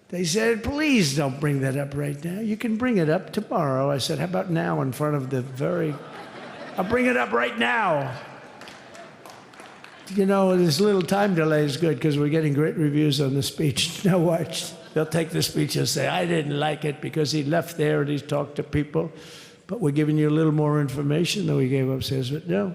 They said, please don't bring that up right now. You can bring it up tomorrow. I said, how about now in front of the I'll bring it up right now. You know, this little time delay is good because we're getting great reviews on the speech. Now watch. They'll take the speech and say, I didn't like it because he left there and he's talked to people. But we're giving you a little more information than we gave upstairs. But no,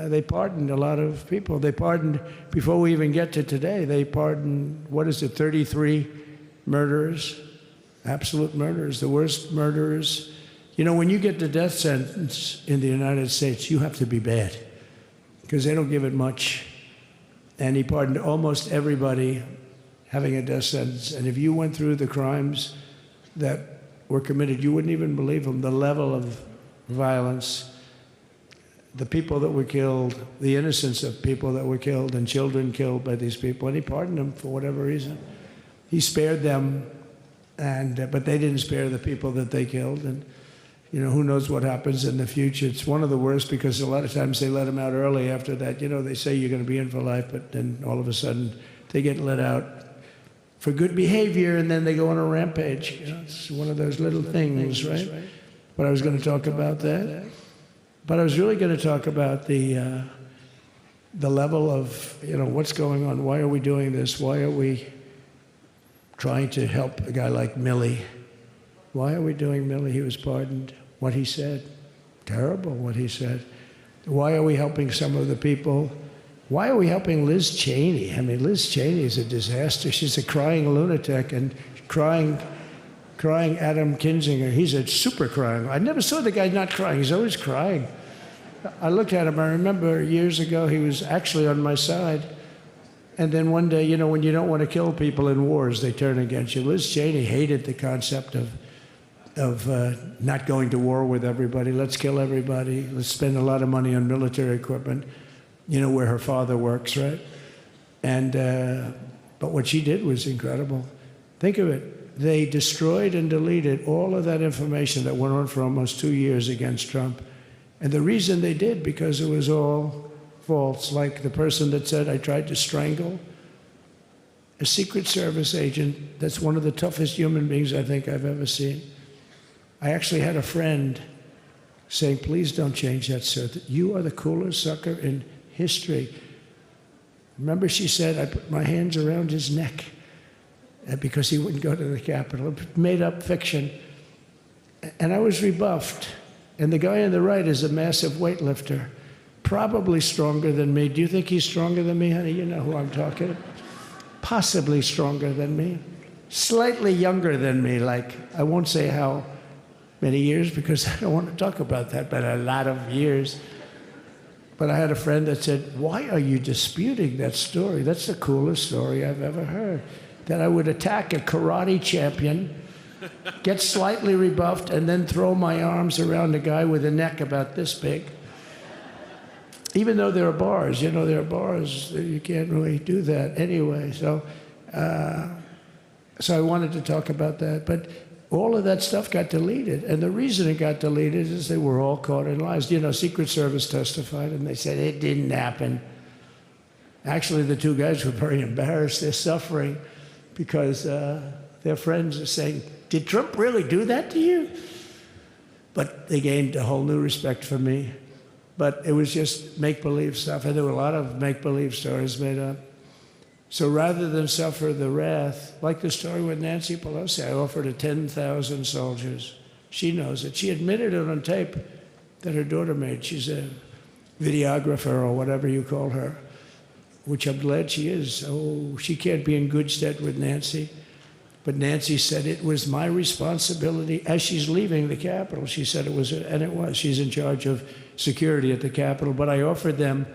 they pardoned a lot of people. They pardoned, before we even get to today, they pardoned, 33 murderers, absolute murderers, the worst murderers. You know, when you get the death sentence in the United States, you have to be bad because they don't give it much. And he pardoned almost everybody having a death sentence. And if you went through the crimes that were committed, you wouldn't even believe them, the level of violence, the people that were killed, the innocence of people that were killed and children killed by these people. And he pardoned them for whatever reason. He spared them, but they didn't spare the people that they killed. And, you know, who knows what happens in the future. It's one of the worst because a lot of times they let them out early after that. You know, they say you're going to be in for life, but then all of a sudden they get let out for good behavior, and then they go on a rampage. You know, it's one of those little things, right? But I was going to talk about that. But I was really going to talk about the level of, you know, what's going on. Why are we doing this? Why are we trying to help a guy like Milley? Why are we doing Milley? He was pardoned. What he said, terrible what he said. Why are we helping some of the people? Why are we helping Liz Cheney? I mean, Liz Cheney is a disaster. She's a crying lunatic and crying Adam Kinzinger. He's a super crying. I never saw the guy not crying. He's always crying. I looked at him. I remember years ago he was actually on my side. And then one day, you know, when you don't want to kill people in wars, they turn against you. Liz Cheney hated the concept of not going to war with everybody. Let's kill everybody. Let's spend a lot of money on military equipment. You know, where her father works, right? And but what she did was incredible. Think of it. They destroyed and deleted all of that information that went on for almost 2 years against Trump. And the reason they did, because it was all false. Like the person that said, I tried to strangle a Secret Service agent. That's one of the toughest human beings I think I've ever seen. I actually had a friend saying, please don't change that, sir. You are the coolest sucker in history. Remember, she said, I put my hands around his neck because he wouldn't go to the Capitol. Made up fiction. And I was rebuffed. And the guy on the right is a massive weightlifter, probably stronger than me. Do you think he's stronger than me, honey? You know who I'm talking about. Possibly stronger than me. Slightly younger than me, like, I won't say how many years because I don't want to talk about that, but a lot of years. But I had a friend that said, why are you disputing that story? That's the coolest story I've ever heard. That I would attack a karate champion, get slightly rebuffed, and then throw my arms around a guy with a neck about this big. Even though there are bars, you know, there are bars, you can't really do that anyway. So I wanted to talk about that. But all of that stuff got deleted. And the reason it got deleted is they were all caught in lies. You know, Secret Service testified, and they said it didn't happen. Actually, the two guys were very embarrassed. They're suffering because their friends are saying, did Trump really do that to you? But they gained a whole new respect for me. But it was just make-believe stuff, and there were a lot of make-believe stories made up. So rather than suffer the wrath, like the story with Nancy Pelosi, I offered her 10,000 soldiers. She knows it. She admitted it on tape that her daughter made. She's a videographer or whatever you call her, which I'm glad she is. Oh, she can't be in good stead with Nancy. But Nancy said it was my responsibility as she's leaving the Capitol. She said it was, and it was. She's in charge of security at the Capitol. But I offered them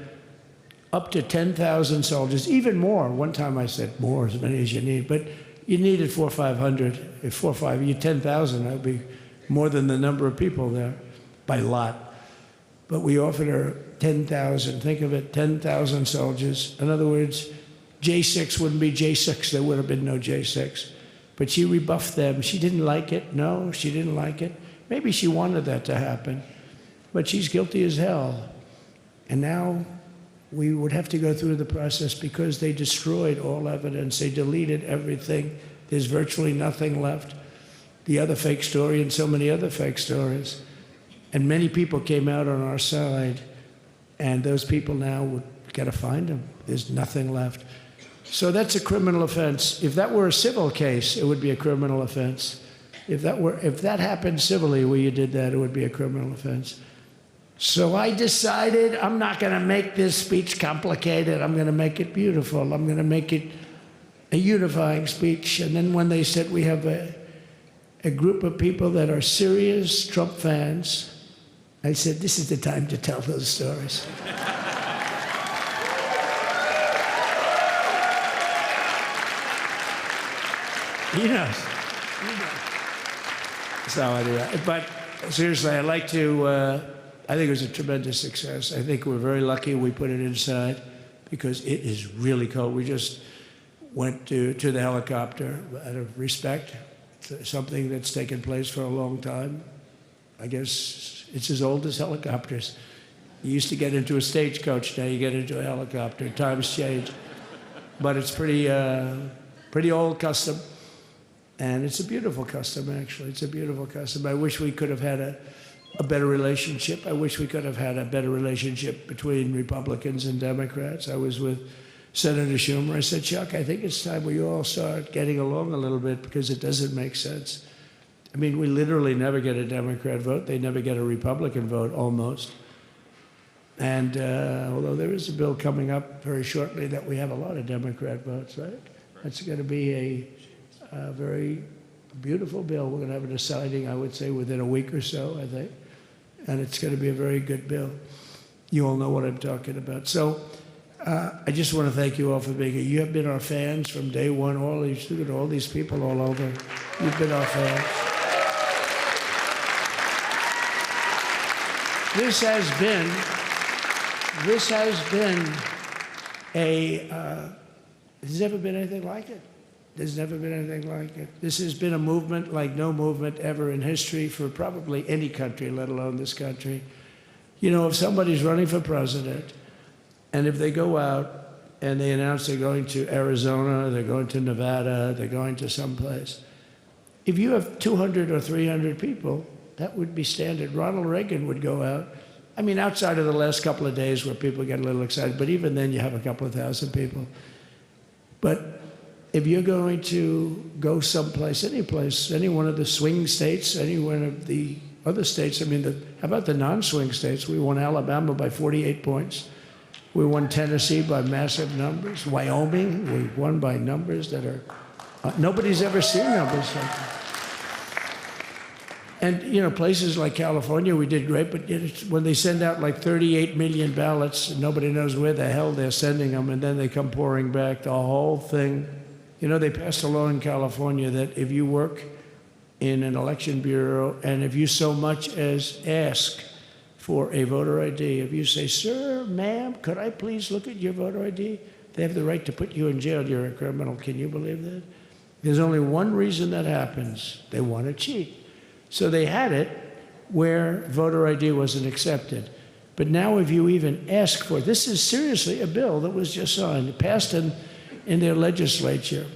up to 10,000 soldiers, even more. One time I said, more, as many as you need. But You needed 400 or 500. If 4 or 5, you 10,000, that would be more than the number of people there by lot. But we offered her 10,000. Think of it, 10,000 soldiers. In other words, J6 wouldn't be J6. There would have been no J6. But she rebuffed them. She didn't like it. No, she didn't like it. Maybe she wanted that to happen. But she's guilty as hell. And now we would have to go through the process because they destroyed all evidence. They deleted everything. There's virtually nothing left. The other fake story and so many other fake stories. And many people came out on our side. And those people now would got to find them. There's nothing left. So that's a criminal offense. If that were a civil case, it would be a criminal offense. If that happened civilly where you did that, it would be a criminal offense. So I decided I'm not going to make this speech complicated. I'm going to make it beautiful. I'm going to make it a unifying speech. And then when they said we have a group of people that are serious Trump fans, I said, this is the time to tell those stories. He knows. So anyway, but seriously, I'd like to, I think it was a tremendous success. I think we're very lucky we put it inside because it is really cold. We just went to the helicopter out of respect to something that's taken place for a long time. I guess it's as old as helicopters. You used to get into a stagecoach, now you get into a helicopter. Times change. But it's pretty old custom. And it's a beautiful custom, actually. It's a beautiful custom. I wish we could have had a better relationship. I wish we could have had a better relationship between Republicans and Democrats. I was with Senator Schumer. I said, Chuck, I think it's time we all start getting along a little bit because it doesn't make sense. I mean, we literally never get a Democrat vote. They never get a Republican vote, almost. And although there is a bill coming up very shortly that we have a lot of Democrat votes, right? That's going to be a very beautiful bill. We're going to have a deciding, I would say, within a week or so, I think. And it's going to be a very good bill. You all know what I'm talking about. So I just want to thank you all for being here. You have been our fans from day one. All these people all over. You've been our fans. This has been there's never been anything like it. There's never been anything like it. This has been a movement like no movement ever in history for probably any country, let alone this country. You know, if somebody's running for president, and if they go out and they announce they're going to Arizona, they're going to Nevada, they're going to someplace, if you have 200 or 300 people, that would be standard. Ronald Reagan would go out. I mean, outside of the last couple of days where people get a little excited, but even then you have a couple of thousand people. But if you're going to go someplace, any place, any one of the swing states, any one of the other states, I mean, how about the non-swing states? We won Alabama by 48 points. We won Tennessee by massive numbers. Wyoming, we won by numbers that are, nobody's ever seen numbers like that. And, you know, places like California, we did great, but when they send out like 38 million ballots, nobody knows where the hell they're sending them, and then they come pouring back, the whole thing. You know, they passed a law in California that if you work in an election bureau and if you so much as ask for a voter ID, if you say, sir, ma'am, could I please look at your voter ID? They have the right to put you in jail. You're a criminal. Can you believe that? There's only one reason that happens. They want to cheat. So they had it where voter ID wasn't accepted. But now if you even ask for it, this is seriously a bill that was just signed, passed in their legislature,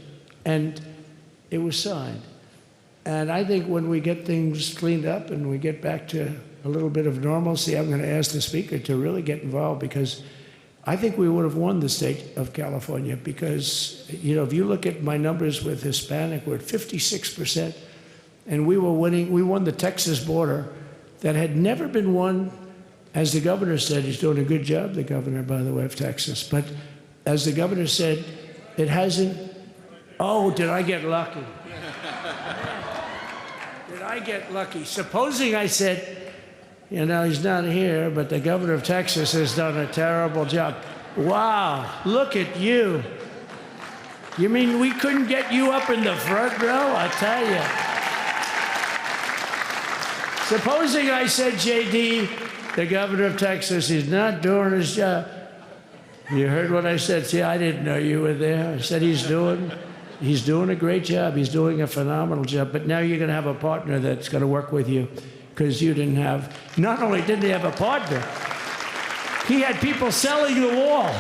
and it was signed. And I think when we get things cleaned up and we get back to a little bit of normalcy, I'm going to ask the Speaker to really get involved, because I think we would have won the state of California, because, you know, if you look at my numbers with Hispanic, we're at 56%. And we were winning. We won the Texas border that had never been won. As the governor said, he's doing a good job, the governor, by the way, of Texas. But as the governor said, it hasn't. Oh, did I get lucky? Did I get lucky? Supposing I said, you know, he's not here, but the governor of Texas has done a terrible job. Wow, look at you. You mean we couldn't get you up in the front row? I tell you. Supposing I said, J.D., the governor of Texas, he's not doing his job. You heard what I said? See, I didn't know you were there. I said he's doing a great job. He's doing a phenomenal job. But now you're going to have a partner that's going to work with you because you didn't have, not only didn't he have a partner, he had people selling the wall,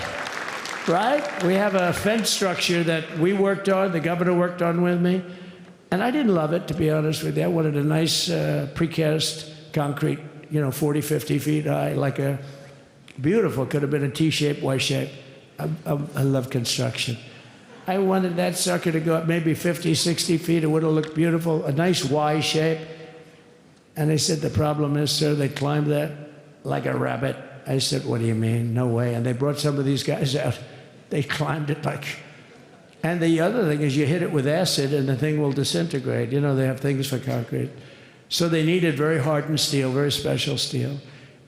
right? We have a fence structure that we worked on, the governor worked on with me. And I didn't love it, to be honest with you. I wanted a nice precast concrete, 40, 50 feet high, like a beautiful, could have been a T-shape, Y-shape. I love construction. I wanted that sucker to go up maybe 50, 60 feet. It would have looked beautiful, a nice Y shape. And they said, the problem is, sir, they climbed that like a rabbit. I said, what do you mean? No way. And they brought some of these guys out. They climbed it like... And the other thing is you hit it with acid and the thing will disintegrate. They have things for concrete. So they needed very hardened steel, very special steel.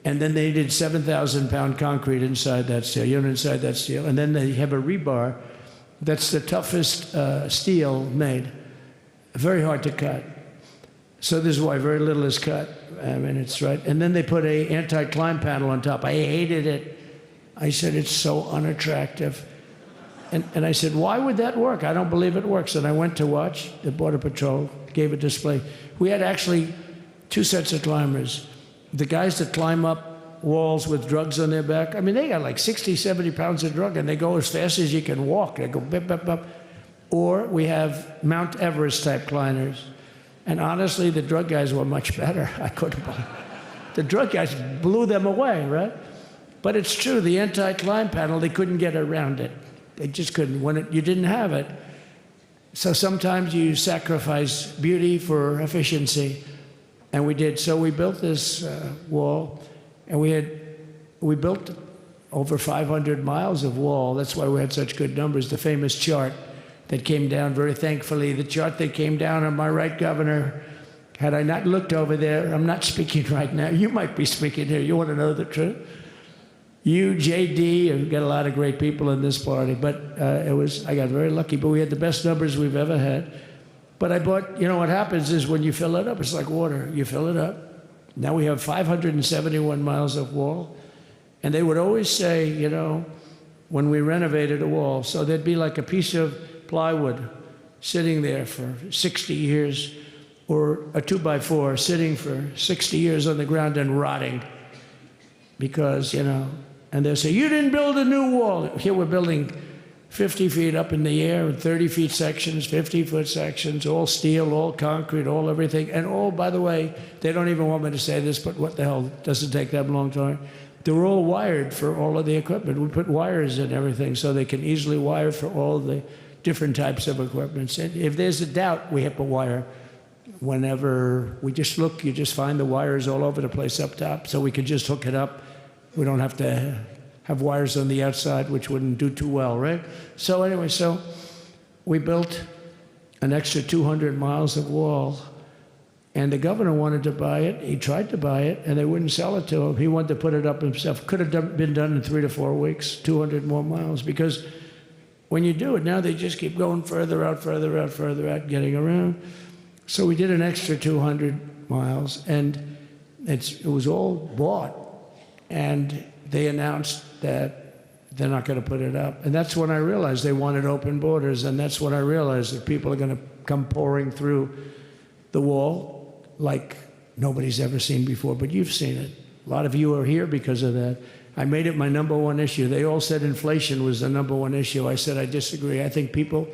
And then they needed 7,000-pound concrete inside that steel, inside that steel. And then they have a rebar that's the toughest steel made. Very hard to cut. So this is why very little is cut. I mean, it's right. And then they put a anti-climb panel on top. I hated it. I said, it's so unattractive. And I said, why would that work? I don't believe it works. And I went to watch the Border Patrol, gave a display. We had actually 2 sets of climbers. The guys that climb up walls with drugs on their back, I mean, they got like 60, 70 pounds of drug, and they go as fast as you can walk. They go bip, bip, bip. Or we have Mount Everest-type climbers. And honestly, the drug guys were much better. I couldn't believe it. The drug guys blew them away, right? But it's true, the anti-climb panel, they couldn't get around it. They just couldn't. You didn't have it. So sometimes you sacrifice beauty for efficiency. And we did. So we built this wall, and we built over 500 miles of wall. That's why we had such good numbers. The famous chart that came down, very thankfully, the chart that came down on my right, Governor, had I not looked over there, I'm not speaking right now. You might be speaking here. You want to know the truth? You, J.D., and we've got a lot of great people in this party, but I got very lucky, but we had the best numbers we've ever had. But I bought, what happens is when you fill it up, it's like water. You fill it up. Now we have 571 miles of wall. And they would always say, when we renovated a wall, so there'd be like a piece of plywood sitting there for 60 years, or a 2x4 sitting for 60 years on the ground and rotting. Because, and they'll say, you didn't build a new wall. Here we're building 50 feet up in the air, 30 feet sections, 50-foot sections, all steel, all concrete, all everything. And all, by the way, they don't even want me to say this, but what the hell, doesn't take that long time. They're all wired for all of the equipment. We put wires in everything so they can easily wire for all the different types of equipment. And if there's a doubt, we have a wire. Whenever we just look, you just find the wires all over the place up top, so we can just hook it up. We don't have to have wires on the outside, which wouldn't do too well, right? So anyway, so we built an extra 200 miles of wall, and the governor wanted to buy it. He tried to buy it, and they wouldn't sell it to him. He wanted to put it up himself. Could have been done in 3 to 4 weeks, 200 more miles, because when you do it now, they just keep going further out, further out, further out, getting around. So we did an extra 200 miles, and it was all bought. And they announced that they're not going to put it up. And that's when I realized they wanted open borders, and that's when I realized that people are going to come pouring through the wall like nobody's ever seen before. But you've seen it. A lot of you are here because of that. I made it my #1 issue. They all said inflation was the #1 issue. I said I disagree. I think people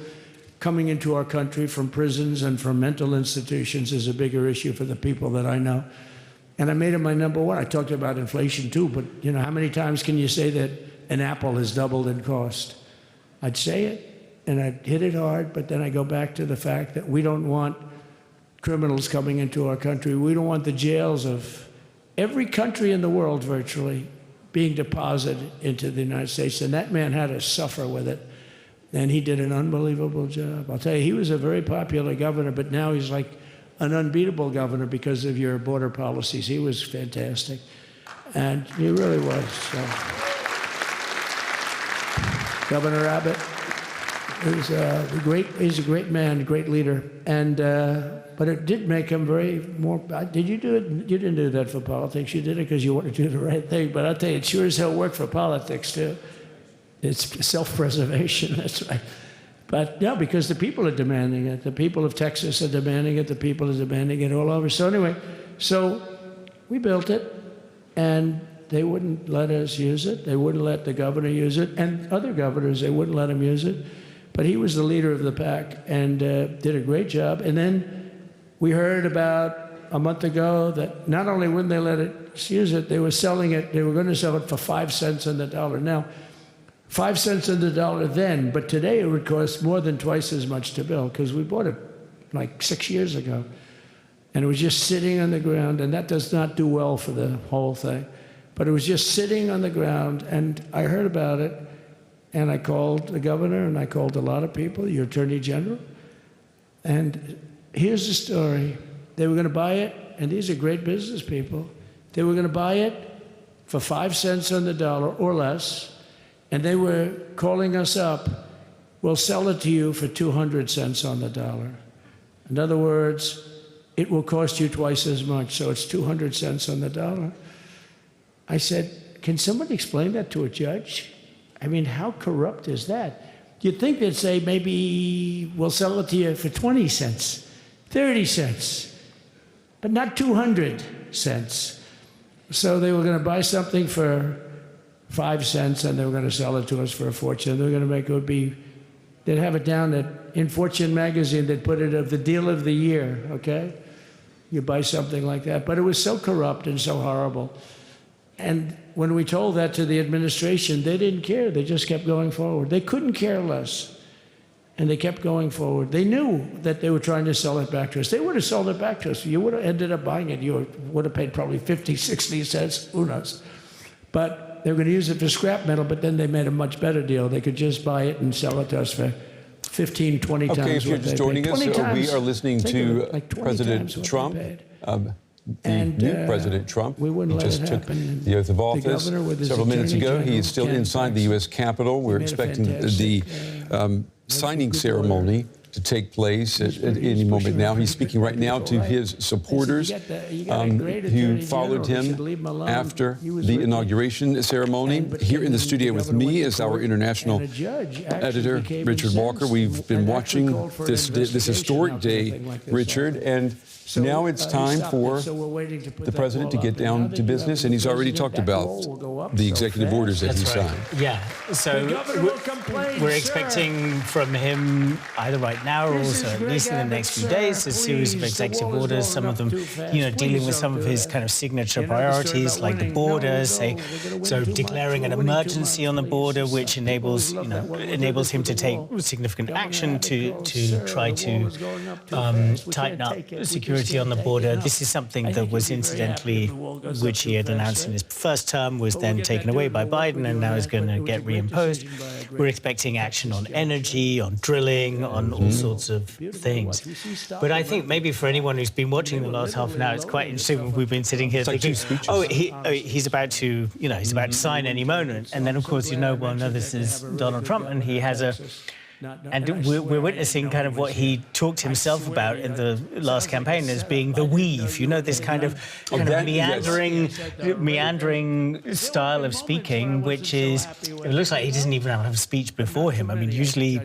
coming into our country from prisons and from mental institutions is a bigger issue for the people that I know. And I made it my #1. I talked about inflation too, but how many times can you say that an apple has doubled in cost? I'd say it, and I'd hit it hard, but then I go back to the fact that we don't want criminals coming into our country. We don't want the jails of every country in the world virtually being deposited into the United States. And that man had to suffer with it. And he did an unbelievable job. I'll tell you, he was a very popular governor, but now he's like an unbeatable governor because of your border policies. He was fantastic. And he really was. So. Governor Abbott, He's a great man, a great leader, and but it did make him more. Did you do it? You didn't do that for politics. You did it because you wanted to do the right thing. But I'll tell you, it sure as hell worked for politics too. It's self-preservation. That's right. But yeah, because the people are demanding it. The people of Texas are demanding it. The people are demanding it all over. So anyway, we built it, and they wouldn't let us use it. They wouldn't let the governor use it, and other governors, they wouldn't let him use it. But he was the leader of the pack and did a great job. And then we heard about a month ago that not only wouldn't they let us use it, they were selling it. They were going to sell it for 5 cents on the dollar. Now, 5 cents on the dollar then, but today it would cost more than twice as much to build because we bought it like 6 years ago. And it was just sitting on the ground, and that does not do well for the whole thing. But it was just sitting on the ground, and I heard about it. And I called the governor, and I called a lot of people, your attorney general. And here's the story. They were going to buy it, and these are great business people. They were going to buy it for 5 cents on the dollar or less, and they were calling us up, we'll sell it to you for 200 cents on the dollar. In other words, it will cost you twice as much, so it's 200 cents on the dollar. I said, can somebody explain that to a judge? I mean, how corrupt is that? You'd think they'd say, maybe we'll sell it to you for 20 cents, 30 cents, but not 200 cents. So they were going to buy something for 5 cents, and they were going to sell it to us for a fortune. They were going to make they'd have it down in Fortune magazine, they'd put it of the deal of the year, okay? You buy something like that. But it was so corrupt and so horrible. And when we told that to the administration, they didn't care. They just kept going forward. They couldn't care less. And they kept going forward. They knew that they were trying to sell it back to us. They would have sold it back to us. You would have ended up buying it. You would have paid probably 50, 60 cents, who knows. But they were going to use it for scrap metal, but then they made a much better deal. They could just buy it and sell it to us for 15, 20 times what they paid. Okay, if you're just joining us, we are listening to President Trump. New President Trump just took the oath of office several minutes ago. He is still inside the U.S. Capitol. We're expecting the signing ceremony to take place at any moment now. He's speaking right now to his supporters who followed him after the inauguration ceremony. Here in the studio with me is our international editor, Richard Walker. We've been watching this historic day, Richard, and now it's time for the president to get down to business, and he's already talked about the executive orders that he signed. Yeah, so we're expecting from him either right now or also at least in the next few days a series of executive orders, some of them, dealing with some of his kind of signature priorities like the border, so declaring an emergency on the border, which enables him to take significant action to try to tighten up security on the border. This is something that was incidentally, which he had announced in his first term, was then taken away by Biden and now is going to get reimposed. We're expecting action on energy, on drilling, on all sorts of things. But I think maybe for anyone who's been watching the last half an hour, it's quite interesting. We've been sitting here thinking, he's about to sign any moment. And then, of course, this is Donald Trump, and he has a... And we're witnessing kind of what he talked himself about in the last campaign as being the weave, this kind of meandering style of speaking, which is, it looks like he doesn't even have a speech before him. I mean, usually,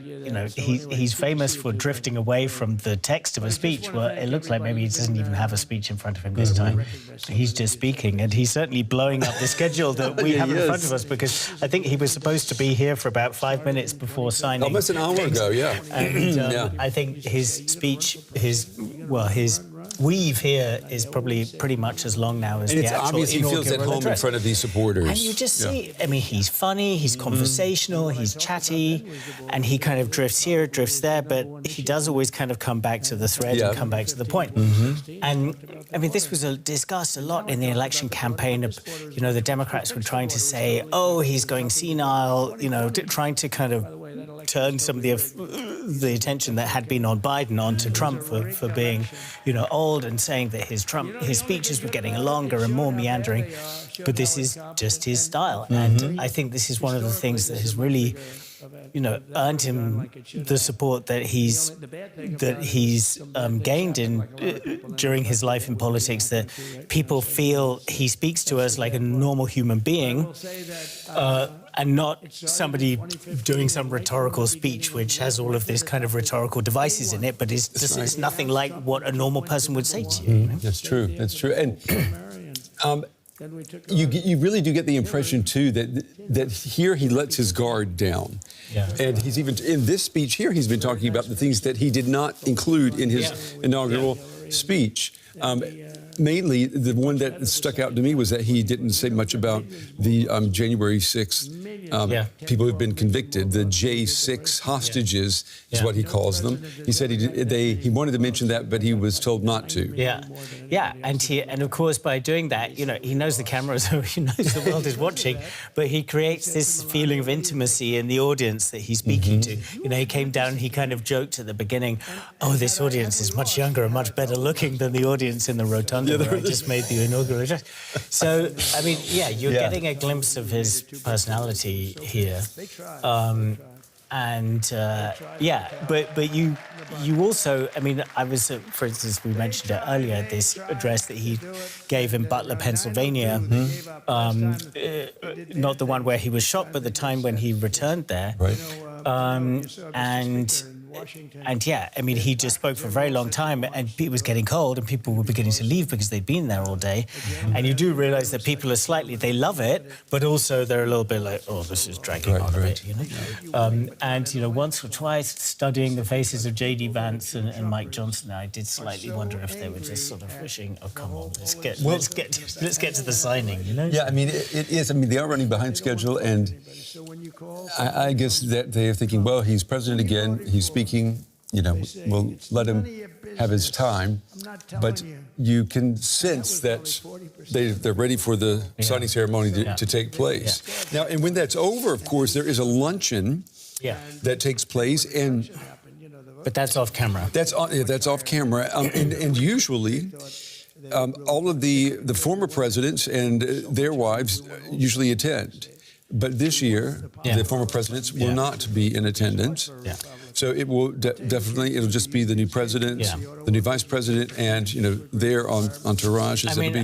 he's famous for drifting away from the text of a speech. Well, it looks like maybe he doesn't even have a speech in front of him this time. He's just speaking, and he's certainly blowing up the schedule that we have in front of us, because I think he was supposed to be here for about 5 minutes before signing. Almost an hour ago, yeah. And I think his speech, his weave here is probably pretty much as long now as the actual inaugural obvious he feels at home in front of these supporters. And you just see, I mean, he's funny, he's conversational, he's chatty, and he kind of drifts here, drifts there, but he does always kind of come back to the thread and come back to the point. And, I mean, this was discussed a lot in the election campaign. The Democrats were trying to say, he's going senile, trying to kind of turn some of the attention that had been on Biden onto Trump for being, old, and saying that his speeches were getting longer and more meandering. But this is just his style. And I think this is one of the things that has really earned him the support that he's gained during his life in politics. That people feel he speaks to us like a normal human being, and not somebody doing some rhetorical speech which has all of this kind of rhetorical devices in it, but it's nothing like what a normal person would say to you. That's true. That's true. And you really do get the impression too that here he lets his guard down. Yeah. And he's even in this speech here he's been talking about the things that he did not include in his inaugural speech. Mainly, the one that stuck out to me was that he didn't say much about the January 6th people who've been convicted, the J6 hostages is what he calls them. He said he wanted to mention that, but he was told not to. And of course, by doing that, he knows the cameras, he knows the world is watching, but he creates this feeling of intimacy in the audience that he's speaking to. He came down, he kind of joked at the beginning, oh, this audience is much younger and much better looking than the audience in the rotunda where I just made the inaugural address. So, I mean, you're getting a glimpse of his personality here. But you also, I mean, I was, for instance, we mentioned it earlier, this address that he gave in Butler, Pennsylvania, not the one where he was shot, but the time when he returned there. Right. I mean, he just spoke for a very long time, and it was getting cold, and people were beginning to leave because they'd been there all day. And you do realize that people are they love it, but also they're a little bit like, oh, this is dragging on a bit, once or twice, studying the faces of J.D. Vance and Mike Johnson, I did slightly wonder if they were just sort of wishing, oh, come on, let's get to the signing, Yeah, I mean, it is. I mean, they are running behind schedule, and I guess that they're thinking, well, he's president again, he's speaking, we'll let him have his time. But you can sense that they're ready for the signing ceremony to take place. Now, and when that's over, of course, there is a luncheon that takes place, but that's off camera. That's off camera, and usually all of the former presidents and their wives usually attend. But this year, the former presidents will not be in attendance. So it will it'll just be the new president, the new vice president, and their entourages. I mean,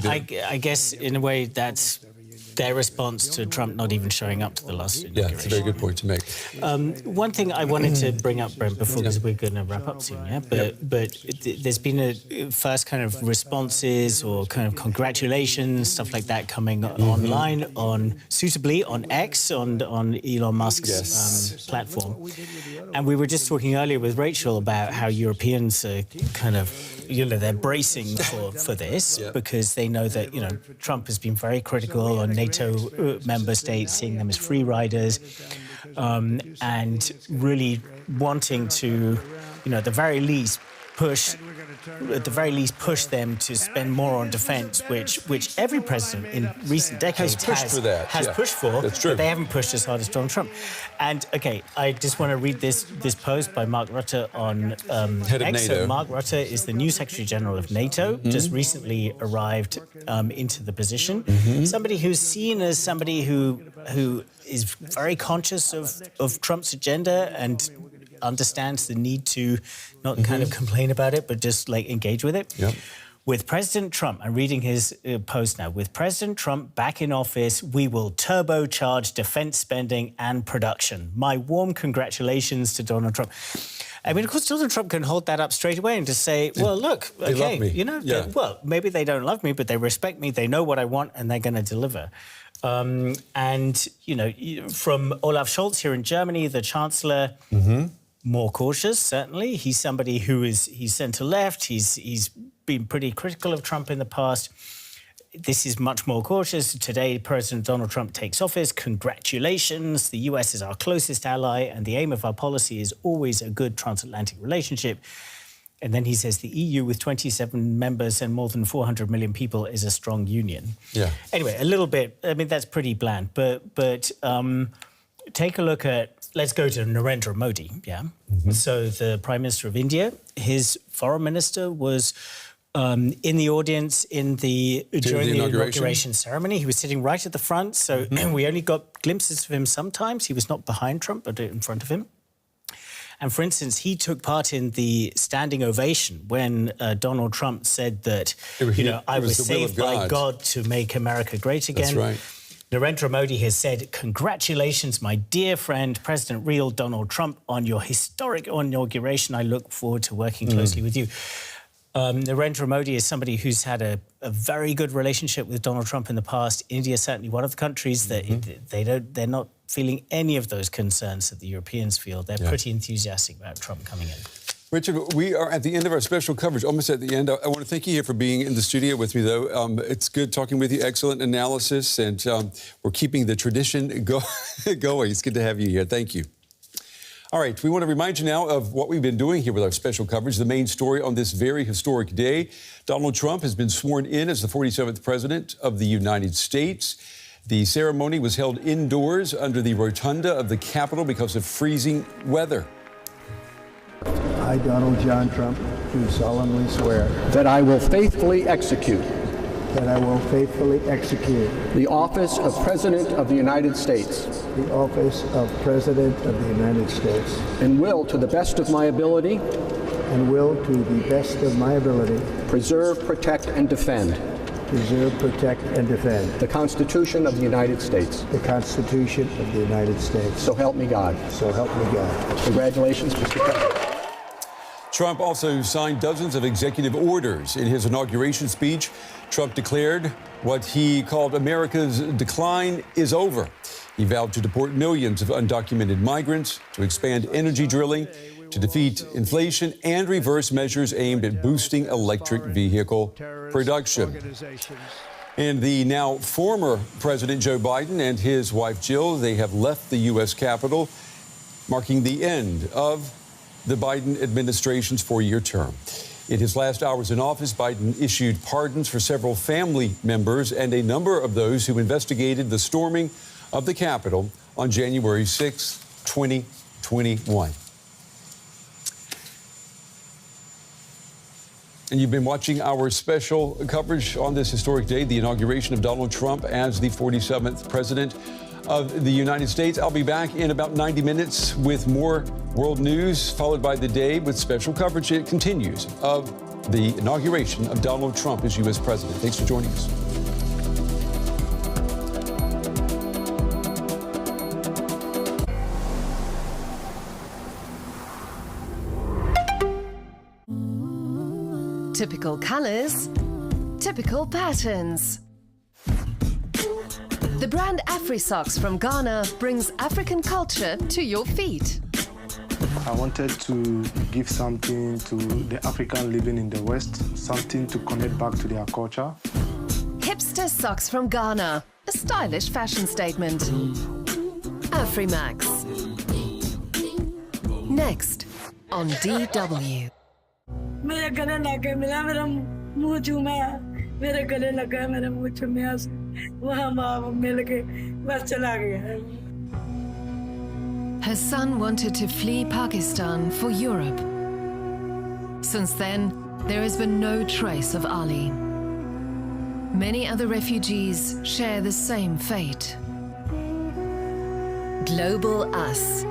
I guess in a way that's their response to Trump not even showing up to the last inauguration. Yeah, it's a very good point to make. One thing I wanted to bring up, Brent, before, because we're going to wrap up soon, but there's been a first kind of responses or kind of congratulations, stuff like that coming online suitably on X, on Elon Musk's platform. And we were just talking earlier with Rachel about how Europeans are kind of, they're bracing for this because they know that, Trump has been very critical on NATO member states, seeing them as free riders, and really wanting to, at the very least, push them to spend more on defense, which every president in recent decades has pushed for. That's true. But they haven't pushed as hard as Donald Trump. And I just want to read this post by Mark Rutte on Head of X. NATO. So Mark Rutte is the new Secretary General of NATO, just recently arrived into the position. Somebody who's seen as somebody who is very conscious of Trump's agenda and understands the need to not kind of complain about it, but just engage with it. Yep. With President Trump, I'm reading his post now. With President Trump back in office, we will turbocharge defense spending and production. My warm congratulations to Donald Trump. I mean, of course, Donald Trump can hold that up straight away and just say, well, look, they love me. Well, maybe they don't love me, but they respect me, they know what I want, and they're going to deliver. From Olaf Scholz here in Germany, the Chancellor, more cautious, certainly. He's somebody he's centre-left. He's been pretty critical of Trump in the past. This is much more cautious. Today, President Donald Trump takes office. Congratulations. The US is our closest ally, and the aim of our policy is always a good transatlantic relationship. And then he says the EU with 27 members and more than 400 million people is a strong union. Yeah. Anyway, a little bit, I mean, that's pretty bland. But take a look at, let's go to Narendra Modi, So the Prime Minister of India, his foreign minister was in the audience during the inauguration? inauguration ceremony. He was sitting right at the front, so we only got glimpses of him sometimes. He was not behind Trump, but in front of him. And for instance, he took part in the standing ovation when Donald Trump said that, I was saved by God to make America great again. That's right. Narendra Modi has said, congratulations, my dear friend, President real Donald Trump, on your historic inauguration. I look forward to working closely with you. Narendra Modi is somebody who's had a very good relationship with Donald Trump in the past. India is certainly one of the countries that they're not feeling any of those concerns that the Europeans feel. They're pretty enthusiastic about Trump coming in. Richard, we are at the end of our special coverage, almost at the end. I want to thank you here for being in the studio with me, though. It's good talking with you. Excellent analysis, and we're keeping the tradition going. It's good to have you here. Thank you. All right, we want to remind you now of what we've been doing here with our special coverage. The main story on this very historic day, Donald Trump has been sworn in as the 47th President of the United States. The ceremony was held indoors under the rotunda of the Capitol because of freezing weather. I, Donald John Trump, do solemnly swear that I will faithfully execute the office of President of the United States the office of President of the United States and will, to the best of my ability, preserve, protect, and defend the Constitution of the United States. So help me God. Congratulations, Mr. President. Trump also signed dozens of executive orders. In his inauguration speech, Trump declared what he called America's decline is over. He vowed to deport millions of undocumented migrants, to expand energy drilling, to defeat inflation, and reverse measures aimed at boosting electric vehicle production. And the now former President Joe Biden and his wife Jill, they have left the U.S. Capitol, marking the end of the Biden administration's 4-year term. In his last hours in office, Biden issued pardons for several family members and a number of those who investigated the storming of the Capitol on January 6, 2021. And you've been watching our special coverage on this historic day, the inauguration of Donald Trump as the 47th President of the United States. I'll be back in about 90 minutes with more world news, followed by the day with special coverage. It continues of the inauguration of Donald Trump as U.S. President. Thanks for joining us. Typical colors, typical patterns. The brand AfriSocks from Ghana brings African culture to your feet. I wanted to give something to the African living in the West, something to connect back to their culture. Hipster socks from Ghana, a stylish fashion statement. AfriMax. Next on DW. मेरे गले लगा मिला मेरा मुंह चूमा मेरे गले लगा मेरा मुंह चूमा वहाँ माँ मिल के बस चला गया. Her son wanted to flee Pakistan for Europe. Since then, there has been no trace of Ali. Many other refugees share the same fate. Global Us.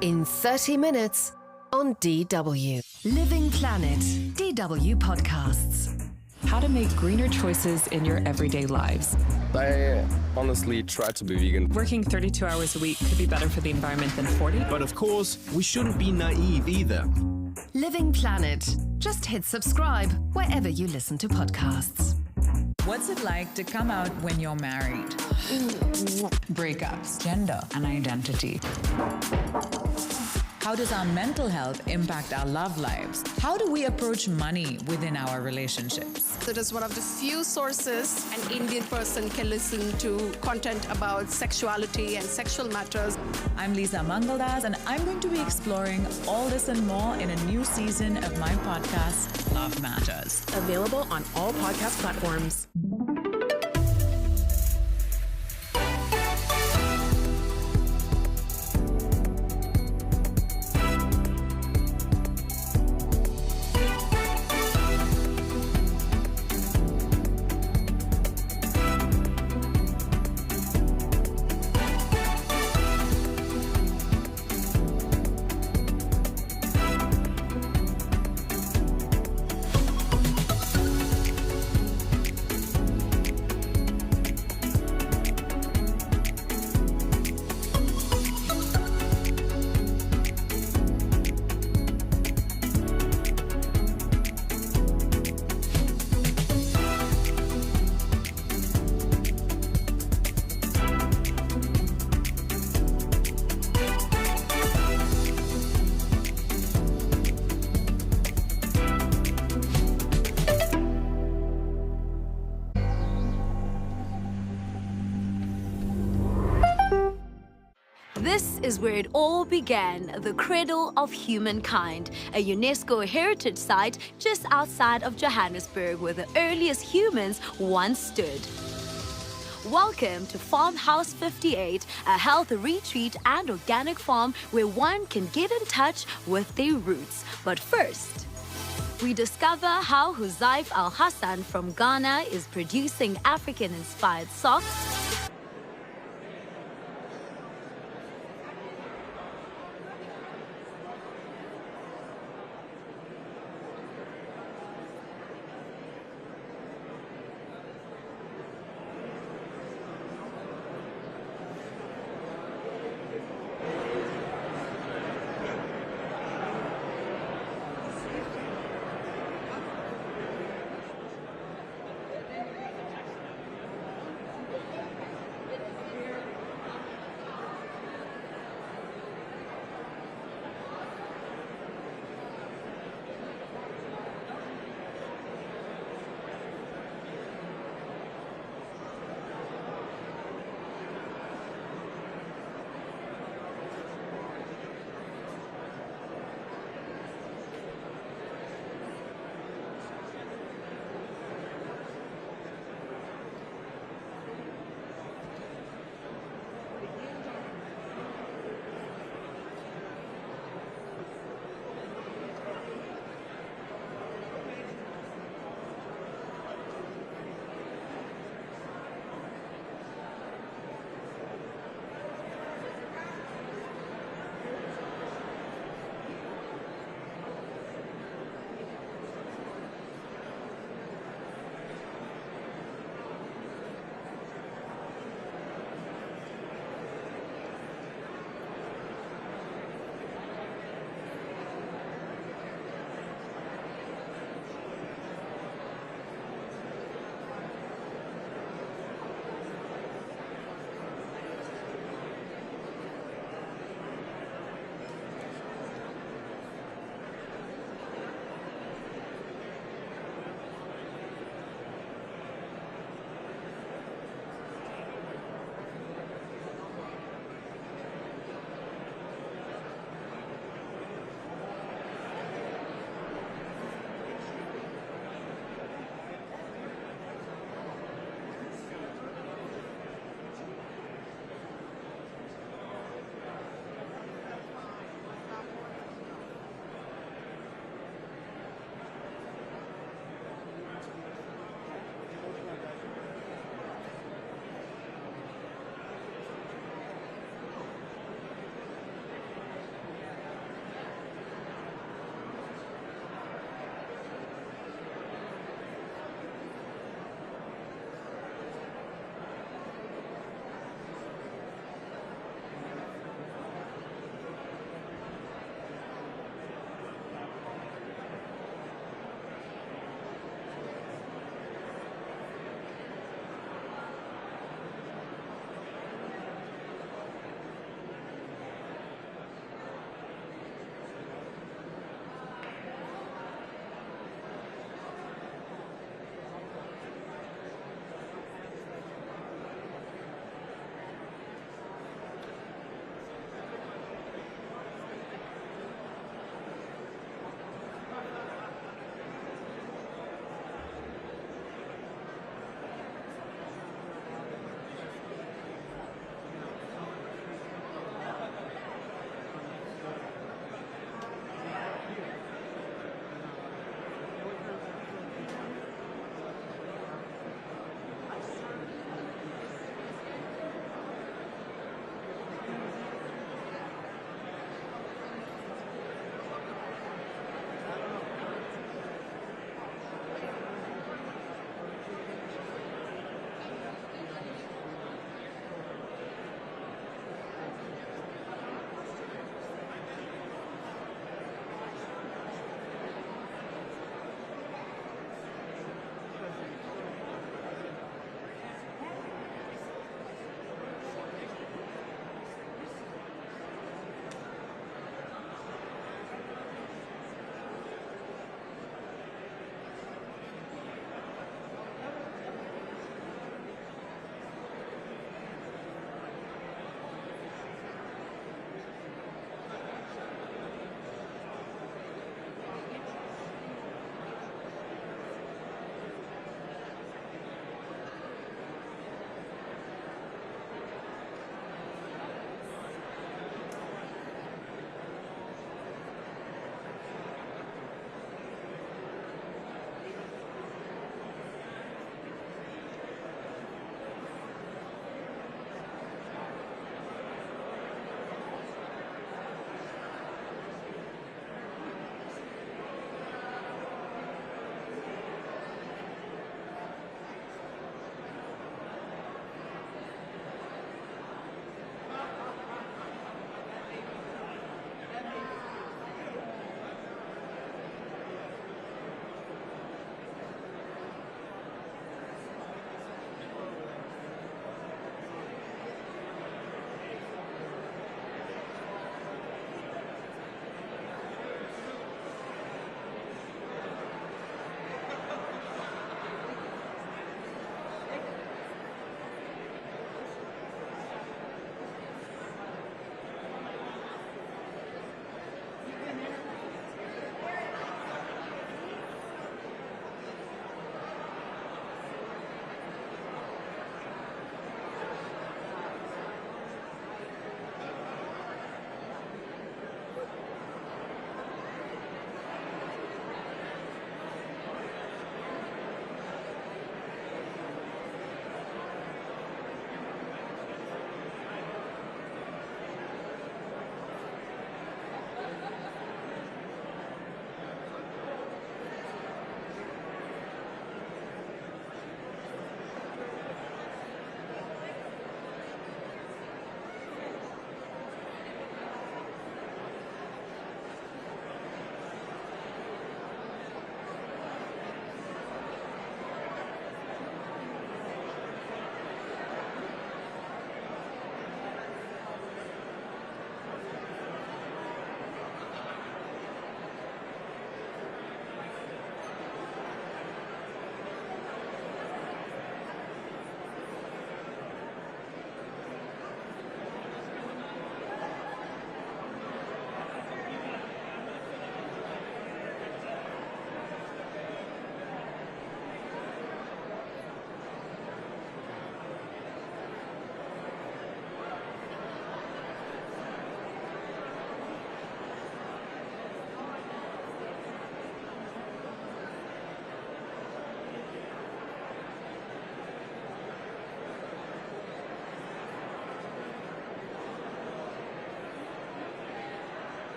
In 30 minutes on DW. Living Planet, DW Podcasts. How to make greener choices in your everyday lives. I honestly try to be vegan. Working 32 hours a week could be better for the environment than 40. But of course, we shouldn't be naive either. Living Planet. Just hit subscribe wherever you listen to podcasts. What's it like to come out when you're married? Breakups, gender, and identity. How does our mental health impact our love lives? How do we approach money within our relationships? It is one of the few sources an Indian person can listen to content about sexuality and sexual matters. I'm Lisa Mangaldas, and I'm going to be exploring all this and more in a new season of my podcast, Love Matters. Available on all podcast platforms. is where it all began, the cradle of humankind, a UNESCO heritage site just outside of Johannesburg where the earliest humans once stood. Welcome to Farmhouse 58, a health retreat and organic farm where one can get in touch with their roots. But first, we discover how Huzaif Al Hassan from Ghana is producing African-inspired socks,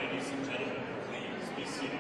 Ladies and gentlemen, please be seated.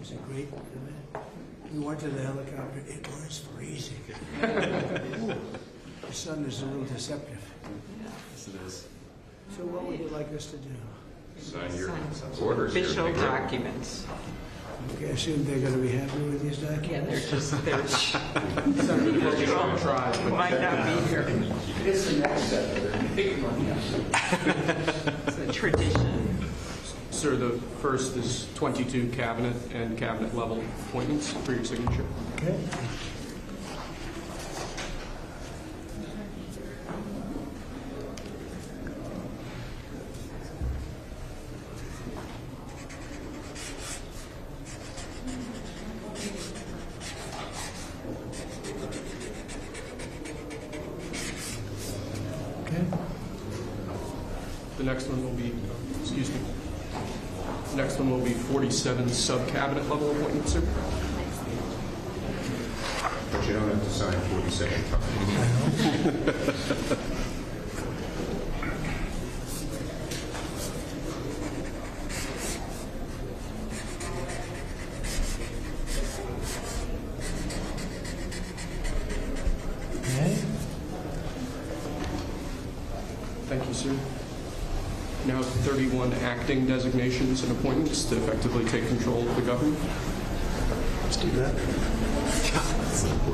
Was it great? We went to the helicopter. It was freezing. The sun is a little deceptive. Yes, it is. So what would you like us to do? Sign your orders. Official documents. Okay, I assume they're going to be happy with these documents? Yeah, they're just, Might not be here. It's the next step. It's a tradition. Sir, the first is 22 cabinet and cabinet level appointments for your signature. Okay. The next one will be, excuse me, the next one will be 47 sub-cabinet level appointments, sir. But you don't have to sign 47 times. Thank you, sir. Now 31 acting designations and appointments to effectively take control of the government. Let's do that.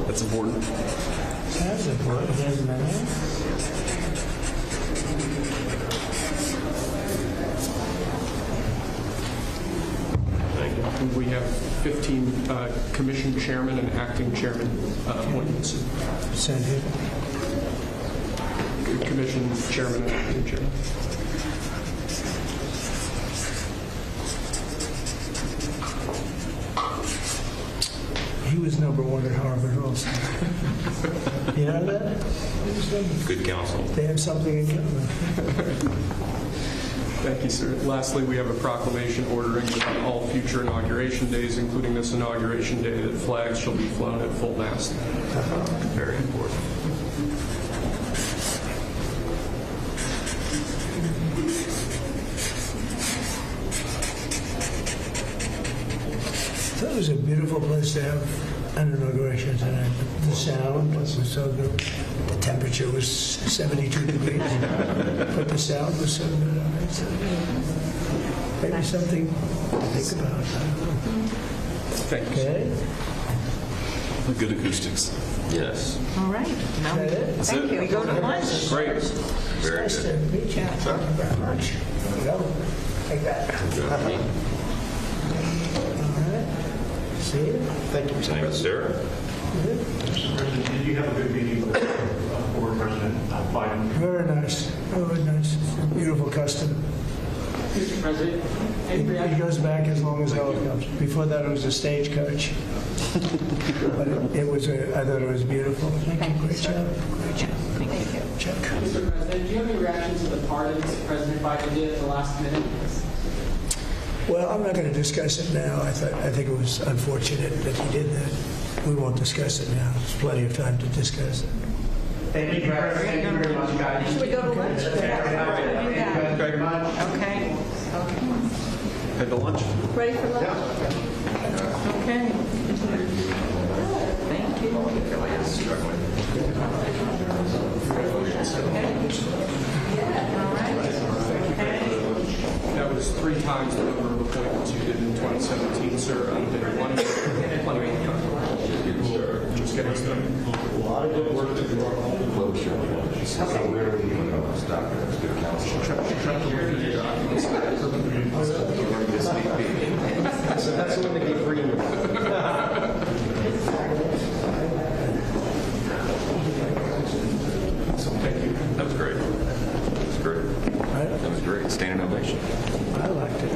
That's important. That's important, isn't it? Thank you. And we have 15 commission chairman and acting chairman appointments. Send here. Commission chairman and acting chairman. He was number one at Harvard also. You know that? Good counsel. They have something in common. Thank you, sir. Lastly, we have a proclamation ordering that on all future inauguration days, including this inauguration day, that flags shall be flown at full mast. Very important. So was a beautiful place to have an inauguration tonight. The sound was so good. The temperature was 72 degrees, but the sound was so good. So maybe something to think about. Thank you. Okay. Good acoustics. Yes. All right. Now we, thank you. We go to lunch. Great. Very Nice to good. meet you. Thank you very much. There you go. Take that. All right. See you. Thank you. Thank you, sir. Did you have a good meeting with former President Biden? Very nice. Very nice. Beautiful custom. Mr. President, It goes back as long as helicopters. Before that, it was a stagecoach. But I thought it was beautiful. Thank you. Great job. Great job. Thank you. Check. Mr. President, do you have any reactions to the pardons President Biden did at the last minute? Well, I'm not going to discuss it now. I think it was unfortunate that he did that. We won't discuss it now. There's plenty of time to discuss it. Thank you very much, guys. Should we go to lunch? Thank you very much. Okay. Okay. Head to lunch. Ready for lunch? Okay. Thank you. That was 3 times the number of appointments you did in 2017, sir. You did plenty of just getting started. A lot of good work to do. Closure. So where are we going to stop it? Good counsel. So that's the one that gave freedom. Thank you. That was great. That was great. That was great. Standing ovation. I liked it.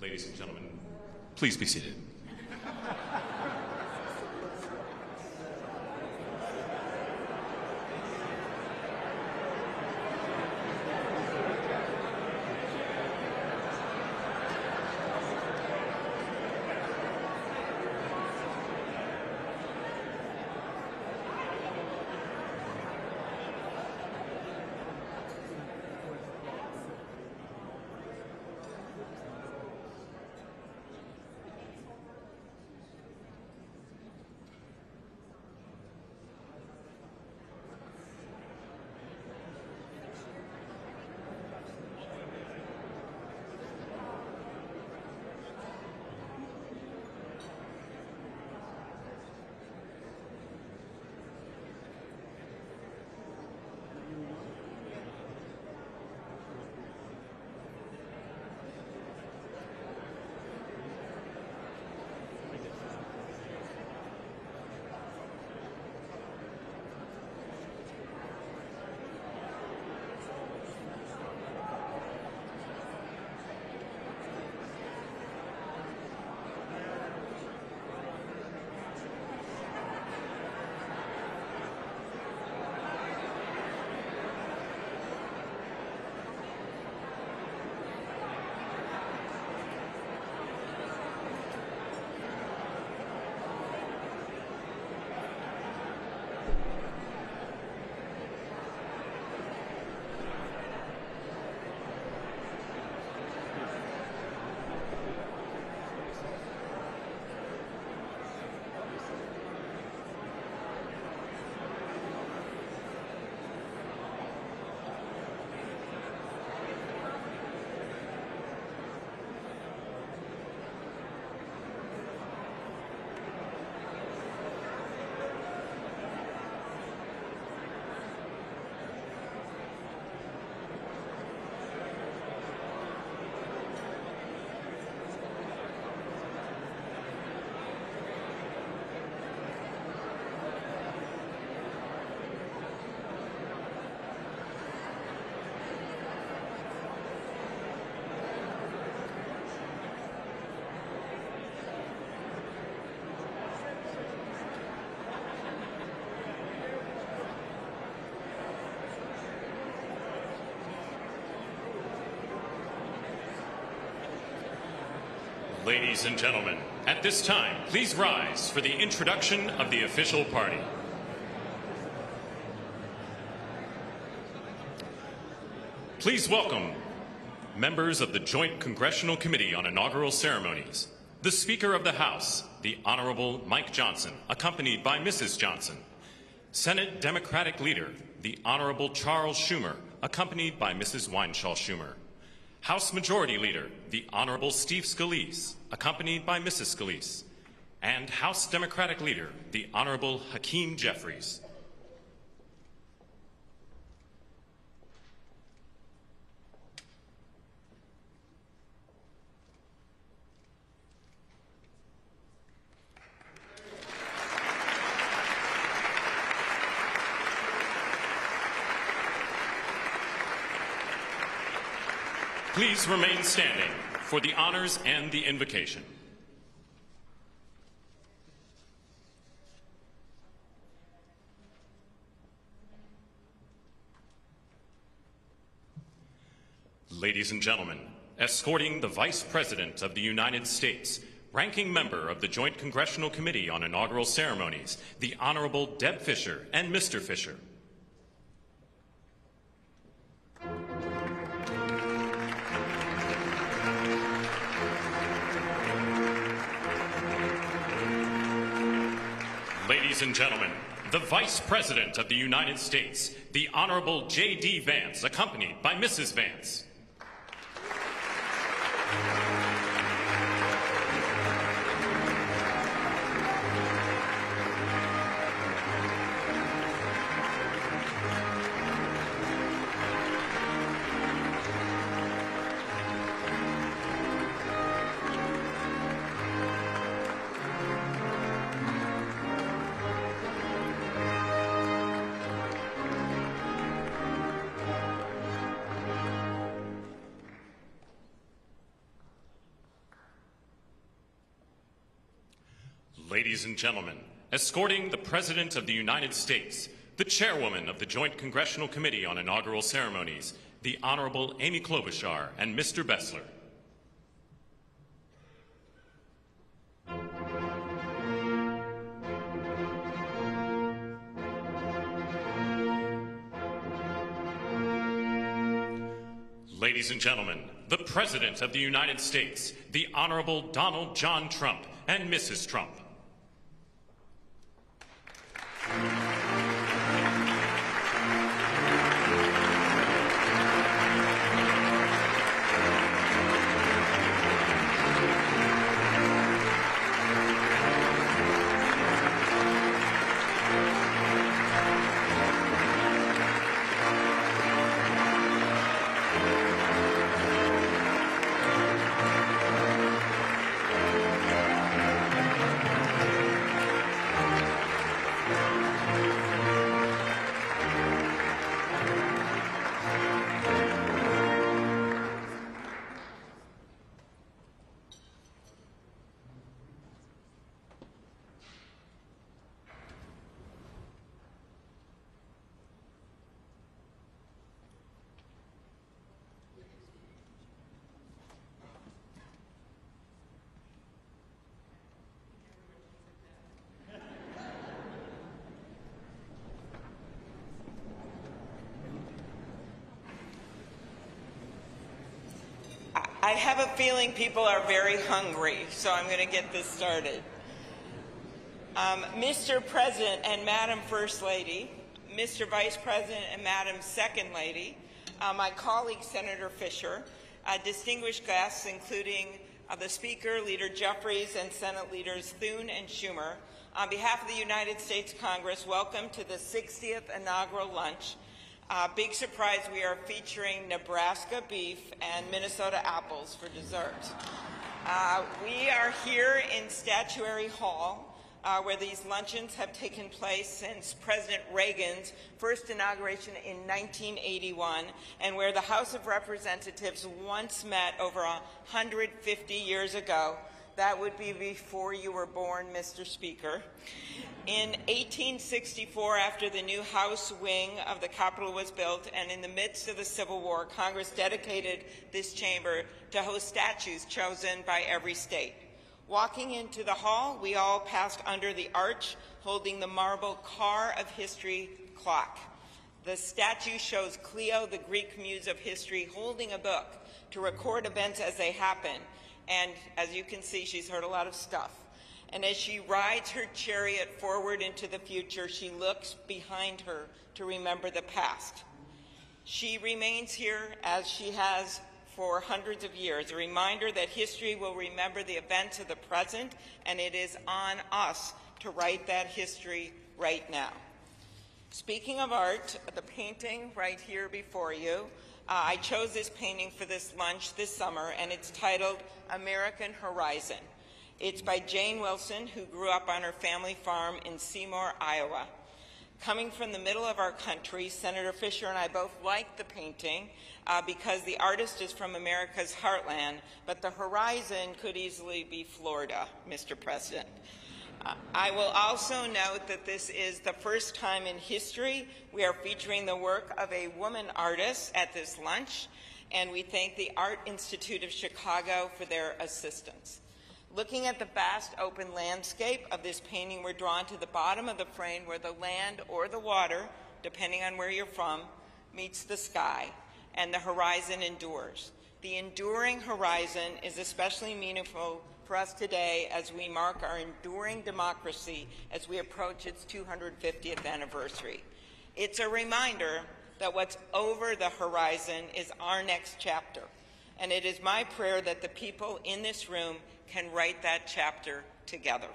Ladies and gentlemen, please be seated. Ladies and gentlemen, at this time, please rise for the introduction of the official party. Please welcome members of the Joint Congressional Committee on Inaugural Ceremonies, the Speaker of the House, the Honorable Mike Johnson, accompanied by Mrs. Johnson, Senate Democratic Leader, the Honorable Charles Schumer, accompanied by Mrs. Weinshaw Schumer, House Majority Leader, the Honorable Steve Scalise, accompanied by Mrs. Scalise, and House Democratic Leader, the Honorable Hakeem Jeffries. Please remain standing for the honors and the invocation. Ladies and gentlemen, escorting the Vice President of the United States, ranking member of the Joint Congressional Committee on Inaugural Ceremonies, the Honorable Deb Fisher and Mr. Fisher. Ladies and gentlemen, the Vice President of the United States, the Honorable J.D. Vance, accompanied by Mrs. Vance. Ladies and gentlemen, escorting the President of the United States, the Chairwoman of the Joint Congressional Committee on Inaugural Ceremonies, the Honorable Amy Klobuchar and Mr. Bessler. Ladies and gentlemen, the President of the United States, the Honorable Donald John Trump and Mrs. Trump. I have a feeling people are very hungry, so I'm going to get this started. Mr. President and Madam First Lady, Mr. Vice President and Madam Second Lady, my colleague Senator Fisher, distinguished guests including the Speaker, Leader Jeffries, and Senate Leaders Thune and Schumer, on behalf of the United States Congress, welcome to the 60th inaugural lunch. Big surprise, we are featuring Nebraska beef and Minnesota apples for dessert. We are here in Statuary Hall, where these luncheons have taken place since President Reagan's first inauguration in 1981, and where the House of Representatives once met over 150 years ago. That would be before you were born, Mr. Speaker. In 1864, after the new House wing of the Capitol was built, and in the midst of the Civil War, Congress dedicated this chamber to host statues chosen by every state. Walking into the hall, we all passed under the arch, holding the marble Car of History clock. The statue shows Cleo, the Greek muse of history, holding a book to record events as they happen. And as you can see, she's heard a lot of stuff. And as she rides her chariot forward into the future, she looks behind her to remember the past. She remains here as she has for hundreds of years, a reminder that history will remember the events of the present, and it is on us to write that history right now. Speaking of art, the painting right here before you, I chose this painting for this lunch this summer, and it's titled American Horizon. It's by Jane Wilson, who grew up on her family farm in Seymour, Iowa. Coming from the middle of our country, Senator Fisher and I both like the painting because the artist is from America's heartland, but the horizon could easily be Florida, Mr. President. I will also note that this is the first time in history we are featuring the work of a woman artist at this lunch, and we thank the Art Institute of Chicago for their assistance. Looking at the vast open landscape of this painting, we're drawn to the bottom of the frame where the land or the water, depending on where you're from, meets the sky, and the horizon endures. The enduring horizon is especially meaningful for us today as we mark our enduring democracy as we approach its 250th anniversary. It's a reminder that what's over the horizon is our next chapter, and it is my prayer that the people in this room can write that chapter together.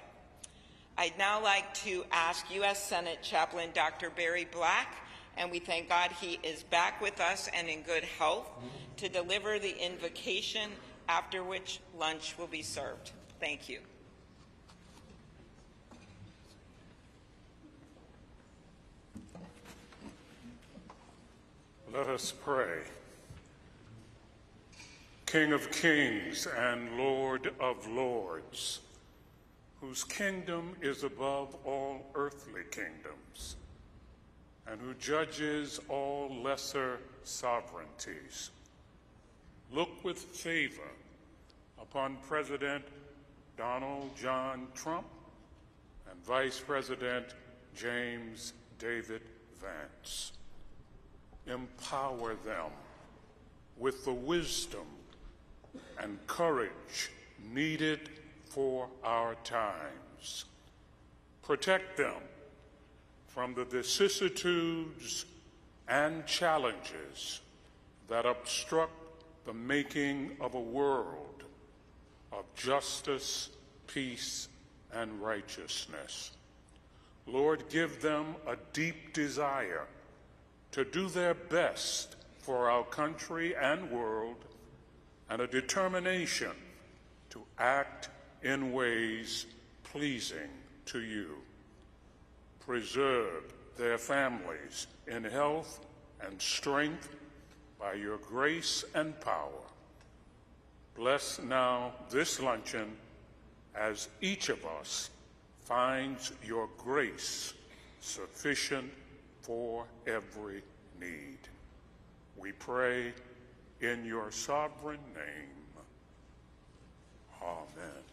I'd now like to ask U.S. Senate Chaplain Dr. Barry Black, and we thank God he is back with us and in good health, to deliver the invocation, after which lunch will be served. Thank you. Let us pray. King of kings and Lord of lords, whose kingdom is above all earthly kingdoms, and who judges all lesser sovereignties, look with favor upon President Donald John Trump and Vice President James David Vance. Empower them with the wisdom and courage needed for our times. Protect them from the vicissitudes and challenges that obstruct the making of a world of justice, peace, and righteousness. Lord, give them a deep desire to do their best for our country and world, and a determination to act in ways pleasing to you. Preserve their families in health and strength by your grace and power. Bless now this luncheon as each of us finds your grace sufficient for every need. We pray in your sovereign name. Amen.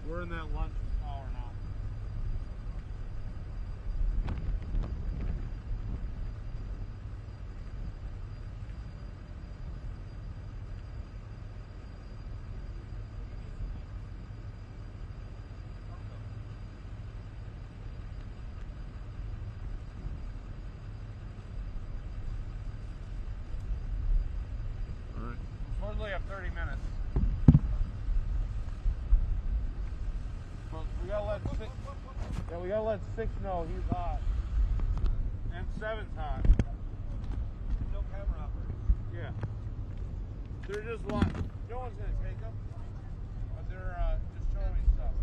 We're in that lunch hour now. All right. Supposedly have 30 minutes. We gotta let 6 know he's hot. And 7's hot. No camera operators. Yeah. They're just no one's gonna take them. But they're just showing stuff.